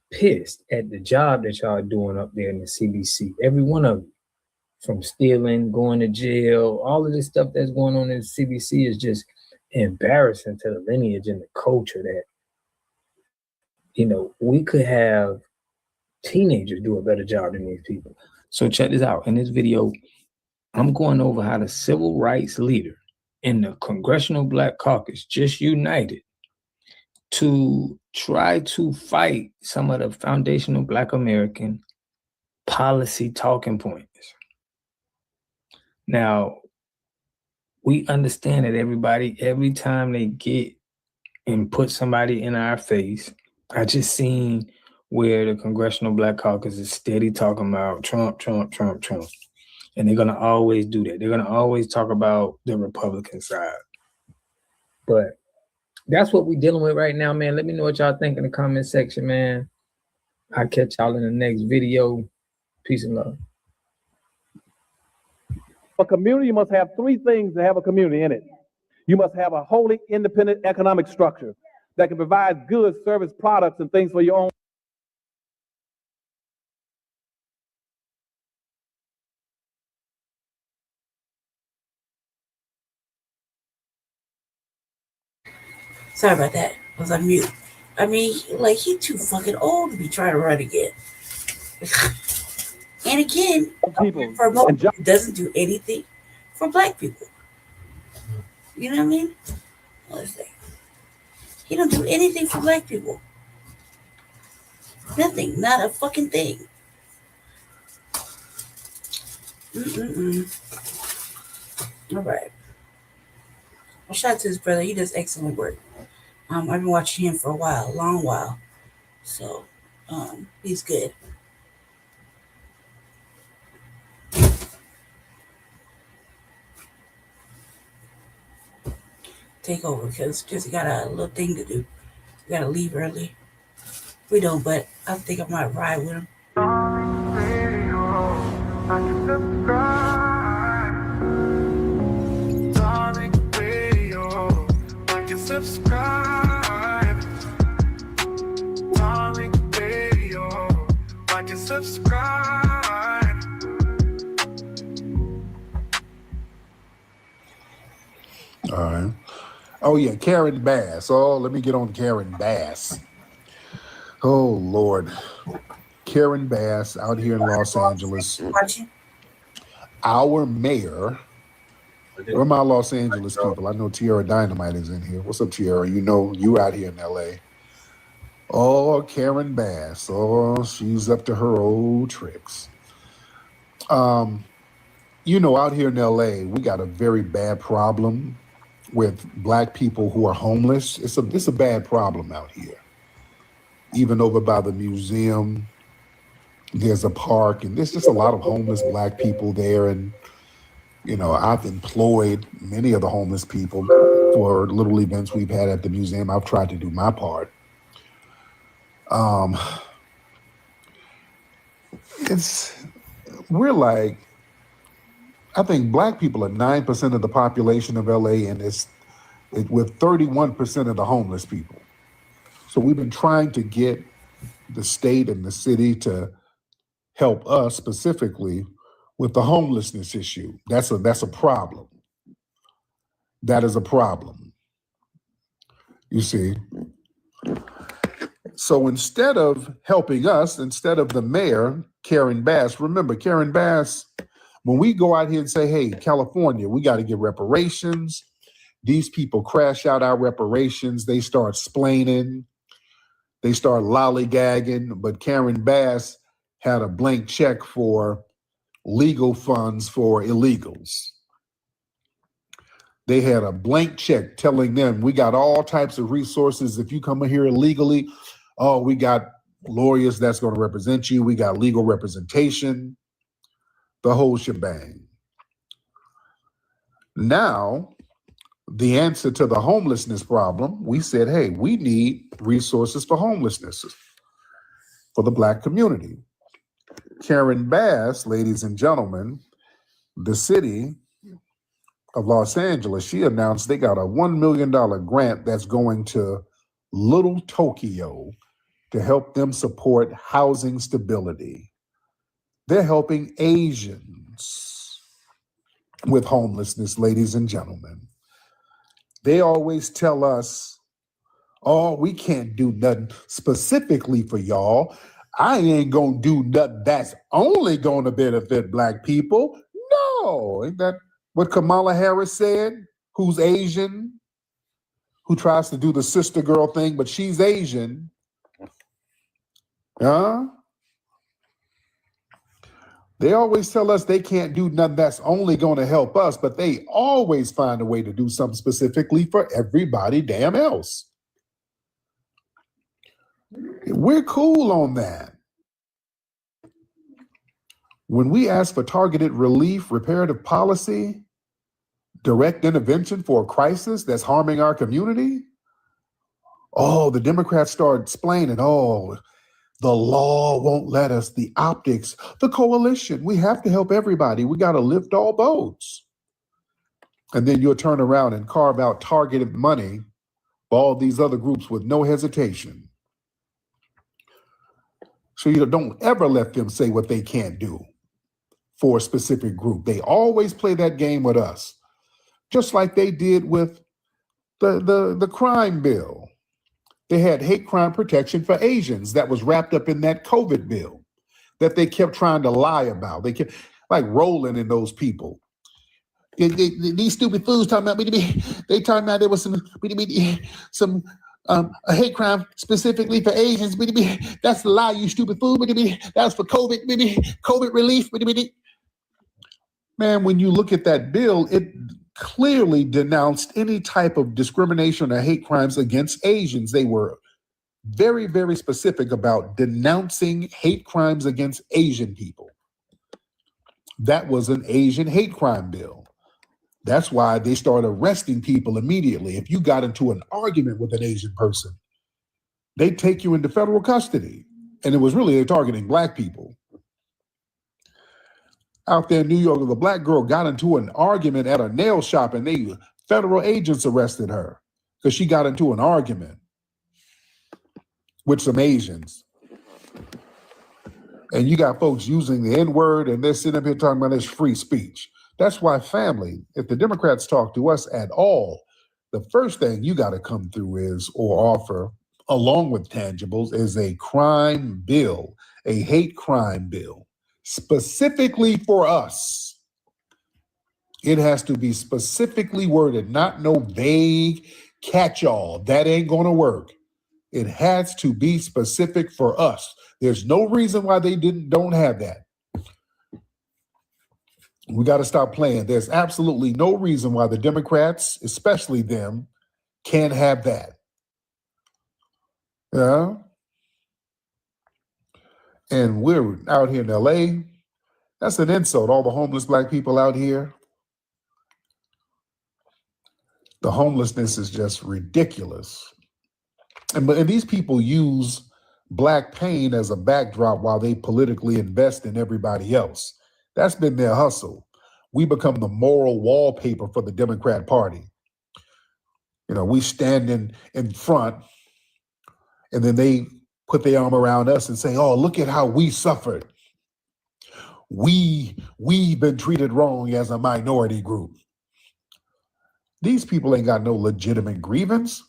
pissed at the job that y'all are doing up there in the CBC. Every one of you, from stealing, going to jail, all of this stuff that's going on in the CBC is just embarrassing to the lineage and the culture that, we could have teenagers do a better job than these people. So check this out. In this video, I'm going over how the civil rights leader in the Congressional Black Caucus just united to try to fight some of the foundational Black American policy talking points. Now, we understand that every time they get and put somebody in our face, I just seen where the Congressional Black Caucus is steady talking about Trump, Trump, Trump, Trump. And they're going to always do that. They're going to always talk about the Republican side. But that's what we're dealing with right now, man. Let me know what y'all think in the comment section, man. I'll catch y'all in the next video. Peace and love. A community must have three things to have a community in it. You must have a wholly independent economic structure that can provide goods, service, products, and things for your own. Sorry about that. I was on mute. I mean, like, he's too fucking old to be trying to run again. And again, People for most people, he doesn't do anything for black people. You know what I mean? Honestly. He don't do anything for black people. Nothing. Not a fucking thing. All right. Well, shout out to his brother. He does excellent work. I've been watching him for a while, a long while. So, he's good. Take over because Jesse got a little thing to do. We gotta leave early. We don't, but I think I might ride with him. Subscribe. Darling Radio, like and subscribe. All right. Oh, yeah, Karen Bass. Oh, let me get on Karen Bass. Oh, Lord. Karen Bass out here in Los Angeles. Our mayor. Where are my Los Angeles people? I know Tierra Dynamite is in here. What's up, Tierra? You know, you out here in L.A. Oh, Karen Bass. Oh, she's up to her old tricks. You know, out here in L.A., we got a very bad problem with black people who are homeless. It's a bad problem out here. Even over by the museum, there's a park, and there's just a lot of homeless black people there. And, you know, I've employed many of the homeless people for little events we've had at the museum. I've tried to do my part. We're like, I think black people are 9% of the population of LA, and with 31% of the homeless people. So we've been trying to get the state and the city to help us specifically with the homelessness issue. That's a problem. That is a problem. You see. So instead of helping us, instead of the mayor, Karen Bass, remember Karen Bass, when we go out here and say, hey, California, we got to get reparations. These people crash out our reparations. They start splaining. They start lollygagging. But Karen Bass had a blank check for legal funds for illegals. They had a blank check telling them, we got all types of resources. If you come in here illegally, oh, we got lawyers that's going to represent you. We got legal representation, the whole shebang. Now, the answer to the homelessness problem, we said, hey, we need resources for homelessness for the black community. Karen Bass, ladies and gentlemen, the city of Los Angeles, she announced they got a $1 million grant that's going to Little Tokyo to help them support housing stability. They're helping Asians with homelessness, ladies and gentlemen. They always tell us, oh, we can't do nothing specifically for y'all. I ain't gonna do nothing that's only gonna benefit black people. No, ain't that what Kamala Harris said? Who's Asian, who tries to do the sister girl thing, but she's Asian. Huh? They always tell us they can't do nothing that's only going to help us, but they always find a way to do something specifically for everybody damn else. We're cool on that. When we ask for targeted relief, reparative policy, direct intervention for a crisis that's harming our community, the Democrats start explaining, the law won't let us, the optics, the coalition. We have to help everybody. We got to lift all boats. And then you'll turn around and carve out targeted money for all these other groups with no hesitation. So you don't ever let them say what they can't do for a specific group. They always play that game with us, just like they did with the crime bill. They had hate crime protection for Asians that was wrapped up in that COVID bill that they kept trying to lie about. They kept like rolling in those people. These stupid fools talking about they talking about there was some a hate crime specifically for Asians. That's a lie, you stupid fool. That's for COVID. COVID relief. Man, when you look at that bill, it clearly denounced any type of discrimination or hate crimes against Asians. They were very, very specific about denouncing hate crimes against Asian people. That was an Asian hate crime bill. That's why they started arresting people immediately. If you got into an argument with an Asian person, they'd take you into federal custody. And it was really targeting Black people. Out there in New York, the Black girl got into an argument at a nail shop and federal agents arrested her because she got into an argument with some Asians. And you got folks using the N-word and they're sitting up here talking about this free speech. That's why, family, if the Democrats talk to us at all, the first thing you got to come through is, or offer, along with tangibles, is a crime bill, a hate crime bill. Specifically for us. It has to be specifically worded, not no vague catch-all. That ain't going to work. It has to be specific for us. There's no reason why they don't have that. We got to stop playing. There's absolutely no reason why the Democrats, especially them, can't have that. Yeah. And we're out here in LA. That's an insult. All the homeless Black people out here. The homelessness is just ridiculous. And these people use Black pain as a backdrop while they politically invest in everybody else. That's been their hustle. We become the moral wallpaper for the Democrat Party. We stand in front, and then they put their arm around us and say, look at how we suffered. We've been treated wrong as a minority group. These people ain't got no legitimate grievance.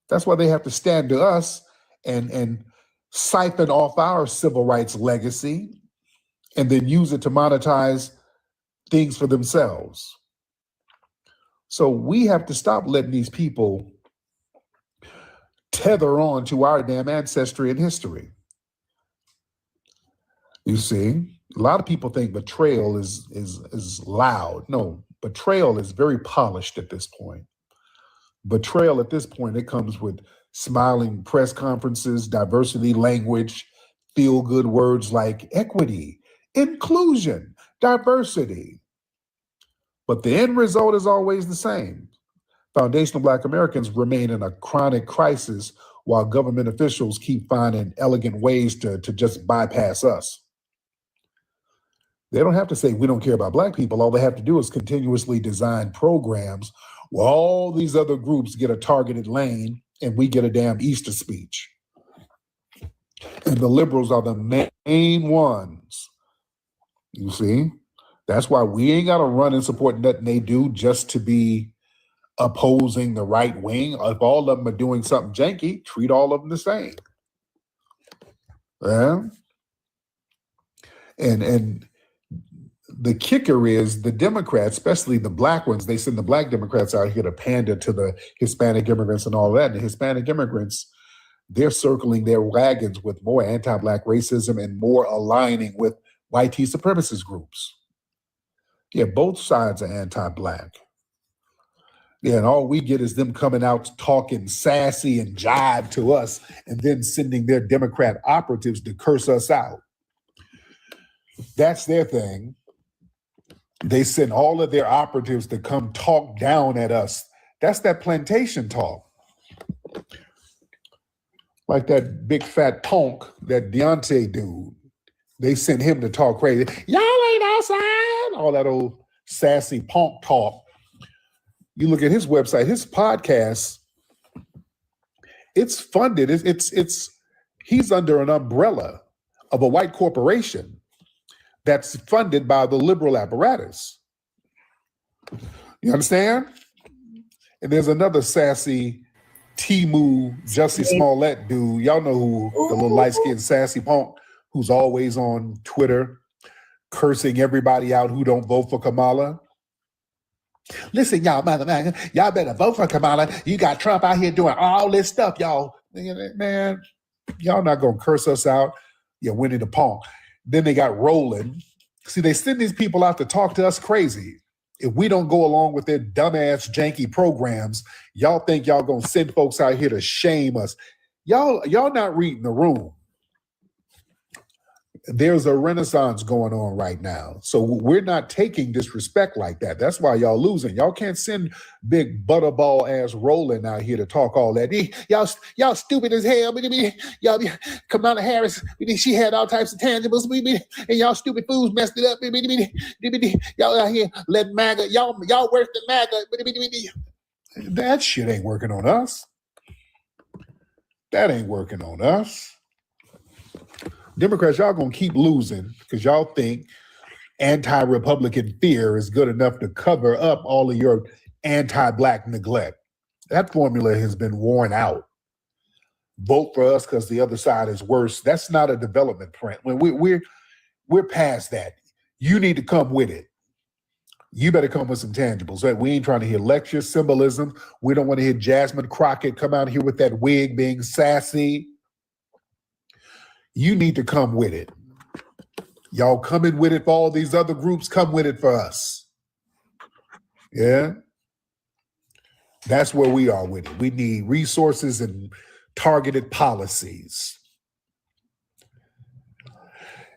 That's why they have to stand to us and siphon off our civil rights legacy and then use it to monetize things for themselves. So we have to stop letting these people tether on to our damn ancestry and history. You see, a lot of people think betrayal is loud. No, betrayal is very polished at this point. Betrayal at this point, it comes with smiling press conferences, diversity language, feel-good words like equity, inclusion, diversity. But the end result is always the same. Foundational Black Americans remain in a chronic crisis while government officials keep finding elegant ways to just bypass us. They don't have to say we don't care about Black people. All they have to do is continuously design programs where all these other groups get a targeted lane and we get a damn Easter speech. And the liberals are the main ones. You see? That's why we ain't got to run and support nothing they do just to be opposing the right wing. If all of them are doing something janky, treat all of them the same. Yeah. And the kicker is the Democrats, especially the Black ones, they send the Black Democrats out here to pander to the Hispanic immigrants and all that. And the Hispanic immigrants, they're circling their wagons with more anti-Black racism and more aligning with white supremacist groups. Yeah, both sides are anti-Black. Yeah, and all we get is them coming out talking sassy and jive to us and then sending their Democrat operatives to curse us out. That's their thing. They send all of their operatives to come talk down at us. That's that plantation talk. Like that big fat punk, that Deontay dude. They sent him to talk crazy. Y'all ain't outside. All that old sassy punk talk. You look at his website, his podcast, it's funded. He's under an umbrella of a white corporation that's funded by the liberal apparatus. You understand? And there's another sassy Timu Jussie Smollett dude. Y'all know who, the little light-skinned sassy punk who's always on Twitter cursing everybody out who don't vote for Kamala. Listen, y'all, mother, y'all better vote for Kamala. You got Trump out here doing all this stuff, y'all. Man, y'all not gonna curse us out. You're Winnie the Pong. Then they got Roland. See, they send these people out to talk to us crazy. If we don't go along with their dumbass, janky programs, y'all think y'all gonna send folks out here to shame us. Y'all not reading the room. There's a renaissance going on right now. So we're not taking disrespect like that. That's why y'all losing. Y'all can't send big butterball ass Roland out here to talk all that. Y'all stupid as hell. Y'all, Kamala Harris, she had all types of tangibles. And y'all stupid fools messed it up. Y'all out here let MAGA, y'all worse than MAGA. That shit ain't working on us. That ain't working on us. Democrats, y'all gonna keep losing because y'all think anti-Republican fear is good enough to cover up all of your anti-Black neglect. That formula has been worn out. Vote for us because the other side is worse. That's not a development print. When we're past that. You need to come with it. You better come with some tangibles. We ain't trying to hear lecture symbolism. We don't want to hear Jasmine Crockett come out here with that wig being sassy. You need to come with it. Y'all coming with it for all these other groups, come with it for us. Yeah? That's where we are with it. We need resources and targeted policies.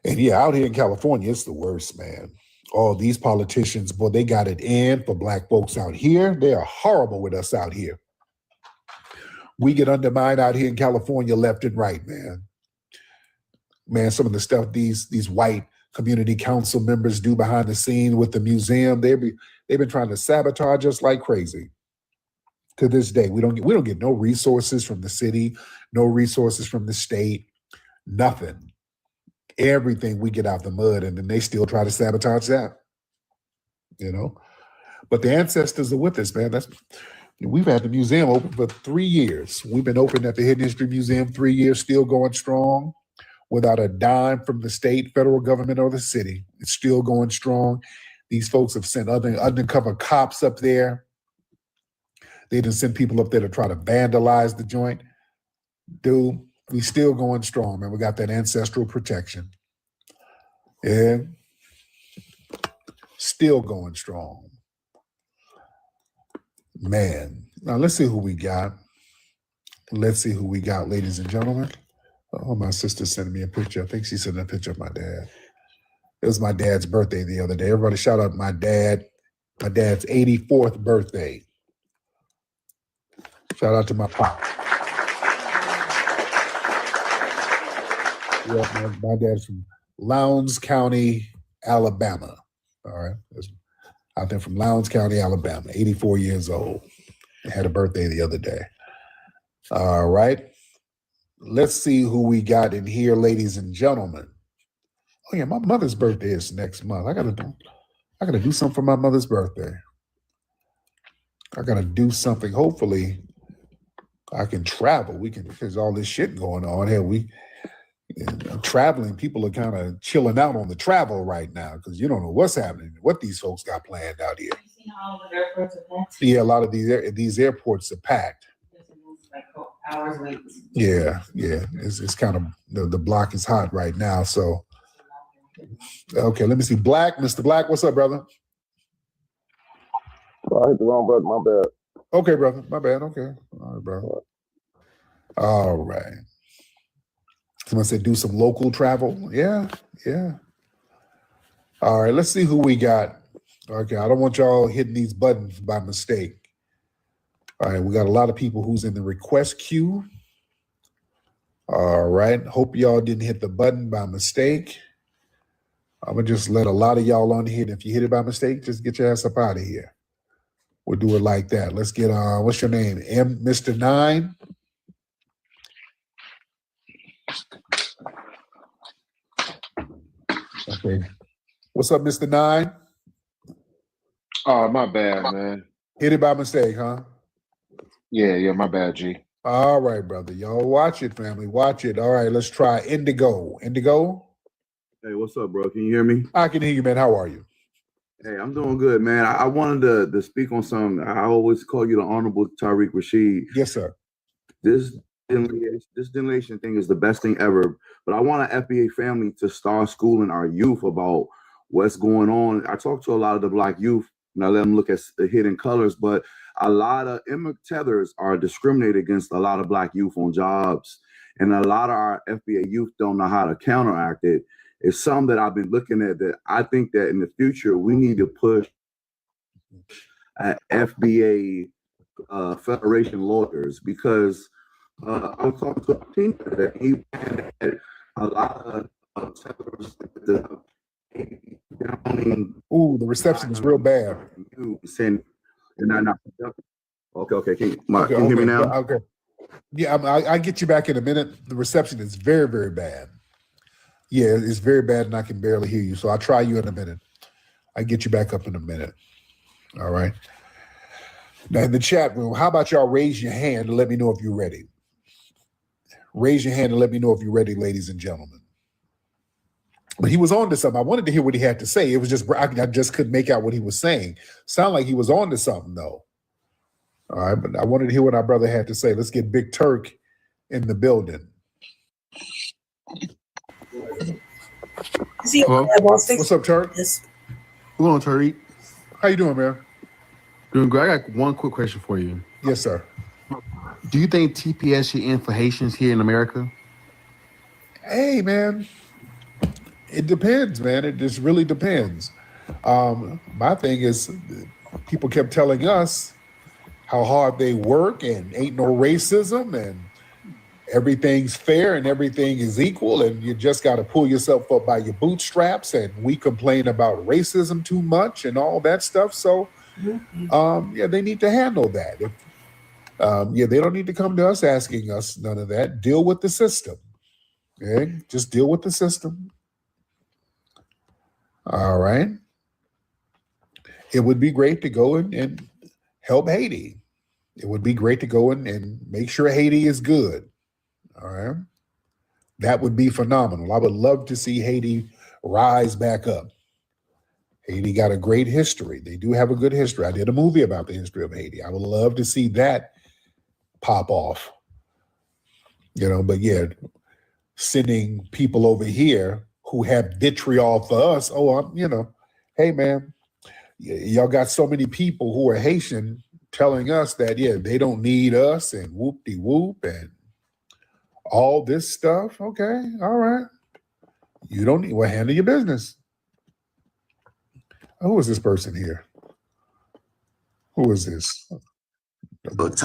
And yeah, out here in California, it's the worst, man. All these politicians, boy, they got it in for Black folks out here. They are horrible with us out here. We get undermined out here in California left and right, man. Man, some of the stuff these white community council members do behind the scene with the museum, they've been trying to sabotage us like crazy. To this day, we don't get no resources from the city, no resources from the state, nothing. Everything we get out the mud, and then they still try to sabotage that. You know, but the ancestors are with us, man. We've had the museum open for 3 years. We've been open at the Hidden History Museum 3 years, still going strong. Without a dime from the state, federal government, or the city. It's still going strong. These folks have sent other undercover cops up there. They didn't send people up there to try to vandalize the joint. Dude, we still going strong, man. We got that ancestral protection. Yeah. Still going strong. Man. Now let's see who we got. Let's see who we got, ladies and gentlemen. Oh, my sister sent me a picture. I think she sent a picture of my dad. It was my dad's birthday the other day. Everybody shout out my dad. My dad's 84th birthday. Shout out to my pop. Yeah, my dad's from Lowndes County, Alabama. All right. Out there from Lowndes County, Alabama, 84 years old. Had a birthday the other day. All right. Let's see who we got in here, ladies and gentlemen. Oh yeah, my mother's birthday is next month. I gotta do something for my mother's birthday. I gotta do something. Hopefully, I can travel. There's all this shit going on here. Traveling, people are kind of chilling out on the travel right now because you don't know what's happening, what these folks got planned out here. All the airports are packed. Yeah, a lot of these airports are packed. Hours wait. Yeah. It's kind of the block is hot right now. So Okay, let me see. Blacc, Mr. Blacc, what's up, brother? Oh, I hit the wrong button. My bad. Okay, brother. My bad. Okay. All right, bro. All right. Someone said do some local travel. Yeah, yeah. All right, let's see who we got. Okay, I don't want y'all hitting these buttons by mistake. All right, we got a lot of people who's in the request queue. All right, hope y'all didn't hit the button by mistake. I'm gonna just let a lot of y'all on here. And if you hit it by mistake, just get your ass up out of here. We'll do it like that. Let's get what's your name? Mr. 9. Okay. What's up, Mr. 9? Oh, my bad, man. Hit it by mistake, huh? Yeah, my bad, G. All right, brother. Y'all watch it, family. Watch it. All right, let's try Indigo. Indigo? Hey, what's up, bro? Can you hear me? I can hear you, man. How are you? Hey, I'm doing good, man. I wanted to speak on something. I always call you the Honorable Tariq Rashid. Yes, sir. This denulation thing is the best thing ever. But I want an FBA family to start schooling our youth about what's going on. I talk to a lot of the Black youth, and I let them look at the hidden colors, but a lot of immigrant tethers are discriminated against a lot of Black youth on jobs. And a lot of our FBA youth don't know how to counteract it. It's something that I've been looking at that I think that in the future we need to push FBA Federation lawyers, because I was talking to a team that he had a lot of tethers. Ooh, the reception is real bad. Saying they're not productive. Okay. Can you hear me now? Okay. Yeah, I get you back in a minute. The reception is very, very bad. Yeah, it's very bad, and I can barely hear you. So I'll try you in a minute. I get you back up in a minute. All right. Now in the chat room, how about y'all raise your hand and let me know if you're ready? Raise your hand and let me know if you're ready, ladies and gentlemen. But he was on to something. I wanted to hear what he had to say. It was just I just couldn't make out what he was saying. Sound like he was on to something though. All right, but I wanted to hear what our brother had to say. Let's get Big Turk in the building. What's up, Turk? What's going on, Tariq? How you doing, man? Doing great. I got one quick question for you. Yes, sir. Do you think TPS should end for Haitians here in America? Hey, man. It depends, man. It just really depends. My thing is, people kept telling us how hard they work and ain't no racism and everything's fair and everything is equal and you just got to pull yourself up by your bootstraps, and we complain about racism too much and all that stuff. So, yeah, they need to handle that. They don't need to come to us asking us none of that. Deal with the system. Okay? Just deal with the system. All right. It would be great to go in and help Haiti. It would be great to go in and make sure Haiti is good. All right. That would be phenomenal. I would love to see Haiti rise back up. Haiti got a great history. They do have a good history. I did a movie about the history of Haiti. I would love to see that pop off. But yeah, sending people over here who have vitriol for us. Hey, man, y'all got so many people who are Haitian telling us that, yeah, they don't need us and whoop-de-whoop and all this stuff. Okay, all right. You don't need, well, handle your business. Who is this person here? Who is this? Good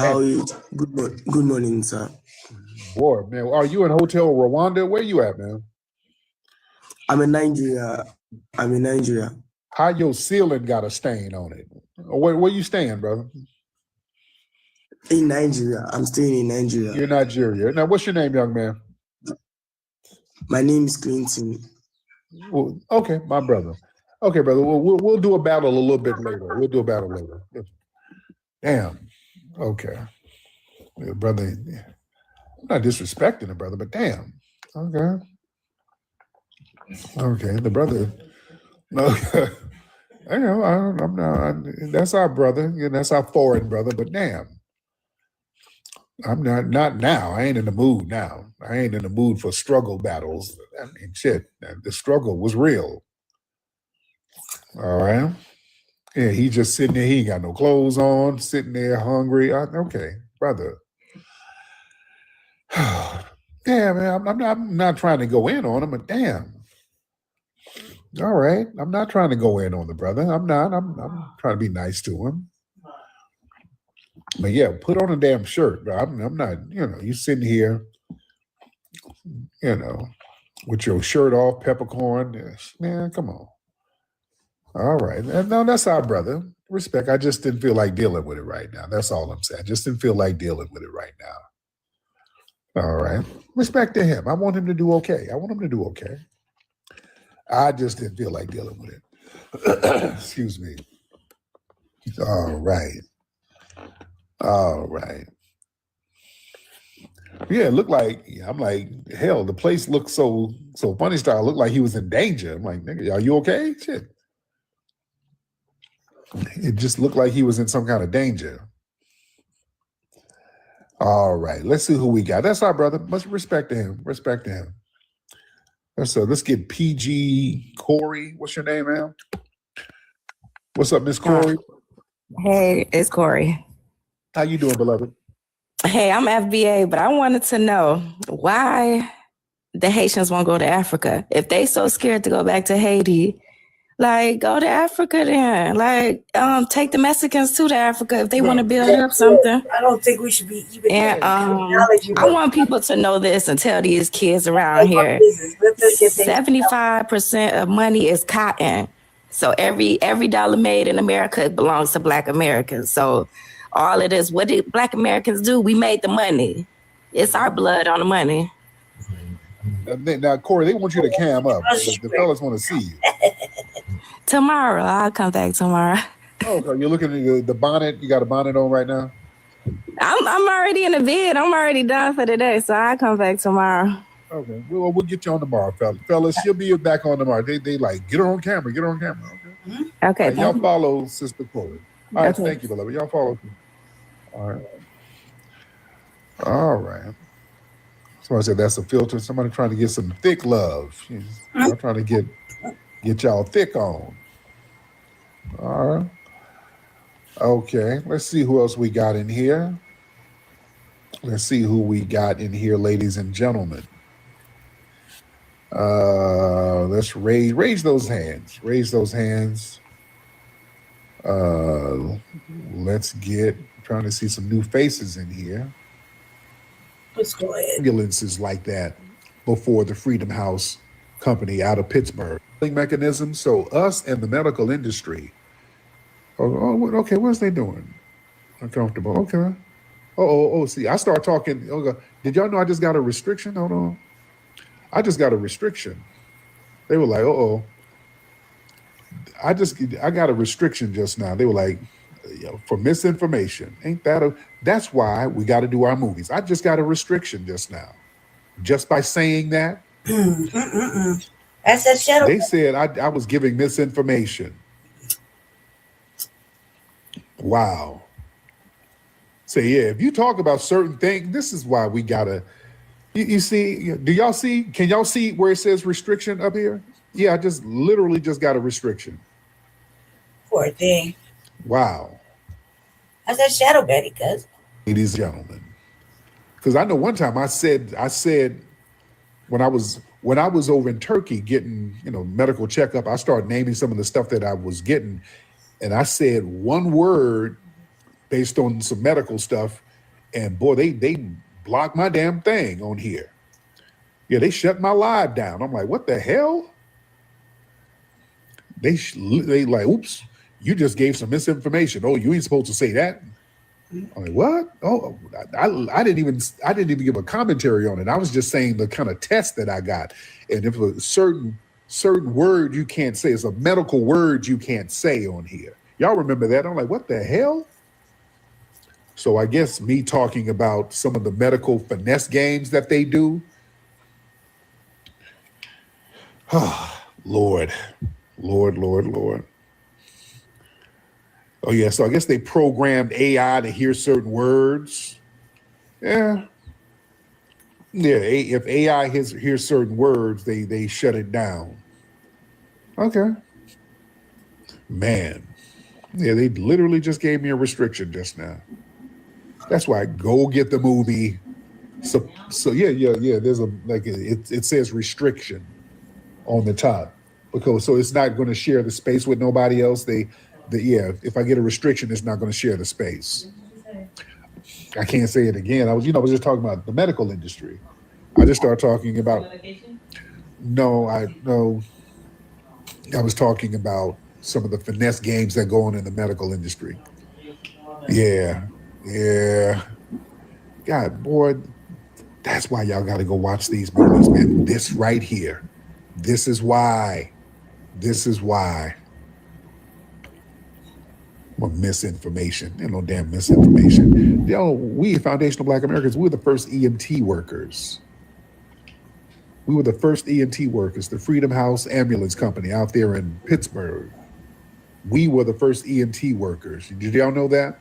morning, sir. Boy, man, are you in Hotel Rwanda? Where you at, man? I'm in Nigeria. How your ceiling got a stain on it? Where you staying, brother? In Nigeria. I'm staying in Nigeria. You're Nigeria. Now, what's your name, young man? My name is Clinton. Well, okay, my brother. Okay, brother. We'll do a battle a little bit later. We'll do a battle later. Damn. Okay. Yeah, brother. I'm not disrespecting the brother, but damn. Okay. Okay, the brother. No, I'm not. That's our brother. That's our foreign brother. But damn. I'm not now. I ain't in the mood now. I ain't in the mood for struggle battles. I mean, shit, the struggle was real. All right. Yeah, he just sitting there. He ain't got no clothes on, sitting there hungry. Okay, brother. Yeah, man, I'm not trying to go in on him, but damn. All right. I'm not trying to go in on the brother. I'm not. I'm trying to be nice to him. But yeah, put on a damn shirt. Bro. I'm not, you sitting here, with your shirt off, peppercorn. Man, come on. All right. No, that's our brother. Respect. I just didn't feel like dealing with it right now. That's all I'm saying. I just didn't feel like dealing with it right now. All right. Respect to him. I want him to do okay. I just didn't feel like dealing with it. Excuse me. All right. Yeah, it looked like, I'm like, hell, the place looked so funny style. It looked like he was in danger. I'm like, nigga, are you okay? Shit. It just looked like he was in some kind of danger. All right, let's see who we got. That's our brother. Much respect to him. Let's get PG Corey. What's your name, ma'am? What's up, Miss Corey? Hey, it's Corey. How you doing, beloved? Hey, I'm FBA, but I wanted to know why the Haitians won't go to Africa. If they so scared to go back to Haiti, like, go to Africa then. Like, take the Mexicans to Africa if they want to build up something. I don't think we should be even. And I want people to know this and tell these kids around here, 75% of money is cotton. So every dollar made in America belongs to Black Americans. So all of this, what did Black Americans do? We made the money. It's our blood on the money. Now, Corey, they want you to cam up. The fellas want to see you. Tomorrow, I'll come back tomorrow. Oh, okay. You're looking at the bonnet. You got a bonnet on right now? I'm already in the bed. I'm already done for today, so I'll come back tomorrow. Okay. Well, we'll get you on tomorrow, fellas. She'll be back on tomorrow. They like, get her on camera. Okay. Okay. Right, y'all follow Sister Corey. All right. Okay. Thank you, beloved. Y'all follow me. All right. Somebody said that's a filter. Somebody trying to get some thick love. I'm trying to get y'all thick on. All right. Okay. Let's see who else we got in here. Ladies and gentlemen. Let's raise those hands. Trying to see some new faces in here. Let's go ahead. Ambulances like that before the Freedom House company out of Pittsburgh. Mechanism. So us and the medical industry. Okay. What's they doing? Uncomfortable. Okay. See, I start talking. Okay. Did y'all know I just got a restriction? Hold on. I just got a restriction. They were like, I got a restriction just now. They were like, for misinformation. That's why we got to do our movies. I just got a restriction just now. Just by saying that. That's that shadow. They said I was giving misinformation. Wow. So yeah, if you talk about certain things, this is why we gotta, you see, do y'all see, can y'all see where it says restriction up here? Yeah, I just literally just got a restriction. Poor thing. Wow. That's that shadow Betty, cuz. Ladies and gentlemen. Because I know one time I said when I was over in Turkey getting, medical checkup, I started naming some of the stuff that I was getting. And I said one word based on some medical stuff. And boy, they blocked my damn thing on here. Yeah, they shut my live down. I'm like, what the hell? They like, oops, you just gave some misinformation. Oh, you ain't supposed to say that. I'm like, what? Oh, I didn't even give a commentary on it. I was just saying the kind of test that I got. And if a certain word you can't say, it's a medical word you can't say on here. Y'all remember that? I'm like, what the hell? So I guess me talking about some of the medical finesse games that they do. Lord. Oh yeah, so I guess they programmed AI to hear certain words Yeah. Yeah, if AI hears certain words, they shut it down. Okay. Man. Yeah, they literally just gave me a restriction just now. That's why go get the movie. So yeah. There's it says restriction on the top because so it's not going to share the space with nobody else. If I get a restriction, it's not going to share the space. I can't say it again. I was just talking about the medical industry. I just started talking about. I was talking about some of the finesse games that go on in the medical industry. Yeah. God, boy, that's why y'all got to go watch these movies, man. This right here. This is why. Well, misinformation. No damn misinformation. We foundational Black Americans, we were the first EMT workers. We were the first EMT workers, the Freedom House Ambulance Company out there in Pittsburgh. We were the first EMT workers. Did y'all know that?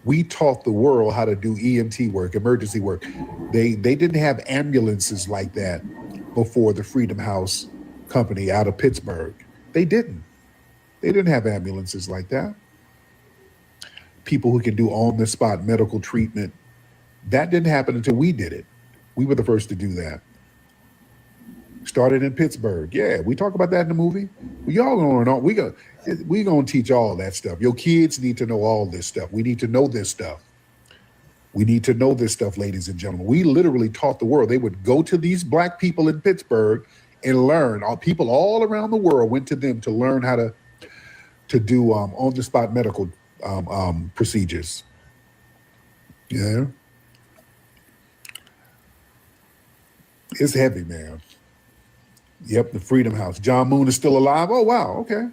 We taught the world how to do EMT work, emergency work. They didn't have ambulances like that before the Freedom House Company out of Pittsburgh. They didn't. They didn't have ambulances like that. People who can do on-the-spot medical treatment. That didn't happen until we did it. We were the first to do that. Started in Pittsburgh. Yeah, we talk about that in the movie. Y'all going on. We gonna teach all that stuff. Your kids need to know all this stuff. We need to know this stuff. We need to know this stuff, ladies and gentlemen. We literally taught the world. They would go to these Black people in Pittsburgh and learn. People all around the world went to them to learn how to do on-the-spot medical procedures. Yeah. It's heavy, man. Yep, the Freedom House. John Moon is still alive. Oh, wow. Okay.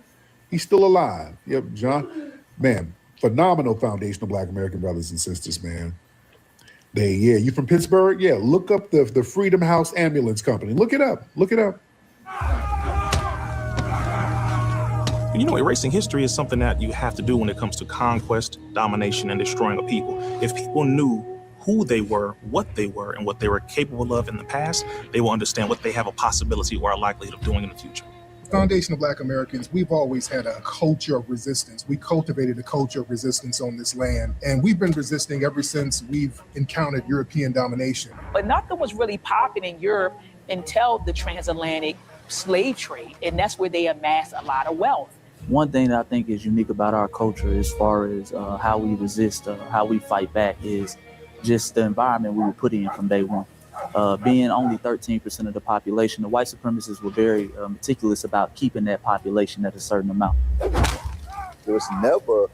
He's still alive. Yep, John. Man, phenomenal foundational Black American brothers and sisters, man. You from Pittsburgh? Yeah, look up the Freedom House Ambulance Company. Look it up. Erasing history is something that you have to do when it comes to conquest, domination, and destroying a people. If people knew who they were, what they were, and what they were capable of in the past, they will understand what they have a possibility or a likelihood of doing in the future. Foundation of Black Americans, we've always had a culture of resistance. We cultivated a culture of resistance on this land, and we've been resisting ever since we've encountered European domination. But nothing was really popping in Europe until the transatlantic slave trade, and that's where they amassed a lot of wealth. One thing that I think is unique about our culture as far as how we resist, how we fight back is just the environment we were put in from day one. Being only 13% of the population, the white supremacists were very meticulous about keeping that population at a certain amount. There was never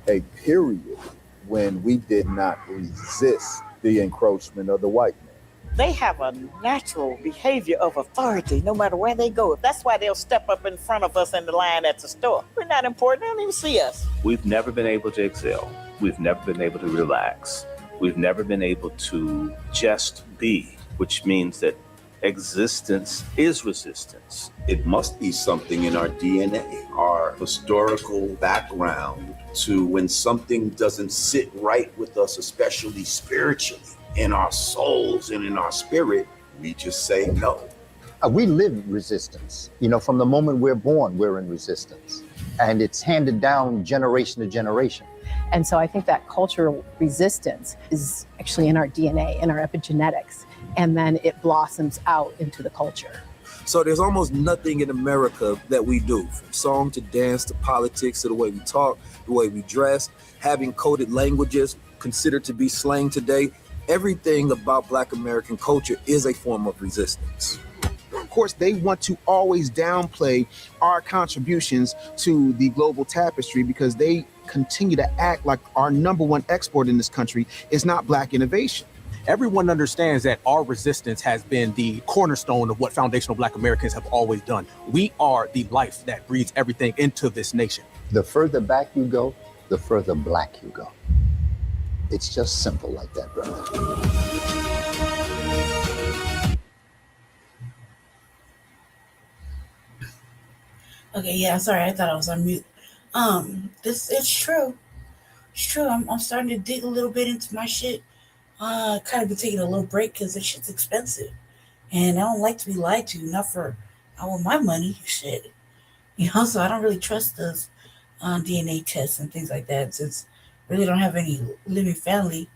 a period when we did not resist the encroachment of the white man. They have a natural behavior of authority no matter where they go. That's why they'll step up in front of us in the line at the store. We're not important. They don't even see us. We've never been able to excel. We've never been able to relax. We've never been able to just be, which means that existence is resistance. It must be something in our DNA, our historical background, to when something doesn't sit right with us, especially spiritually, in our souls and in our spirit, we just say no. We live resistance. From the moment we're born, we're in resistance. And it's handed down generation to generation. And so I think that cultural resistance is actually in our DNA, in our epigenetics, and then it blossoms out into the culture. So there's almost nothing in America that we do, from song to dance to politics to the way we talk, the way we dress, having coded languages considered to be slang today. Everything about Black American culture is a form of resistance. Of course, they want to always downplay our contributions to the global tapestry because they continue to act like our number one export in this country is not Black innovation. Everyone understands that our resistance has been the cornerstone of what foundational Black Americans have always done. We are the life that breathes everything into this nation. The further back you go, the further Black you go. It's just simple like that, brother. Okay, yeah, sorry, I thought I was on mute. It's true. It's true. I'm starting to dig a little bit into my shit. Kind of been taking a little break because this shit's expensive. And I don't like to be lied to, I want my money, shit. So I don't really trust those DNA tests and things like that since I really don't have any living family.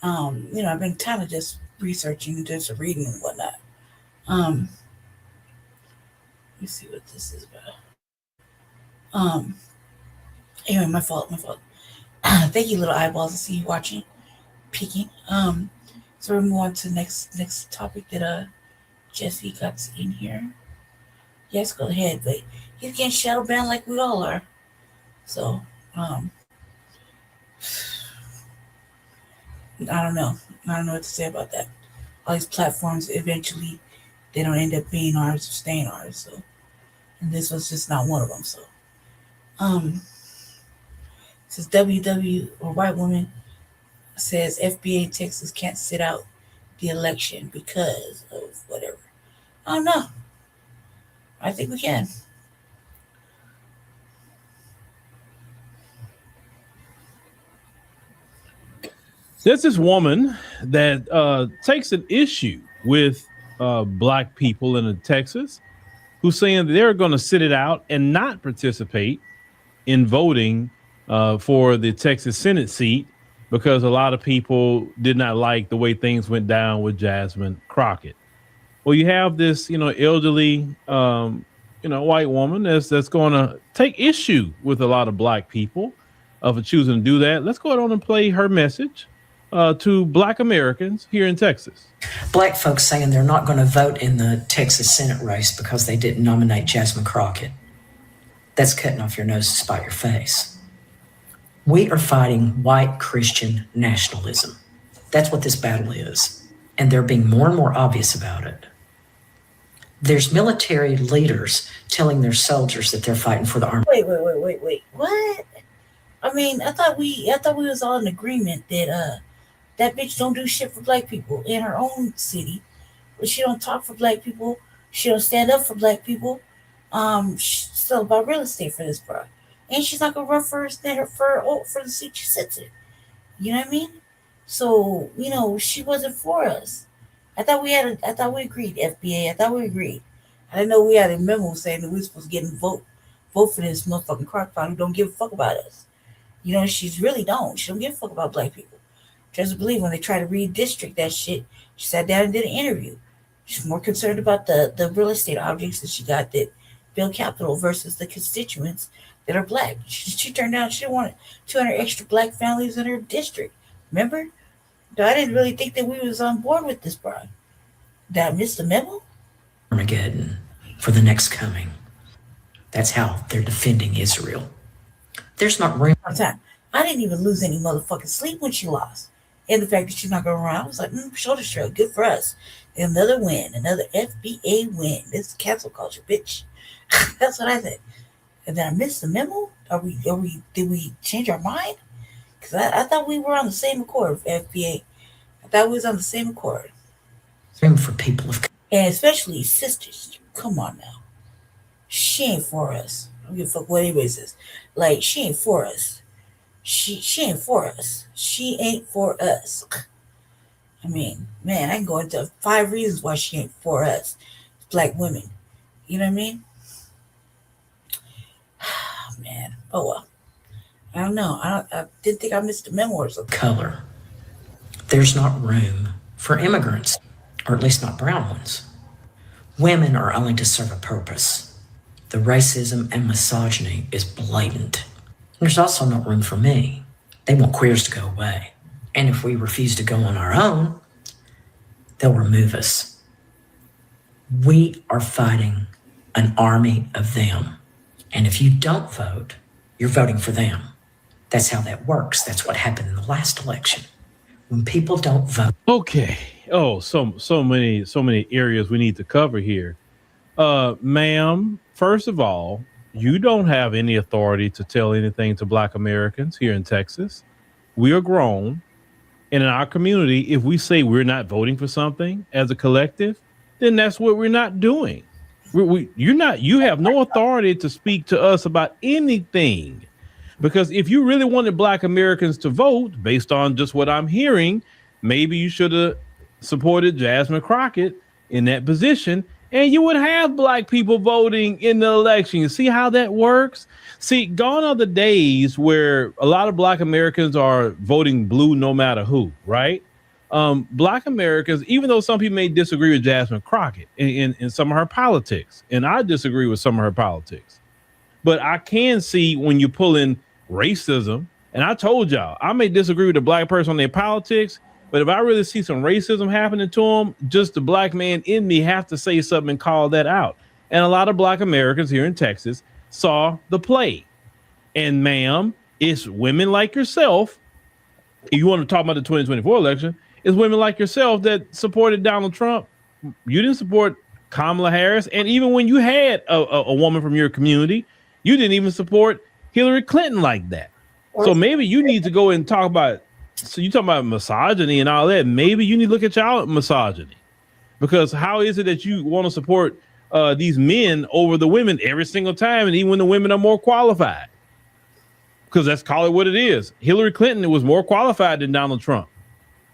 I've been kind of just researching and just reading and whatnot. Let me see what this is about. Anyway, my fault. Thank you, little eyeballs. I see you watching, peeking. So we're moving on to the next topic that Jesse got in here. Yes, go ahead, but he's getting shadow banned like we all are. So, I don't know. I don't know what to say about that. All these platforms, eventually, they don't end up being ours or staying ours. So, and this was just not one of them. So, says WW or white woman says FBA in Texas can't sit out the election because of whatever. I don't know. I think we can. There's this woman that takes an issue with black people in Texas who's saying that they're going to sit it out and not participate in voting for the Texas Senate seat because a lot of people did not like the way things went down with Jasmine Crockett. Well, you have this, elderly, white woman that's going to take issue with a lot of black people for choosing to do that. Let's go ahead on and play her message to black Americans here in Texas. Black folks saying they're not going to vote in the Texas Senate race because they didn't nominate Jasmine Crockett. That's cutting off your nose to spite your face. We are fighting white Christian nationalism. That's what this battle is. And they're being more and more obvious about it. There's military leaders telling their soldiers that they're fighting for the army. Wait. What? I mean, I thought we was all in agreement that that bitch don't do shit for black people in her own city. But she don't talk for black people. She don't stand up for black people. She's still about real estate for this bro. And she's not gonna run for the seat she sits in. You know what I mean? So, she wasn't for us. I thought we agreed, FBA. I thought we agreed. I didn't know we had a memo saying that we were supposed to get in vote for this motherfucking crockpot who don't give a fuck about us. She's really don't. She don't give a fuck about black people. Just believe when they try to redistrict that shit, she sat down and did an interview. She's more concerned about the real estate objects that she got that build capital versus the constituents that are black. She turned down, she wanted 200 extra black families in her district. Remember? I didn't really think that we was on board with this, bro. Did I miss the memo? Armageddon for the next coming. That's how they're defending Israel. There's not room. I didn't even lose any motherfucking sleep when she lost. And the fact that she's not going around, I was like, shoulder shrug, good for us. Another win, another FBA win. This is cancel culture, bitch. That's what I said. And then I missed the memo? Did we change our mind? Because I thought we were on the same accord, FBA. I thought we was on the same accord. Room for people of, and especially sisters. Come on now. She ain't for us. I don't give a fuck what anybody says. Like, she ain't for us. She ain't for us. She ain't for us. I mean, man, I can go into 5 reasons why she ain't for us. Black women. You know what I mean? Man. Oh, well. I don't know. I didn't think I missed the memo or something. Color. There's not room for immigrants, or at least not brown ones. Women are only to serve a purpose. The racism and misogyny is blatant. There's also no room for me. They want queers to go away. And if we refuse to go on our own, they'll remove us. We are fighting an army of them. And if you don't vote, you're voting for them. That's how that works. That's what happened in the last election. When people don't vote. Okay. Oh, so many areas we need to cover here. Ma'am, first of all, you don't have any authority to tell anything to Black Americans here in Texas. We are grown. And in our community, if we say we're not voting for something as a collective, then that's what we're not doing. You have no authority to speak to us about anything. Because if you really wanted Black Americans to vote, based on just what I'm hearing, maybe you should have supported Jasmine Crockett in that position, and you would have black people voting in the election. You see how that works? See, gone are the days where a lot of black Americans are voting blue no matter who, right? Black Americans, even though some people may disagree with Jasmine Crockett in some of her politics, and I disagree with some of her politics, but I can see when you pull in racism, and I told y'all, I may disagree with a black person on their politics, but if I really see some racism happening to them, just the black man in me have to say something and call that out. And a lot of black Americans here in Texas saw the play. And ma'am, it's women like yourself. If you want to talk about the 2024 election, it's women like yourself that supported Donald Trump. You didn't support Kamala Harris. And even when you had a woman from your community, you didn't even support Hillary Clinton like that. So maybe you need to go and talk about, so you talking about misogyny and all that. Maybe you need to look at y'all misogyny, because how is it that you want to support these men over the women every single time, and even when the women are more qualified? Because let's call it what it is. Hillary Clinton was more qualified than Donald Trump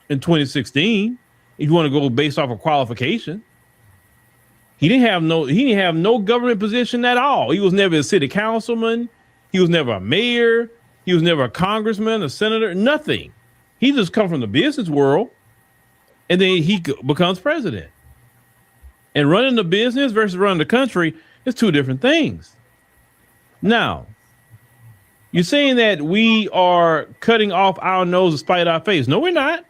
in 2016. If you want to go based off of qualification, he didn't have no government position at all. He was never a city councilman. He was never a mayor. He was never a congressman, a senator, nothing. He just come from the business world, and then he becomes president. And running the business versus running the country is two different things. Now, you're saying that we are cutting off our nose to spite our face. No, we're not.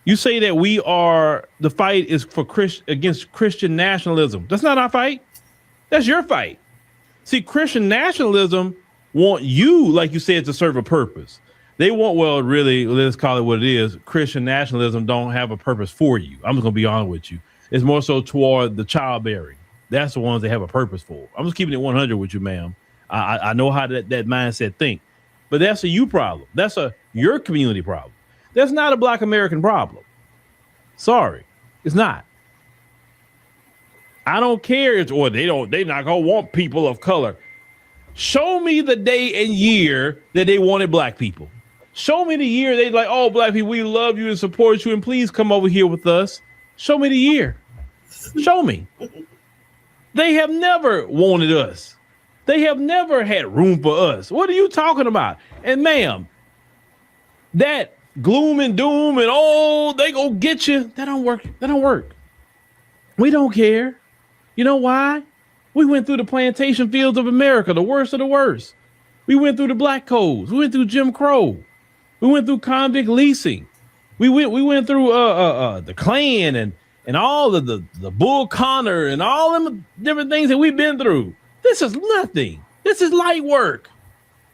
You say that the fight is for against Christian nationalism. That's not our fight. That's your fight. See, Christian nationalism want you, like you said, to serve a purpose. They want, well, really, let's call it what it is. Christian nationalism don't have a purpose for you. I'm just gonna be honest with you. It's more so toward the childbearing. That's the ones they have a purpose for. I'm just keeping it 100 with you, ma'am. I know how that mindset think, but that's a you problem. That's your community problem. That's not a black American problem. Sorry, it's not. I don't care. They're not gonna want people of color. Show me the day and year that they wanted black people. Show me the year they like, oh, black people, we love you and support you, and please come over here with us. Show me the year. Show me. They have never wanted us. They have never had room for us. What are you talking about? And ma'am, that gloom and doom and they go get you, that don't work. That don't work. We don't care. You know why? We went through the plantation fields of America, the worst of the worst. We went through the black codes. We went through Jim Crow. We went through convict leasing. We went through the Klan and all of the Bull Connor and all them different things that we've been through. This is nothing. This is light work.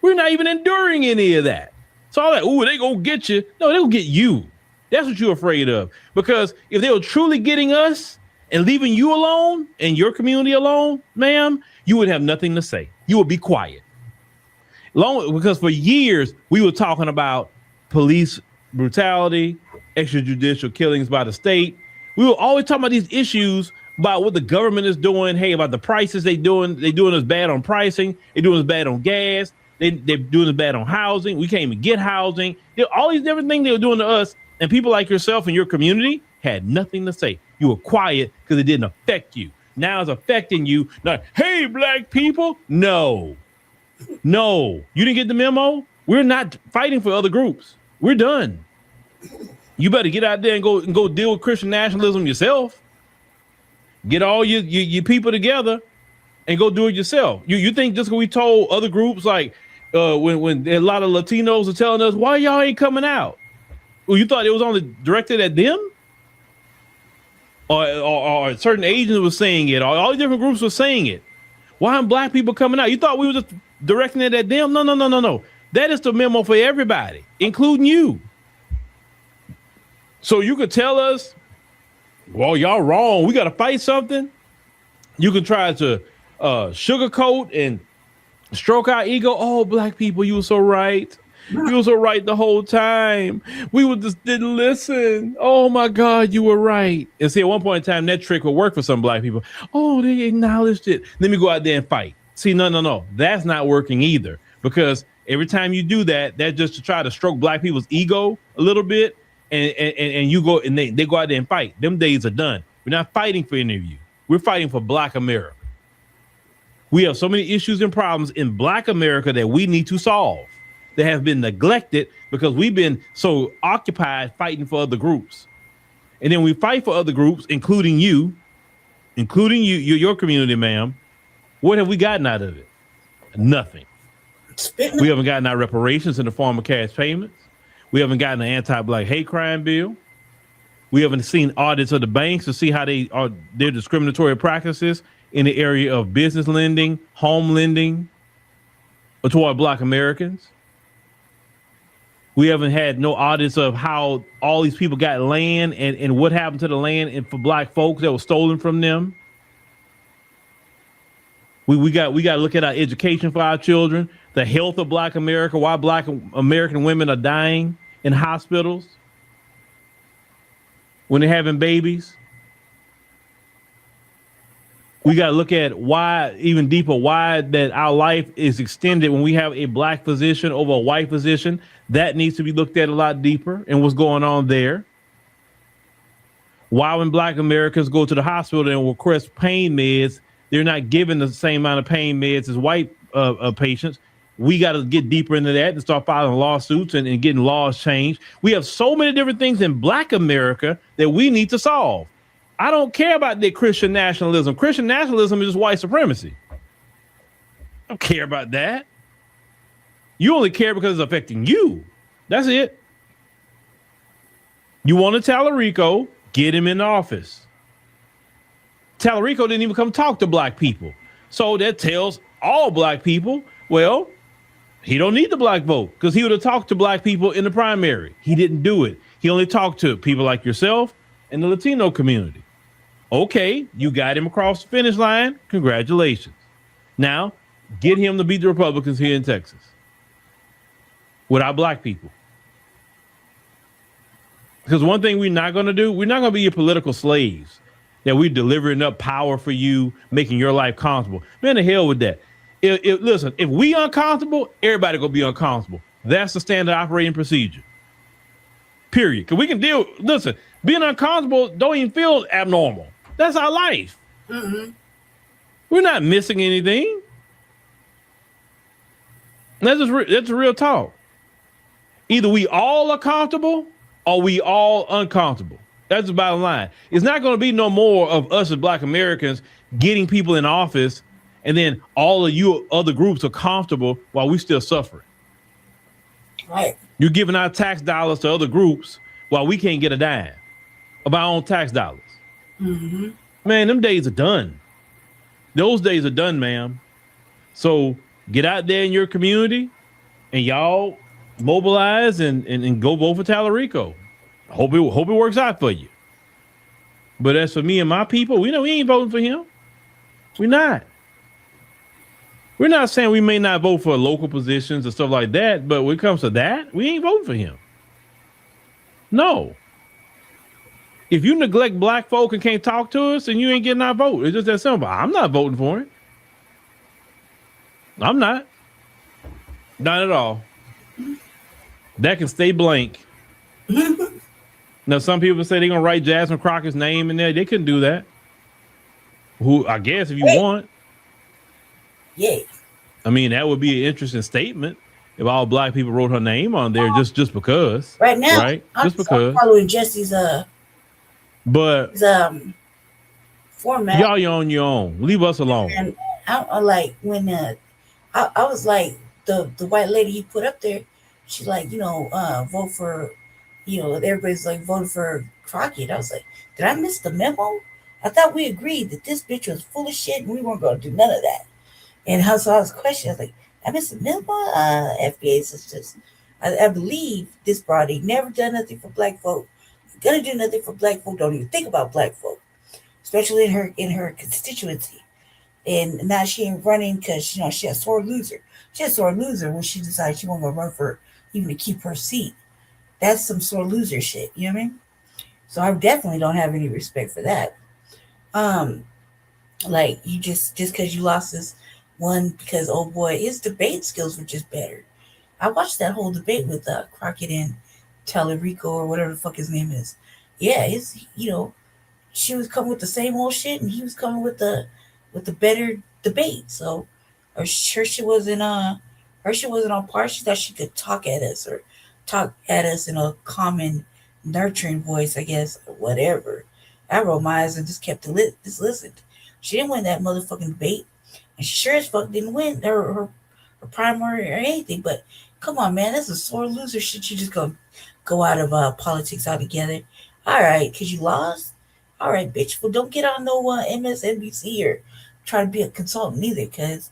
We're not even enduring any of that. So all that, they gonna get you. No, they'll get you. That's what you're afraid of. Because if they were truly getting us and leaving you alone and your community alone, ma'am, you would have nothing to say. You would be quiet. Because for years we were talking about police brutality, extrajudicial killings by the state. We were always talking about these issues about what the government is doing. Hey, about the prices they doing us bad on pricing. They're doing us bad on gas. They're doing us bad on housing. We can't even get housing. All these different things they were doing to us, and people like yourself and your community had nothing to say. You were quiet because it didn't affect you. Now it's affecting you. Like, hey, black people. No, you didn't get the memo. We're not fighting for other groups. We're done. You better get out there and go deal with Christian nationalism yourself. Get all your people together and go do it yourself. You think just because we told other groups, like when a lot of Latinos are telling us, why y'all ain't coming out? Well, you thought it was only directed at them? Or certain agents were saying it, or all the different groups were saying it. Why aren't black people coming out? You thought we were just directing it at them? No. That is the memo for everybody, including you. So you could tell us, well, y'all wrong. We got to fight something. You can try to sugarcoat and stroke our ego. Oh, black people, you were so right. You were so right the whole time. We just didn't listen. Oh my God, you were right. And see, at one point in time, that trick would work for some black people. Oh, they acknowledged it. Let me go out there and fight. See, no. That's not working either. Because every time you do that, that's just to try to stroke black people's ego a little bit. and you go and they go out there and fight. Them days are done. We're not fighting for any of you. We're fighting for Black America. We have so many issues and problems in Black America that we need to solve that have been neglected because we've been so occupied fighting for other groups. And then we fight for other groups, including you, your community, ma'am. What have we gotten out of it? Nothing. We haven't gotten our reparations in the form of cash payments. We haven't gotten an anti-Black hate crime bill. We haven't seen audits of the banks to see how their discriminatory practices in the area of business lending, home lending, or toward Black Americans. We haven't had no audits of how all these people got land and what happened to the land and for Black folks that was stolen from them. We got to look at our education for our children, the health of Black America, why Black American women are dying in hospitals when they're having babies. We got to look at why, even deeper, why that our life is extended when we have a Black physician over a white physician. That needs to be looked at a lot deeper and what's going on there. Why when Black Americans go to the hospital and request pain meds, they're not given the same amount of pain meds as white patients. We got to get deeper into that and start filing lawsuits and getting laws changed. We have so many different things in Black America that we need to solve. I don't care about the Christian nationalism. Christian nationalism is just white supremacy. I don't care about that. You only care because it's affecting you. That's it. You want a Tallarico, get him in office. Tallarico didn't even come talk to Black people. So that tells all Black people, well, he don't need the Black vote because he would have talked to Black people in the primary. He didn't do it. He only talked to people like yourself and the Latino community. Okay, you got him across the finish line. Congratulations. Now, get him to beat the Republicans here in Texas with our Black people. Because one thing we're not going to do, we're not going to be your political slaves, that we're delivering up power for you, making your life comfortable. Man, the hell with that. Listen, if we uncomfortable, everybody going to be uncomfortable. That's the standard operating procedure. Period. Because we can deal, listen, being uncomfortable don't even feel abnormal. That's our life. Mm-hmm. We're not missing anything. That's real talk. Either we all are comfortable or we all uncomfortable. That's the bottom line. It's not going to be no more of us as Black Americans getting people in office and then all of you other groups are comfortable while we still suffering. Right. You're giving our tax dollars to other groups while we can't get a dime of our own tax dollars. Mm-hmm. Man, them days are done. Those days are done, ma'am. So get out there in your community and y'all mobilize and go vote for Tallarico. Hope it works out for you. But as for me and my people, we ain't voting for him. We're not. We're not saying we may not vote for local positions and stuff like that, but when it comes to that, we ain't voting for him. No. If you neglect Black folk and can't talk to us, then you ain't getting our vote. It's just that simple. I'm not voting for him. I'm not. Not at all. That can stay blank. Now, some people say they're going to write Jasmine Crockett's name in there. They couldn't do that. Who, I guess, if you want. Yeah. I mean, that would be an interesting statement if all Black people wrote her name on there just because. Right now, right? Just because. I'm following Jesse's but format. Y'all, you're on your own. Leave us alone. And I like when I was like the white lady he put up there. She like vote for everybody's like voting for Crockett. I was like, did I miss the memo? I thought we agreed that this bitch was full of shit and we weren't going to do none of that. And so I was questioning. I was like, I missed the memo. FBA is just, I believe this body never done nothing for Black folk. Gonna do nothing for Black folk. Don't even think about Black folk, especially in her constituency. And now she ain't running because she a sore loser. She a sore loser when she decides she won't go run for even to keep her seat. That's some sore loser shit. You know what I mean? So I definitely don't have any respect for that. Like you just because you lost this one because his debate skills were just better. I watched that whole debate with Crockett Talarico or whatever the fuck his name is. Yeah, she was coming with the same old shit, and he was coming with the better debate. So, her shit wasn't on par. She thought she could talk at us or talk at us in a common, nurturing voice, I guess, or whatever. I rolled my eyes and just kept just listened. She didn't win that motherfucking debate, and she sure as fuck didn't win her primary or anything. But come on, man, that's a sore loser shit. You just go out of politics altogether. All right, because you lost. All right, bitch. Well, don't get on no MSNBC or try to be a consultant either, because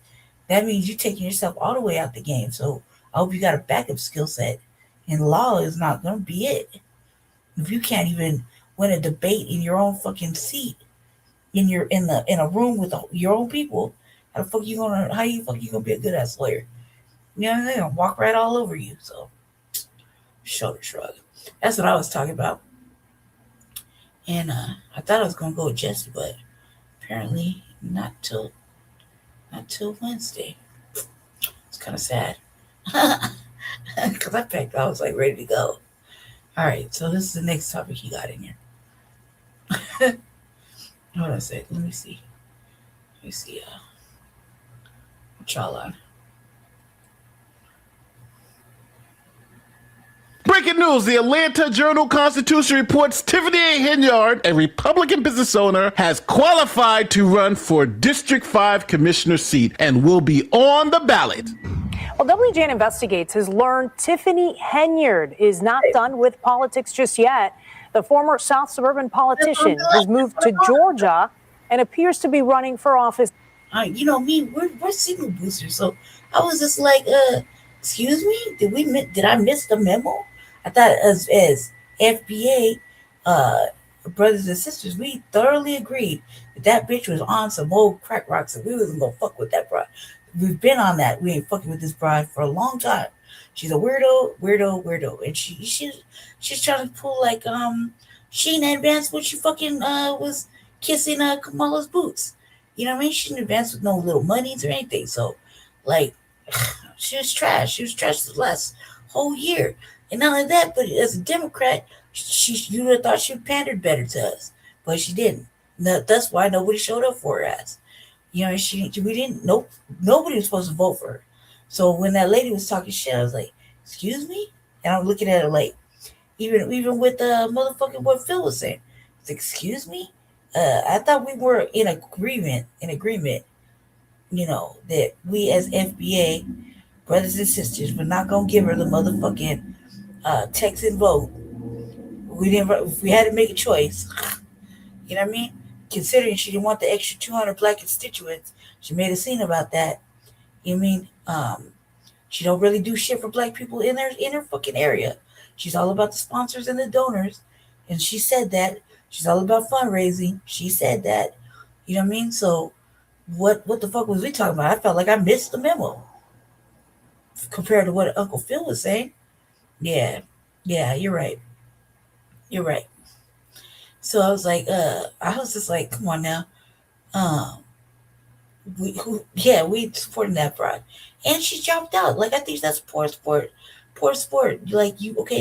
that means you're taking yourself all the way out the game. So I hope you got a backup skill set. And law is not going to be it. If you can't even win a debate in your own fucking seat, in a room with your own people, how you gonna be a good ass lawyer? You know, they're gonna walk right all over you. So shoulder shrug. That's what I was talking about. And I thought I was gonna go with Jesse, but apparently not till Wednesday. It's kind of sad because I was like ready to go. All right, so this is the next topic he got in here. Hold on a sec. Let me see. What y'all on? Breaking news, the Atlanta Journal-Constitution reports Tiffany Henyard, a Republican business owner, has qualified to run for District 5 commissioner seat and will be on the ballot. Well, WJN Investigates has learned Tiffany Henyard is not done with politics just yet. The former South Suburban politician has moved to Georgia and appears to be running for office. You know me, we're signal boosters, so I was just like, excuse me, did I miss the memo? I thought as FBA brothers and sisters, we thoroughly agreed that bitch was on some old crack rocks and we wasn't gonna fuck with that broad. We've been on that. We ain't fucking with this broad for a long time. She's a weirdo, and she's trying to pull like she in advance when she fucking was kissing Kamala's boots. You know what I mean? She didn't advance with no little monies or anything. So like she was trash. She was trash the last whole year. And not only that, but as a Democrat, you would have thought she pandered better to us, but she didn't. That's why nobody showed up for her ass. You know, nobody was supposed to vote for her. So when that lady was talking shit, I was like, excuse me? And I'm looking at her like, even with motherfucking what Phil was saying, it's like, excuse me? I thought we were in agreement, you know, that we as FBA brothers and sisters were not gonna give her the motherfucking Texan vote. If we had to make a choice, you know what I mean? Considering she didn't want the extra 200 black constituents, she made a scene about that. You mean she don't really do shit for black people in her fucking area. She's all about the sponsors and the donors, and she said that. She's all about fundraising. She said that. You know what I mean? So what the fuck was we talking about? I felt like I missed the memo compared to what Uncle Phil was saying. Yeah, you're right. So I was like, I was just like, come on now. We supporting that broad. And she dropped out. Like, I think that's poor sport. Like,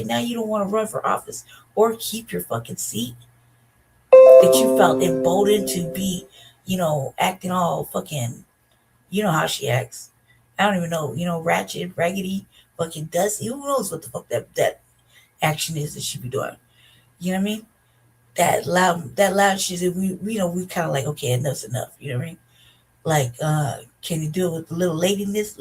now you don't want to run for office or keep your fucking seat that you felt emboldened to be, acting all fucking, you know how she acts. I don't even know, ratchet, raggedy, fucking dusty. Who knows what the fuck that action is that she be doing? You know what I mean? That loud shit. We kind of like, okay, enough's enough. You know what I mean? Like, can you do it with the little ladylikeness?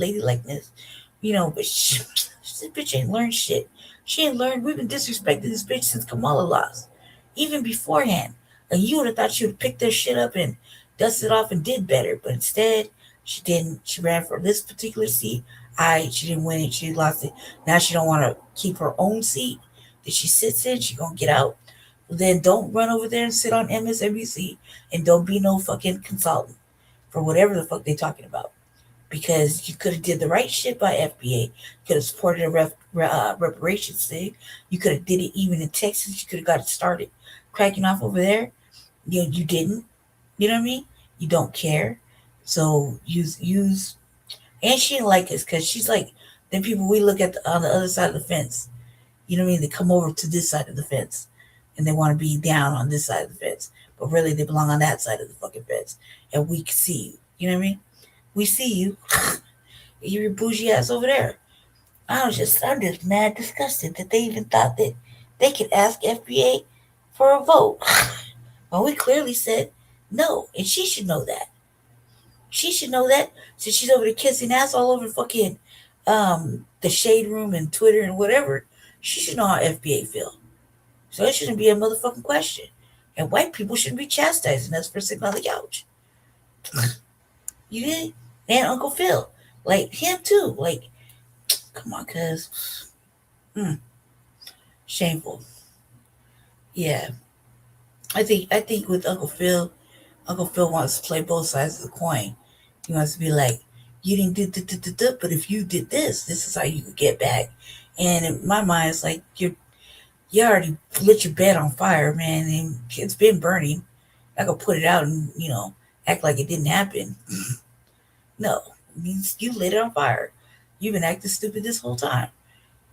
But this bitch ain't learned shit. She ain't learned. We've been disrespecting this bitch since Kamala lost, even beforehand. And you would have thought she would pick this shit up and dust it off and did better, but instead she didn't. She ran for this particular seat. She didn't win it. She lost it. Now she don't want to keep her own seat that she sits in. She gonna get out. Then don't run over there and sit on MSNBC and don't be no fucking consultant for whatever the fuck they talking about. Because you could have did the right shit by FBA. You could have supported a reparations thing. You could have did it even in Texas. You could have got it started cracking off over there. You didn't. You know what I mean? You don't care. So use. And she didn't like us because she's like them people we look at on the other side of the fence. You know what I mean? They come over to this side of the fence and they want to be down on this side of the fence, but really they belong on that side of the fucking fence. And we can see you. You know what I mean? We see you. You're your bougie ass over there. I'm just mad disgusted that they even thought that they could ask FBA for a vote. Well, we clearly said no, and she should know that. She should know that, since she's over there kissing ass all over fucking the shade room and Twitter and whatever. She should know how FBA feel. So it shouldn't be a motherfucking question. And white people shouldn't be chastising us for sitting on the couch. You did? And Uncle Phil. Like, him too. Like, come on, cuz. Shameful. Yeah. I think with Uncle Phil wants to play both sides of the coin. He wants to be like, you didn't do but if you did this is how you could get back. And in my mind, it's like, you already lit your bed on fire, man, and it's been burning. I could put it out and, act like it didn't happen. No, it means you lit it on fire. You've been acting stupid this whole time.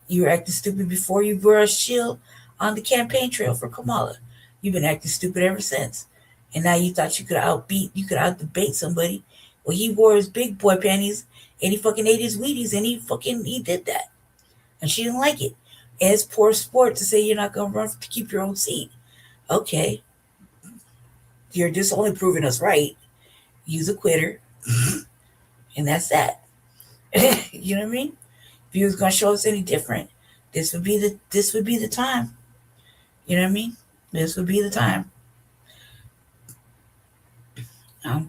You were acting stupid before you wore a shield on the campaign trail for Kamala. You've been acting stupid ever since. And now you thought you could out-debate somebody. Well, he wore his big boy panties and he fucking ate his Wheaties and he did that. And she didn't like it. And it's poor sport to say you're not going to run to keep your own seat. Okay. You're just only proving us right. Use a quitter. And that's that. You know what I mean? If you was going to show us any different, this would be the time. You know what I mean? This would be the time.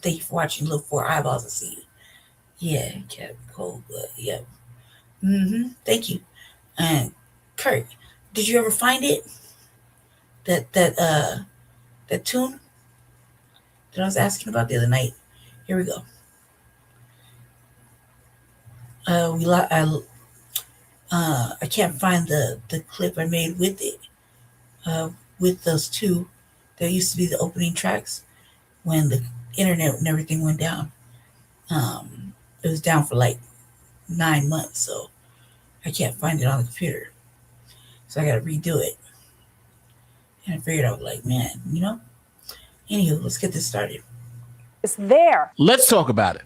Thank you for watching. Look for eyeballs to see you. Yeah, Captain Cold Blood. Yep. Thank you. And Kurt, did you ever find it? That tune that I was asking about the other night. Here we go. I can't find the clip I made with it. With those two, there used to be the opening tracks when the internet and everything went down. It was down for like 9 months, so I can't find it on the computer. So I got to redo it. And I figured I was like, man, Anywho, let's get this started. It's there. Let's talk about it.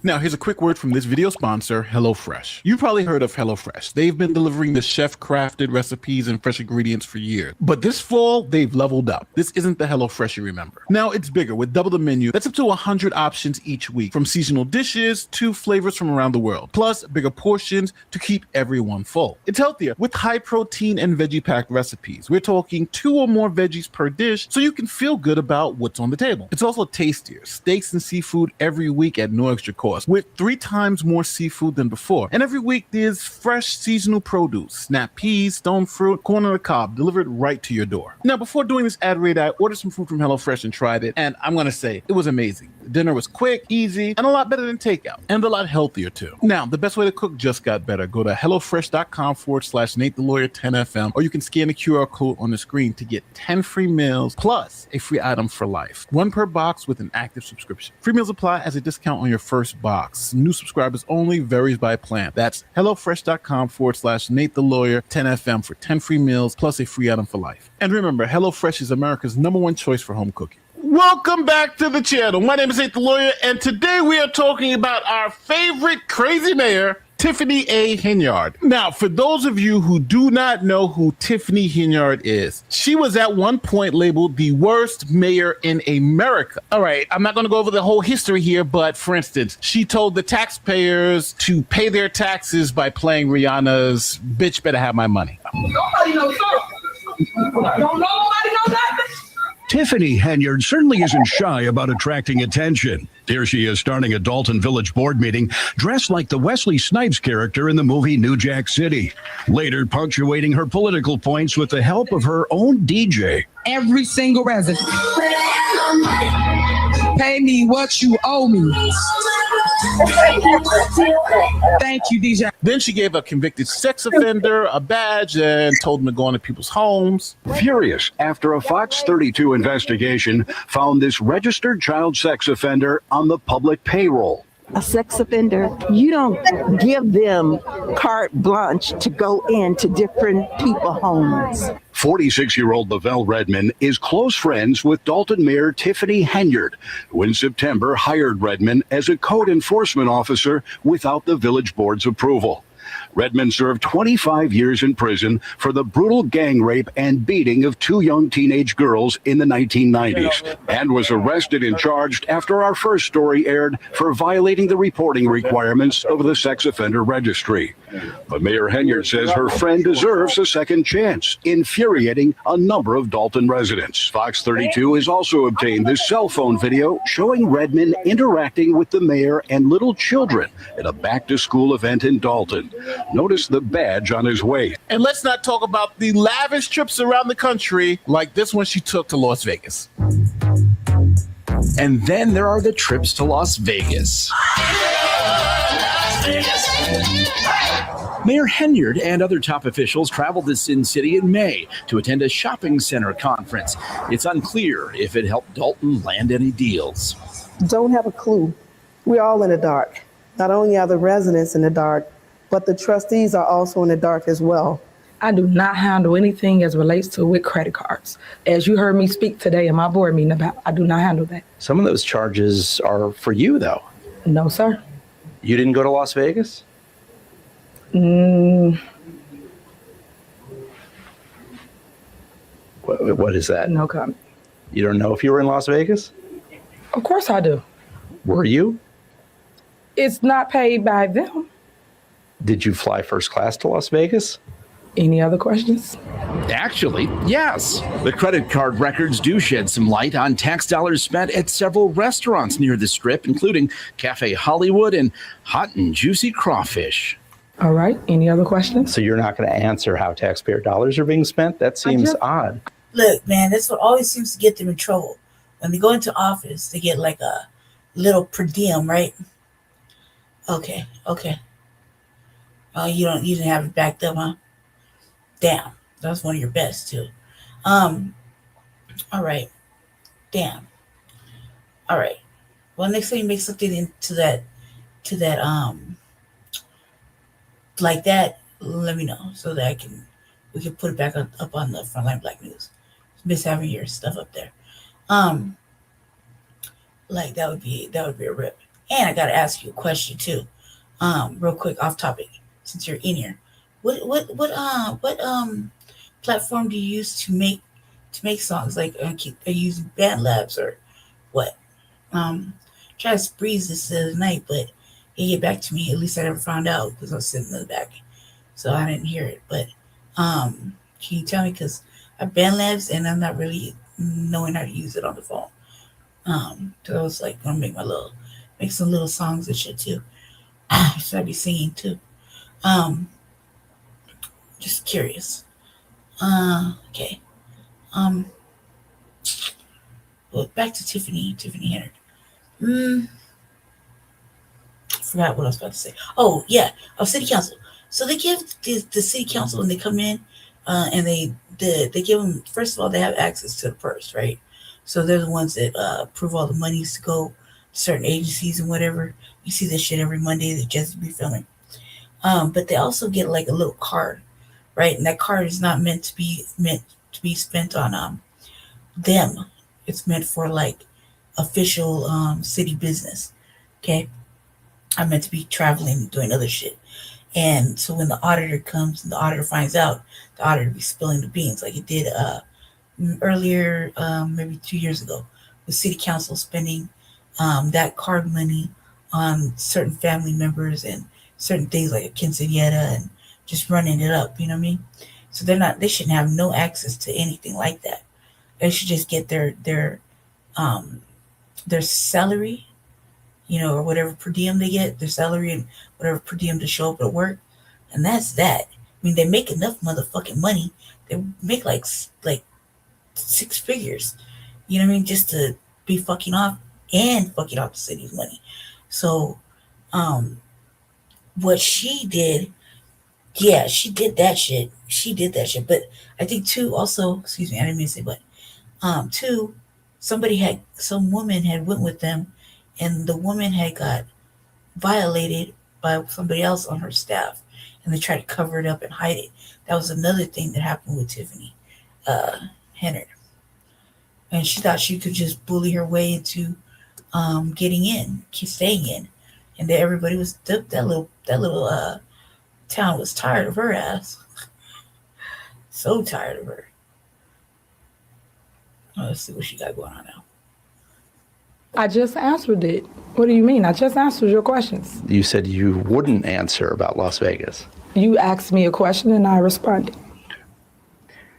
Now, here's a quick word from this video sponsor, HelloFresh. You've probably heard of HelloFresh. They've been delivering the chef-crafted recipes and fresh ingredients for years. But this fall, they've leveled up. This isn't the HelloFresh you remember. Now, it's bigger with double the menu. That's up to 100 options each week, from seasonal dishes to flavors from around the world. Plus, bigger portions to keep everyone full. It's healthier with high-protein and veggie-packed recipes. We're talking 2 or more veggies per dish, so you can feel good about what's on the table. It's also tastier. Steaks and seafood every week at no extra cost, with 3 times more seafood than before. And every week there's fresh seasonal produce, snap peas, stone fruit, corn on the cob, delivered right to your door. Now, before doing this ad read, I ordered some food from HelloFresh and tried it, and I'm gonna say it was amazing. The dinner was quick, easy, and a lot better than takeout, and a lot healthier too. Now, the best way to cook just got better. Go to HelloFresh.com/NateTheLawyer10FM, or you can scan the QR code on the screen to get 10 free meals plus a free item for life. 1 per box with an active subscription. Free meals apply as a discount on your first box. New subscribers only, varies by plan. That's HelloFresh.com/NateTheLawyer10FM for 10 free meals plus a free item for life. And remember, HelloFresh is America's #1 choice for home cooking. Welcome back to the channel. My name is Nate the Lawyer, and today we are talking about our favorite crazy mayor, Tiffany A. Henyard. Now, for those of you who do not know who Tiffany Henyard is, she was at one point labeled the worst mayor in America. All right, I'm not going to go over the whole history here, but for instance, she told the taxpayers to pay their taxes by playing Rihanna's Bitch Better Have My Money. Nobody knows something. Don't nobody know nothing. Tiffany Henyard certainly isn't shy about attracting attention. Here she is starting a Dalton Village board meeting dressed like the Wesley Snipes character in the movie New Jack City, later punctuating her political points with the help of her own DJ. Every single resident. Pay me what you owe me. Thank you, DJ. Then she gave a convicted sex offender a badge and told him to go into people's homes. Furious after a Fox 32 investigation found this registered child sex offender on the public payroll. a sex offender, you don't give them carte blanche to go into different people's homes. 46-year-old Lavelle Redmond is close friends with Dalton Mayor Tiffany Henyard, who in September hired Redmond as a code enforcement officer without the village board's approval. Redmond served 25 years in prison for the brutal gang rape and beating of 2 young teenage girls in the 1990s and was arrested and charged after our first story aired for violating the reporting requirements of the sex offender registry. But Mayor Henyard says her friend deserves a second chance, infuriating a number of Dalton residents. Fox 32 has also obtained this cell phone video showing Redmond interacting with the mayor and little children at a back-to-school event in Dalton. Notice the badge on his waist. And let's not talk about the lavish trips around the country like this one she took to Las Vegas. And then there are the trips to Las Vegas. Mayor Henyard and other top officials traveled to Sin City in May to attend a shopping center conference. It's unclear if it helped Dalton land any deals. Don't have a clue. We're all in the dark. Not only are the residents in the dark, but the trustees are also in the dark as well. I do not handle anything as relates to with credit cards. As you heard me speak today in my board meeting about, I do not handle that. Some of those charges are for you, though. No, sir. You didn't go to Las Vegas? What is that? No comment. You don't know if you were in Las Vegas? Of course I do. Were you? It's not paid by them. Did you fly first class to Las Vegas? Any other questions? Actually, yes. The credit card records do shed some light on tax dollars spent at several restaurants near the Strip, including Cafe Hollywood and Hot and Juicy Crawfish. All right. Any other questions? So you're not going to answer how taxpayer dollars are being spent? That seems odd. Look, man, that's what always seems to get them in trouble. When they go into office, they get like a little per diem, right? Okay. Oh, you didn't have it backed up, huh? Damn, that was one of your best too. All right. Damn. All right. Well, next time you make something into that, like that, let me know so that we can put it back up on the Front Line Blacc News. Miss having your stuff up there. Like that would be a rip. And I gotta ask you a question too. Real quick, off topic, since you're in here. What platform do you use to make songs? Like are you using BandLabs or what? Try to breeze this the other night, but he get back to me. At least I never found out because I was sitting in the back, so I didn't hear it. But can you tell me, because I have BandLabs and I'm not really knowing how to use it on the phone. So I was like gonna make some little songs and shit too. So I'd be singing too. Just curious. Okay. Well, back to Tiffany Henyard. Forgot what I was about to say. Oh yeah, city council. So they give the city council when they come in, and they give them, first of all, they have access to the purse, right? So they're the ones that approve all the monies to go to certain agencies and whatever. You see this shit every Monday that Jesse be filming. But they also get like a little card, right? And that card is not meant to be spent on them. It's meant for like official city business. Okay. I'm meant to be traveling and doing other shit. And so when the auditor comes and the auditor finds out, the auditor be spilling the beans like it did earlier, maybe 2 years ago, with city council spending that card money on certain family members and certain things like a quinceañera and just running it up, you know what I mean? So they shouldn't have no access to anything like that. They should just get their salary, or whatever per diem they get, their salary and whatever per diem to show up at work. And that's that. I mean, they make enough motherfucking money. They make like 6 figures, you know what I mean? Just to be fucking off the city's money. So, what she did, yeah, she did that shit. But I think too, also, excuse me, I didn't mean to say, but, too, some woman had went with them, and the woman had got violated by somebody else on her staff, and they tried to cover it up and hide it. That was another thing that happened with Tiffany Henyard. And she thought she could just bully her way into getting in, staying in, and that everybody was that little town was tired of her ass. So tired of her. Let's see what she got going on now. I just answered it. What do you mean? I just answered your questions. You said you wouldn't answer about Las Vegas. You asked me a question and I responded.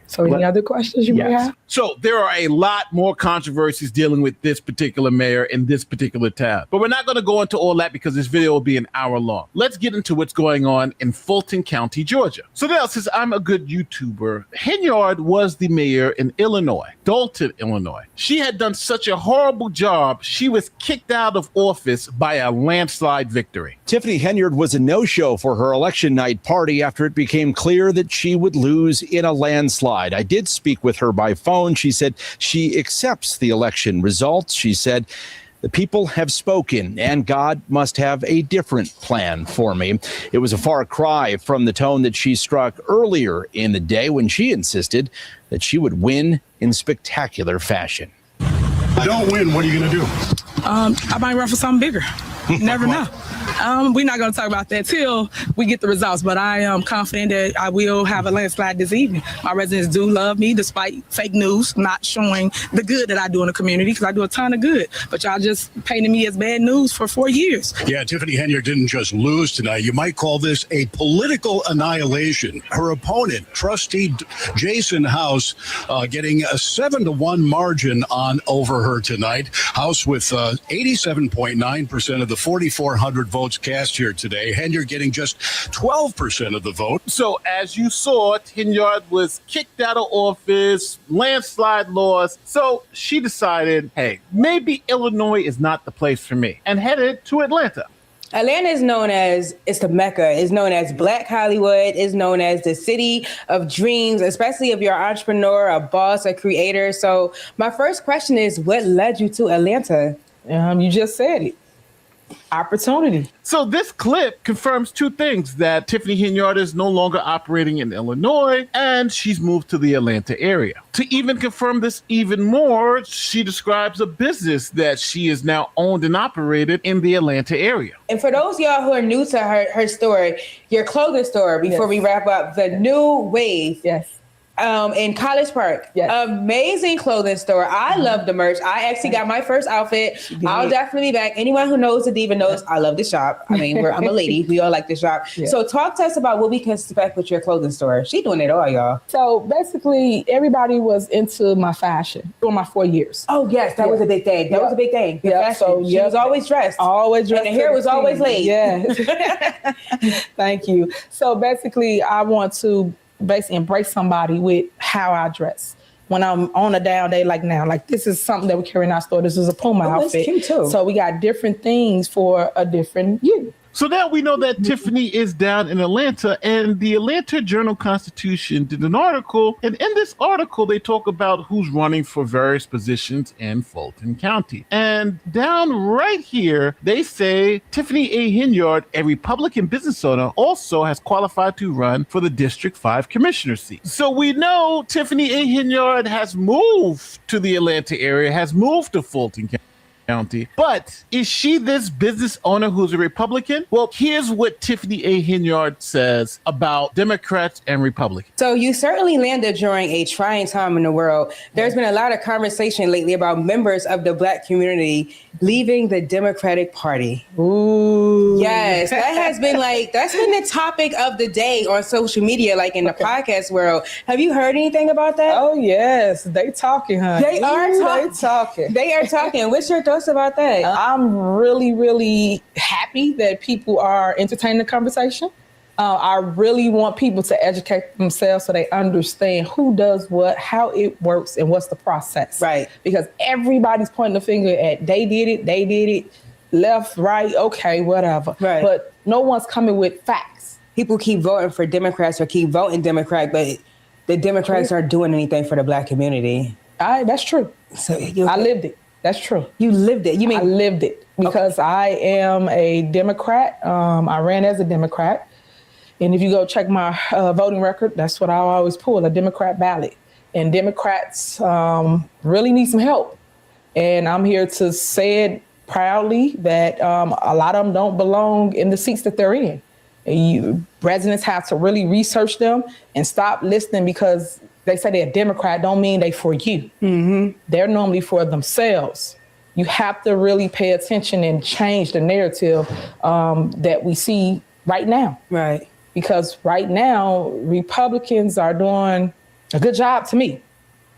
So any other questions you may have? So there are a lot more controversies dealing with this particular mayor in this particular town. But we're not going to go into all that because this video will be an hour long. Let's get into what's going on in Fulton County, Georgia. So now, since I'm a good YouTuber, Henyard was the mayor in Illinois, Dalton, Illinois. She had done such a horrible job, she was kicked out of office by a landslide victory. Tiffany Henyard was a no-show for her election night party after it became clear that she would lose in a landslide. I did speak with her by phone. She said she accepts the election results. She said, the people have spoken and God must have a different plan for me. It was a far cry from the tone that she struck earlier in the day when she insisted that she would win in spectacular fashion. Don't win, what are you going to do? I might run for something bigger. Never know. We're not going to talk about that till we get the results, but I am confident that I will have a landslide this evening. My residents do love me despite fake news not showing the good that I do in the community, because I do a ton of good, but y'all just painted me as bad news for 4 years. Yeah, Tiffany Henyard didn't just lose tonight. You might call this a political annihilation. Her opponent, trustee Jason House, getting a 7-1 margin over her tonight. House with 87.9% of the 4,400 votes cast here today. Henyard getting just 12% of the vote. So as you saw, Henyard was kicked out of office, landslide loss. So she decided, hey, maybe Illinois is not the place for me, and headed to Atlanta. Atlanta is known as, it's the Mecca, it's known as Black Hollywood, it's known as the city of dreams, especially if you're an entrepreneur, a boss, a creator. So my first question is, what led you to Atlanta? You just said it. Opportunity. So this clip confirms two things: that Tiffany Henyard is no longer operating in Illinois and she's moved to the Atlanta area. To even confirm this even more, she describes a business that she is now owned and operated in the Atlanta area. And for those of y'all who are new to her story, your clothing store, before we wrap up, the New Wave. Yes. In College Park. Yes. Amazing clothing store. I love the merch. I actually got my first outfit. I'll definitely be back. Anyone who knows the Diva knows I love the shop. I mean, I'm a lady. We all like the shop. Yeah. So talk to us about what we can expect with your clothing store. She doing it all, y'all. So basically, everybody was into my fashion during my 4 years. Oh, yes. That was a big thing. That was a big thing. Yeah. So she was always dressed. Always dressed. And the hair was always laid. Yes. Thank you. So basically, I want to basically embrace somebody with how I dress. When I'm on a down day like now, like this is something that we carry in our store. This is a Puma outfit. Cute too. So we got different things for a different you. So now we know that Tiffany is down in Atlanta, and the Atlanta Journal-Constitution did an article, and in this article they talk about who's running for various positions in Fulton County. And down right here, they say Tiffany A. Henyard, a Republican business owner, also has qualified to run for the District 5 commissioner seat. So we know Tiffany A. Henyard has moved to the Atlanta area, has moved to Fulton County. But is she this business owner who's a Republican? Well, here's what Tiffany A. Henyard says about Democrats and Republicans. So you certainly landed during a trying time in the world. There's been a lot of conversation lately about members of the Black community leaving the Democratic Party. Ooh. Yes, that's been the topic of the day on social media, like in the podcast world. Have you heard anything about that? Oh, yes. They talking, honey. They are talking. They are talking. What's your thoughts about that? I'm really, really happy that people are entertaining the conversation. I really want people to educate themselves so they understand who does what, how it works, and what's the process. Right. Because everybody's pointing the finger at they did it, left, right, okay, whatever. Right. But no one's coming with facts. People keep voting for Democrats or keep voting Democrat, but the Democrats aren't doing anything for the Black community. That's true. So I lived it. That's true. You lived it. You mean I lived it because I am a Democrat. I ran as a Democrat. And if you go check my voting record, that's what I always pull, a Democrat ballot. And Democrats really need some help. And I'm here to say it proudly that a lot of them don't belong in the seats that they're in. Residents have to really research them and stop listening because they say they're a Democrat, don't mean they for you. Mm-hmm. They're normally for themselves. You have to really pay attention and change the narrative that we see right now. Right. Because right now, Republicans are doing a good job to me.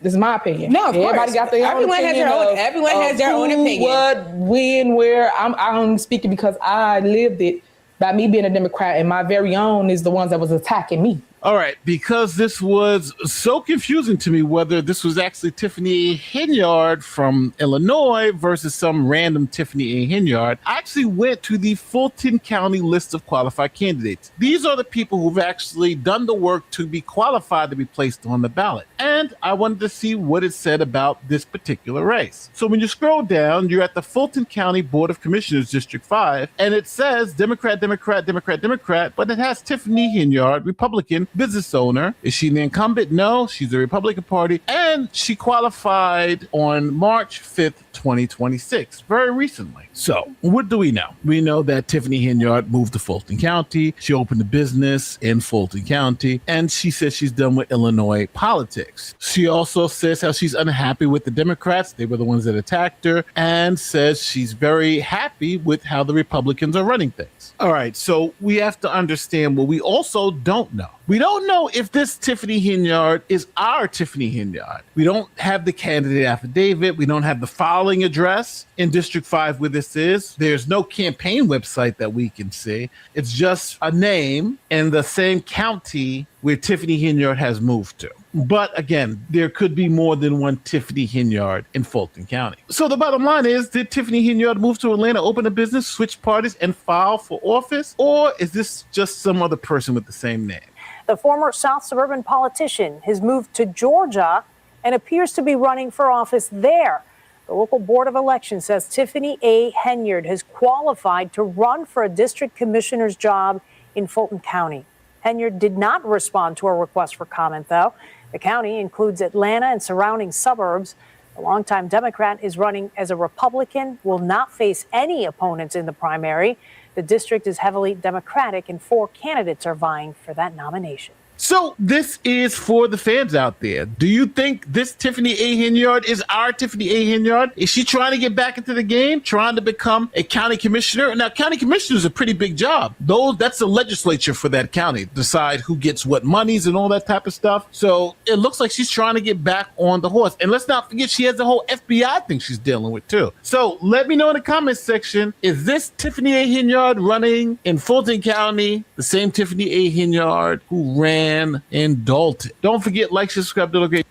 This is my opinion. No, of Everybody course. got their own opinion. Everyone has their own opinion. What, when, where. I'm speaking because I lived it by me being a Democrat, and my very own is the ones that was attacking me. All right, because this was so confusing to me whether this was actually Tiffany Henyard from Illinois versus some random Tiffany A. Henyard, I actually went to the Fulton County list of qualified candidates. These are the people who've actually done the work to be qualified to be placed on the ballot. And I wanted to see what it said about this particular race. So when you scroll down, you're at the Fulton County Board of Commissioners, District 5, and it says Democrat, Democrat, Democrat, Democrat, but it has Tiffany Henyard, Republican, business owner. Is she the incumbent? No, she's the Republican Party. And she qualified on March 5th, 2026, very recently. So what do we know? We know that Tiffany Henyard moved to Fulton County. She opened a business in Fulton County, and she says she's done with Illinois politics. She also says how she's unhappy with the Democrats. They were the ones that attacked her, and says she's very happy with how the Republicans are running things. All right, so we have to understand what we also don't know. We don't know if this Tiffany Henyard is our Tiffany Henyard. We don't have the candidate affidavit. We don't have the filing address in District 5 where this is. There's no campaign website that we can see. It's just a name in the same county where Tiffany Henyard has moved to. But again, there could be more than one Tiffany Henyard in Fulton County. So the bottom line is, did Tiffany Henyard move to Atlanta, open a business, switch parties, and file for office? Or is this just some other person with the same name? The former South Suburban politician has moved to Georgia and appears to be running for office there. The local board of elections says Tiffany A. Henyard has qualified to run for a district commissioner's job in Fulton County. Henyard did not respond to a request for comment, though. The county includes Atlanta and surrounding suburbs. The longtime Democrat is running as a Republican, will not face any opponents in the primary. The district is heavily Democratic, and 4 candidates are vying for that nomination. So this is for the fans out there. Do you think this Tiffany A. Henyard is our Tiffany A. Henyard? Is she trying to get back into the game, trying to become a county commissioner? Now, county commissioner is a pretty big job. That's the legislature for that county, decide who gets what monies and all that type of stuff. So it looks like she's trying to get back on the horse. And let's not forget, she has the whole FBI thing she's dealing with too. So let me know in the comments section, is this Tiffany A. Henyard running in Fulton County, the same Tiffany A. Henyard who ran in Dalton? Don't forget, like, subscribe to Allocate.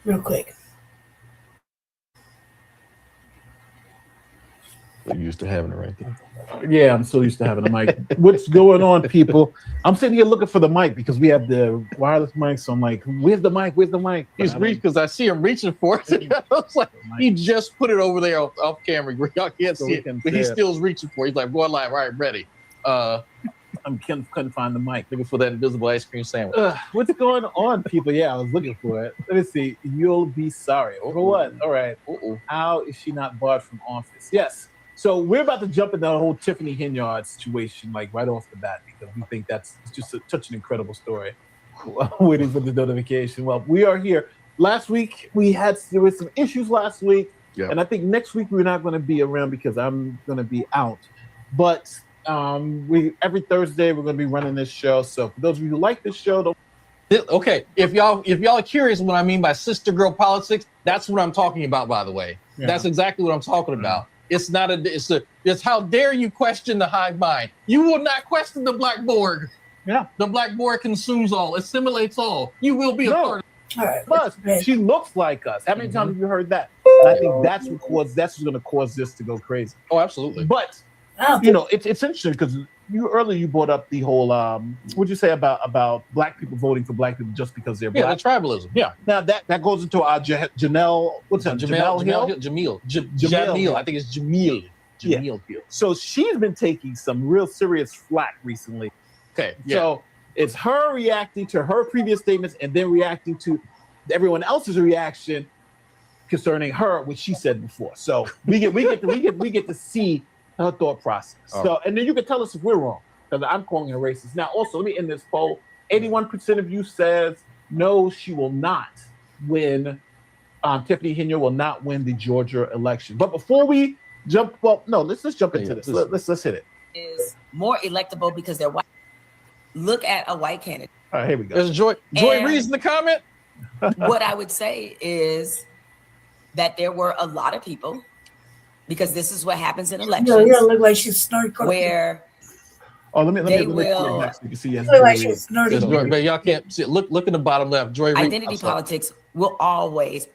Real quick. You're used to having it right there. Yeah, I'm so used to having a mic. What's going on, people? I'm sitting here looking for the mic because we have the wireless mic. So I'm like, where's the mic? Where's the mic? He's reaching because I see him reaching for it. I was like, he just put it over there off camera. Y'all can't see it, but he still is reaching for it. He's like, boy, like, right, ready. Couldn't find the mic. Looking for that invisible ice cream sandwich. What's going on, people? Yeah, I was looking for it. Let me see. You'll be sorry. For what? All right. How is she not barred from office? Yes. So we're about to jump into the whole Tiffany Henyard situation, like right off the bat, because we think that's just such an incredible story. Waiting for the notification. Well, we are here. Last week there were some issues last week, and I think next week we're not going to be around because I'm going to be out. But every Thursday we're going to be running this show. So for those of you who like this show, okay, if y'all are curious what I mean by sister girl politics, that's what I'm talking about. By the way, that's exactly what I'm talking about. It's not it's how dare you question the hive mind? You will not question the Black Borg. Yeah, the Black Borg consumes all, assimilates all. You will be a part of it. All right, plus she looks like us. How many times have you heard that? I think that's what's going to cause this to go crazy. Oh, absolutely. But you know, it's interesting because you brought up the whole what'd you say about black people voting for black people just because they're black? The tribalism. Yeah. Now that goes into our Janelle. What's that? Jamel Hill. Jamil. I think it's Jamil. Jamil Hill. So she's been taking some real serious flack recently. Okay. Yeah. So it's her reacting to her previous statements and then reacting to everyone else's reaction concerning her, which she said before. So we get to see her thought process. So and then you can tell us if we're wrong, because I'm calling her racist. Now, also, let me end this poll. 81% of you says no, she will not win. Tiffany Henyard will not win the Georgia election. But before we jump, let's jump into this. Let's hit it. Is more electable because they're white. Look at a white candidate. All right, here we go. There's Joy Reed's in the comment. What I would say is that there were a lot of people, because this is what happens in elections. No, you look like she's snorting. Where let me will. next. You can see yes. Like she's snorting. But y'all can't see it. Look in the bottom left. Joy Reed. Identity politics will always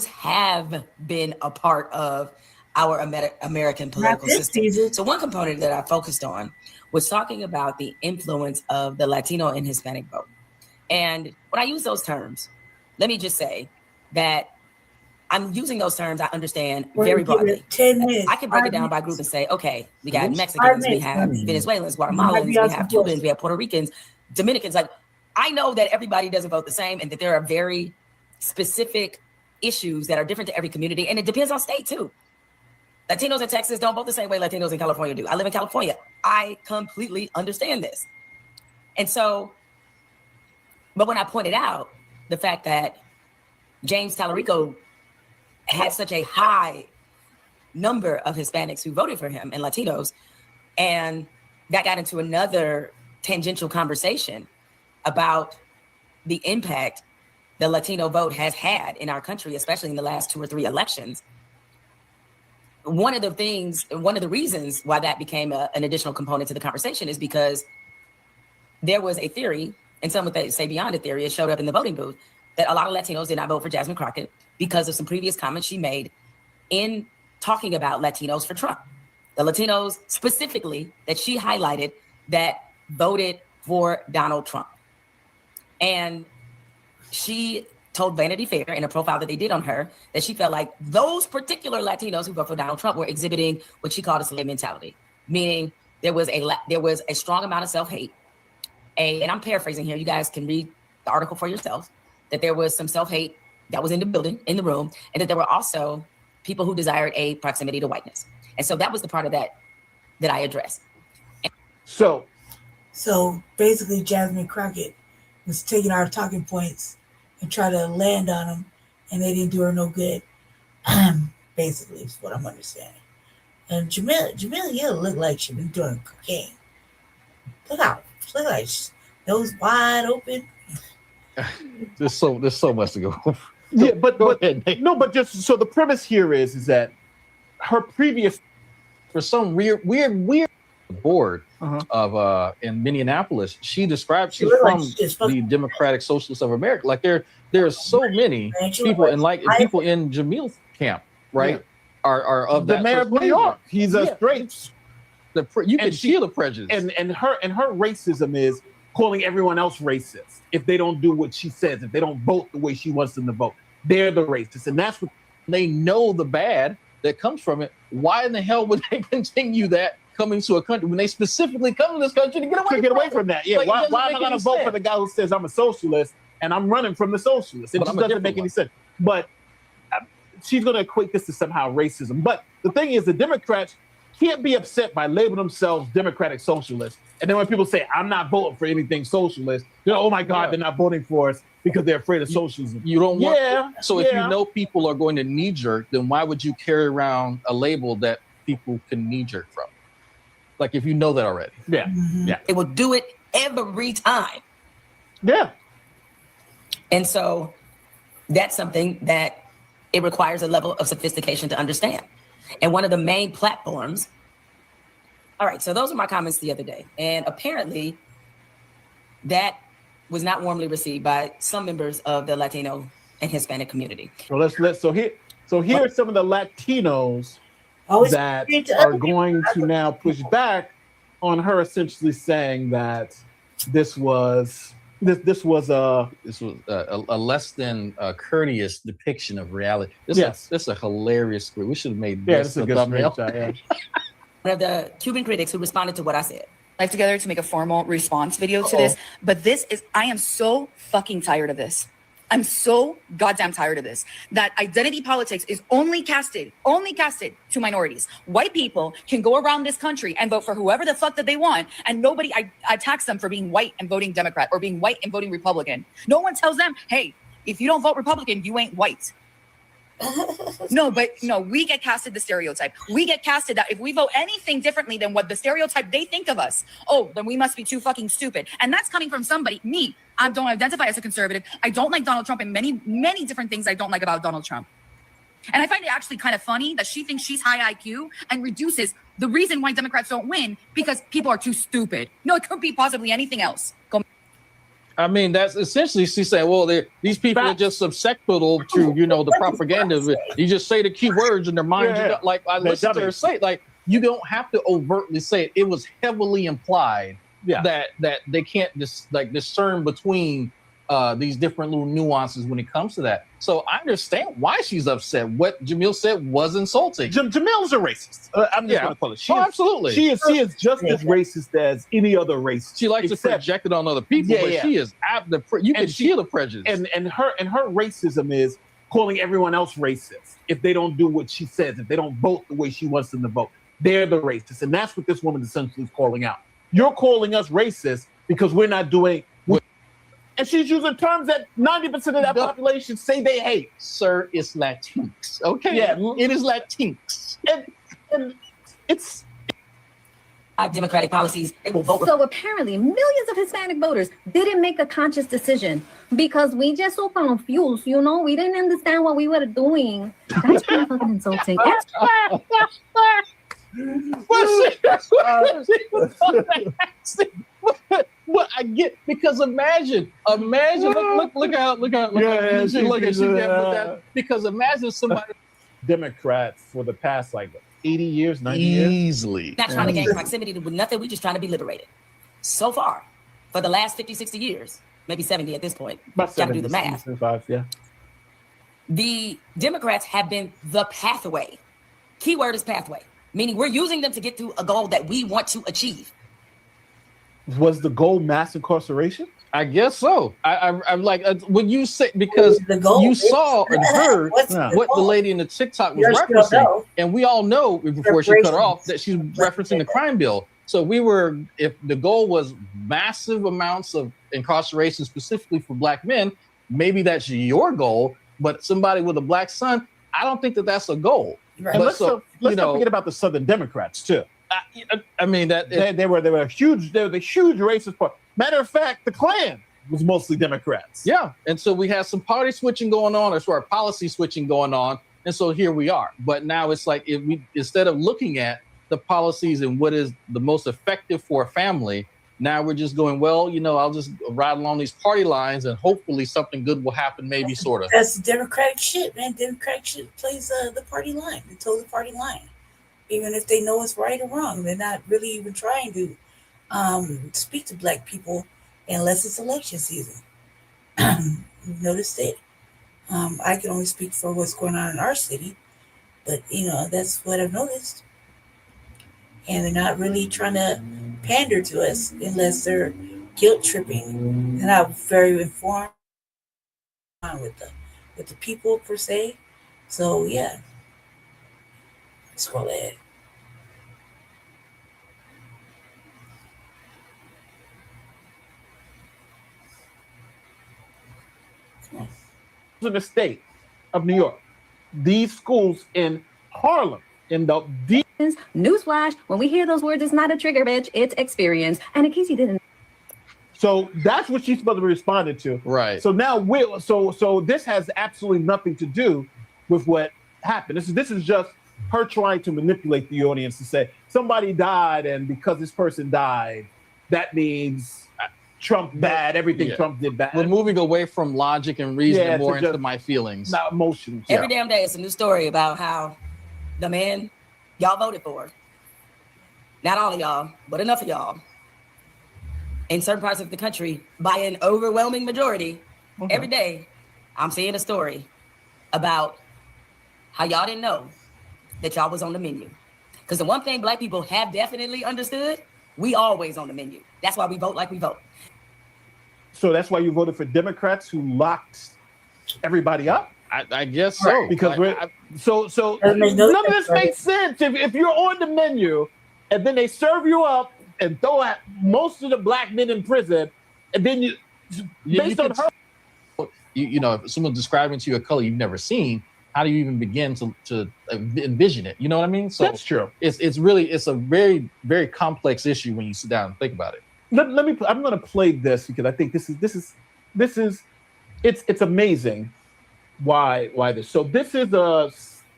have been a part of our American political system. So one component that I focused on was talking about the influence of the Latino and Hispanic vote. And when I use those terms, let me just say that I'm using those terms, I understand very broadly. 10 minutes. I can break it down by group and say, okay, we got Mexicans, we have Venezuelans, Guatemalans, we have Cubans, we have Puerto Ricans, Dominicans. Like, I know that everybody doesn't vote the same and that there are very specific issues that are different to every community. And it depends on state too. Latinos in Texas don't vote the same way Latinos in California do. I live in California. I completely understand this. And so, but when I pointed out the fact that James Tallarico had such a high number of Hispanics who voted for him and Latinos, and that got into another tangential conversation about the impact the Latino vote has had in our country, especially in the last 2 or 3 elections. One of the reasons why that became an additional component to the conversation is because there was a theory, and some would say beyond a theory, it showed up in the voting booth, that a lot of Latinos did not vote for Jasmine Crockett because of some previous comments she made in talking about Latinos for Trump. The Latinos specifically that she highlighted that voted for Donald Trump. And she told Vanity Fair in a profile that they did on her that she felt like those particular Latinos who voted for Donald Trump were exhibiting what she called a slave mentality, meaning there was a strong amount of self-hate. And I'm paraphrasing here, you guys can read the article for yourselves, that there was some self-hate that was in the building, in the room, and that there were also people who desired a proximity to whiteness. And so that was the part of that I addressed. So basically Jasmine Crockett was taking our talking points and try to land on them, and they didn't do her no good. Basically, is what I'm understanding. And Jamila Hill looked like she been doing cocaine. Look like nose wide open. There's so much to go. Yeah, but just so the premise here is that her previous, for some weird board of in Minneapolis, she's from the Democratic Socialists of America. Like there are so many people people in Jamil's camp, right? Are of the that mayor of New York. He's a straight. You can feel the prejudice. And her racism is calling everyone else racist if they don't do what she says, if they don't vote the way she wants them to vote. They're the racists, and that's what they know the bad that comes from it. Why in the hell would they continue that coming to a country when they specifically come to this country to get away from that? Yeah, like, why am I going to vote for the guy who says I'm a socialist and I'm running from the socialists? It just doesn't make any sense. But she's going to equate this to somehow racism. But the thing is, the Democrats can't be upset by labeling themselves Democratic Socialists. And then when people say, I'm not voting for anything socialist, oh my God, they're not voting for us because they're afraid of socialism. You don't want So if you know people are going to knee-jerk, then why would you carry around a label that people can knee-jerk from? Like if you know that already. Yeah. Yeah. It will do it every time. Yeah. And so that's something that it requires a level of sophistication to understand. And one of the main platforms. All right, so those are my comments the other day. And apparently that was not warmly received by some members of the Latino and Hispanic community. So here are some of the Latinos that are going to now push back on her, essentially saying that this was a less than courteous depiction of reality. This is a hilarious script. We should have made this a good thumbnail. screenshot, One of the Cuban critics who responded to what I said. Life together to make a formal response video to this. But I am so fucking tired of this. I'm so goddamn tired of this. That identity politics is only casted to minorities. White people can go around this country and vote for whoever the fuck that they want, and nobody attacks them for being white and voting Democrat or being white and voting Republican. No one tells them, hey, if you don't vote Republican, you ain't white. No, we get casted the stereotype. We get casted that if we vote anything differently than what the stereotype they think of us, then we must be too fucking stupid. And that's coming from somebody, me. I don't identify as a conservative. I don't like Donald Trump and many, many different things I don't like about Donald Trump. And I find it actually kind of funny that she thinks she's high IQ and reduces the reason why Democrats don't win because people are too stupid. No, it could be possibly anything else. I mean, that's essentially she's saying, well, these people are just susceptible to, the propaganda. You just say the key words in their mind. Like I listened to her say, like you don't have to overtly say it. It was heavily implied that they can't discern between these different little nuances when it comes to that. So I understand why she's upset. What Jamil said was insulting. Jamil's a racist. I'm just going to call it. Absolutely. She is just as racist as any other race. She likes to project it on other people, but she is you can feel the prejudice. And her racism is calling everyone else racist if they don't do what she says, if they don't vote the way she wants them to vote. They're the racists, and that's what this woman essentially is calling out. You're calling us racist because we're not doing. And she's using terms that 90% of that population say they hate. Sir, it's Latinx. Okay. Yeah. It is Latinx. And it's Democratic policies, they will vote. So apparently millions of Hispanic voters didn't make a conscious decision because we just so confused, we didn't understand what we were doing. That's pretty fucking insulting. What I get, because imagine look how because imagine somebody Democrats for the past 80 years, 90 years. Easily. Not trying to gain proximity with nothing. We're just trying to be liberated. So far, for the last 50, 60 years, maybe 70 at this point. Got to do the math. 75, yeah. The Democrats have been the pathway. Keyword is pathway, meaning we're using them to get to a goal that we want to achieve. Was the goal mass incarceration? I guess so. I'm like, when you say, because you saw and heard what the lady in the TikTok was referencing, and we all know before she cut her off that she's referencing the crime bill. So if the goal was massive amounts of incarceration specifically for Black men, maybe that's your goal, but somebody with a Black son, I don't think that's a goal. Right. Let's not forget about the Southern Democrats too. I mean that they were the huge racist part. Matter of fact, the Klan was mostly Democrats. Yeah, and so we had some party switching going on, or policy switching going on, and so here we are. But now it's like instead of looking at the policies and what is the most effective for a family, now we're just going, I'll just ride along these party lines and hopefully something good will happen. Maybe sort of. That's Democratic shit, man. Democratic shit plays the party line. They toe the party line. Even if they know it's right or wrong, they're not really even trying to speak to Black people unless it's election season. You've noticed it. I can only speak for what's going on in our city, but that's what I've noticed. And they're not really trying to pander to us unless they're guilt tripping. They're not very informed with the people per se. So yeah. Scroll ahead. In the state of New York, these schools in Harlem, in the newsflash, when we hear those words, it's not a trigger, bitch. It's experience. And in case you didn't. So that's what she's supposed to be responding to. Right. So now so this has absolutely nothing to do with what happened. This is just her trying to manipulate the audience to say somebody died, and because this person died, that means Trump bad. Everything Trump did bad. We're moving away from logic and reason and more into my feelings. Not emotions. Every damn day, it's a new story about how the man y'all voted for. Not all of y'all, but enough of y'all. In certain parts of the country, by an overwhelming majority, every day, I'm seeing a story about how y'all didn't know that y'all was on the menu. Because the one thing Black people have definitely understood, we always on the menu. That's why we vote like we vote. So that's why you voted for Democrats who locked everybody up? I guess so. Because none of this makes sense. If you're on the menu and then they serve you up and throw out most of the Black men in prison, and then you know, if someone's describing to you a color you've never seen, how do you even begin to envision it? You know what I mean? So that's true. It's a very, very complex issue when you sit down and think about it. I'm going to play this because I think it's amazing why this. So this is a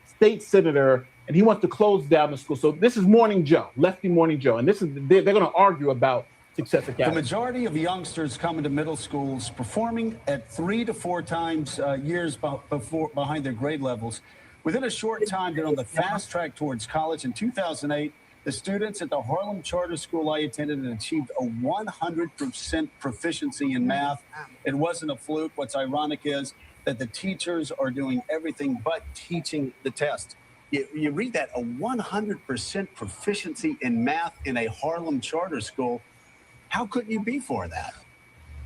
state senator and he wants to close down the school. So this is Morning Joe, Lefty Morning Joe, and this is they're going to argue about Success Academy. The majority of youngsters come into middle schools performing at 3 to 4 times years behind their grade levels. Within a short time, they're on the fast track towards college. In 2008, the students at the Harlem Charter School I attended achieved a 100% proficiency in math. It wasn't a fluke. What's ironic is that the teachers are doing everything but teaching the test. You read that, a 100% proficiency in math in a Harlem charter school. How couldn't you be for that?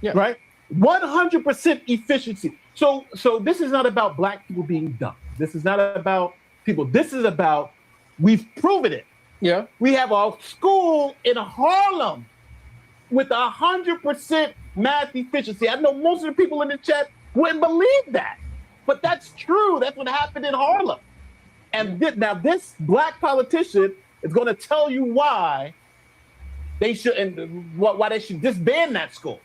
Yeah. Right? 100% efficiency. So this is not about Black people being dumb. This is not about people. This is about, we've proven it. Yeah. We have a school in Harlem with 100% math efficiency. I know most of the people in the chat wouldn't believe that, but that's true. That's what happened in Harlem. And now this Black politician is going to tell you why they should disband that school.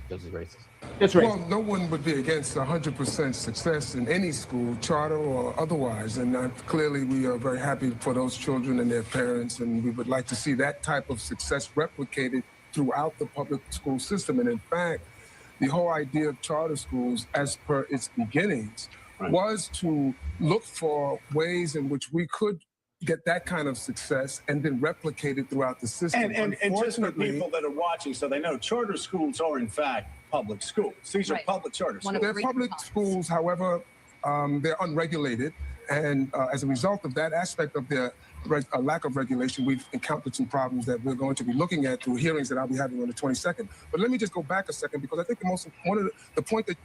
Because it's racist. It's racist. Well, no one would be against 100% success in any school, charter or otherwise. And clearly we are very happy for those children and their parents. And we would like to see that type of success replicated throughout the public school system. And in fact, the whole idea of charter schools, as per its beginnings, was to look for ways in which we could get that kind of success and then replicate it throughout the system. And just for people that are watching, so they know, charter schools are in fact public schools. These are public charter schools. They're public schools, however, they're unregulated. And as a result of that aspect of their lack of regulation, we've encountered some problems that we're going to be looking at through hearings that I'll be having on the 22nd. But let me just go back a second, because I think one of the point that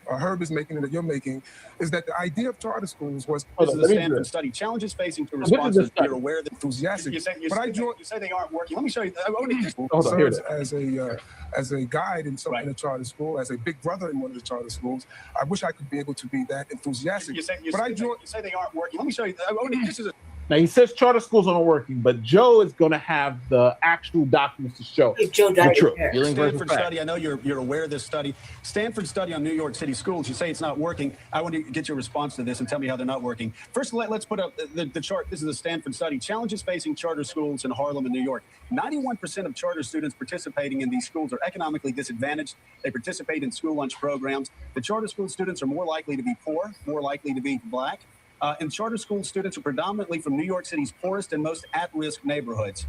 Herb is making and that you're making is that the idea of charter schools was this is a Stanford study. Challenges facing to responses. You're aware that enthusiastic. You say they aren't working. Let me show you. Serves as a guide in a charter school, as a big brother in one of the charter schools. I wish I could be able to be that enthusiastic. You say they aren't working. Let me show you. This is a Now, he says charter schools aren't working, but Joe is going to have the actual documents to show the truth. Stanford study, I know you're aware of this study. Stanford study on New York City schools. You say it's not working. I want to get your response to this and tell me how they're not working. First, let's put up the chart. This is a Stanford study. Challenges facing charter schools in Harlem and New York. 91% of charter students participating in these schools are economically disadvantaged. They participate in school lunch programs. The charter school students are more likely to be poor, more likely to be Black. And charter school students are predominantly from New York City's poorest and most at-risk neighborhoods.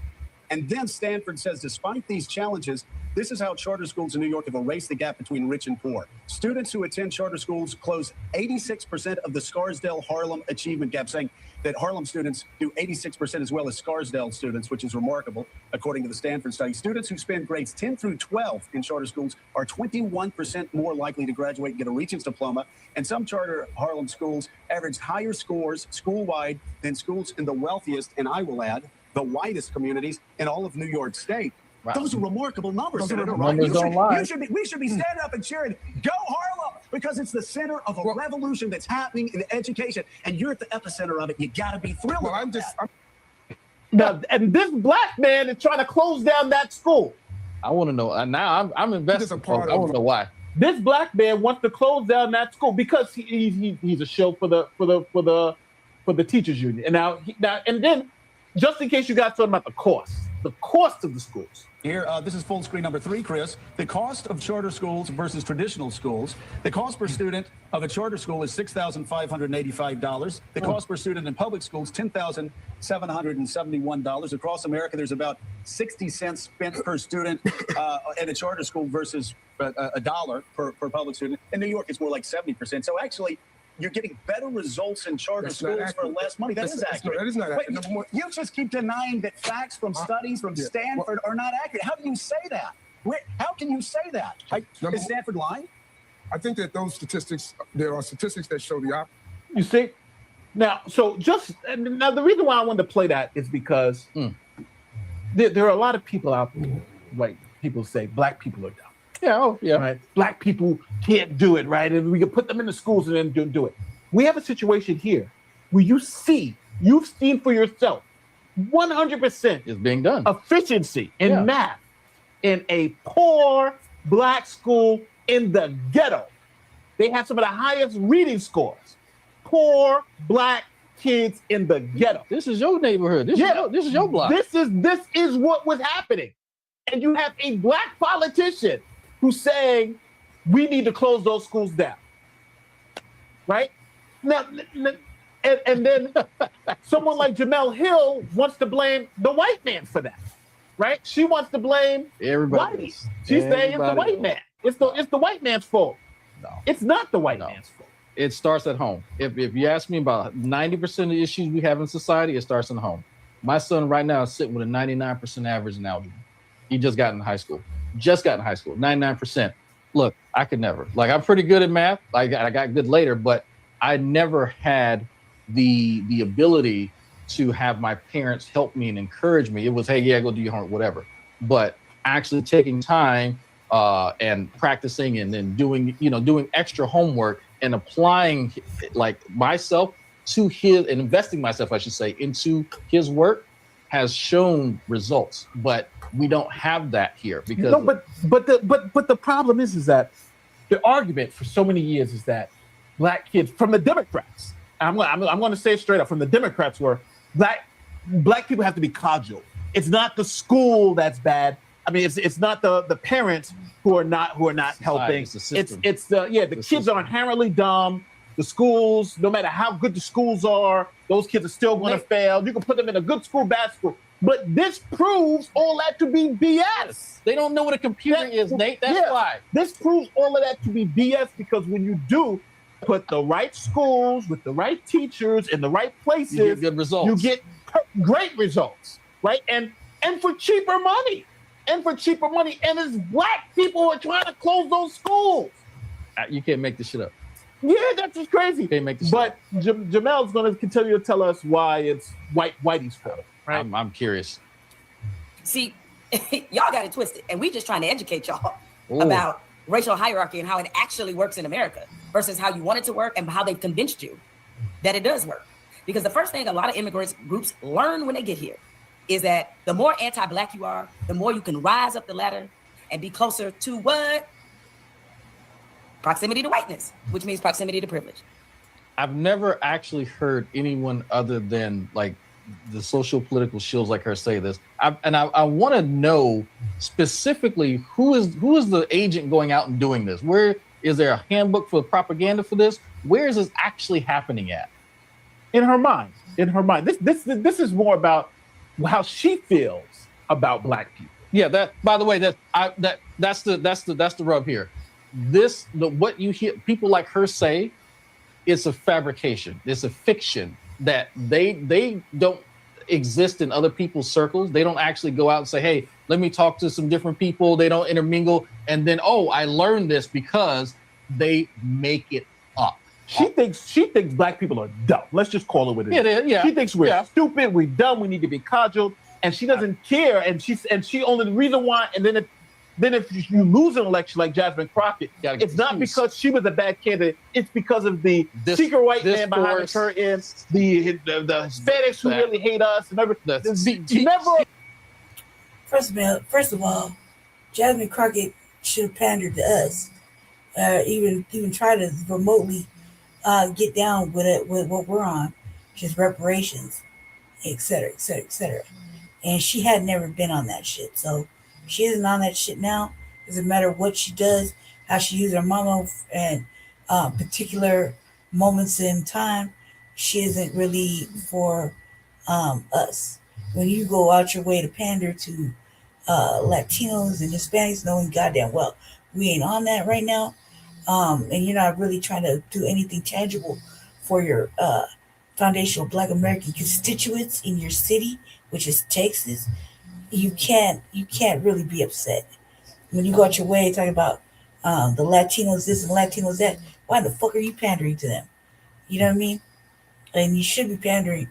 And then Stanford says, despite these challenges, this is how charter schools in New York have erased the gap between rich and poor. Students who attend charter schools close 86% of the Scarsdale-Harlem achievement gap, saying that Harlem students do 86% as well as Scarsdale students, which is remarkable, according to the Stanford study. Students who spend grades 10 through 12 in charter schools are 21% more likely to graduate and get a Regents diploma. And some charter Harlem schools average higher scores school-wide than schools in the wealthiest, and I will add, the whitest communities in all of New York State. Wow. Those are remarkable numbers, Senator. We should be standing up and cheering, go Harlem, because it's the center of a revolution that's happening in education, and you're at the epicenter of it. You got to be thrilled. Now, and this Black man is trying to close down that school. I want to know. Now I'm invested. I want to know why. This Black man wants to close down that school because he's a show for the teachers union. And then, just in case you got something about the cost, the cost of the schools. Here, this is full screen number 3, Chris. The cost of charter schools versus traditional schools. The cost per student of a charter school is $6,585. The cost per student in public schools, $10,771. Across America, there's about 60 cents spent per student in a charter school versus a dollar per public student. In New York, it's more like 70%. So actually, you're getting better results in charter schools for less money. That is accurate. That is not accurate. You just keep denying that facts from studies from Stanford are not accurate. How do you say that? How can you say that? Is Stanford lying? I think that those statistics, there are statistics that show the opposite. You see? Now, now the reason why I wanted to play that is because there are a lot of people out there, like people say black people are dumb. Yeah, right. Black people can't do it, right? And we can put them in the schools and then do it. We have a situation here where you've seen for yourself 100% is being done efficiency in math in a poor black school in the ghetto. They have some of the highest reading scores. Poor black kids in the ghetto. This is your neighborhood. This is your block. This is what was happening. And you have a black politician who's saying we need to close those schools down, right? Now, and then someone like Jamel Hill wants to blame the white man for that, right? She wants to blame everybody. She's saying it's the white man. It's the white man's fault. No, it's not the white man's fault. It starts at home. If you ask me about 90% of the issues we have in society, it starts in home. My son right now is sitting with a 99% average in algebra. He just got in high school. 99%. Look, I could never. Like, I'm pretty good at math. I got good later, but I never had the ability to have my parents help me and encourage me. It was, hey, yeah, go do your homework, whatever. But actually taking time and practicing and then doing extra homework and applying like myself to his and investing myself, I should say, into his work has shown results. But we don't have that here because but the problem is that the argument for so many years is that black kids from the Democrats, I'm going to say it straight up, from the Democrats were black people have to be cajoled. It's not the school that's bad. I mean, it's not the parents who are not helping. It's the kids are inherently dumb. The schools, no matter how good the schools are, those kids are still going to fail. You can put them in a good school, bad school. But this proves all that to be BS. They don't know what a computer is, Nate. That's why. This proves all of that to be BS because when you do put the right schools with the right teachers in the right places, you get good results. You get great results, right? And for cheaper money. And it's black people who are trying to close those schools. You can't make this shit up. Yeah, that's just crazy. You can't make this but shit up. Jamel's going to continue to tell us why it's Whitey's fault. Right? I'm curious. See, y'all got it twisted, and we just trying to educate y'all about racial hierarchy and how it actually works in America versus how you want it to work and how they've convinced you that it does work. Because the first thing a lot of immigrant groups learn when they get here is that the more anti-black you are, the more you can rise up the ladder and be closer to what? Proximity to whiteness, which means proximity to privilege. I've never actually heard anyone other than like the social political shills like her say this. I want to know specifically who is the agent going out and doing this? Where is there a handbook for propaganda for this? Where is this actually happening at? In her mind. This is more about how she feels about black people. Yeah, that by the way, that's the rub here. What you hear people like her say, it's a fabrication. It's a fiction that they don't exist in other people's circles. They don't actually go out and say, hey, let me talk to some different people. They don't intermingle. And then, I learned this because they make it up. She thinks black people are dumb. Let's just call it what it is. Yeah. She thinks we're stupid, we're dumb, we need to be cajoled, and she doesn't care. And she only the reason why. And then if you lose an election like Jasmine Crockett, it's not because she was a bad candidate. It's because of the secret white man behind the curtain, the Hispanics who really hate us. And First of all, Jasmine Crockett should have pandered to us, even try to remotely get down with what we're on, which is reparations, et cetera, et cetera, et cetera. and she had never been on that shit. So she isn't on that shit now. Doesn't matter what she does, how she uses her mama and particular moments in time. She isn't really for us. When you go out your way to pander to Latinos and Hispanics, knowing goddamn well we ain't on that right now, and you're not really trying to do anything tangible for your foundational Black American constituents in your city, which is Texas, you can't really be upset. When you go out your way talking about the Latinos this and Latinos that, why the fuck are you pandering to them? You know what I mean? And you should be pandering,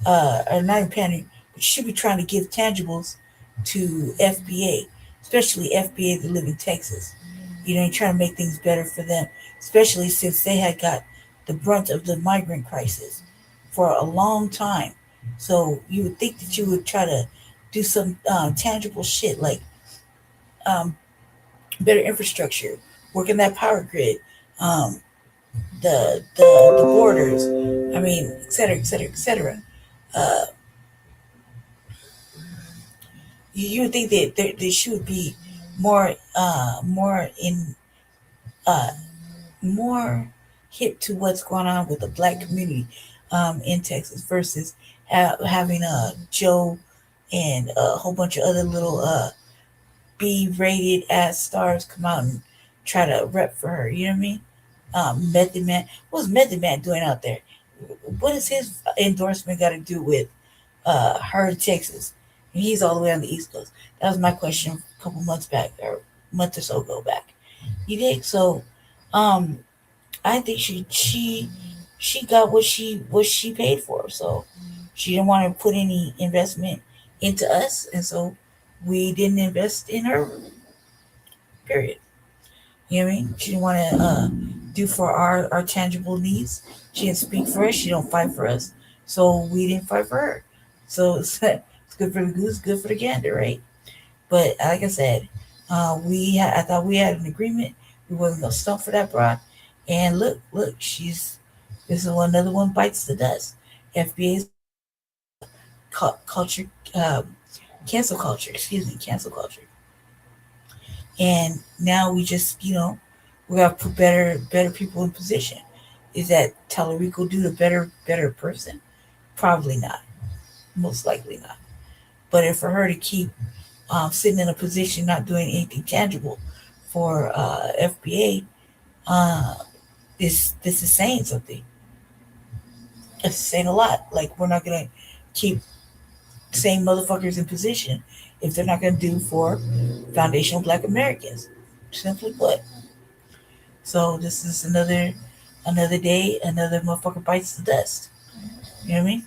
or not even pandering, but you should be trying to give tangibles to FBA, especially FBA that live in Texas. You know, you're trying to make things better for them, especially since they had got the brunt of the migrant crisis for a long time. So you would think that you would try to do some tangible shit like better infrastructure, working that power grid, the borders, I mean, et cetera, et cetera, et cetera. You would think that they should be more more hip to what's going on with the Black community in Texas versus having Joe and a whole bunch of other little B-rated ass stars come out and try to rep for her. You know what I mean? Method Man. What's Method Man doing out there? What does his endorsement got to do with her in Texas? And he's all the way on the East Coast. That was my question a couple months back, or a month or so ago back. You dig? So, I think she got what she paid for. So she didn't want to put any investment into us, and so we didn't invest in her. Period. You know what I mean? She didn't want to do for our tangible needs. She didn't speak for us. She don't fight for us. So we didn't fight for her. So it's good for the goose, good for the gander, right? But like I said, I thought we had an agreement. We wasn't gonna stump for that broad. And look, this is another one bites the dust. FBA's culture, cancel culture. And now we just, we gotta put better people in position. Is that Tallarico Dude a better person? Probably not. Most likely not. But if for her to keep sitting in a position not doing anything tangible for FBA, this is saying something. It's saying a lot. Like, we're not gonna keep same motherfuckers in position if they're not gonna do for foundational Black Americans. Simply put. So this is another day, another motherfucker bites the dust. You know what I mean?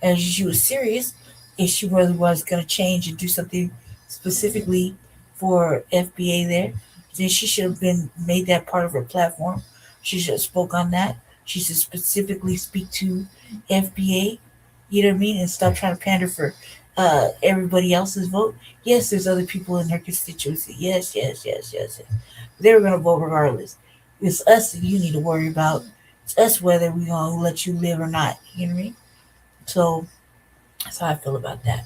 And she was serious. If she really was gonna change and do something specifically for FBA there, then she should have been made that part of her platform. She should have spoke on that. She should specifically speak to FBA, you know what I mean, and stop trying to pander for everybody else's vote. Yes, there's other people in her constituency. Yes. They were gonna vote regardless. It's us that you need to worry about. It's us whether we're gonna let you live or not. You know what I mean? So that's how I feel about that.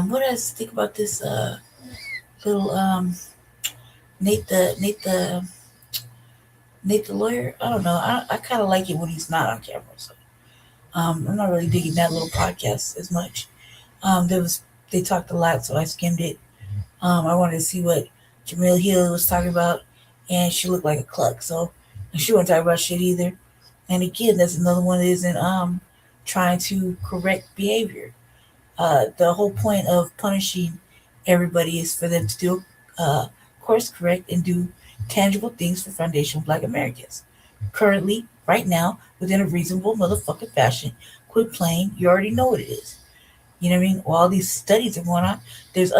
What else think about this little Nate the lawyer? I don't know. I kind of like it when he's not on camera. So I'm not really digging that little podcast as much. They talked a lot, so I skimmed it. I wanted to see what Jamil Hill was talking about, and she looked like a cluck. So she wasn't talking about shit either. And again, that's another one that isn't trying to correct behavior. The whole point of punishing everybody is for them to do course correct and do tangible things for foundational Black Americans. Currently, right now, within a reasonable motherfucking fashion. Quit playing. You already know what it is. You know what I mean? While all these studies are going on, there's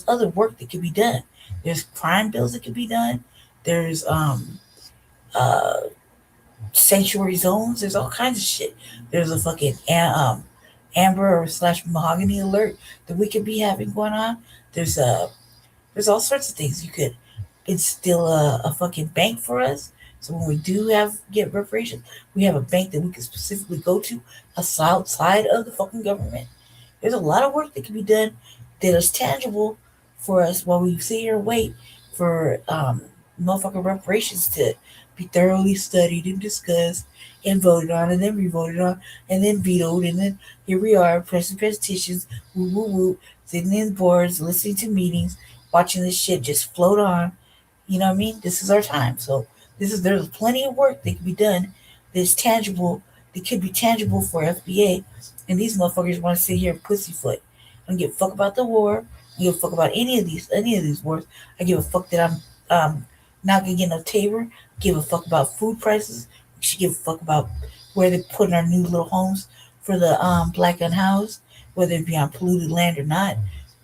other work that can be done. There's crime bills that can be done. There's sanctuary zones. There's all kinds of shit. There's a fucking amber or / mahogany alert that we could be having going on. There's all sorts of things. You could instill a fucking bank for us. So when we do get reparations, we have a bank that we can specifically go to outside of the fucking government. There's a lot of work that can be done that is tangible for us while we sit here and wait for motherfucking reparations to be thoroughly studied and discussed and voted on and then re-voted on and then vetoed, and then here we are pressing petitions, woo woo woo, sitting in boards, listening to meetings, watching this shit just float on. You know what I mean? This is our time. So there's plenty of work that can be done that's tangible, that could be tangible for FBA. And these motherfuckers want to sit here and pussyfoot. I don't give a fuck about the war. I don't give a fuck about any of these wars. I give a fuck that I'm not gonna get no tabor. Give a fuck about food prices. We should give a fuck about where they're putting our new little homes for the black unhoused, whether it be on polluted land or not.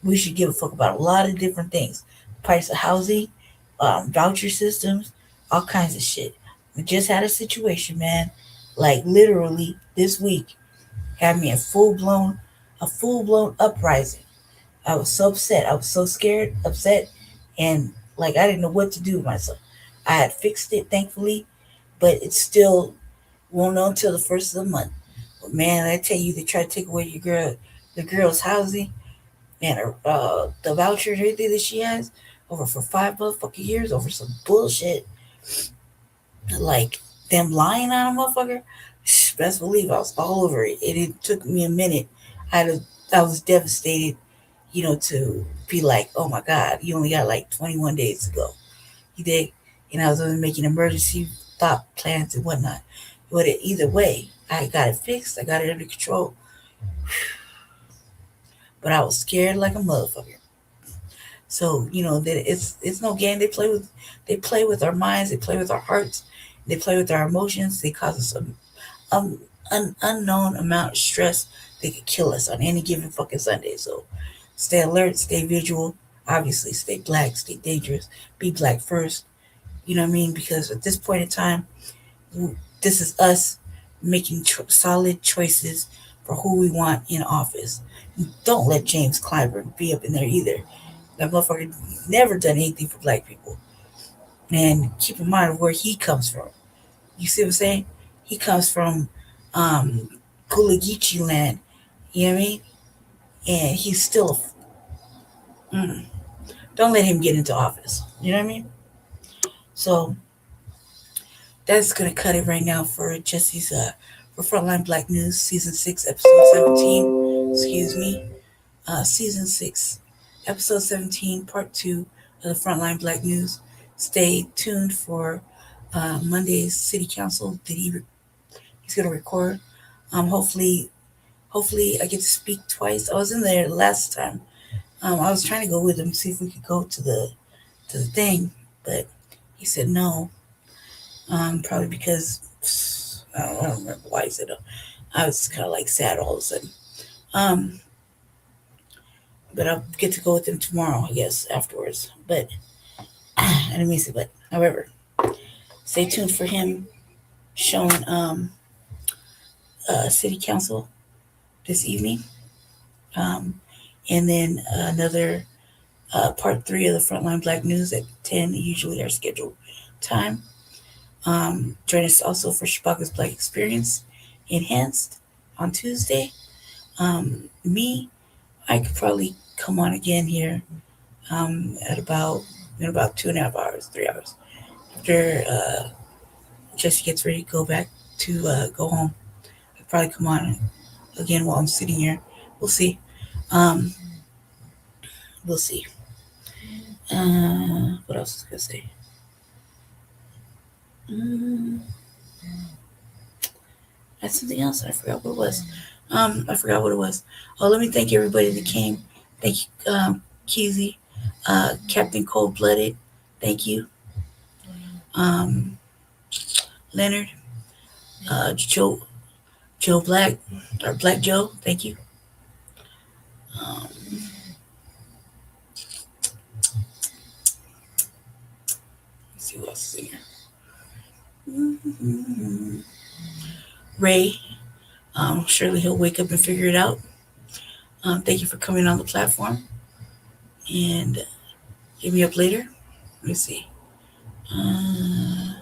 We should give a fuck about a lot of different things. Price of housing, voucher systems, all kinds of shit. We just had a situation, man, like literally this week had me a full blown uprising. I was so upset. I was so scared, upset, and like I didn't know what to do with myself. I had fixed it, thankfully, but it still won't know until the first of the month. But man, I tell you, they try to take away the girl's housing and her, the voucher and everything that she has over for 5 motherfucking years over some bullshit. Like them lying on a motherfucker. Best believe I was all over it. It took me a minute. I was devastated, to be like, oh my God, you only got like 21 days to go. You dig? And I was only making emergency thought plans and whatnot. But either way, I got it fixed. I got it under control. But I was scared like a motherfucker. So, that it's no game. They play with our minds, they play with our hearts, they play with our emotions, they cause us an unknown amount of stress that could kill us on any given fucking Sunday. So stay alert, stay vigilant, obviously stay black, stay dangerous, be black first. You know what I mean? Because at this point in time, this is us making solid choices for who we want in office. Don't let James Clyburn be up in there either. That motherfucker never done anything for black people. And keep in mind where he comes from. You see what I'm saying? He comes from Gulagichi land. You know what I mean? And he's still don't let him get into office. You know what I mean? So that's gonna cut it right now for Jesse's for Frontline Blacc News, season 6, episode 17. Excuse me. Season 6. Episode 17, part 2 of the Frontline Blacc News. Stay tuned for Monday's City Council that he's going to record. Hopefully I get to speak twice. I was in there last time. I was trying to go with him, see if we could go to the thing, but he said no. Probably because I don't remember why he said no. I was kind of like sad all of a sudden. But I'll get to go with him tomorrow, I guess, afterwards. But I didn't mean to say, but however, stay tuned for him showing City Council this evening. And then another part 3 of the Frontline Blacc News at 10, usually our scheduled time. Join us also for Chicago's Black Experience Enhanced on Tuesday. I could probably come on again here at about 2.5 hours, 3 hours after Jesse gets ready to go back to go home. I'll probably come on again while I'm sitting here. We'll see. We'll see. What else was I gonna say? That's something else. I forgot what it was. Oh, let me thank everybody that came. Thank you, Keezy, Captain Cold Blooded. Thank you, Leonard, Joe Black, or Black Joe. Thank you. Let's see who else is in here. Ray. Surely he'll wake up and figure it out. Thank you for coming on the platform. And hit me up later. Let me see. I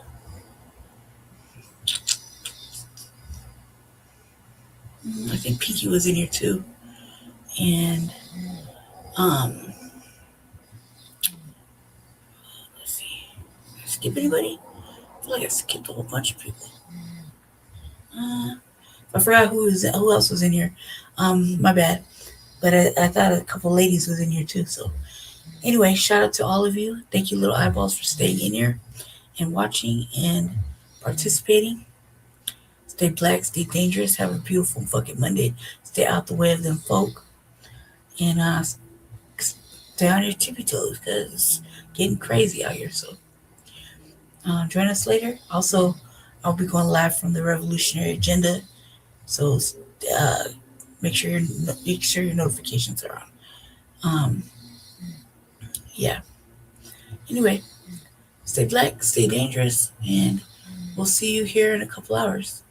think Pinky was in here too. And let's see. Did I skip anybody? I feel like I skipped a whole bunch of people. I forgot who else was in here. My bad. But I thought a couple ladies was in here too. So anyway, shout out to all of you. Thank you, little eyeballs, for staying in here and watching and participating. Stay black, stay dangerous. Have a beautiful fucking Monday. Stay out the way of them folk. And stay on your tippy toes because it's getting crazy out here. So join us later. Also, I'll be going live from the Revolutionary Agenda. So make sure your notifications are on. Yeah. Anyway, stay black, stay dangerous, and we'll see you here in a couple hours.